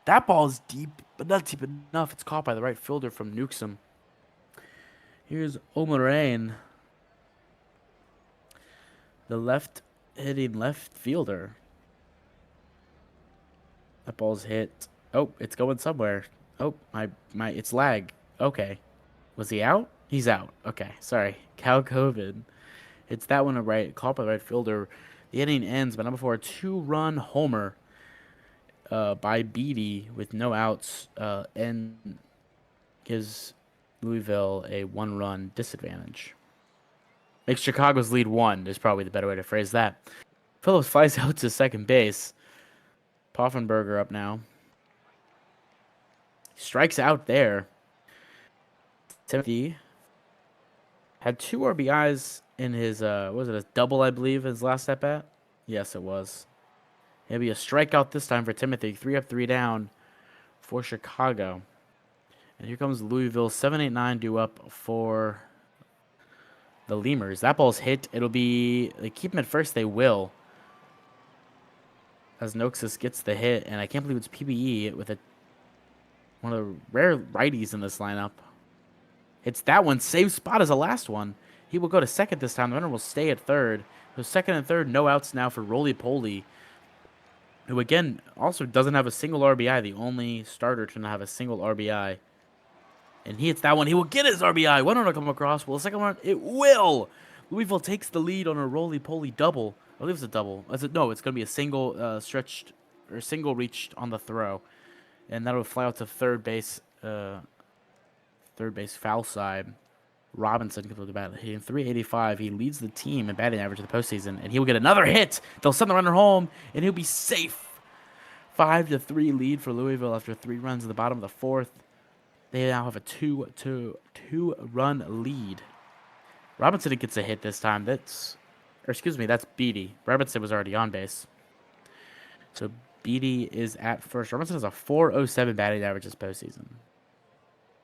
That ball is deep, but not deep enough. It's caught by the right fielder from Newsom. Here's Omerain, the hitting left fielder. That ball's hit. Oh, it's going somewhere. Oh, it's lag. Okay. Was he out? He's out. Okay, sorry. Cal COVID. It's that one caught by the right fielder. The inning ends, but not before a 2-run homer by Beatty with no outs, and gives Louisville a 1-run disadvantage. Makes Chicago's lead 1 is probably the better way to phrase that. Phillips flies out to second base. Poffenberger up now. Strikes out there. Timothy had 2 RBIs in his was it a double, I believe, his last at bat? Yes, it was. It'll be a strikeout this time for Timothy. 3 up, 3 down for Chicago. And here comes Louisville. 7-8-9 due up for the Lemurs. That ball's hit. It'll be... They keep him at first. They will. As Noxus gets the hit. And I can't believe it's PBE with one of the rare righties in this lineup. It's that one. Same spot as the last one. He will go to second this time. The runner will stay at third. So second and third, no outs now for Roly Poly, who again also doesn't have a single RBI. The only starter to not have a single RBI. And he hits that one. He will get his RBI. One runner come across. Will the second one? It will. Louisville takes the lead on a roly-poly double. I believe it's a double. No, it's going to be a single stretched or single reached on the throw. And that'll fly out to third base foul side. Robinson comes with the bat, hitting 385. He leads the team in batting average in the postseason, and he will get another hit. They'll send the runner home, and he'll be safe. 5-3 lead for Louisville after 3 runs in the bottom of the fourth. They now have a 2-run lead. Robinson gets a hit this time. That's Beatty. Robinson was already on base. So Beatty is at first. Robinson has a 407 batting average this postseason.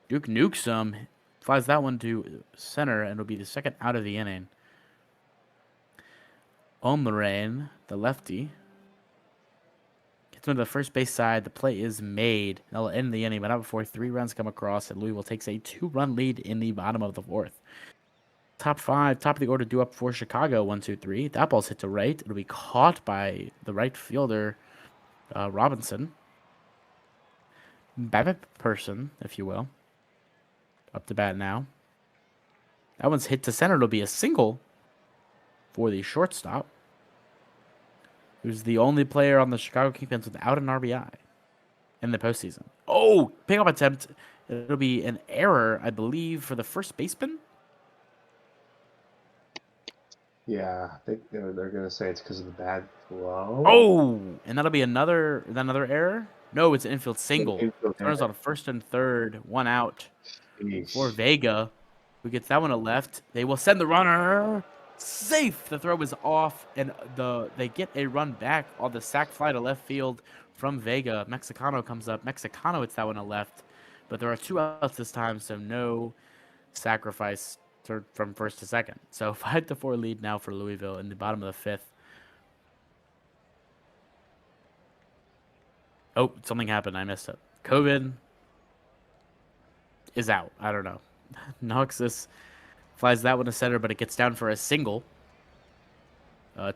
Duke Nukesum flies that one to center, and it'll be the second out of the inning. Omlarain, the lefty, gets him to the first base side. The play is made. That'll end the inning, but not before 3 runs come across, and Louisville takes a 2-run lead in the bottom of the fourth. Top of the order due up for Chicago. 1-2-3. That ball's hit to right. It'll be caught by the right fielder, Robinson. Babbitt person, if you will. Up to bat now. That one's hit to center. It'll be a single for the shortstop, who's the only player on the Chicago Kingpins without an RBI in the postseason. Oh, pickup attempt. It'll be an error, I believe, for the first baseman. Yeah, I think they're going to say it's because of the bad throw. Oh, and that'll be another error? No, it's an infield single. Runners on first and third, 1 out for Vega, who gets that one to left. They will send the runner. Safe. The throw is off, and they get a run back on the sac fly to left field from Vega. Mexicano comes up. Mexicano hits that one to left, but there are 2 outs this time, so no sacrifice from first to second. So 5-4 lead now for Louisville in the bottom of the fifth. Oh, something happened. I missed it. COVID is out. I don't know. Noxus flies that one to center, but it gets down for a single.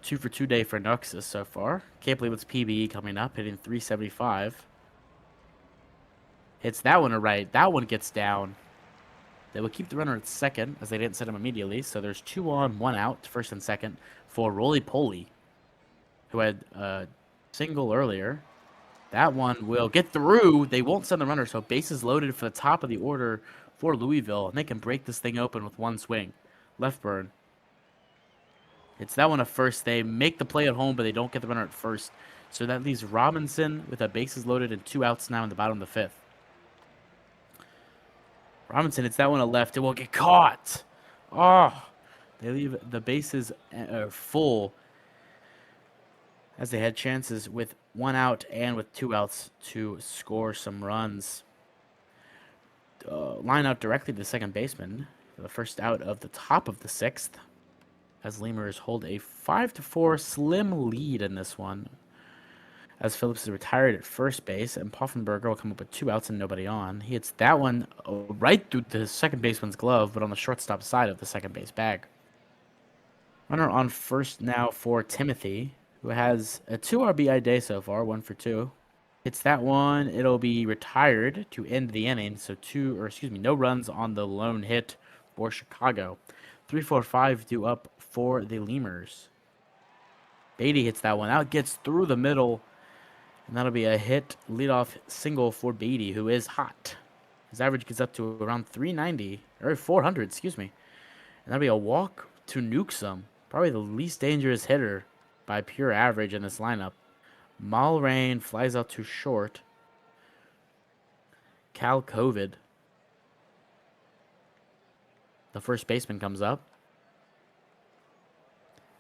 2 for 2 day for Noxus so far. Can't believe it's PBE coming up, hitting 375. Hits that one to right. That one gets down. They will keep the runner at second, as they didn't set him immediately. So there's 2 on, 1 out, first and second, for Roly Poly, who had a single earlier. That one will get through. They won't send the runner, so bases loaded for the top of the order for Louisville, and they can break this thing open with 1 swing. Left burn. It's that one at first. They make the play at home, but they don't get the runner at first. So that leaves Robinson with a bases loaded and 2 outs now in the bottom of the fifth. Robinson hits that one to left. It will get caught. Oh, they leave the bases full as they had chances with 1 out and with 2 outs to score some runs. Line out directly to the second baseman for the first out of the top of the 6th, as Lemurs hold a 5-4 slim lead in this one, as Phillips is retired at first base, and Poffenberger will come up with 2 outs and nobody on. He hits that one right through the second baseman's glove, but on the shortstop side of the second base bag. Runner on first now for Timothy, who has a 2 RBI day so far, 1 for 2. Hits that one. It'll be retired to end the inning, so no runs on the lone hit for Chicago. 3-4-5 due up for the Lemurs. Beatty hits that one out, gets through the middle, and that'll be a hit, leadoff single for Beatty, who is hot. His average gets up to around 400, And that'll be a walk to Nukesum, probably the least dangerous hitter by pure average in this lineup. Mulrain flies out to short. Cal COVID, the first baseman, comes up.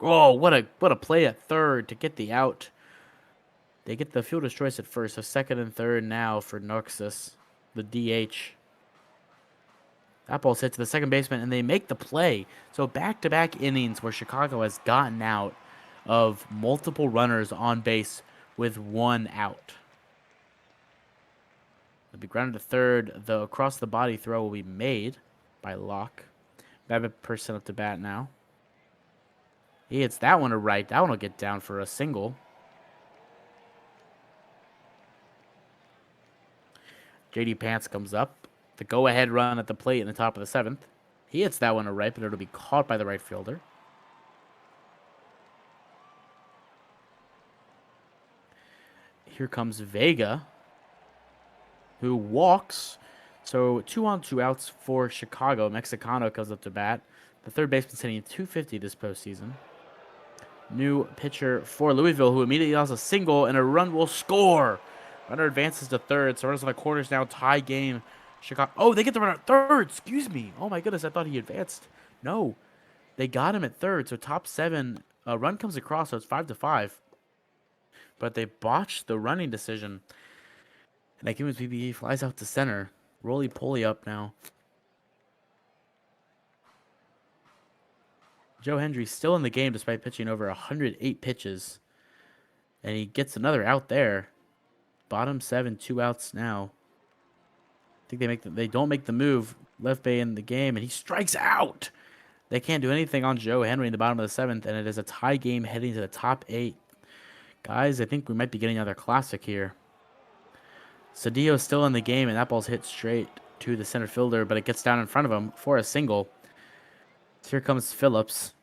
Oh, what a play at third to get the out. They get the fielder's choice at first, so second and third now for Noxus, the DH. That ball's hit to the second baseman, and they make the play. So back-to-back innings where Chicago has gotten out of multiple runners on base with one out. It'll be grounded to third. The across-the-body throw will be made by Locke. Babbitt person up to bat now. He hits that one to right. That one will get down for a single. JD Pants comes up. The go-ahead run at the plate in the top of the seventh. He hits that one to right, but it'll be caught by the right fielder. Here comes Vega, who walks. So 2 on 2 outs for Chicago. Mexicano comes up to bat. The third baseman's hitting .250 this postseason. New pitcher for Louisville, who immediately has a single, and a run will score. Runner advances to third, so runners on the corners now, tie game. Chicago. Oh, they get the runner at third. Excuse me. Oh my goodness, I thought he advanced. No, they got him at third. So top seven. A run comes across, so it's 5-5. But they botched the running decision. And that gives PBE flies out to center. Roly poly up now. Joe Hendry still in the game despite pitching over 108 pitches. And he gets another out there. Bottom 7, 2 outs now. I think they don't make the move. Left Bay in the game, and he strikes out. They can't do anything on Joe Henry in the bottom of the 7th, and it is a tie game heading to the top 8. Guys, I think we might be getting another classic here. Cedillo's still in the game, and that ball's hit straight to the center fielder, but it gets down in front of him for a single. So here comes Phillips.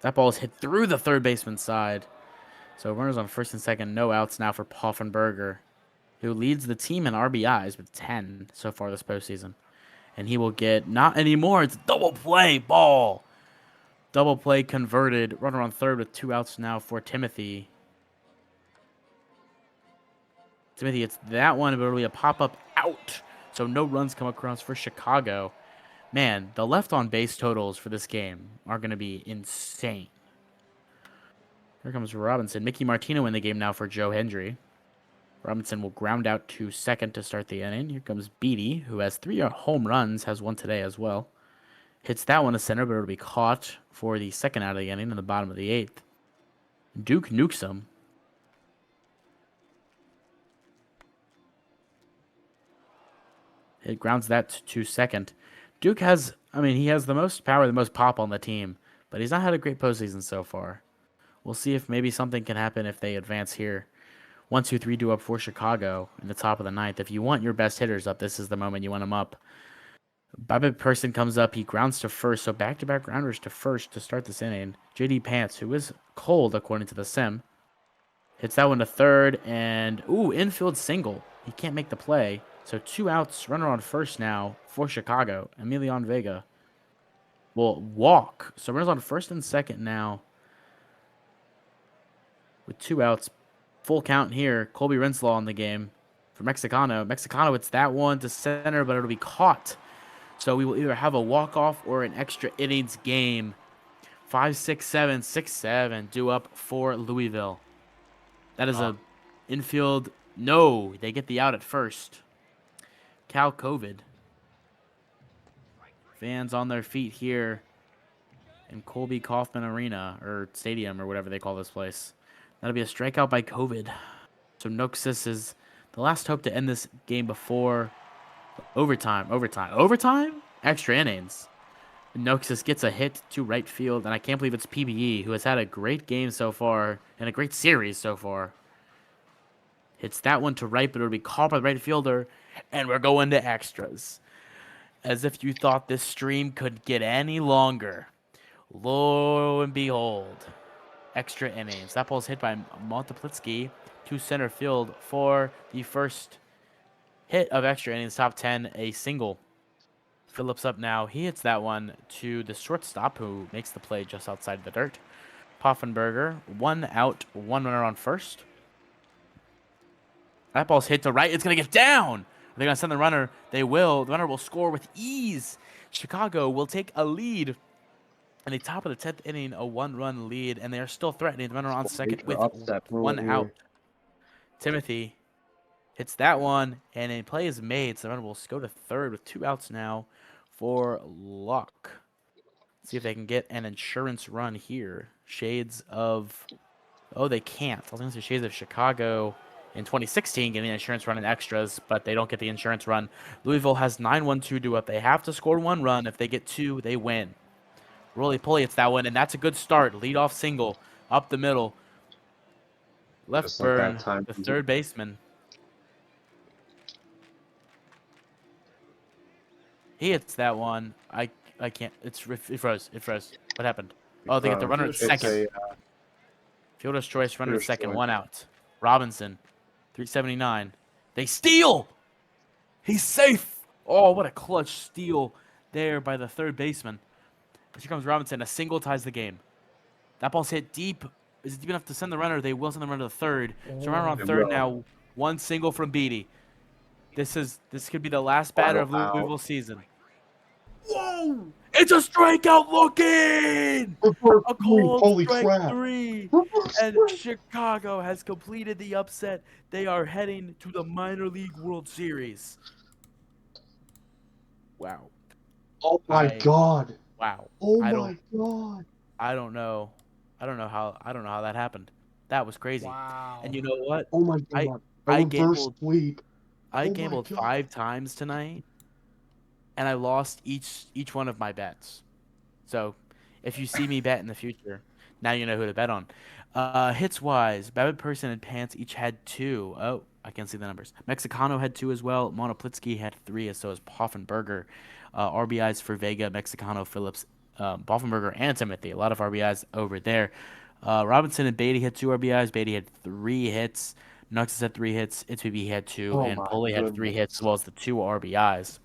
That ball is hit through the third baseman's side. So runners on first and second, no outs now for Poffenberger, who leads the team in RBIs with 10 so far this postseason. And he will get, not anymore, it's a double play ball. Double play converted. Runner on third with 2 outs now for Timothy. Timothy, it's that one, but it'll be a pop-up out. So no runs come across for Chicago. Man, the left on base totals for this game are going to be insane. Here comes Robinson. Mickey Martino in the game now for Joe Hendry. Robinson will ground out to second to start the inning. Here comes Beatty, who has 3 home runs, has one today as well. Hits that one to center, but it'll be caught for the second out of the inning in the bottom of the 8th. Duke nukes him. It grounds that to second. Duke has, he has the most power, the most pop on the team, but he's not had a great postseason so far. We'll see if maybe something can happen if they advance here. 1, 2, 3 due up for Chicago in the top of the 9th. If you want your best hitters up, this is the moment you want them up. Babbitt person comes up. He grounds to first, so back-to-back grounders to first to start this inning. JD Pants, who is cold according to the sim, hits that one to third, and infield single. He can't make the play, so 2 outs, runner on first now for Chicago. Emilion Vega will walk, so runners on first and second now with 2 outs. Full count here. Colby Renslaw in the game for Mexicano. Mexicano, it's that one to center, but it'll be caught. So we will either have a walk-off or an extra innings game. 5, 6, 7, 6, 7 due up for Louisville. That is a infield. No, they get the out at first. Cal COVID. Fans on their feet here in Colby Kaufman Arena, or Stadium, or whatever they call this place. That'll be a strikeout by COVID. So Noxus is the last hope to end this game before overtime. Extra innings. Noxus gets a hit to right field, and I can't believe it's PBE, who has had a great game so far and a great series so far. Hits that one to right, but it'll be caught by the right fielder, and we're going to extras. As if you thought this stream could get any longer. Lo and behold. Extra innings. That ball's hit by Monteplitsky to center field for the first hit of extra innings. Top 10, a single. Phillips up now. He hits that one to the shortstop, who makes the play just outside the dirt. Poffenberger, 1 out, 1 runner on first. That ball's hit to right. It's going to get down. They're going to send the runner. They will. The runner will score with ease. Chicago will take a lead In the top of the 10th inning, a 1-run lead, and they are still threatening. The runner on second Major with upset one brewing out. here. Timothy hits that one, and a play is made. So the runner will go to third with 2 outs now for Luck. See if they can get an insurance run here. Shades of... Oh, they can't. I was going to say Shades of Chicago in 2016 getting an insurance run in extras, but they don't get the insurance run. Louisville has 9-1-2 due up. They have to score 1 run. If they get 2, they win. Roly-poly, it's that one, and that's a good start. Lead-off single up the middle. Left Just like that burn, time. the third baseman. He hits that one. I can't. It froze. It froze. What happened? Oh, they get the runner at Fielder's It's second. a Fielder's choice, runner at fielder's second, choice. 1 out. Robinson, 379. They steal. He's safe. Oh, what a clutch steal there by the third baseman. Here comes Robinson. A single ties the game. That ball's hit deep. Is it deep enough to send the runner? They will send the runner to third. So runner on They third will. now. 1 single from Beatty. This could be the last batter of Final out. Louisville's season. Whoa! It's a strikeout looking! Reverse A sweep, cold holy strike crap. 3. Reverse And sweep. Chicago has completed the upset. They are heading to the Minor League World Series. Wow. Oh my god. Wow. Oh I my god. I don't know. I don't know how that happened. That was crazy. Wow. And you know what? Oh my I god. A I reverse gambled sweep. I Oh my gambled god. 5 times tonight, and I lost each one of my bets. So, if you see me bet in the future, now you know who to bet on. Hits wise, Babbitt, Person, and Pants each had 2. Oh, I can't see the numbers. Mexicano had 2 as well. Monoplitsky had 3, as so as Poffenberger. RBIs for Vega, Mexicano, Phillips, Poffenberger, and Timothy. A lot of RBIs over there. Robinson and Beatty had 2 RBIs. Beatty had 3 hits. Nuxus had 3 hits. Itzbb had 2, Oh and my Poli had 3 hits, as goodness. well as the 2 RBIs.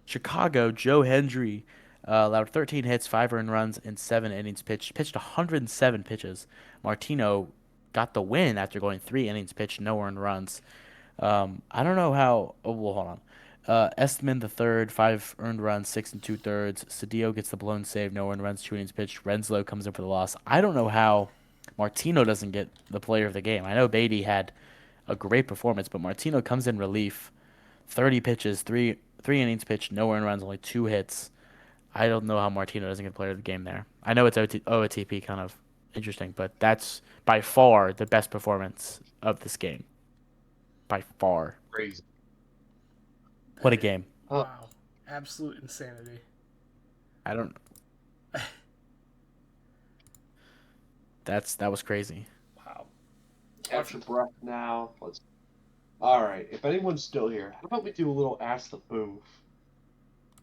Chicago, Joe Hendry allowed 13 hits, 5 earned runs, and 7 innings pitched. Pitched 107 pitches. Martino got the win after going 3 innings pitched, no earned runs. I don't know how. Oh, well, hold on. Estman the third, 5 earned runs, 6 and 2/3. Cedillo gets the blown save, no earned runs, 2 innings pitched. Renslow comes in for the loss. I don't know how Martino doesn't get the player of the game. I know Beatty had a great performance, but Martino comes in relief. 30 pitches, three innings pitched, no earned runs, only 2 hits. I don't know how Martino doesn't get player of the game there. I know it's OTP kind of interesting, but that's by far the best performance of this game. By far. Crazy. What a game. Wow. Absolute insanity. I don't that was crazy. Wow. Catch your breath now. Let's. All right. If anyone's still here, how about we do a little ask the booth?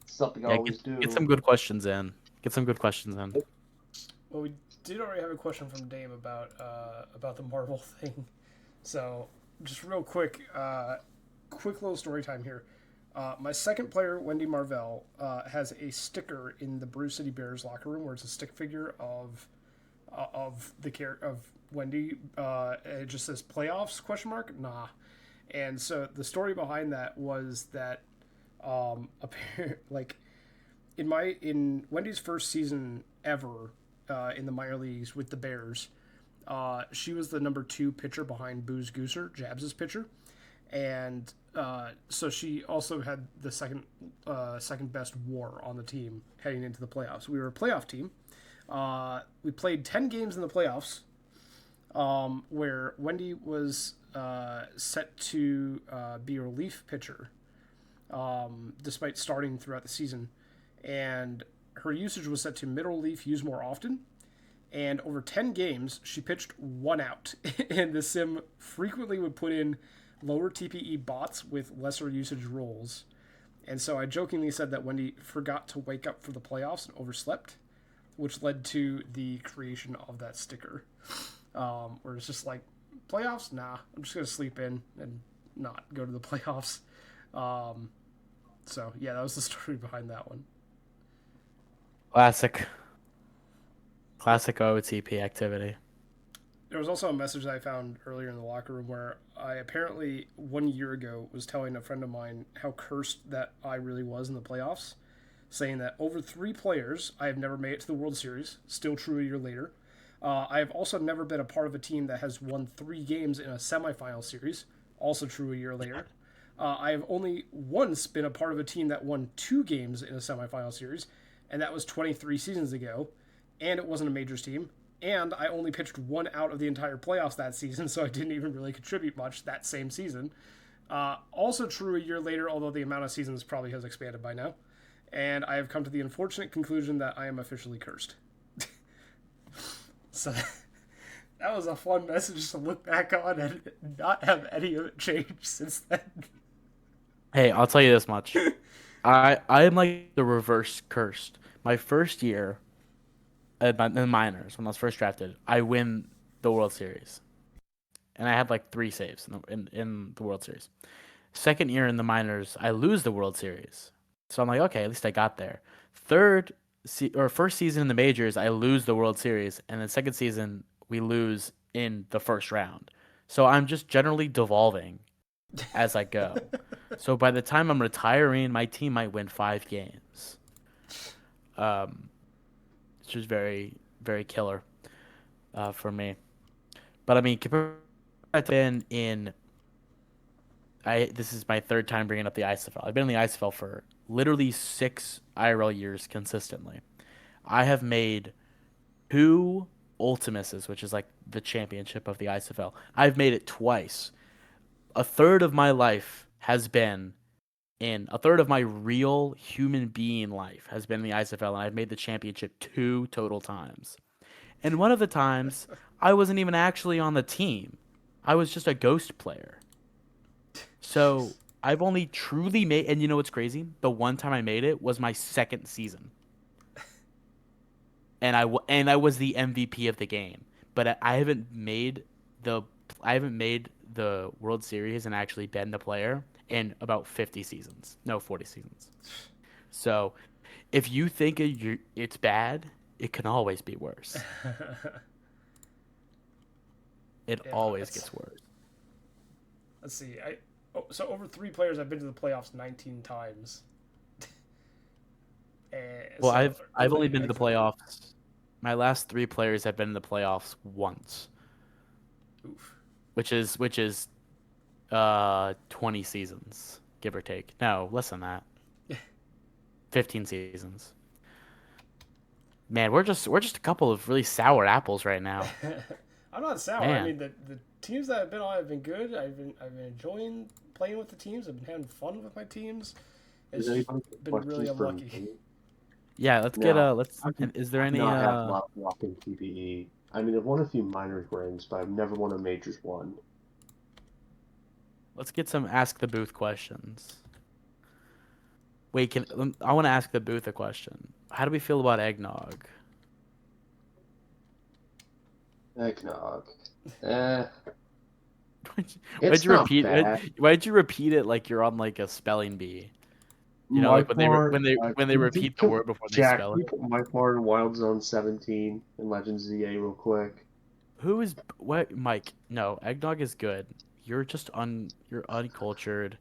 Something I Yeah, always do. get some good questions in. Get some good questions in. Well, we did already have a question from Dame about the Marvel thing. So, just real quick, quick little story time here. My second player, Wendy Marvell, has a sticker in the Brew City Bears locker room where it's a stick figure of the of Wendy. It just says playoffs ? Nah. And so the story behind that was that like in Wendy's first season ever in the minor leagues with the Bears, she was the number 2 pitcher behind Booze Gooser, Jabs' pitcher, and so she also had the second best WAR on the team heading into the playoffs. We were a playoff team. We played 10 games in the playoffs, where Wendy was set to be a relief pitcher, despite starting throughout the season, and her usage was set to middle relief, use more often. And over 10 games, she pitched 1 out, and the sim frequently would put in lower TPE bots with lesser usage roles. And so I jokingly said that Wendy forgot to wake up for the playoffs and overslept, which led to the creation of that sticker, where it's just like, playoffs? Nah, I'm just going to sleep in and not go to the playoffs. So, yeah, that was the story behind that one. Classic OTP activity. There was also a message that I found earlier in the locker room where I apparently 1 year ago was telling a friend of mine how cursed that I really was in the playoffs. saying that over 3 players, I have never made it to the World Series. Still true a year later. I have also never been a part of a team that has won 3 games in a semifinal series. Also true a year later. I have only once been a part of a team that won 2 games in a semifinal series, and that was 23 seasons ago, and it wasn't a majors team. And I only pitched 1 out of the entire playoffs that season, so I didn't even really contribute much that same season. Also true a year later, although the amount of seasons probably has expanded by now. And I have come to the unfortunate conclusion that I am officially cursed. So that was a fun message to look back on and not have any of it changed since then. Hey, I'll tell you this much. I am like the reverse cursed. My first year in the minors, when I was first drafted, I win the World Series. And I had like 3 saves in the World Series. Second year in the minors, I lose the World Series. So I'm like, okay, at least I got there. First season in the majors, I lose the World Series, and then second season we lose in the first round. So I'm just generally devolving as I go. So by the time I'm retiring, my team might win 5 games. Which is very, very killer for me. But I mean, compared to been in this is my third time bringing up the ISFL. I've been in the ISFL for literally 6 IRL years consistently. I have made 2 Ultimases, which is like the championship of the ISFL. I've made it twice. A third of my life has been a third of my real human being life has been in the ISFL, and I've made the championship 2 total times. And one of the times, I wasn't even actually on the team. I was just a ghost player. So I've only truly made, and you know what's crazy? The one time I made it was my second season, and I was the MVP of the game. But the I haven't made the World Series and actually been the player in about 50 seasons. No, 40 seasons. So if you think it's bad, it can always be worse. It Yeah, always gets worse. Let's see. So over 3 players, I've been to the playoffs 19 times. Well, So I've only been to the exactly. playoffs. My last 3 players have been in the playoffs once, Oof. which is 20 seasons, give or take. No, less than that. 15 seasons. Man, we're just a couple of really sour apples right now. I'm not sour. I Man. mean, the teams that I've been on have been good. I've been enjoying playing with the teams. I've been having fun with my teams. It's Does just anybody have been really questions for unlucky. me? Yeah, let's get No, let's is there I've any not had luck in PBE. I mean, I've won a few minors rings, but I've never won a majors one. let's get some ask the booth questions. Wait, I want to ask the booth a question. How do we feel about eggnog? Eggnog. Eh, Why'd it's you not repeat bad. why'd you repeat it like you're on like a spelling bee? You know, My like part, when they repeat the word before they Jack, spell can it. you put my part in Wild Zone 17 in Legends ZA real quick? Who is what? Mike? No, eggnog is good. You're uncultured.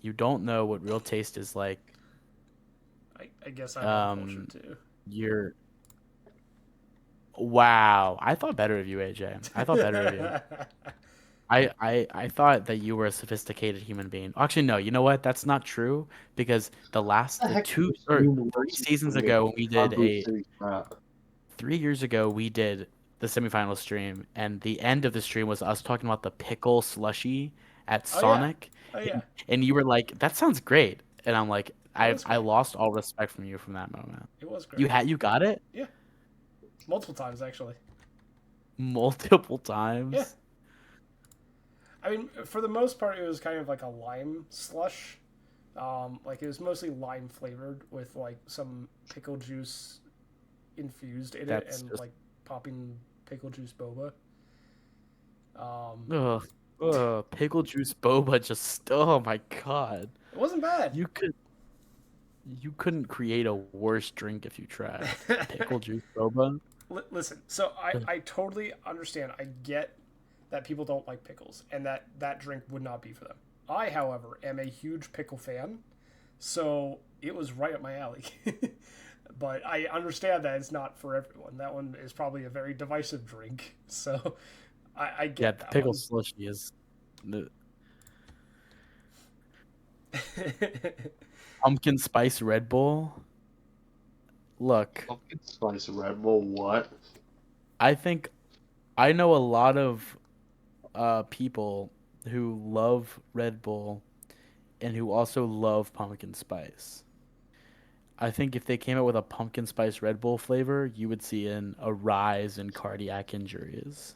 You don't know what real taste is like. I guess I'm uncultured Um, too. you're wow. I thought better of you, AJ. I thought better of you. I thought that you were a sophisticated human being. Actually, no. You know what? That's not true because The the heck two is or doing the World 3 seasons Series ago when we did Bamboo a City crap. 3 years ago we did the semifinal stream, and the end of the stream was us talking about the pickle slushy at Oh yeah. Sonic, Oh yeah. and you were like, "That sounds great," and I'm like, It was I great. lost all respect from you from that moment. It was great. You got it Yeah. Multiple times actually. multiple Yeah. times. I mean, for the most part, it was kind of like a lime slush. Like it was mostly lime flavored with like some pickle juice infused in it That's and just like popping pickle juice boba. Um, ugh, pickle juice boba. Just oh my god, it wasn't bad. you could you couldn't create a worse drink if you tried. Pickle juice boba. Listen, so I totally understand. I get that people don't like pickles and that drink would not be for them. I, however, am a huge pickle fan. So it was right up my alley. But I understand that it's not for everyone. That one is probably a very divisive drink. So I Yeah, get the that pickle one. slushy is the pumpkin spice Red Bull. Look, Pumpkin spice Red Bull, what? I think I know a lot of people who love Red Bull and who also love pumpkin spice. I think if they came out with a pumpkin spice Red Bull flavor, you would see a rise in cardiac injuries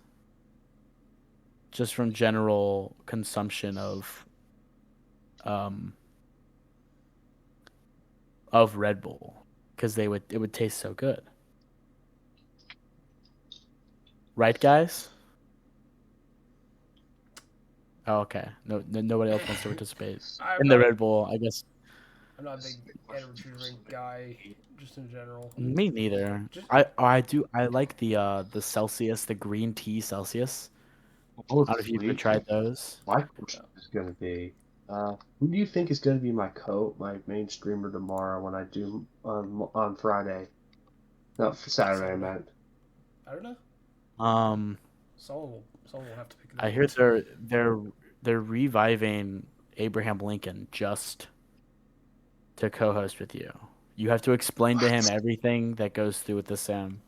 just from general consumption um of Red Bull because they would it would taste so good. Right, guys? Oh, okay. Nobody else wants to participate I'm in the not Red Bull, I guess. I'm not a big That's the question. energy drink guy, just in general. Me neither. Just I like the Celsius, the green tea Celsius. I don't know if you've ever Honestly, tried those. my question is going to be, who do you think is going to be my main streamer tomorrow when I do on Friday? No, for Saturday, I Saturday. meant. I don't know. Um, Someone will have to pick I that hear one. they're reviving Abraham Lincoln just to co-host with you. You have to explain to him What? everything that goes through with the sim.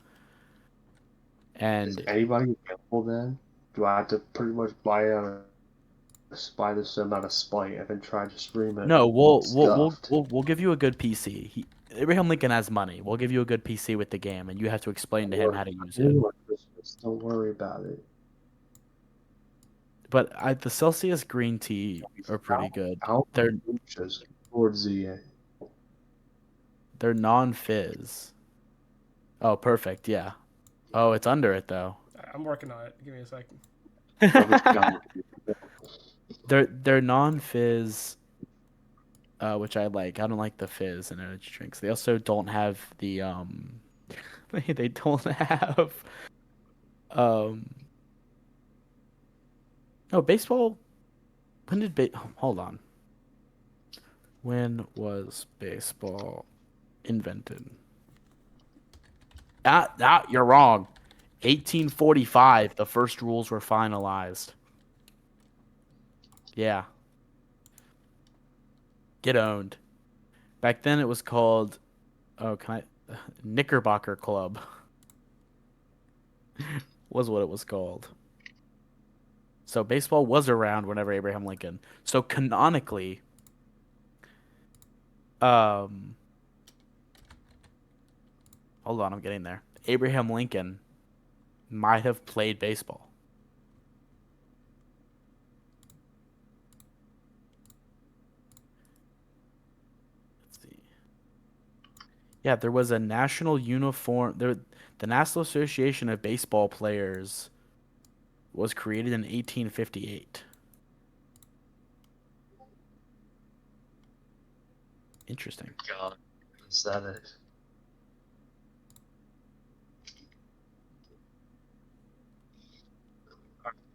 Is And anybody available then? Do I have to pretty much buy the sim out of spite and then try to stream it no, scuffed? we'll give you a good PC. Abraham Lincoln has money. We'll give you a good PC with the game, and you have to explain to him how to use it. Or Christmas. Don't worry about it. But the Celsius green tea are pretty good. How They're just towards the they're non-fizz. Oh, perfect. Yeah. Oh, it's under it though. I'm working on it. Give me a second. They're non-fizz, which I like. I don't like the fizz in energy drinks. They also don't have the they don't have um no baseball. When did hold on. When was baseball invented? You're wrong. 1845, the first rules were finalized. Yeah, get owned. Back then it was called, oh, can I? Knickerbocker Club was what it was called. So baseball was around whenever Abraham Lincoln. So canonically, um, hold on, I'm getting there. Abraham Lincoln might have played baseball. Let's see. Yeah, there was a national uniform. The National Association of Baseball Players was created in 1858. Interesting. God, is that it?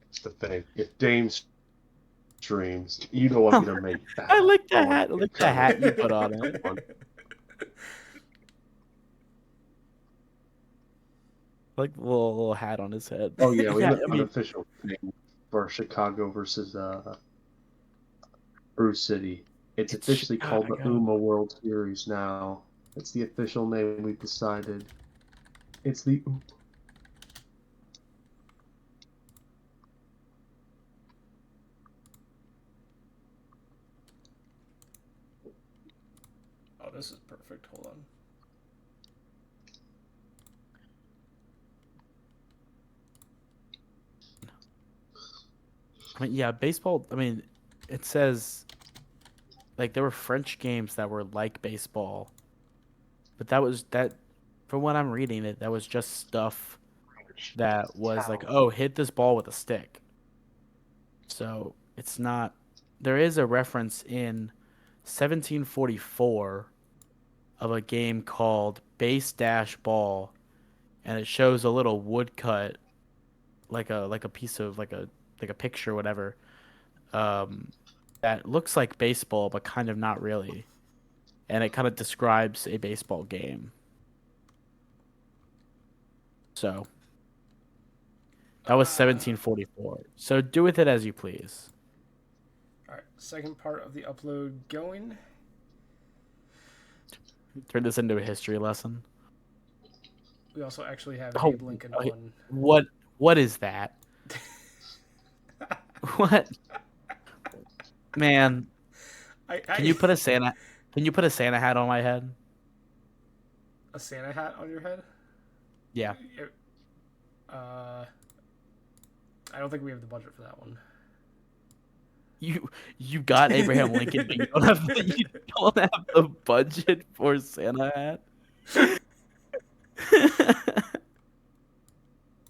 That's the thing. If Dame streams, you don't want me to make I that. like I the want hat. I to like get the kind of hat you put on it. one. Like the little hat on his head. Oh yeah, we Yeah, have I an mean, unofficial thing for Chicago versus Bruce City. It's it's officially called the Chicago. UMA World Series now. It's the official name we've decided. It's the Oh, this is perfect. Hold on. I mean, yeah, baseball. I mean, it says like there were French games that were like baseball, but that. From what I'm reading, that was just stuff that was like, oh, hit this ball with a stick. So it's not. There is a reference in 1744 of a game called Base Dash Ball, and it shows a little woodcut, like a piece of like a picture, or whatever, um, that looks like baseball, but kind of not really. and it kind of describes a baseball game. So that was 1744. So do with it as you please. All right, second part of the upload going. Turn this into a history lesson. We also actually have Oh, Abe Lincoln on. What is that? What? Man, can you put a Santa hat on my head? A Santa hat on your head? Yeah. I don't think we have the budget for that one. You got Abraham Lincoln, but you don't have the budget for Santa hat.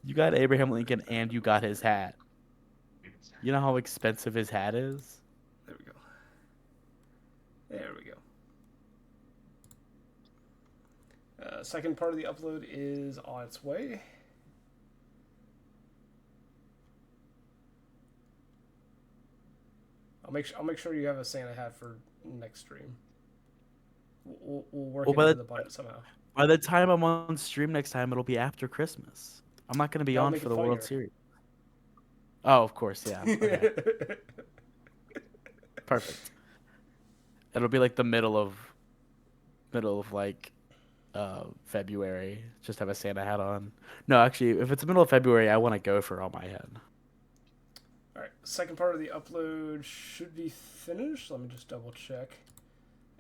You got Abraham Lincoln and you got his hat. You know how expensive his hat is? There we go. There we go. Second part of the upload is on its way. I'll make sure you have a Santa hat for next stream. We'll work it into the budget somehow. By the time I'm on stream next time, it'll be after Christmas. I'm not going to be on for the World Series. Oh, of course, yeah. Okay. Perfect. It'll be like the middle of like February. Just have a Santa hat on. No, actually, if it's the middle of February, I want a gopher on my head. All right, second part of the upload should be finished. Let me just double check.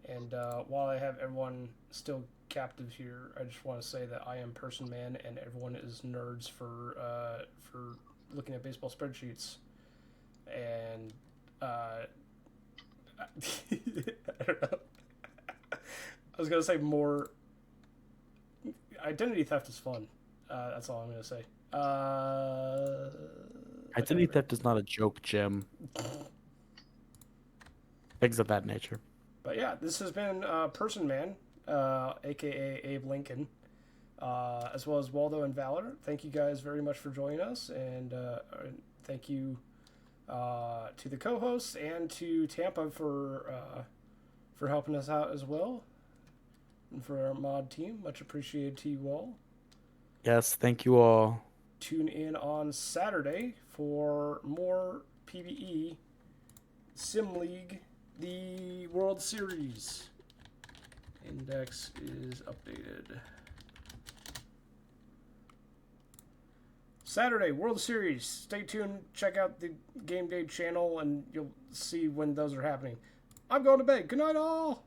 And while I have everyone still captive here, I just want to say that I am Person Man, and everyone is nerds for looking at baseball spreadsheets. And I don't know. I was gonna say more. Identity theft is fun. That's all I'm gonna say. Identity theft is not a joke, Jim. Things of that nature. But yeah, this has been Person Man, aka Abe Lincoln, as well as Waldo and Valor. Thank you guys very much for joining us, and thank you to the co-hosts and to Tampa for helping us out as well, and for our mod team. Much appreciated to you all. Yes, thank you all. Tune in on Saturday for more PvE Sim League, the World Series. Index is updated. Saturday, World Series. Stay tuned. Check out the Game Day channel, and you'll see when those are happening. I'm going to bed. Good night, all.